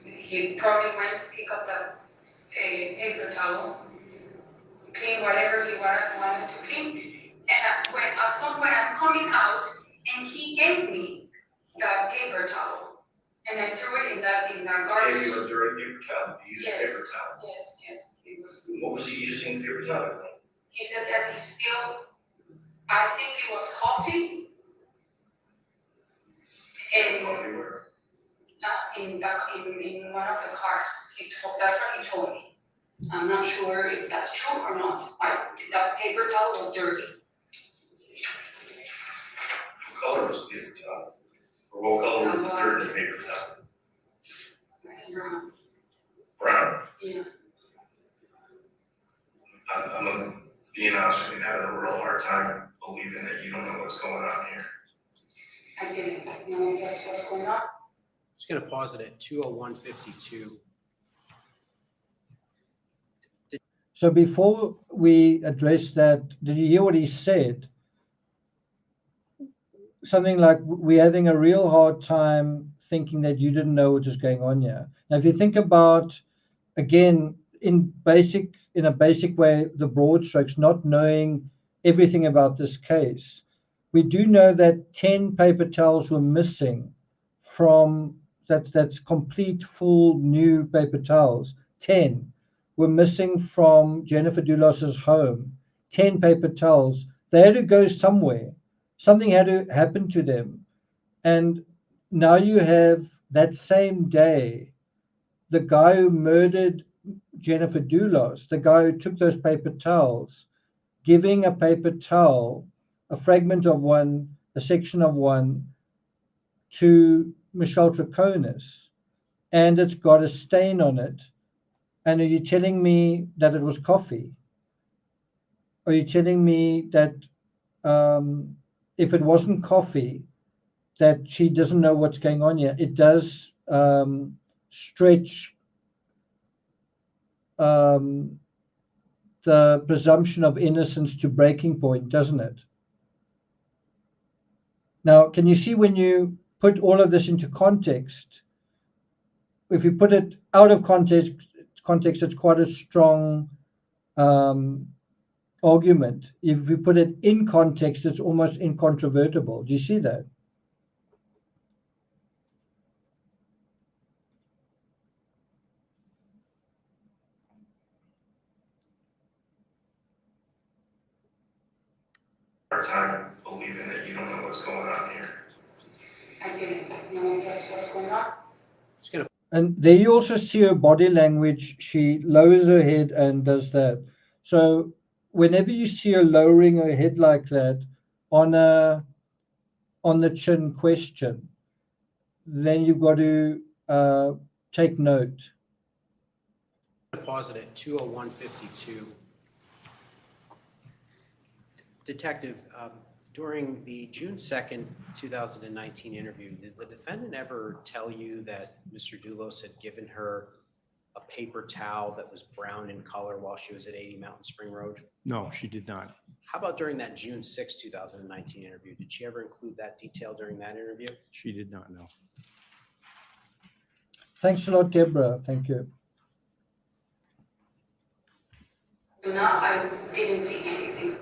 He probably went pick up the paper towel, clean whatever he wanted to clean. And when at some point I'm coming out, and he gave me the paper towel, and I threw it in the garbage. You were throwing paper towel, you used Yes. paper towel. Yes, it was. What was he using paper towel for? He said that he spilled, I think it was coffee. And Everywhere. in one of the cars, that's what he told me. I'm not sure if that's true or not. The paper towel was dirty. What color was the paper towel? Or what color was the dirt in the paper towel? Brown. Brown. Yeah. I'm being honest with you, having a real hard time believing that you don't know what's going on here. I didn't know what's going on. Just going to pause it at 2:01:52. So before we address that, did you hear what he said? Something like, we're having a real hard time thinking that you didn't know what was going on here. Now, if you think about, again, in a basic way, the broad strokes, not knowing everything about this case, we do know that 10 paper towels were missing from, that's complete, full, new paper towels. 10 were missing from Jennifer DULOS's home. 10 paper towels. They had to go somewhere. Something had to happen to them. And now you have that same day, the guy who murdered Jennifer DULOS, the guy who took those paper towels, giving a paper towel, a fragment of one, a section of one, to Michelle Troconis, and it's got a stain on it. And are you telling me that it was coffee? Are you telling me that if it wasn't coffee, that she doesn't know what's going on here? It does stretch the presumption of innocence to breaking point, doesn't it? Now, can you see, when you put all of this into context, if you put it out of context, it's quite a strong argument. If we put it in context, it's almost incontrovertible. Do you see that? Hard time believing that you don't know what's going on here. I didn't know what's going on. Just going to And there you also see her body language. She lowers her head and does that. So whenever you see her lowering her head like that on the chin question, then you've got to take note. pause it at 2:01:52. Detective, during the June 2nd, 2019 interview, did the defendant ever tell you that Mr. DULOS had given her a paper towel that was brown in color while she was at 80 Mountain Spring Road? No, she did not. How about during that June 6, 2019 interview? Did she ever include that detail during that interview? She did not know. Thanks a lot, Deborah. Thank you. No, I didn't see anything.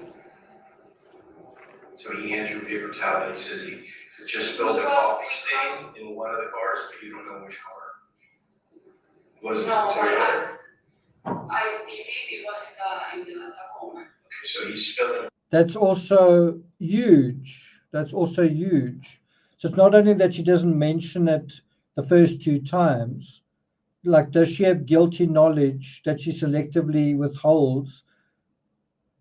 So he hands you a paper towel and he says he just spilled a coffee stain in one of the cars, but you don't know which car. Was it No, Toyota? I believe it was in the Tacoma. Okay, so he's spilling. That's also huge. That's also huge. So it's not only that she doesn't mention it, the first two times, like, does she have guilty knowledge that she selectively withholds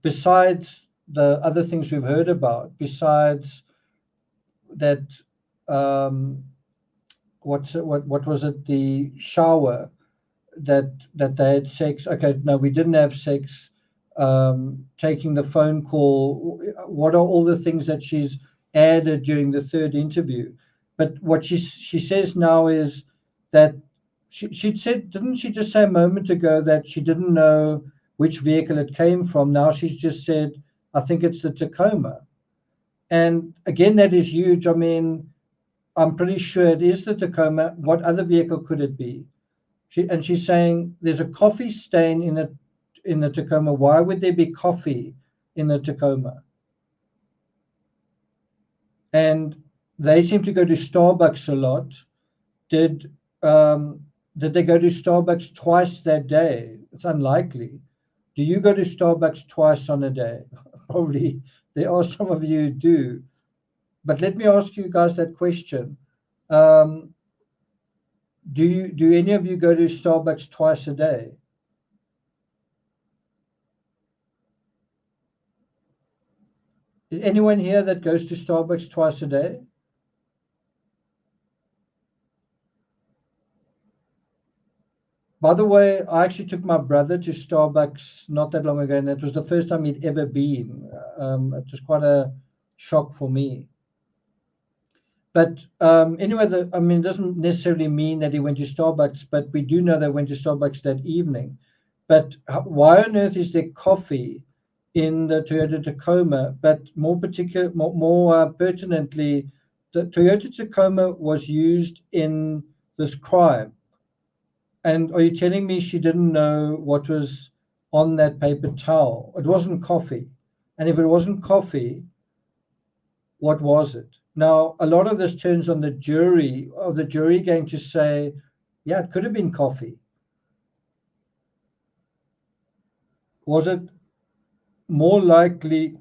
besides the other things we've heard about, besides that, what was it, the shower, that they had sex? Okay, no, we didn't have sex. Taking the phone call, what are all the things that she's added during the third interview? But what she says now is that she'd said, didn't she just say a moment ago that she didn't know which vehicle it came from? Now she's just said, I think it's the Tacoma. And again, that is huge. I mean, I'm pretty sure it is the Tacoma. What other vehicle could it be? She's saying there's a coffee stain in the Tacoma. Why would there be coffee in the Tacoma? And they seem to go to Starbucks a lot. Did they go to Starbucks twice that day? It's unlikely. Do you go to Starbucks twice on a day? Probably there are some of you who do. But let me ask you guys that question. Do any of you go to Starbucks twice a day? Is anyone here that goes to Starbucks twice a day? By the way, I actually took my brother to Starbucks not that long ago, and it was the first time he'd ever been. It was quite a shock for me. But anyway, it doesn't necessarily mean that he went to Starbucks, but we do know they went to Starbucks that evening. But why on earth is there coffee in the Toyota Tacoma? But more pertinently, the Toyota Tacoma was used in this crime. And are you telling me she didn't know what was on that paper towel? It wasn't coffee. And if it wasn't coffee, what was it? Now, a lot of this turns on the jury, going to say, yeah, it could have been coffee. Was it more likely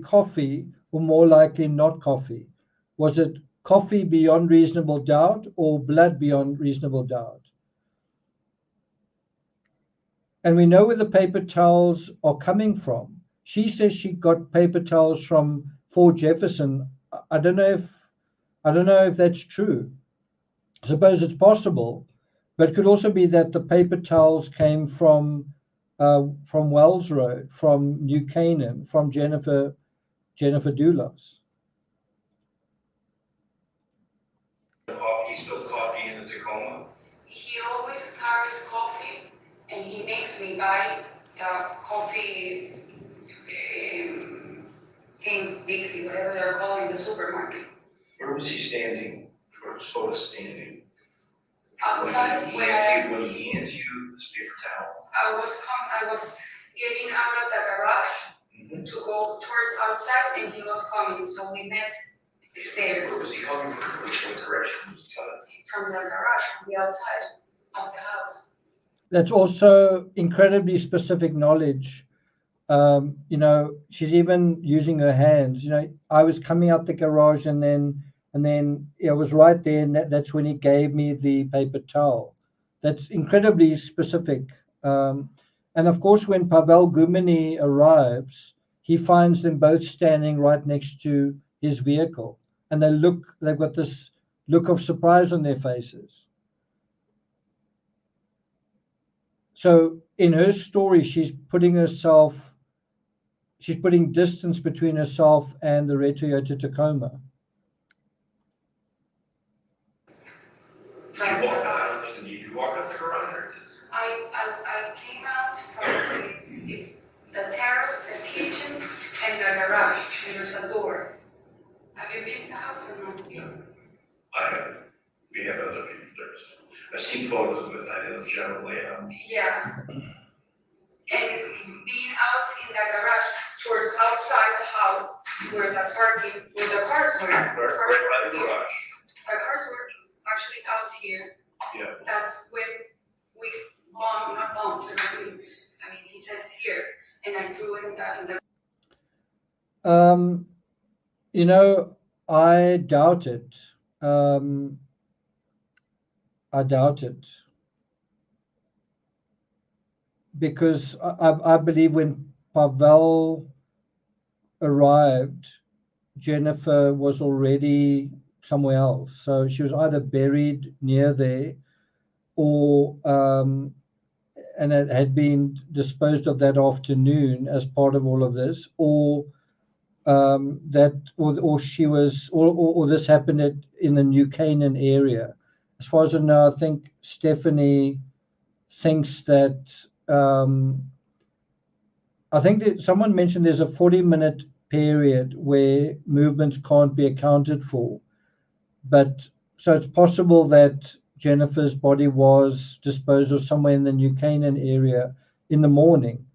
coffee or more likely not coffee? Was it coffee beyond reasonable doubt or blood beyond reasonable doubt? And we know where the paper towels are coming from. She says she got paper towels from Fort Jefferson. I don't know if that's true. I suppose it's possible, but it could also be that the paper towels came from Wells Road, from New Canaan, from Jennifer DULOS. He spilled coffee in the Tacoma. He always carries coffee, and he makes me buy the coffee things, Dixie, whatever they're calling the supermarket. Where was he standing? Where was Foda standing? Outside, When he hands you this paper towel. I was getting out of the garage to go towards outside, and he was coming, so we met there. Where was he coming from? Which direction was he coming? From the garage, from the outside of the house. That's also incredibly specific knowledge. She's even using her hands. I was coming out the garage, and then it was right there, and that's when he gave me the paper towel. That's incredibly specific. And of course, when Pavel Gumini arrives, he finds them both standing right next to his vehicle, and they've got this look of surprise on their faces. So in her story, she's putting distance between herself and the red Toyota Tacoma. Did you walk out? Did you walk out the garage? I came out from the terrace, the kitchen, and the garage. There's a door. Have you been in the house or not? No. I haven't. We have other people there. I've seen photos of it. I know the general layout. Yeah. And being out in the garage towards outside the house where the cars were. Right by the garage. The cars were actually out here. Yeah. That's when we he says here, and I threw it in the. I doubt it. I doubt it. Because I believe when Pavel arrived, Jennifer was already somewhere else. So she was either buried near there or and it had been disposed of that afternoon as part of all of this, or she was, or this happened in the New Canaan area. As far as I know, I think Stephanie thinks that I think that someone mentioned there's a 40-minute period where movements can't be accounted for, but so it's possible that Jennifer's body was disposed of somewhere in the New Canaan area in the morning.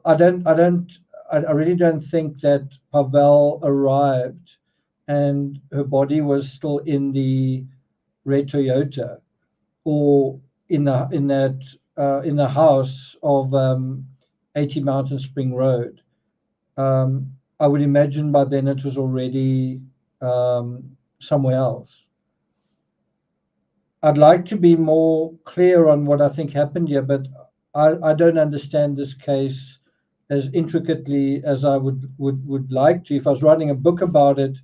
I really don't think that Pavel arrived and her body was still in the red Toyota or in the house of 80 Mountain Spring Road. I would imagine by then it was already somewhere else. I'd like to be more clear on what I think happened here, but I don't understand this case as intricately as I would like to. If I was writing a book about it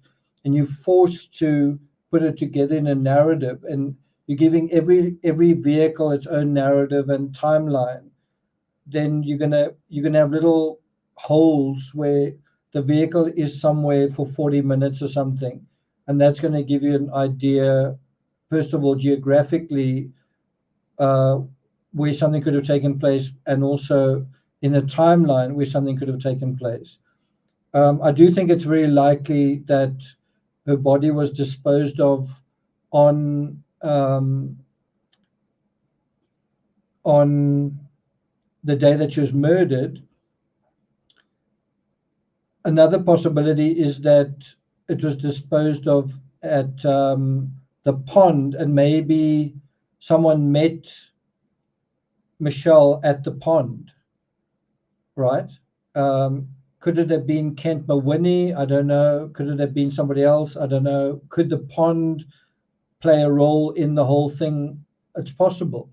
and you're forced to put it together in a narrative and you're giving every vehicle its own narrative and timeline, then you're gonna have little holes where the vehicle is somewhere for 40 minutes or something, and that's going to give you an idea, first of all, geographically, where something could have taken place, and also in a timeline where something could have taken place. I do think it's very likely that her body was disposed of on the day that she was murdered. Another possibility is that it was disposed of at the pond, and maybe someone met Michelle at the pond, right? Could it have been Kent Mawhinney? I don't know. Could it have been somebody else? I don't know. Could the pond play a role in the whole thing? It's possible.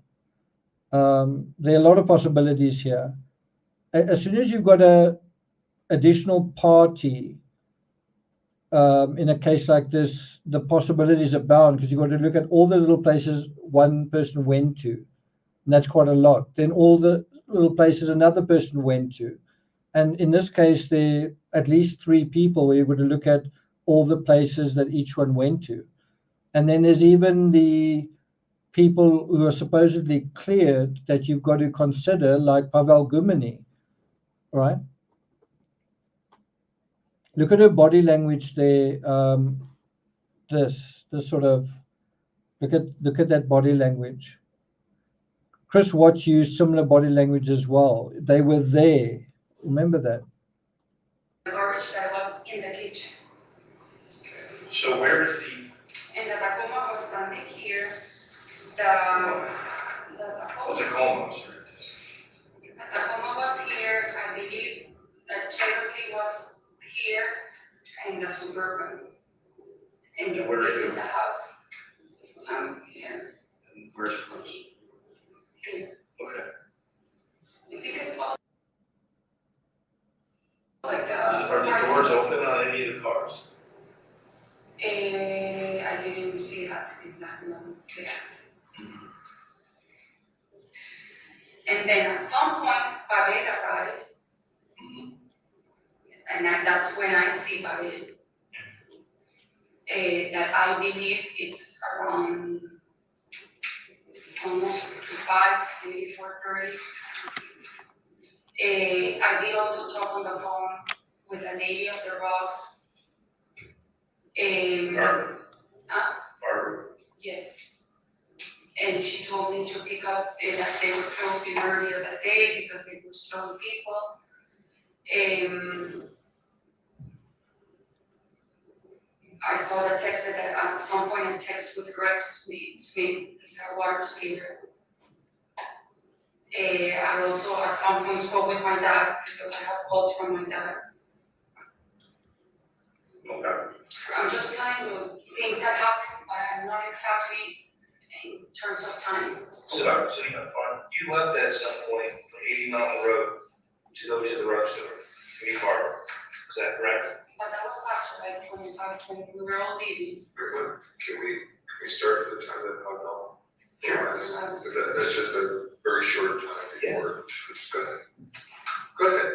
There are a lot of possibilities here. As soon as you've got a additional party in a case like this, the possibilities abound, because you've got to look at all the little places one person went to, and that's quite a lot. Then all the little places another person went to. And in this case, there are at least 3 people where you've got to look at all the places that each one went to. And then there's even the people who are supposedly cleared that you've got to consider, like Pavel Gumini, right? Look at her body language there. This sort of look at that body language. Chris Watts used similar body language as well. They were there. Remember that. The garbage that was in the kitchen. So where is the, And the Tacoma was standing here. The what's it called? The Tacoma was here. I believe the Cherokee was here, and the Suburban. And And where this is is it? the house. Here. And where's Chris? Here. Okay. This is all like Are the doors open on any of the cars? I didn't see that in that moment. Yeah. And then at some point, Pavel arrives, and that's when I see Pavel. That I believe it's around almost to 5, maybe 4:30. I did also talk on the phone with a lady of the rocks. Barbara? uh, Barbara? Yes. And she told me to pick up that they were closing earlier that day because they were slow people. I saw the text that at some point I texted with Greg Smith, he's our water skier. I also at some point spoke with my dad because I have calls from my dad. Okay. I'm just telling you things that happened but I'm not exactly in terms of time. So you left at some point from 80 Mountain Road to go to the drugstore, in your car, is that correct? But that was after, like, when we were all leaving. Can we start at the time that I'll know? Sure. That's just a very short time before, go ahead. Go ahead,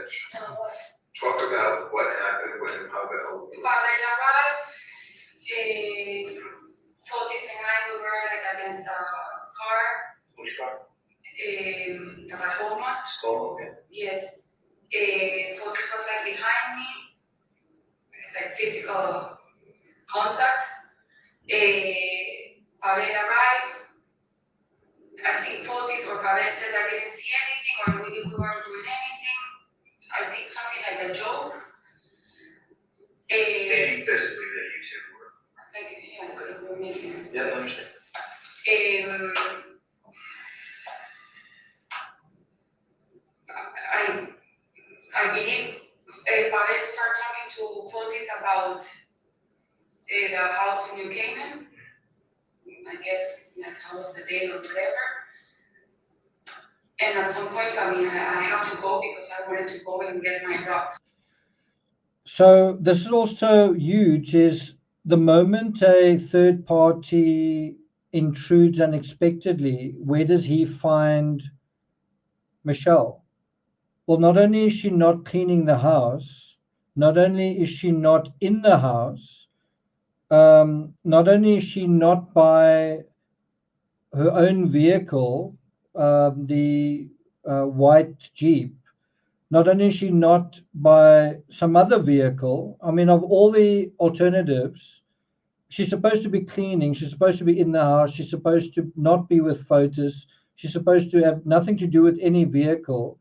talk about what happened when Pavel. Pavel arrived, Fotis and I, we were like against a car, Which car? the Tacoma. Oh, okay. Yes. Fotis was like behind me, like physical contact. Pavel arrives. I think Fotis or Pavel says I didn't see anything or we weren't doing anything. I think something like a joke. Maybe physically that you two were. Like, yeah, we were making. Yeah, I understand. I believe Pavel started talking to Fotis about the house in New Canaan. I guess like how was the day or whatever. And at some point, I mean, I have to go because I wanted to go and get my rocks. So this is also huge, is the moment a third party intrudes unexpectedly, where does he find Michelle? Well, not only is she not cleaning the house, not only is she not in the house, not only is she not by her own vehicle, the white Jeep, not only is she not by some other vehicle, I mean, of all the alternatives, she's supposed to be cleaning, she's supposed to be in the house, she's supposed to not be with Fotis, she's supposed to have nothing to do with any vehicle.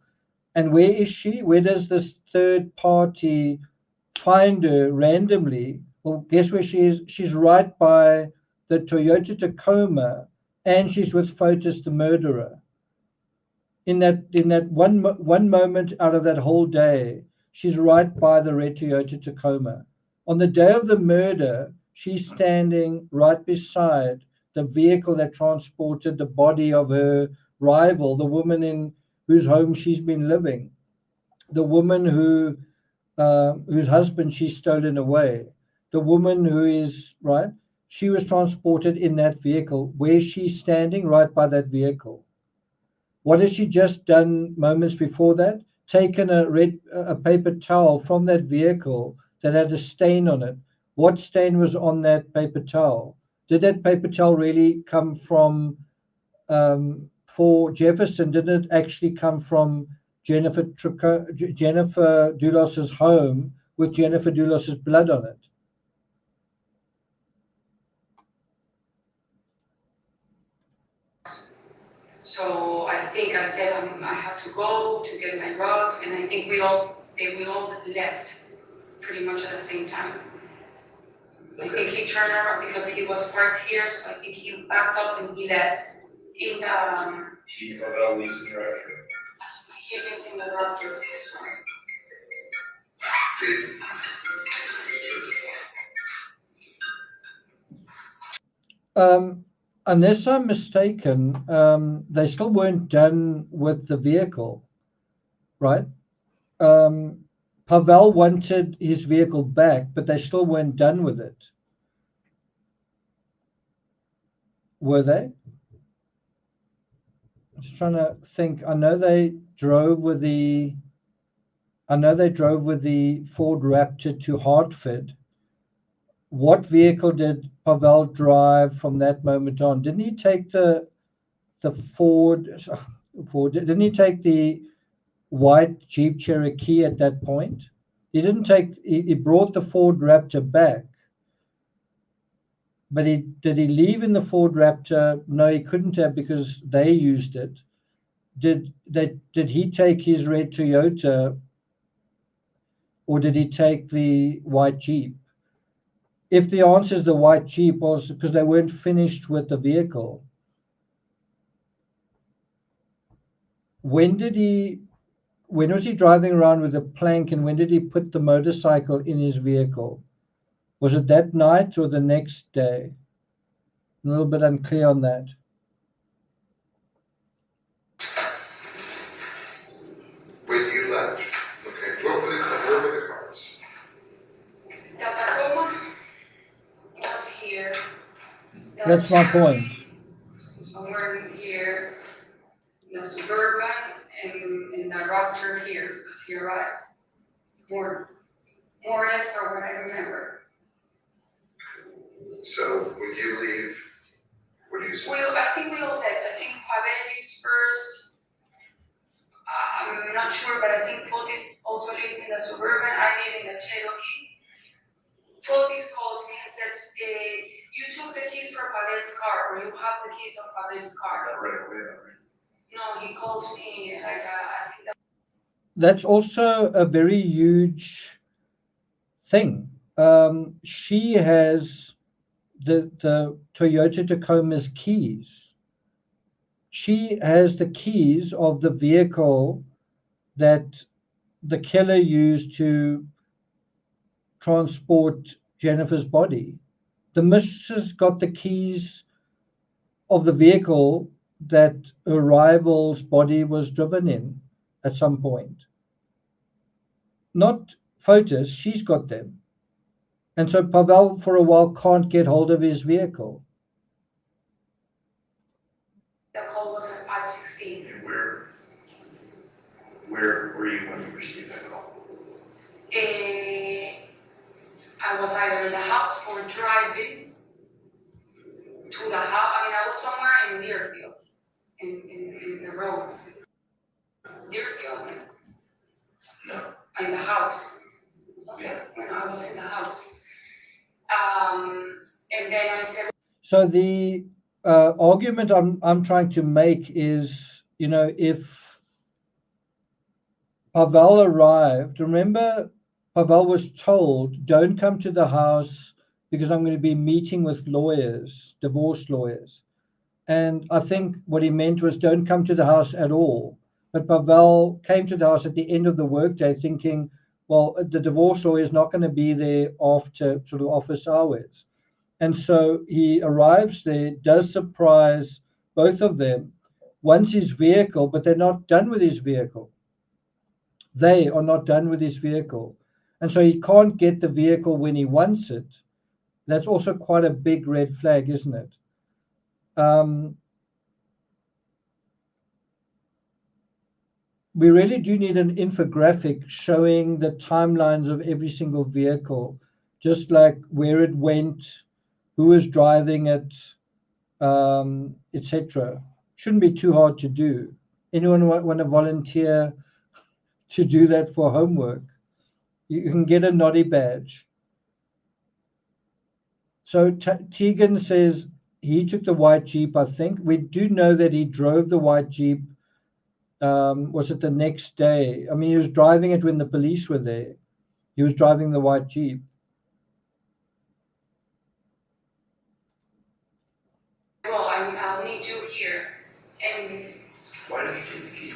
And where is she? Where does this third party find her randomly? Well, guess where she is? She's right by the Toyota Tacoma, and she's with Fotis, the murderer. In that one moment out of that whole day, she's right by the red Toyota Tacoma. On the day of the murder, she's standing right beside the vehicle that transported the body of her rival, the woman in whose home she's been living, the woman whose husband she's stolen away, the woman who is, right, she was transported in that vehicle. Where she's standing? Right by that vehicle. What has she just done moments before that? Taken a paper towel from that vehicle that had a stain on it. What stain was on that paper towel? Did that paper towel really come from for Jefferson? Did it actually come from Jennifer DULOS's home with Jennifer DULOS's blood on it? So I think I said I have to go to get my rugs, and I think we all left pretty much at the same time. I think he turned around because he was parked here, so I think he backed up and he left in the. He Pavel leaves in your after. He lives in the Raptor. Unless I'm mistaken, they still weren't done with the vehicle, right? Pavel wanted his vehicle back, but they still weren't done with it. Were they? I'm just trying to think. I know they drove with the Ford Raptor to Hartford. What vehicle did Pavel drive from that moment on? Didn't he take the Ford? Didn't he take the white Jeep Cherokee at that point? He didn't take. He brought the Ford Raptor back. But did he leave in the Ford Raptor? No, he couldn't have, because they used it. Did he take his red Toyota, or did he take the white Jeep? If the answer is the white Jeep, was because they weren't finished with the vehicle. When was he driving around with a plank, and when did he put the motorcycle in his vehicle? Was it that night or the next day? A little bit unclear on that. When you left, okay, where were the cars? The Tacoma was here. The That's my point. Cherokee somewhere in here. The Suburban and the Raptor here, because he arrived. More or less for what I remember. So when you leave, what do you say? Well, I think we all left. I think Pavel leaves first. I'm not sure, but I think Fotis also lives in the Suburban. I live in the Cherokee. Fotis calls me and says, you took the keys for Pavel's car, or you have the keys of Pavel's car. Right away, right? No, he calls me like, I think That's also a very huge thing. She has the Toyota Tacoma's keys. She has the keys of the vehicle that the killer used to transport Jennifer's body. The mistress got the keys of the vehicle that her rival's body was driven in at some point. Not Fotis, she's got them. And so Pavel, for a while, can't get hold of his vehicle. the call was at 5:16. And where were you when you received that call? I was either in the house or driving to the house. I mean, I was somewhere in Deerfield, in the road. Deerfield, No. in the house. Okay, when I was in the house. And then I said, So the argument I'm trying to make is, if Pavel arrived, remember Pavel was told, don't come to the house because I'm going to be meeting with lawyers, divorce lawyers. And I think what he meant was don't come to the house at all. But Pavel came to the house at the end of the workday thinking, well, the divorce lawyer is not going to be there after sort of office hours. And so he arrives there, does surprise both of them, wants his vehicle, but they're not done with his vehicle. They are not done with his vehicle. And so he can't get the vehicle when he wants it. That's also quite a big red flag, isn't it? We really do need an infographic showing the timelines of every single vehicle, just like where it went, who was driving it, etc. Shouldn't be too hard to do. Anyone want to volunteer to do that for homework? You can get a noddy badge. So Tegan says he took the white Jeep, I think. We do know that he drove the white Jeep. Was it the next day? I mean, he was driving it when the police were there. He was driving the white Jeep. well, I'll need you here. And Why did you take the keys?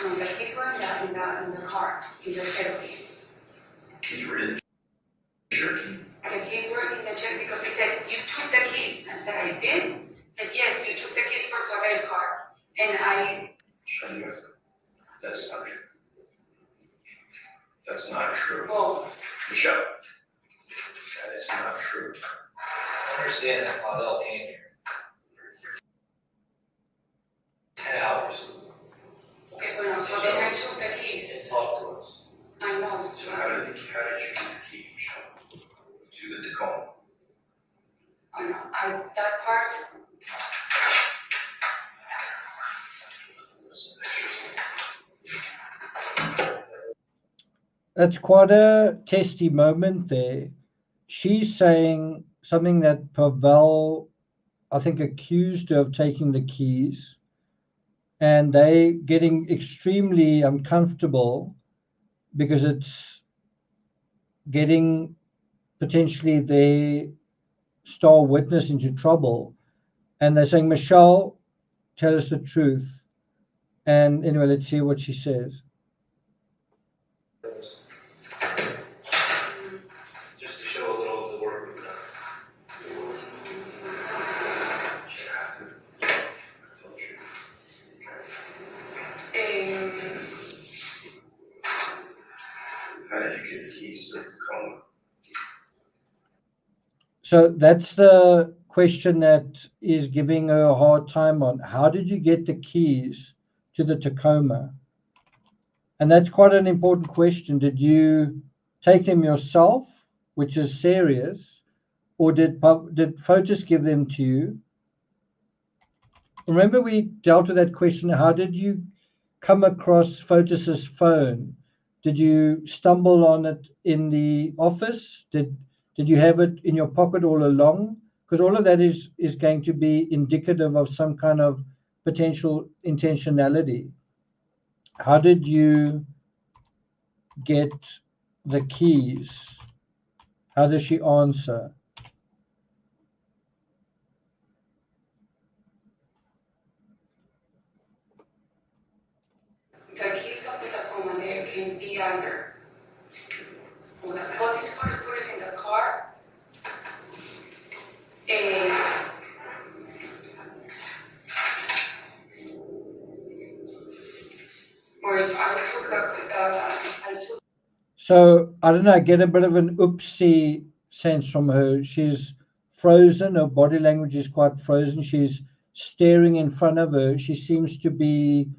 the keys were in the car, in the Cherokee. Keys were in the Cherokee. The keys were in the Cherokee because he said, you took the keys. I said, I did? He said, yes, you took the keys for Pavel's car. And I, Show you. That's not true. That's not true. well, Michelle, that is not true. I understand that Pavel came here for 10 hours okay, well, so then I took the keys. and talked to us. I know. So how did you get the key, Michelle, to the Tacoma? I know, that part, Some pictures. That's quite a testy moment there. She's saying something that Pavel, I think, accused her of taking the keys, and they getting extremely uncomfortable because it's getting potentially their star witness into trouble. And they're saying, Michelle, tell us the truth. And anyway, let's see what she says. Just to show a little of the work we've done. So that's the question that is giving her a hard time on. How did you get the keys to the Tacoma? And that's quite an important question. Did you take them yourself, which is serious, or did Fotis give them to you? Remember we dealt with that question. How did you come across Fotis's phone? Did you stumble on it in the office? Did you have it in your pocket all along? Because all of that is going to be indicative of some kind of potential intentionality. How did you get the keys? How does she answer? The keys of the Tacoma, they can be either, well, the Fotis put it in the car, and or if I took So I don't know, I get a bit of an oopsie sense from her. She's frozen, her body language is quite frozen. She's staring in front of her. She seems to be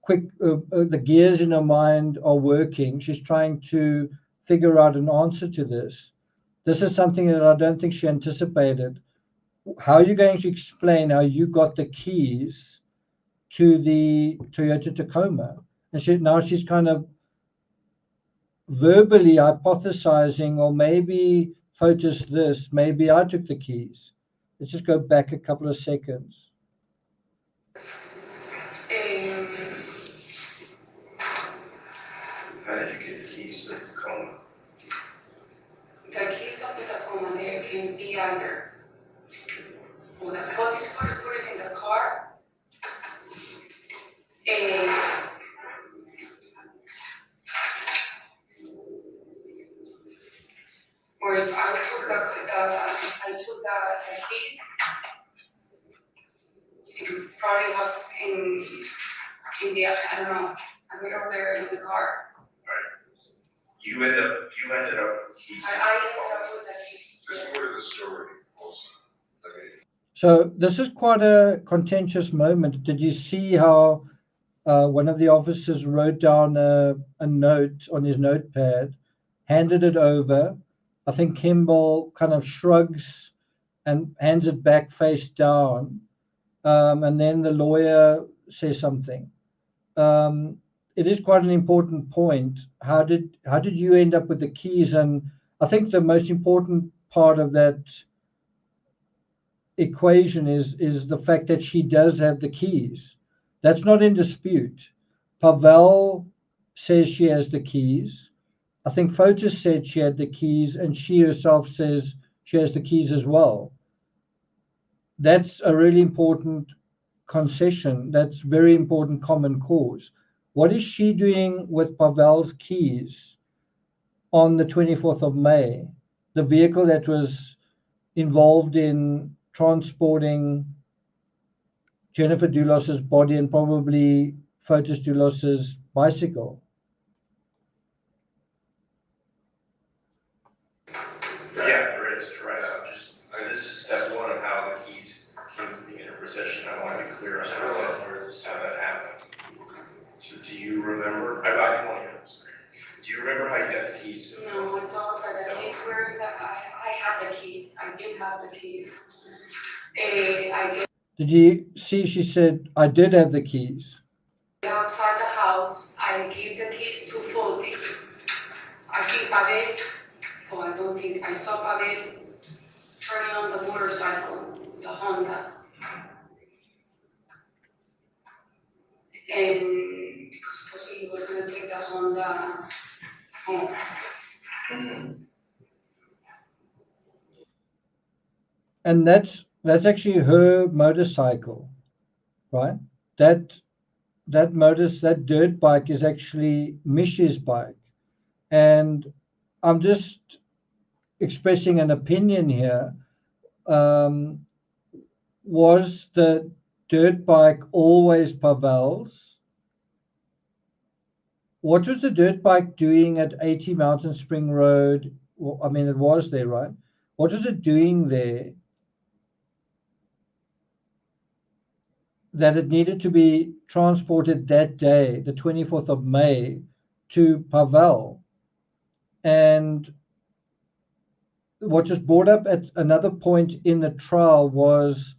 quick, the gears in her mind are working. She's trying to figure out an answer to this. This is something that I don't think she anticipated. How are you going to explain how you got the keys to the Toyota Tacoma? And now she's kind of verbally hypothesizing, or maybe Fotis this, maybe I took the keys. Let's just go back a couple of seconds. How did you get the keys to the Tacoma? the keys of the Tacoma, they can be either, well, the Fotis put it in the car, and or if I took the keys, it probably was in the, I don't know, I mean, over there in the car. You ended up with keys. I ended up with the keys. Just go to the story also. I mean, So this is quite a contentious moment. Did you see how one of the officers wrote down a note on his notepad, handed it over? I think Kimball kind of shrugs and hands it back face down. And then the lawyer says something. It is quite an important point. How did you end up with the keys? And I think the most important part of that equation is the fact that she does have the keys. That's not in dispute. Pavel says she has the keys. I think Fotis said she had the keys, and she herself says she has the keys as well. That's a really important concession. That's very important common cause. What is she doing with Pavel's keys on the 24th of May? The vehicle that was involved in transporting Jennifer Dulos's body and probably Fotis Dulos's bicycle. Yeah, there is, you're right. This is step one of how the keys came to be in her possession. I want to be clear on how that happened. So do you remember, I didn't want to hear this. Do you remember how you got the keys? No, I told her the keys were, I had the keys, I did have the keys. Did you see she said, I did have the keys? Outside the house, I give the keys to Fotis. I think Pavel, I don't think, I saw Pavel turning on the motorcycle, the Honda. And because supposedly he was gonna take the Honda home. And that's actually her motorcycle, right? That dirt bike is actually Michi's bike. And I'm just expressing an opinion here. Was the dirt bike always Pavel's? What was the dirt bike doing at 80 Mountain Spring Road? Well, I mean, it was there, right? What is it doing there that it needed to be transported that day, the 24th of May, to Pavel? And what was brought up at another point in the trial was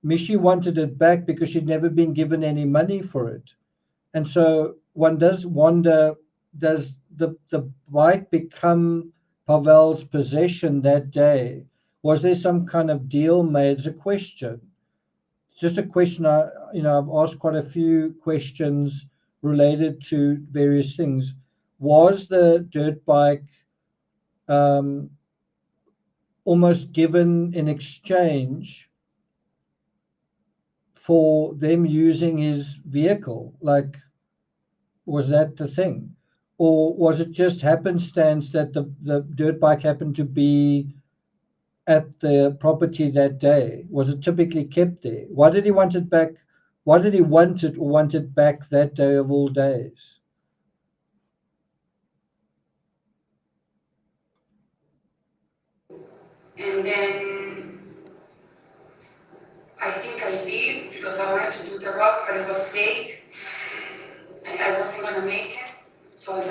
Michi wanted it back because she'd never been given any money for it. And so one does wonder, does the bike become Pavel's possession that day? Was there some kind of deal made? It's a question. Just a question. I've asked quite a few questions related to various things. Was the dirt bike almost given in exchange for them using his vehicle? Like, was that the thing? Or was it just happenstance that the dirt bike happened to be at the property that day? Was it typically kept there? Why did he want it back? Why did he want it or want it back that day of all days? And then I think I did because I wanted to do the rocks, but it was late. And I wasn't gonna make it, so I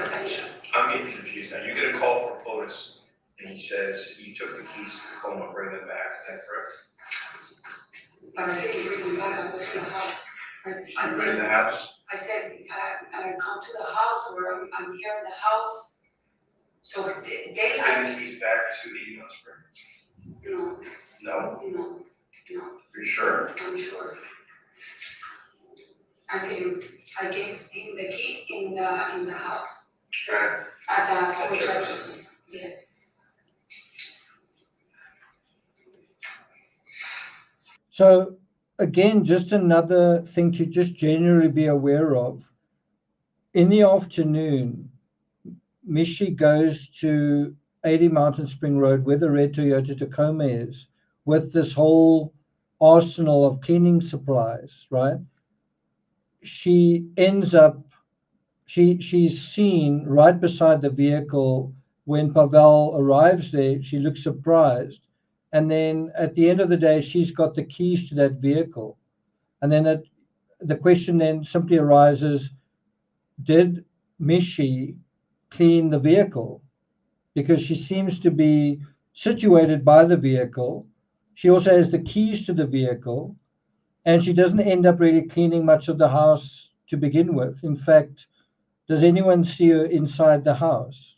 I'm getting confused now. You get a call from Fotis, and he says you took the keys to Tacoma, bring them back. Is that correct? but I didn't bring them back. I was in the house. You were in the house? I said, I come to the house or I'm here in the house. So they, Bring the keys back to Eden Spring. no, No? no, no, Are you sure? I'm sure. I gave him the key in the house. Okay. At the church. Yes. So again, just another thing to just generally be aware of. In the afternoon, Michi goes to 80 Mountain Spring Road where the red Toyota Tacoma is with this whole arsenal of cleaning supplies, right? She ends up, she's seen right beside the vehicle when Pavel arrives there. She looks surprised. And then at the end of the day, she's got the keys to that vehicle. And then the question then simply arises, did Michi clean the vehicle? Because she seems to be situated by the vehicle. She also has the keys to the vehicle, and she doesn't end up really cleaning much of the house to begin with. In fact, does anyone see her inside the house?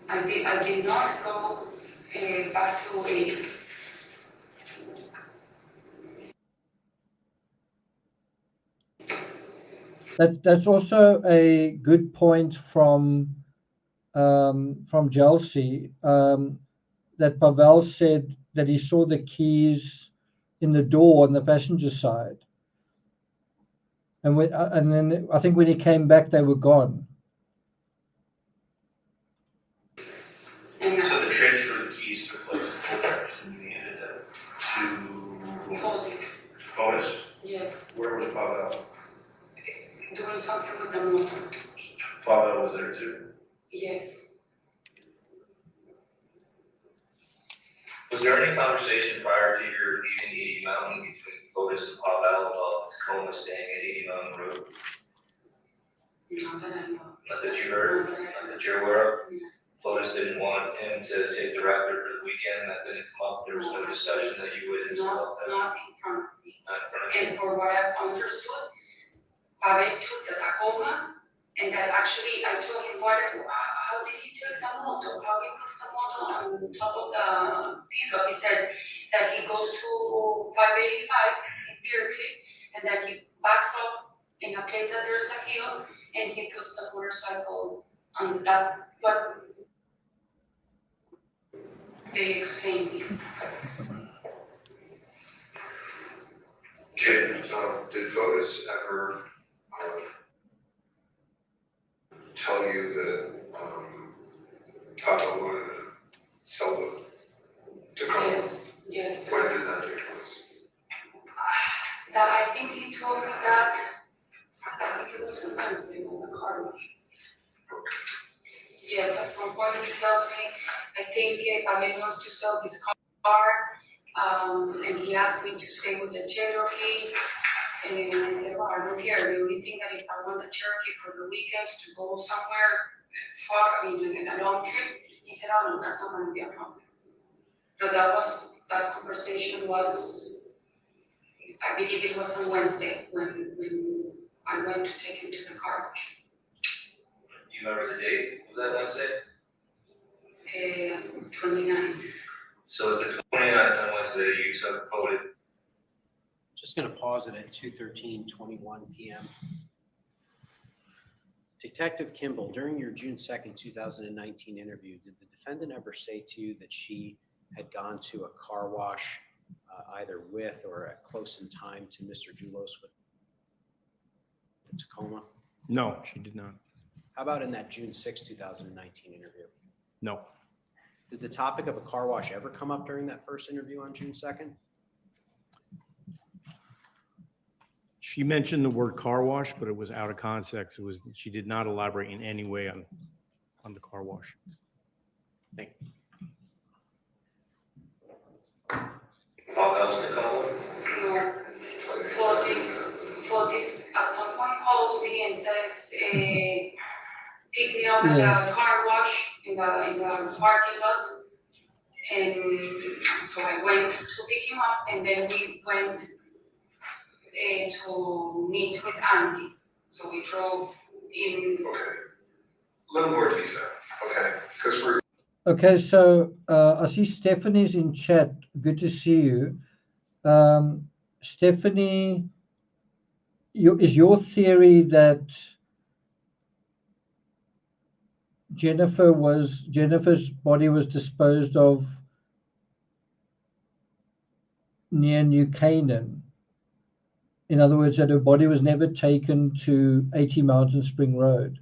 I did not go back to a. That's also a good point from Chelsea, that Pavel said that he saw the keys in the door on the passenger side, and then I think when he came back, they were gone. So the transfer of the keys took place in Jefferson, you handed them to Fotis? Yes, Where was Pavel? doing something with the motor. Pavel was there too. Yes. Was there any conversation prior to your leaving 80 Mountain between Fotis and Pavel about Tacoma staying at 80 Mountain Road? Not that I know. Not that you heard, not that you're aware of? Fotis didn't want him to take the Raptor for the weekend, that didn't come up, there was no discussion that you witnessed about that? Not in front of me. Not in front of you? And for what I've understood, Pavel took the Tacoma, and that actually I told him how did he take the motor? How he puts the motor on top of the pickup? He says that he goes to 585 in Deer Creek, and that he backs up in a place that there's a hill, and he puts the motorcycle on. That's what they explained. Jim, did Fotis ever tell you that Pavel wanted to sell the Tacoma? Yes, yes. When did that take place? That I think he told me that, I think it was on Wednesday when the car was. Yes, at some point he tells me, I think Pavel wants to sell his car, and he asked me to stay with the Cherokee. And I said, well, I don't care. The only thing that if I want the Cherokee for the weekends to go somewhere far, I mean, in a long trip, he said, oh no, that's not going to be a problem. But that conversation was, I believe it was on Wednesday when I went to take him to the car wash. Do you remember the date of that Wednesday? 29. So it's the 29th on Wednesday, you took voted. Just going to pause it at 2:13:21 p.m. Detective Kimball, during your June 2nd, 2019 interview, did the defendant ever say to you that she had gone to a car wash either with or at close in time to Mr. DULOS with the Tacoma? No, she did not. How about in that June 6, 2019 interview? No. Did the topic of a car wash ever come up during that first interview on June 2nd? She mentioned the word car wash, but it was out of context. She did not elaborate in any way on the car wash. Thank you. Oh, that was Nicole? No, for this, at some point calls me and says, pick me up at Yes. the car wash in the parking lot. And so I went to pick him up, and then we went to meet with Andy. So we drove in. Okay. A little more detail, okay? Because we're Okay, so I see Stephanie's in chat. Good to see you. Stephanie, is your theory that Jennifer's body was disposed of near New Canaan? In other words, that her body was never taken to 80 Mountain Spring Road?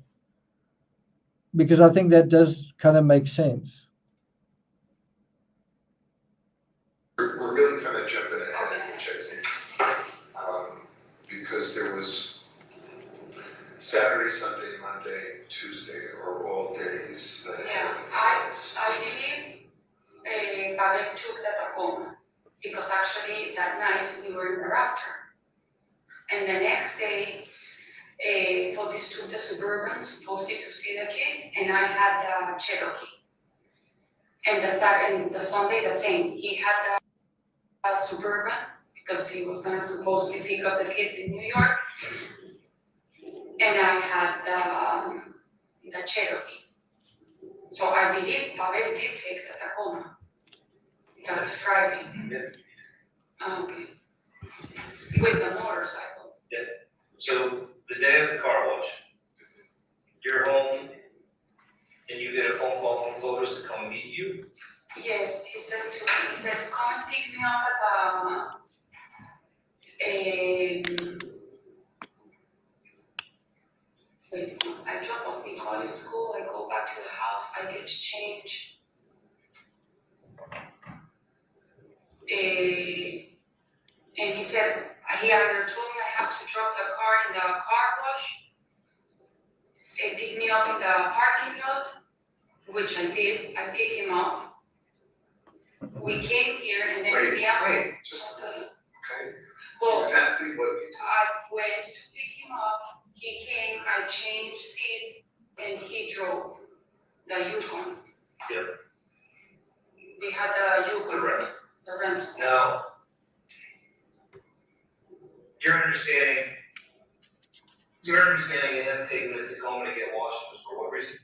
Because I think that does kind of make sense. we're really kind of jumping ahead, Chesney. Because there was Saturday, Sunday, Monday, Tuesday are all days that Yeah, have. I believe Pavel took the Tacoma because actually that night we were in the Raptor. And the next day, Fotis took the Suburban, supposedly to see the kids, and I had the Cherokee. And the Sunday the same. He had the Suburban because he was gonna supposedly pick up the kids in New York. And I had the Cherokee. So I believe Pavel did take the Tacoma that Friday. Okay. With the motorcycle. So the day of the car wash, you're home and you get a phone call from Photos to come meet you? Yes, he said, come and pick me up at wait, I drop off the college school, I go back to the house, I get change. And he said, he either told me I have to drop the car in the car wash, pick me up in the parking lot, which I did, I picked him up. We came here and then Wait, we asked. wait, just, okay, Well, exactly what you did. I went to pick him up, he came, I changed seats, and he drove the Yukon. Yep. We had the Yukon. Correct. The rental. Now, your understanding of him taking the Tacoma to get washed was for what reason?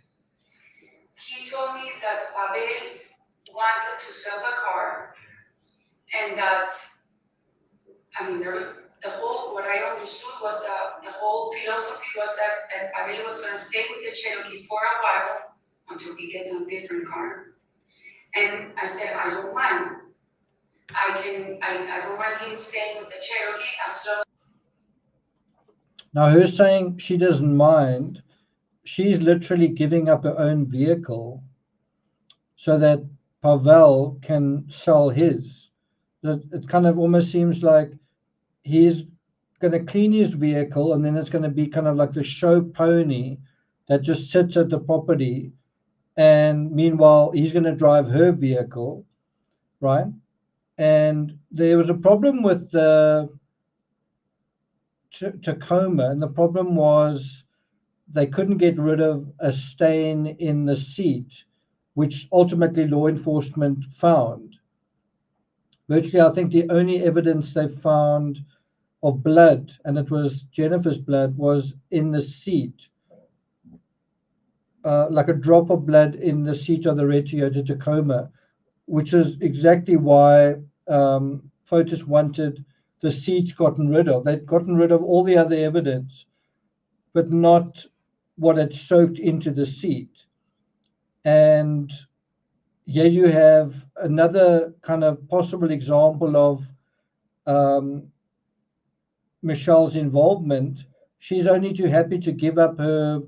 He told me that Pavel wanted to sell the car, and that, I mean, the whole, what I understood was the whole philosophy was that Pavel was gonna stay with the Cherokee for a while until he gets a different car. And I said, I don't mind. I don't want him staying with the Cherokee as long. Now, her saying she doesn't mind, she's literally giving up her own vehicle so that Pavel can sell his. It kind of almost seems like he's going to clean his vehicle, and then it's going to be kind of like the show pony that just sits at the property and meanwhile he's going to drive her vehicle, right? And there was a problem with the Tacoma, and the problem was they couldn't get rid of a stain in the seat, which ultimately law enforcement found. Virtually, I think the only evidence they found of blood, and it was Jennifer's blood, was in the seat, like a drop of blood in the seat of the red Toyota Tacoma, which is exactly why FOTUS wanted the seats gotten rid of. They'd gotten rid of all the other evidence, but not what had soaked into the seat. And here you have another kind of possible example of Michelle's involvement. She's only too happy to give up her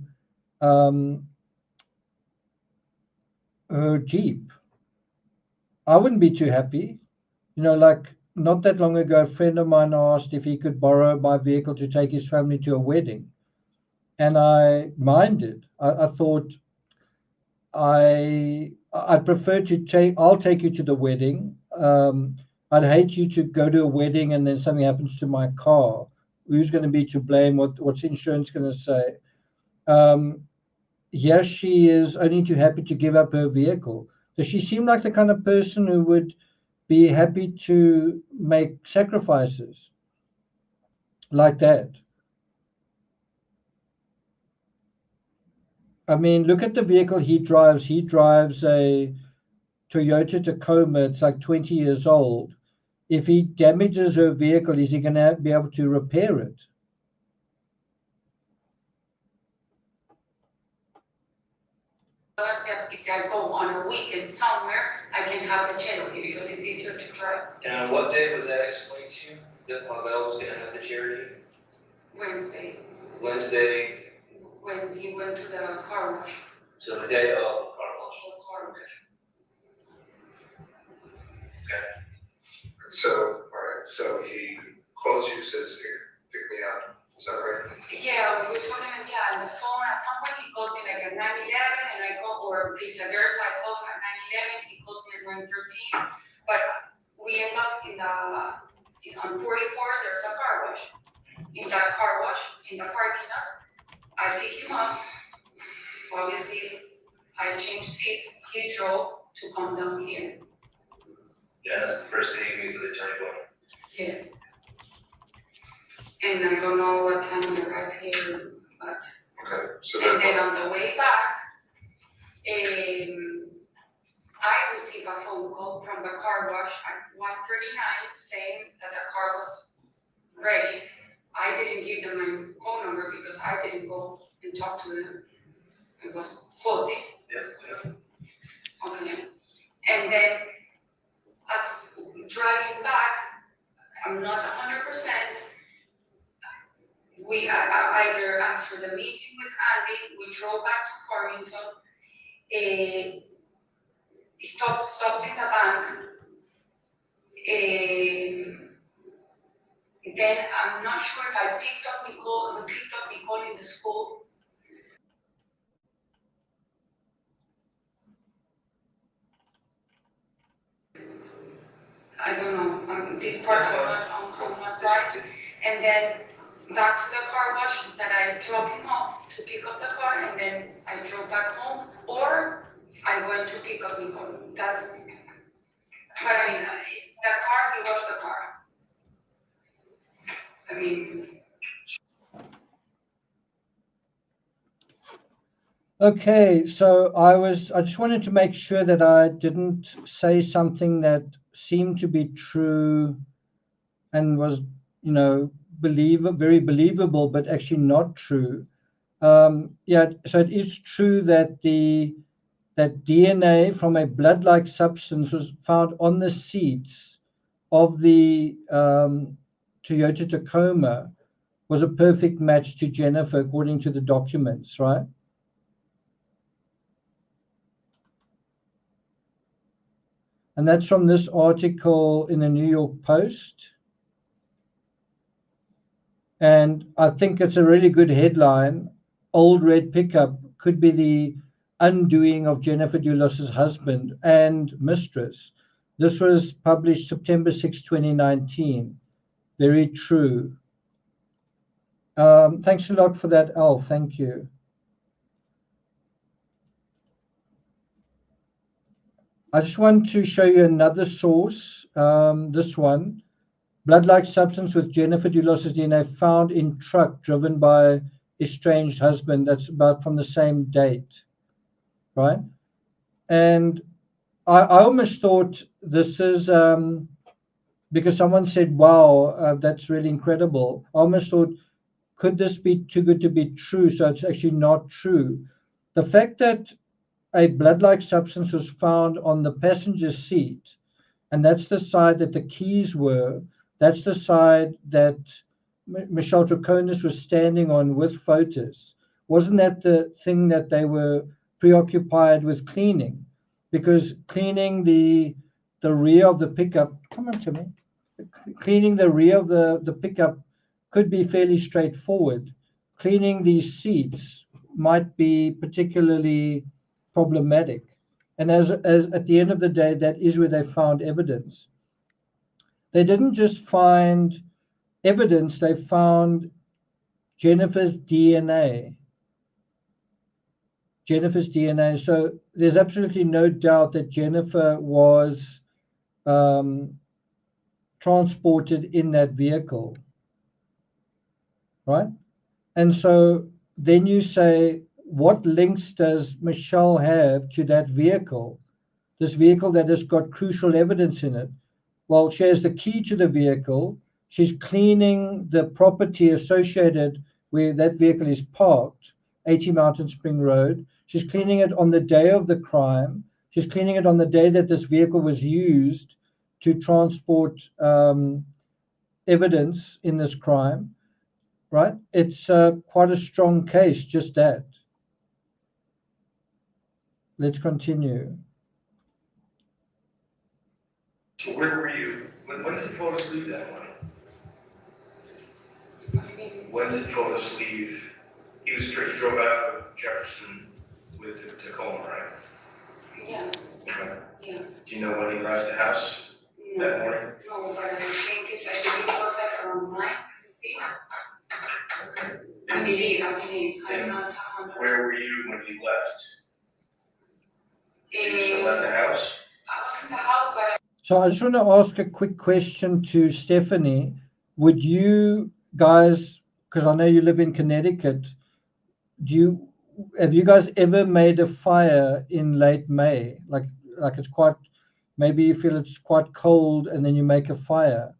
Jeep. I wouldn't be too happy. You know, like not that long ago, a friend of mine asked if he could borrow my vehicle to take his family to a wedding. And I minded. I thought I prefer to I'll take you to the wedding. I'd hate you to go to a wedding and then something happens to my car. Who's going to be to blame? What's insurance going to say? Here she is only too happy to give up her vehicle. Does she seem like the kind of person who would be happy to make sacrifices like that? I mean, look at the vehicle he drives. He drives a Toyota Tacoma. It's like 20 years old. If he damages her vehicle, is he going to be able to repair it? If I go on a weekend somewhere, I can have the Cherokee because it's easier to drive. And on what day was that explained to you, that Pavel was gonna have the Cherokee? Wednesday, Wednesday, when he went to the car wash. so the day of the car wash. Car wash. So, all right, so he calls you, says, here, pick me up. Is that right? Yeah, we're talking, on the phone. At some point, he calls me like at 9:11, and I call, or vice versa. I call him at 9:11, he calls me at 9:13. But we end up on 44, there's a car wash. In that car wash, in the parking lot, I pick him up. Obviously, I changed seats. He drove to come down here. Yeah, that's the first day you meet with Attorney Boyd. Yes. And I don't know what time we arrived here, but. Okay, so And then then, on the way back, I received a phone call from the car wash at 1:39 saying that the car was ready. I didn't give them my phone number because I didn't go and talk to them. It was FOTUS. Yeah. Okay. And then as driving back, I'm not 100%. We either after the meeting with Andy, we drove back to Farmington. Stops in the bank. Then I'm not sure if I picked up Nicole in the school. I don't know. This part I'm not right. And then back to the car wash that I dropped him off to pick up the car, and then I drove back home, or I went to pick up Nicole. That's, but I mean, the car, he washed the car. I mean. Okay, so I just wanted to make sure that I didn't say something that seemed to be true and was, very believable, but actually not true. Yeah, so it is true that that DNA from a blood-like substance was found on the seats of the Toyota Tacoma, was a perfect match to Jennifer according to the documents, right? And that's from this article in the New York Post. And I think it's a really good headline. Old red pickup could be the undoing of Jennifer DULOS's husband and mistress. This was published September 6, 2019. Very true. Thanks a lot for that, Al. Thank you. I just want to show you another source. This one, blood-like substance with Jennifer DULOS's DNA found in truck driven by estranged husband. That's about from the same date, right? And I almost thought this is because someone said, wow, that's really incredible. I almost thought, could this be too good to be true? So it's actually not true. The fact that a blood-like substance was found on the passenger seat, and that's the side that the keys were, that's the side that Michelle Draconis was standing on with Fotis. Wasn't that the thing that they were preoccupied with cleaning? Because cleaning the rear of the pickup, come on to me, cleaning the rear of the pickup could be fairly straightforward. Cleaning these seats might be particularly problematic. And as at the end of the day, that is where they found evidence. They didn't just find evidence, they found Jennifer's DNA. Jennifer's DNA. So there's absolutely no doubt that Jennifer was transported in that vehicle, right? And so then you say, what links does Michelle have to that vehicle? This vehicle that has got crucial evidence in it. Well, she has the key to the vehicle. She's cleaning the property associated where that vehicle is parked, 80 Mountain Spring Road. She's cleaning it on the day of the crime. She's cleaning it on the day that this vehicle was used to transport evidence in this crime, right? It's quite a strong case, just that. Let's continue. So where were you? When did Fotis leave that morning? When did Fotis leave? He drove out of Jefferson with Tacoma, right? Yeah, Okay. yeah. Do you know when he left the house that morning? No, but I think it was like around 9. Okay. I believe, I'm And not 100. where were you when he left? You still Eh, at the house? I was in the house, but So I just want to ask a quick question to Stephanie. Would you guys, because I know you live in Connecticut, have you guys ever made a fire in late May? Like it's quite, maybe you feel it's quite cold and then you make a fire.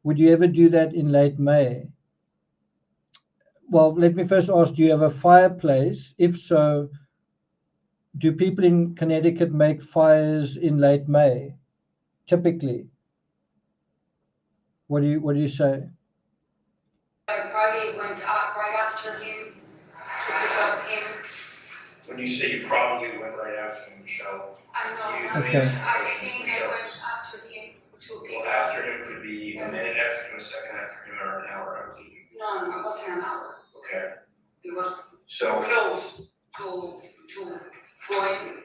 Would you ever do that in late May? Well, let me first ask, do you have a fireplace? If so, do people in Connecticut make fires in late May? Typically. What do you say? I probably went out right after him to pick up him. When you say you probably went right after him, Michelle, I know, you I Okay. think I went after him to pick well, up. after him could be a minute after him, a second after him, or an hour after him. No, it wasn't an hour. Okay. It was So close to going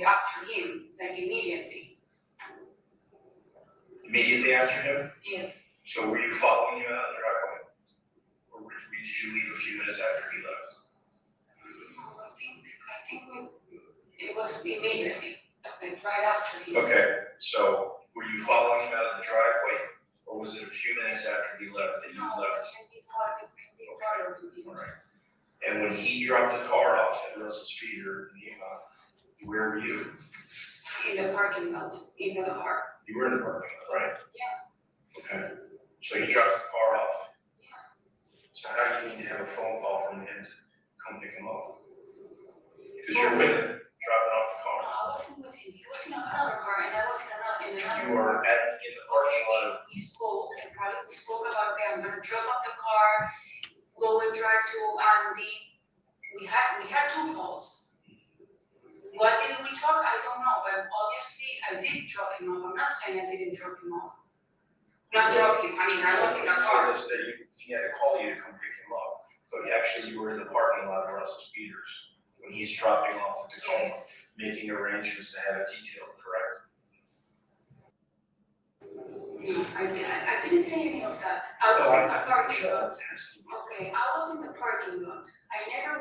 after him, like immediately. immediately after him? Yes. So were you following him out of the driveway? Or did you leave a few minutes after he left? No, I think it was immediately, like right after him. Okay, so were you following him out of the driveway, or was it a few minutes after he left that you No, left? it can be part of it. All right. And when he dropped the car off at Russell's Street or where were you? In the parking lot, in the car. You were in the parking lot, right? Yeah. Okay. So he drops the car off. Yeah. So how do you need to have a phone call from him to come pick him up? Because you're with him, dropping off the No, car. I wasn't with him. He was in another car and I was in another. You were in the parking lot of, We spoke and probably we spoke about, okay, I'm gonna drop off the car, go and drive to Andy. We had 2 calls. What did we talk? I don't know, but obviously I did drop him off. I'm not saying I didn't drop him off. Not drop him, I mean, I was in the you car. told us that he had to call you to come pick him up, but actually you were in the parking lot of Russell's Peters when he's dropping off the Tacoma, Yes. making arrangements to have it detailed, correct? No, I didn't say any of that. I was in the parking lot. Okay, I was in the parking lot. I never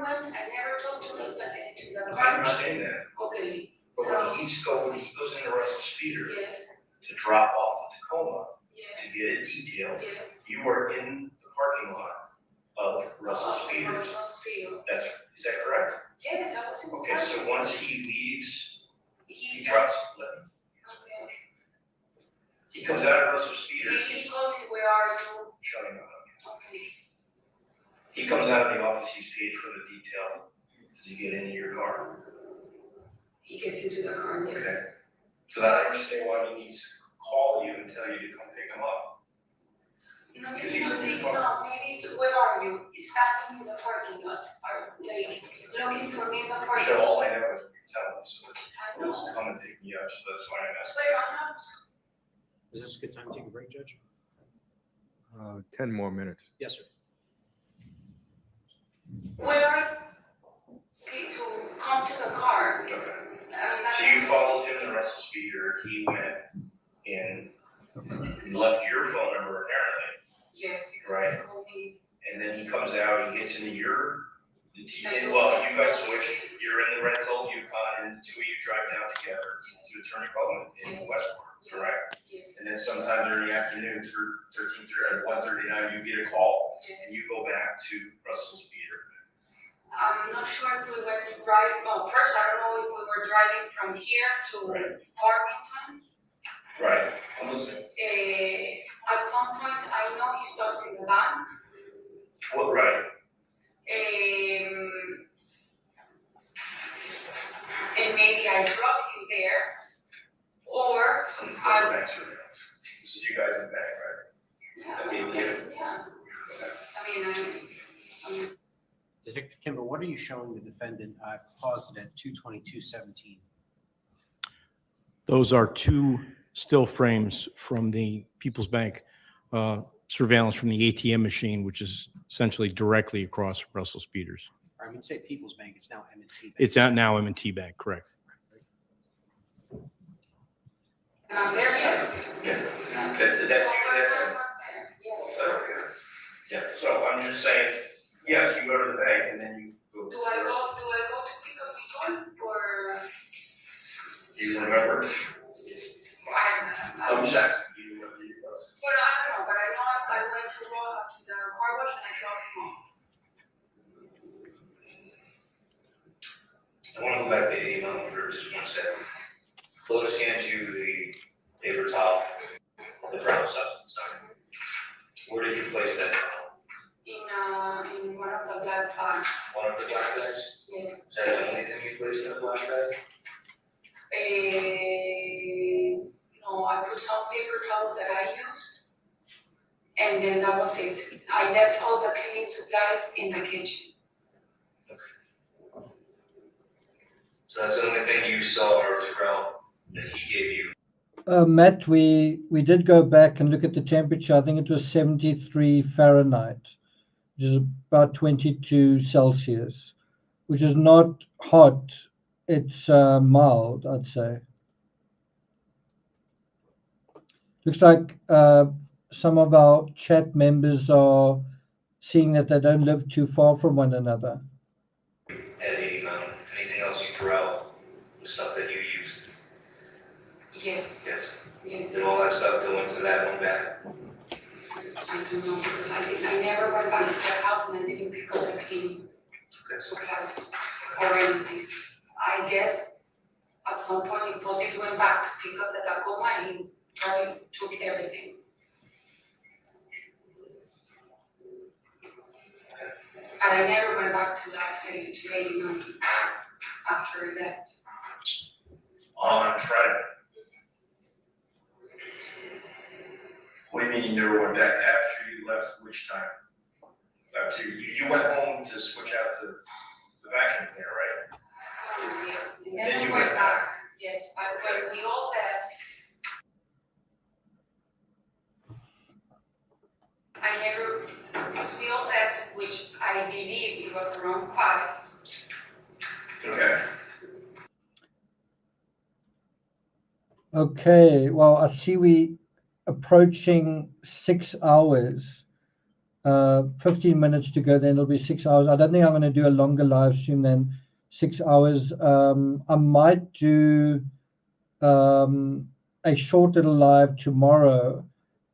talked to the I'm car. not saying that, Okay, but so, when he goes into Russell's Speeder yes, to drop off the Tacoma, to yes, get it detailed, yes. you are in the parking lot of Russell's Speeder. Russell's Field. Is that correct? Yes, I was in the Okay, parking so lot. once he leaves, he He, drops, okay. he comes out of Russell's Speeder, He told me, where are you? shutting up. Okay. He comes out of the office, he's paid for the detail. Does he get into your car? He gets into the car, yes. Okay. So I don't understand why he needs to call you and tell you to come pick him up. No, Because maybe he's not in your picking car. up, maybe it's, where are you? He's standing in the parking lot, are like looking for me in the parking So lot. all I know is you tell me, so I he'll know. come and pick me up, so that's why I'm asking. Wait, I'm not, Is this a good time to take a break, Judge? 10 more minutes. Yes, sir. where are you to come to the car? Okay. I mean, So you followed him to Russell Speeder, he went in, left your phone number apparently, Yes, because Right. he called me. and then he comes out, he gets into well, you guys switch, you're in the rental, Yukon, and the two of you drive down together to Attorney Cullen in Westport, correct? Yes, And then sometime during the afternoon, through 1:39, you get a call, and yes. you go back to Russell's Speeder. I'm not sure if we went to drive, well, first, I don't know if we were driving from here to Farmington. Right, I'm listening. At some point, I know he stops in the bank. Well, right, And maybe I drop him there, or I'm back to it. This is you guys in the back, right? yeah, Okay, okay, yeah. I mean, Detective Kimber, what are you showing the defendant? I paused it at 222:17. Those are two still frames from the People's Bank surveillance from the ATM machine, which is essentially directly across Russell Speeders. I mean, say People's Bank, it's now M&T Bank. It's out now M&T Bank, correct? there, yes. Yeah. Yeah. That's So, you, I was there, yes. Yeah, so I'm just saying, yes, you go to the bank and then you go. Do I go to pick up this one, or? Do you remember? I I'm don't just asking you, what you go. But I don't know, but I know I went to the car wash and I dropped him off. I want to go back to the email for just 1 second. Lotus hands you the paper towel, the brown substance on it. Where did you place that? In one of the black bags, One of the black bags? yes. Is that the only thing you placed in a black bag? No, I put some paper towels that I used. And then that was it. I left all the cleaning supplies in the kitchen. So that's the only thing you saw or Terrell that he gave you. Matt, we did go back and look at the temperature. I think it was 73 Fahrenheit, which is about 22 Celsius, which is not hot. It's mild, I'd say. Looks like some of our chat members are seeing that they don't live too far from one another. At 80 Mountain, anything else you threw out, the stuff that you used? Yes, Yes. yes. Did all that stuff go into that one bag? I don't know, because I never went back to their house and I didn't pick up the cleaning supplies or anything. I guess at some point, if Otis went back to pick up the Tacoma, he probably took everything. And I never went back to that city, to 89, after he left. On Friday. What do you mean you never went back after you left, which time? After you went home to switch out the vacuum cleaner, right? Yes, and Then then you we went went back, yes, but when we all left, I never, since we all left, which I believe it was around 5, Okay. Okay, well, I see we approaching 6 hours. 15 minutes to go, then it'll be 6 hours. I don't think I'm going to do a longer live stream than 6 hours. I might do a short little live tomorrow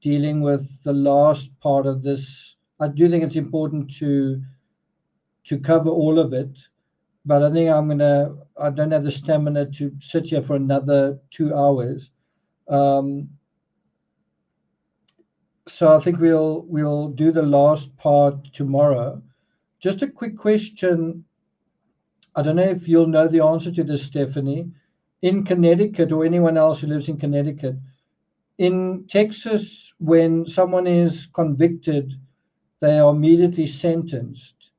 dealing with the last part of this. I do think it's important to cover all of it, but I think I don't have the stamina to sit here for another 2 hours. So I think we'll do the last part tomorrow. Just a quick question. I don't know if you'll know the answer to this, Stephanie. In Connecticut, or anyone else who lives in Connecticut, in Texas, when someone is convicted, they are immediately sentenced.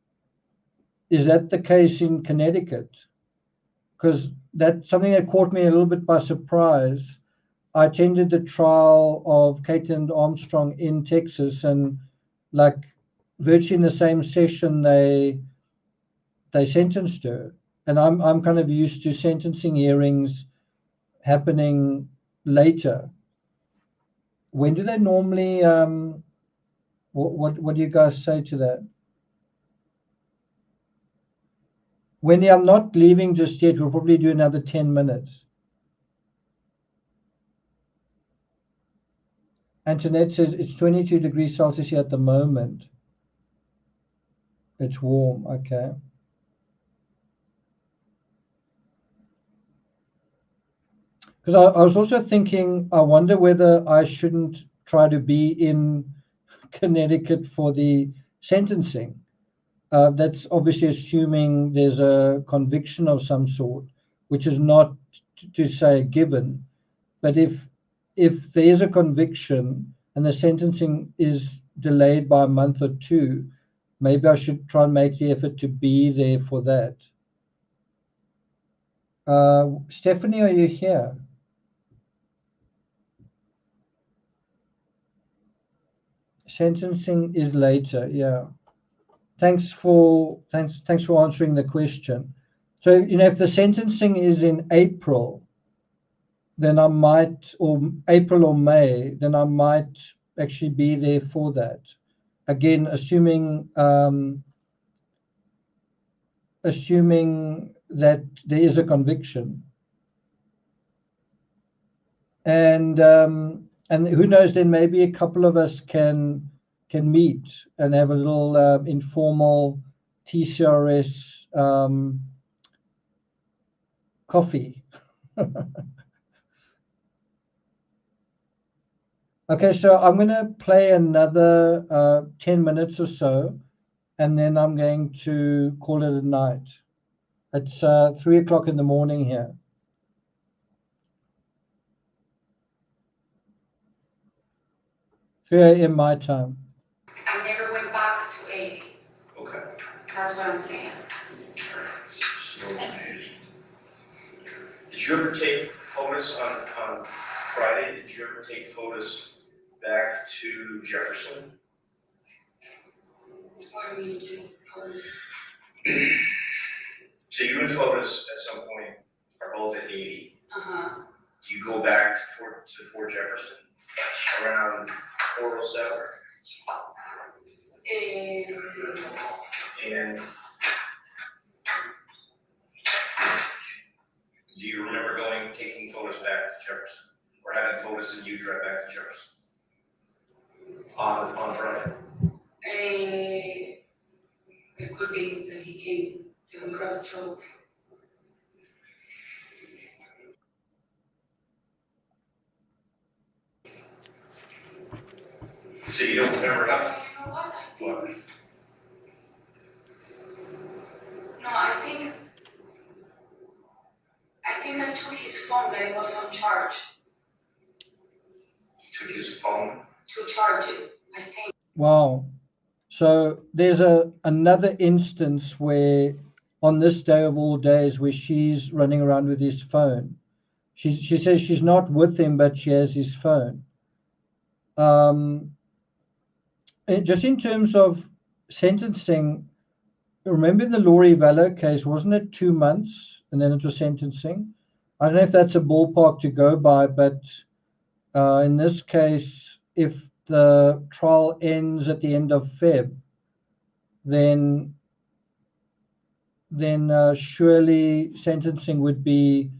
Is that the case in Connecticut? Because that's something that caught me a little bit by surprise. I attended the trial of Caitlin Armstrong in Texas, and like virtually in the same session, they sentenced her. And I'm kind of used to sentencing hearings happening later. When do they normally? What do you guys say to that? Wendy, I'm not leaving just yet. We'll probably do another 10 minutes. Antoinette says it's 22 degrees Celsius here at the moment. It's warm, okay. Because I was also thinking, I wonder whether I shouldn't try to be in Connecticut for the sentencing. That's obviously assuming there's a conviction of some sort, which is not to say a given. But if there is a conviction and the sentencing is delayed by a month or two, maybe I should try and make the effort to be there for that. Stephanie, are you here? Sentencing is later, yeah. Thanks for answering the question. So, if the sentencing is in April, then I might, or April or May, then I might actually be there for that. Again, assuming that there is a conviction. And who knows, then maybe a couple of us can meet and have a little informal TCRS coffee. Okay, so I'm going to play another 10 minutes or so, and then I'm going to call it a night. It's 3 o'clock in the morning here. In my time. I never went back to 80. Okay. That's what I'm saying. Did you ever take photos on Friday? Did you ever take photos back to Jefferson? What do you mean to pose? So you and photos at some point are both at 80. Uh-huh. Do you go back to Fort Jefferson around 407? And do you remember taking photos back to Jefferson? Or having photos of you drive back to Jefferson? On Friday? It could be that he came to the crowd through. So you don't remember how? You know what? I think I took his phone that it was on charge. You took his phone? To charge it, I think. Wow. So there's another instance where, on this day of all days, where she's running around with his phone. She says she's not with him, but she has his phone. Just in terms of sentencing, remember in the Laurie Vallow case, wasn't it 2 months and then it was sentencing? I don't know if that's a ballpark to go by, but in this case, if the trial ends at the end of Feb, then surely sentencing would be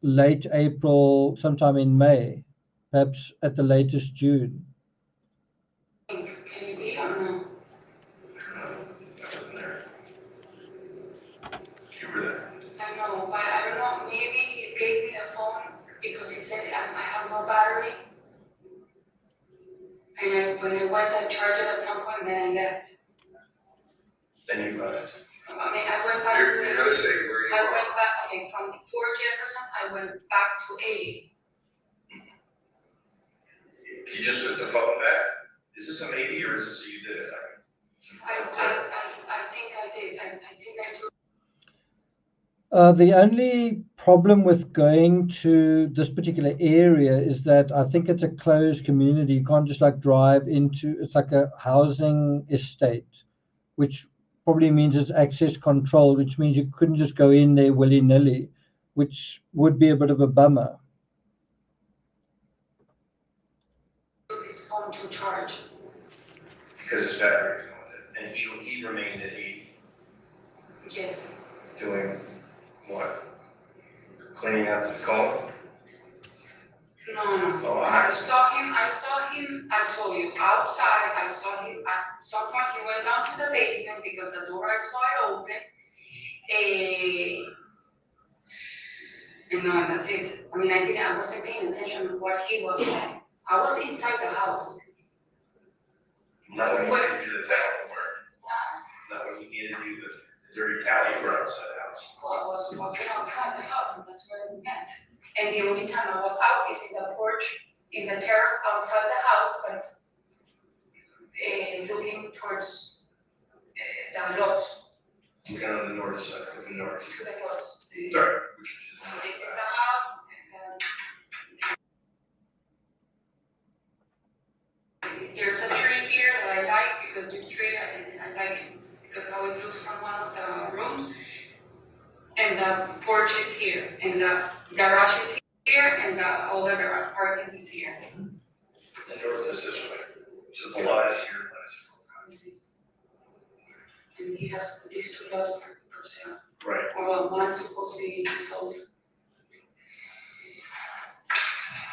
late April, sometime in May, perhaps at the latest June. Can you be or no? I wasn't there. You were there. I know, but I don't know, maybe he gave me the phone because he said I have no battery. And when I went, I charged it at some point, then I left. Then you left. I mean, I went back You're to, gonna say where you I are. went back, okay, from 4 Jefferson, I went back to 80. You just took the phone back? Is this a maybe or is this a you did it? I think I did, I think I took. The only problem with going to this particular area is that I think it's a closed community. You can't just like drive into, it's like a housing estate, which probably means it's access controlled, which means you couldn't just go in there willy-nilly, which would be a bit of a bummer. His phone to charge. Because his battery was with it. And he remained at 80, Yes. doing what? Cleaning out the cone? No. Oh, I saw him, I told you, outside, I saw him, at some point he went down to the basement because the door I saw it open. And no, that's it. I mean, I wasn't paying attention to what he was doing. I was inside the house. Not when you needed to do the tally work. Not when you needed to do the dirty tally for outside the house. Well, I was walking outside the house and that's where we met. And the only time I was out is in the porch, in the terrace outside the house, but looking towards the lots, Looking on the north side, looking north. to the lots. Sorry, which This is. is the house, and then there's a tree here that I like because this tree, I like it because how it looks from one of the rooms. And the porch is here, and the garage is here, and all the garage parking is here. The north is this way. So the lot is here, lot is. And he has these 2 lots for sale. Right. Well, one is supposed to be sold.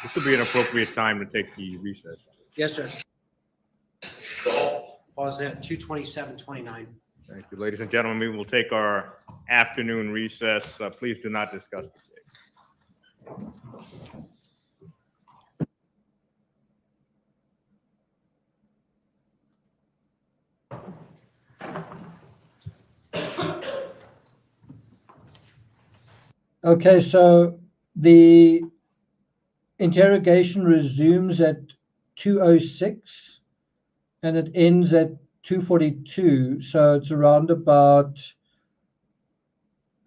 This would be an appropriate time to take the recess. Yes, Judge. The whole, Pause now, 2:27:29. Thank you, ladies and gentlemen. We will take our afternoon recess. Please do not discuss the case. Okay, so the interrogation resumes at 2:06 and it ends at 2:42. So it's around about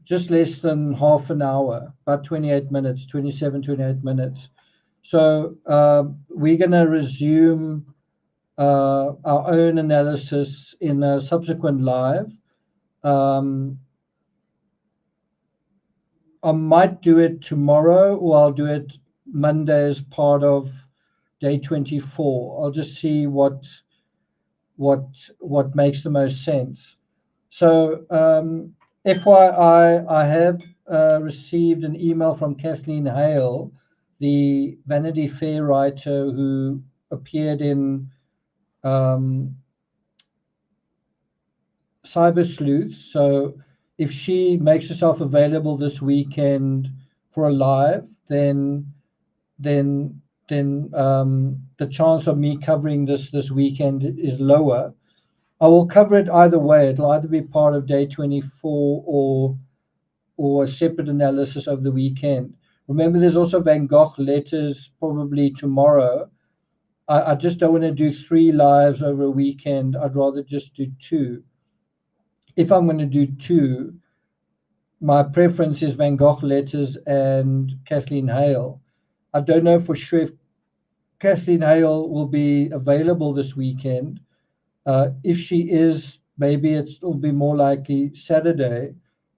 just less than half an hour, about 28 minutes, 28 minutes. So we're going to resume our own analysis in a subsequent live. I might do it tomorrow or I'll do it Monday as part of day 24. I'll just see what makes the most sense. So FYI, I have received an email from Kathleen Hale, the Vanity Fair writer who appeared in Cyber Sleuths. So if she makes herself available this weekend for a live, then the chance of me covering this weekend is lower. I will cover it either way. It'll either be part of day 24 or a separate analysis over the weekend. Remember, there's also Van Gogh letters probably tomorrow. I just don't want to do 3 lives over a weekend. I'd rather just do 2. If I'm going to do 2, my preference is Van Gogh letters and Kathleen Hale. I don't know for sure if Kathleen Hale will be available this weekend. If she is, maybe it'll be more likely Saturday,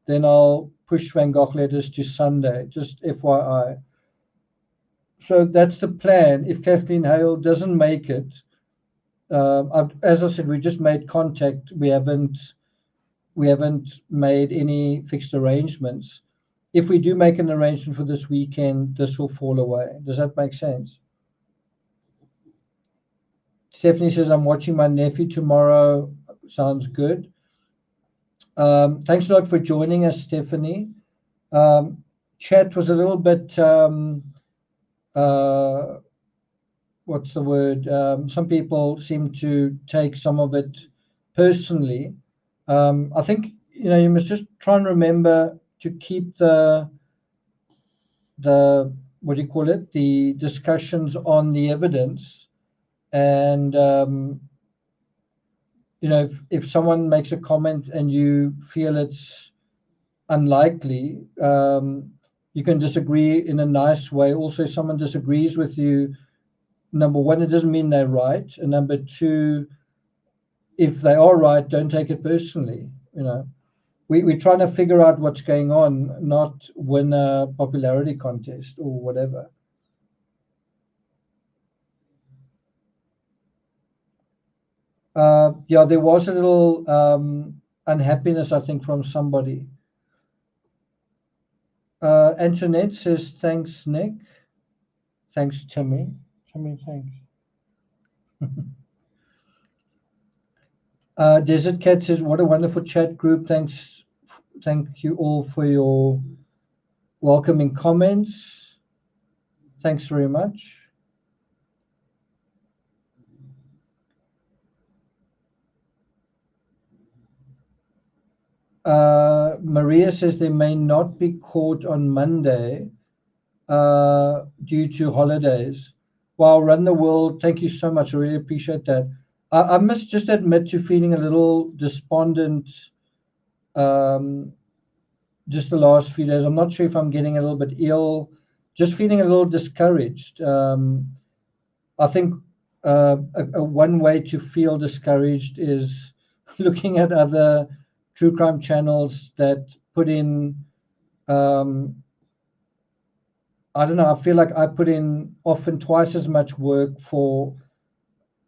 then I'll push Van Gogh letters to Sunday, just FYI. So that's the plan. If Kathleen Hale doesn't make it, as I said, we just made contact. We haven't made any fixed arrangements. If we do make an arrangement for this weekend, this will fall away. Does that make sense? Stephanie says, I'm watching my nephew tomorrow. Sounds good. Thanks a lot for joining us, Stephanie. Chat was a little bit, what's the word? Some people seem to take some of it personally. I think, you must just try and remember to keep the what do you call it? The discussions on the evidence. And, if someone makes a comment and you feel it's unlikely, you can disagree in a nice way. Also, if someone disagrees with you, number one, it doesn't mean they're right. And number two, if they are right, don't take it personally. We're trying to figure out what's going on, not win a popularity contest or whatever. Yeah, there was a little unhappiness, I think, from somebody. Antoinette says, thanks, Nick. Thanks, Timmy. Timmy, thanks. Desert Cat says, what a wonderful chat group. Thanks. Thank you all for your welcoming comments. Thanks very much. Maria says they may not be caught on Monday due to holidays. Wow, Run the World, thank you so much. I really appreciate that. I must just admit to feeling a little despondent just the last few days. I'm not sure if I'm getting a little bit ill, just feeling a little discouraged. I think one way to feel discouraged is looking at other true crime channels that put in, I don't know, I feel like I put in often twice as much work for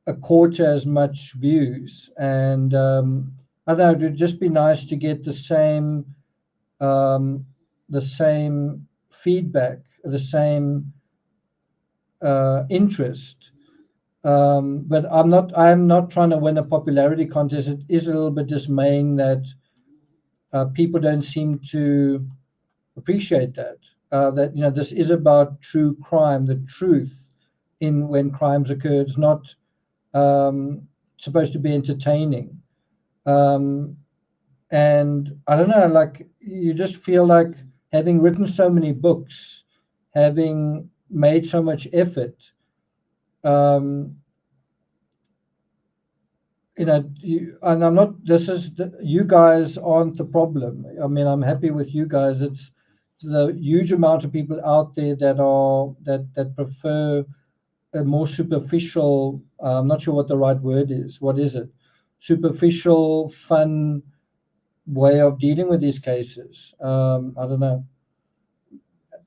a quarter as much views. And I don't know, it would just be nice to get the same feedback, the same interest. But I'm not trying to win a popularity contest. It is a little bit dismaying that people don't seem to appreciate that. That this is about true crime, the truth in when crimes occur. It's not supposed to be entertaining. And I don't know, like you just feel like having written so many books, having made so much effort, and I'm not. You guys aren't the problem. I mean, I'm happy with you guys. It's the huge amount of people out there that prefer a more superficial. I'm not sure what the right word is. What is it? Superficial, fun way of dealing with these cases. I don't know.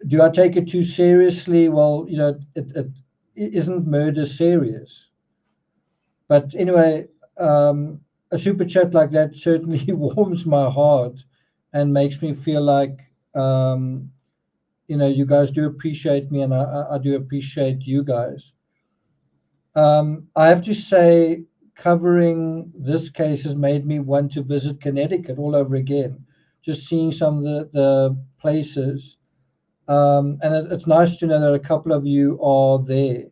Do I take it too seriously? Well, it isn't murder serious. But anyway, a super chat like that certainly warms my heart and makes me feel like, you guys do appreciate me, and I do appreciate you guys. I have to say, covering this case has made me want to visit Connecticut all over again, just seeing some of the places. And it's nice to know that a couple of you are there.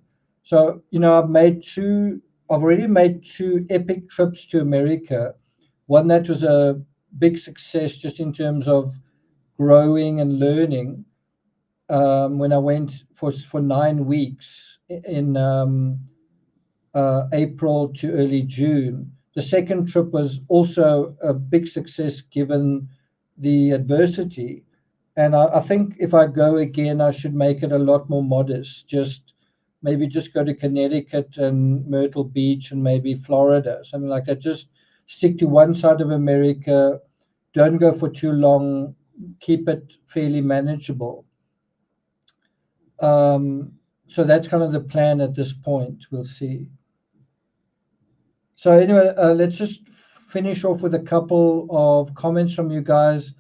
So, I've already made two epic trips to America. One that was a big success just in terms of growing and learning. When I went for 9 weeks in April to early June. The second trip was also a big success given the adversity. And I think if I go again, I should make it a lot more modest. Maybe just go to Connecticut and Myrtle Beach and maybe Florida, something like that. Just stick to one side of America, don't go for too long, keep it fairly manageable. So that's kind of the plan at this point. We'll see. So anyway, let's just finish off with a couple of comments from you guys.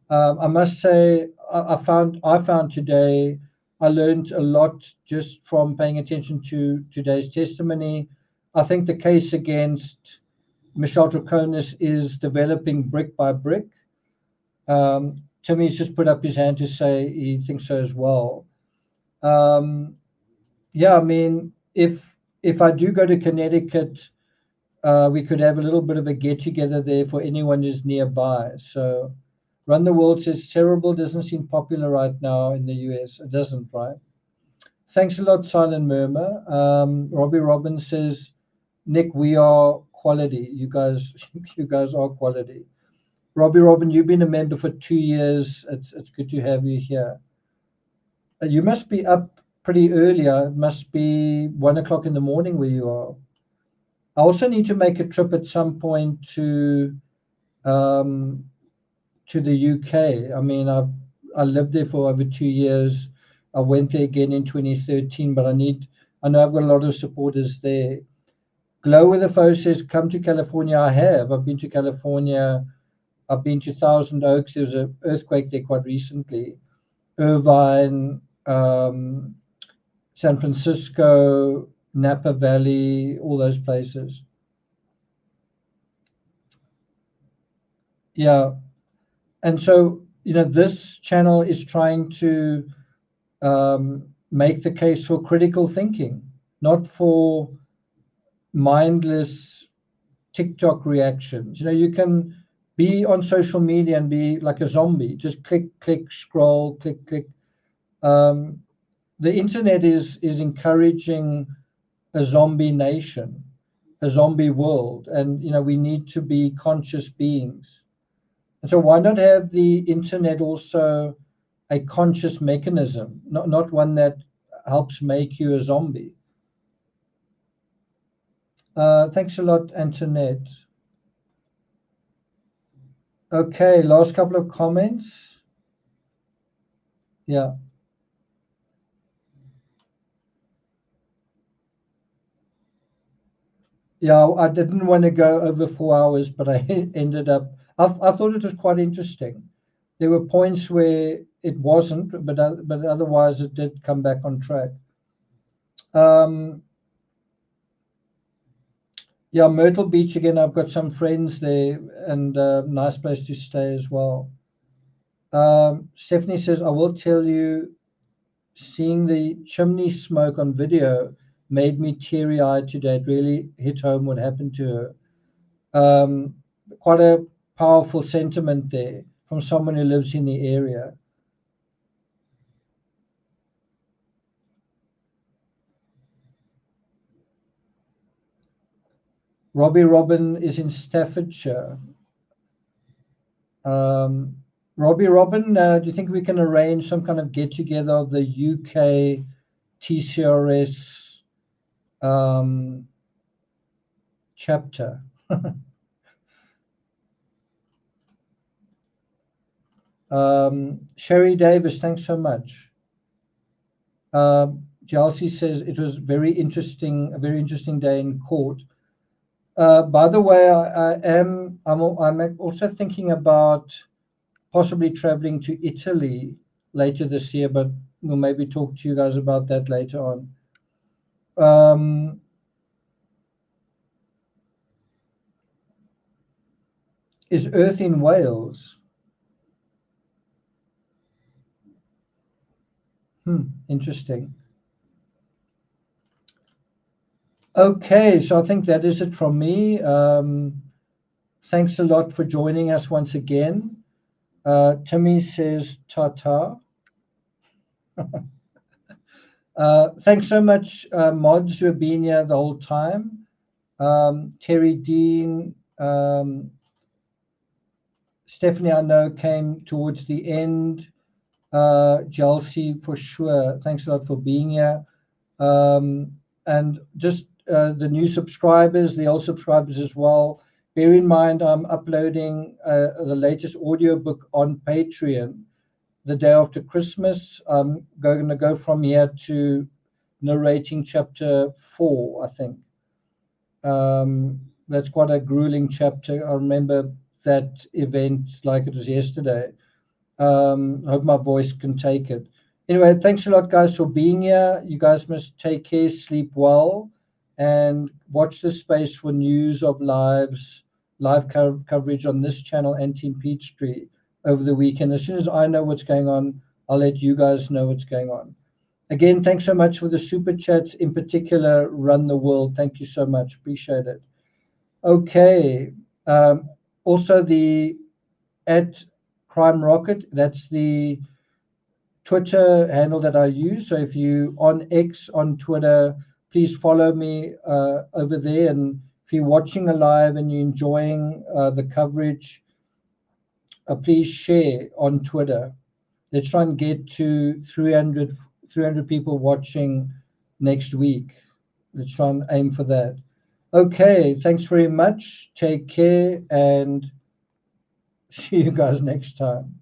I must say, I found today, I learned a lot just from paying attention to today's testimony. I think the case against Michelle Troconis is developing brick by brick. Timmy's just put up his hand to say he thinks so as well. Yeah, I mean, if I do go to Connecticut, we could have a little bit of a get together there for anyone who's nearby. So Run the World says cerebral doesn't seem popular right now in the US. It doesn't, right? Thanks a lot, Silent Murmur. Robbie Robbins says, Nick, we are quality. You guys are quality. Robbie Robin, you've been a member for 2 years. It's good to have you here. You must be up pretty early. It must be 1 o'clock in the morning where you are. I also need to make a trip at some point to the UK. I mean, I lived there for over 2 years. I went there again in 2013, but I know I've got a lot of supporters there. Glow with the Foe says, come to California. I have. I've been to California. I've been to Thousand Oaks. There was an earthquake there quite recently. Irvine, San Francisco, Napa Valley, all those places. Yeah. And so, this channel is trying to make the case for critical thinking, not for mindless TikTok reactions. You can be on social media and be like a zombie, just click, click, scroll, click, click. The internet is encouraging a zombie nation, a zombie world, and we need to be conscious beings. And so why not have the internet also a conscious mechanism, not one that helps make you a zombie? Thanks a lot, Antoinette. Okay, last couple of comments. Yeah. Yeah, I didn't want to go over 4 hours, but I ended up, I thought it was quite interesting. There were points where it wasn't, but otherwise it did come back on track. Yeah, Myrtle Beach again, I've got some friends there and a nice place to stay as well. Stephanie says, I will tell you, seeing the chimney smoke on video made me teary-eyed today. It really hit home what happened to her. Quite a powerful sentiment there from someone who lives in the area. Robbie Robin is in Staffordshire. Robbie Robin, do you think we can arrange some kind of get-together of the UK TCRS chapter? Sherry Davis, thanks so much. Jalsi says it was a very interesting day in court. By the way, I'm also thinking about possibly traveling to Italy later this year, but we'll maybe talk to you guys about that later on. Is Earth in Wales? Interesting. Okay, so I think that is it from me. Thanks a lot for joining us once again. Timmy says ta-ta. Thanks so much, mods who have been here the whole time. Terry Dean, Stephanie, I know, came towards the end. Jalsi, for sure. Thanks a lot for being here. And just the new subscribers, the old subscribers as well. bear in mind, I'm uploading the latest audiobook on Patreon the day after Christmas. I'm going to go from here to narrating chapter 4, I think. That's quite a grueling chapter. I remember that event like it was yesterday. I hope my voice can take it. Anyway, thanks a lot, guys, for being here. You guys must take care, sleep well, and watch the space for news of live coverage on this channel and Team Peachtree over the weekend. As soon as I know what's going on, I'll let you guys know what's going on. Again, thanks so much for the super chats, in particular, Run the World. Thank you so much. Appreciate it. Okay. Also, the @Crime Rocket, that's the Twitter handle that I use. So if you on X, on Twitter, please follow me over there. And if you're watching a live and you're enjoying the coverage, please share on Twitter. Let's try and get to 300 people watching next week. Let's try and aim for that. Okay, thanks very much. Take care and see you guys next time.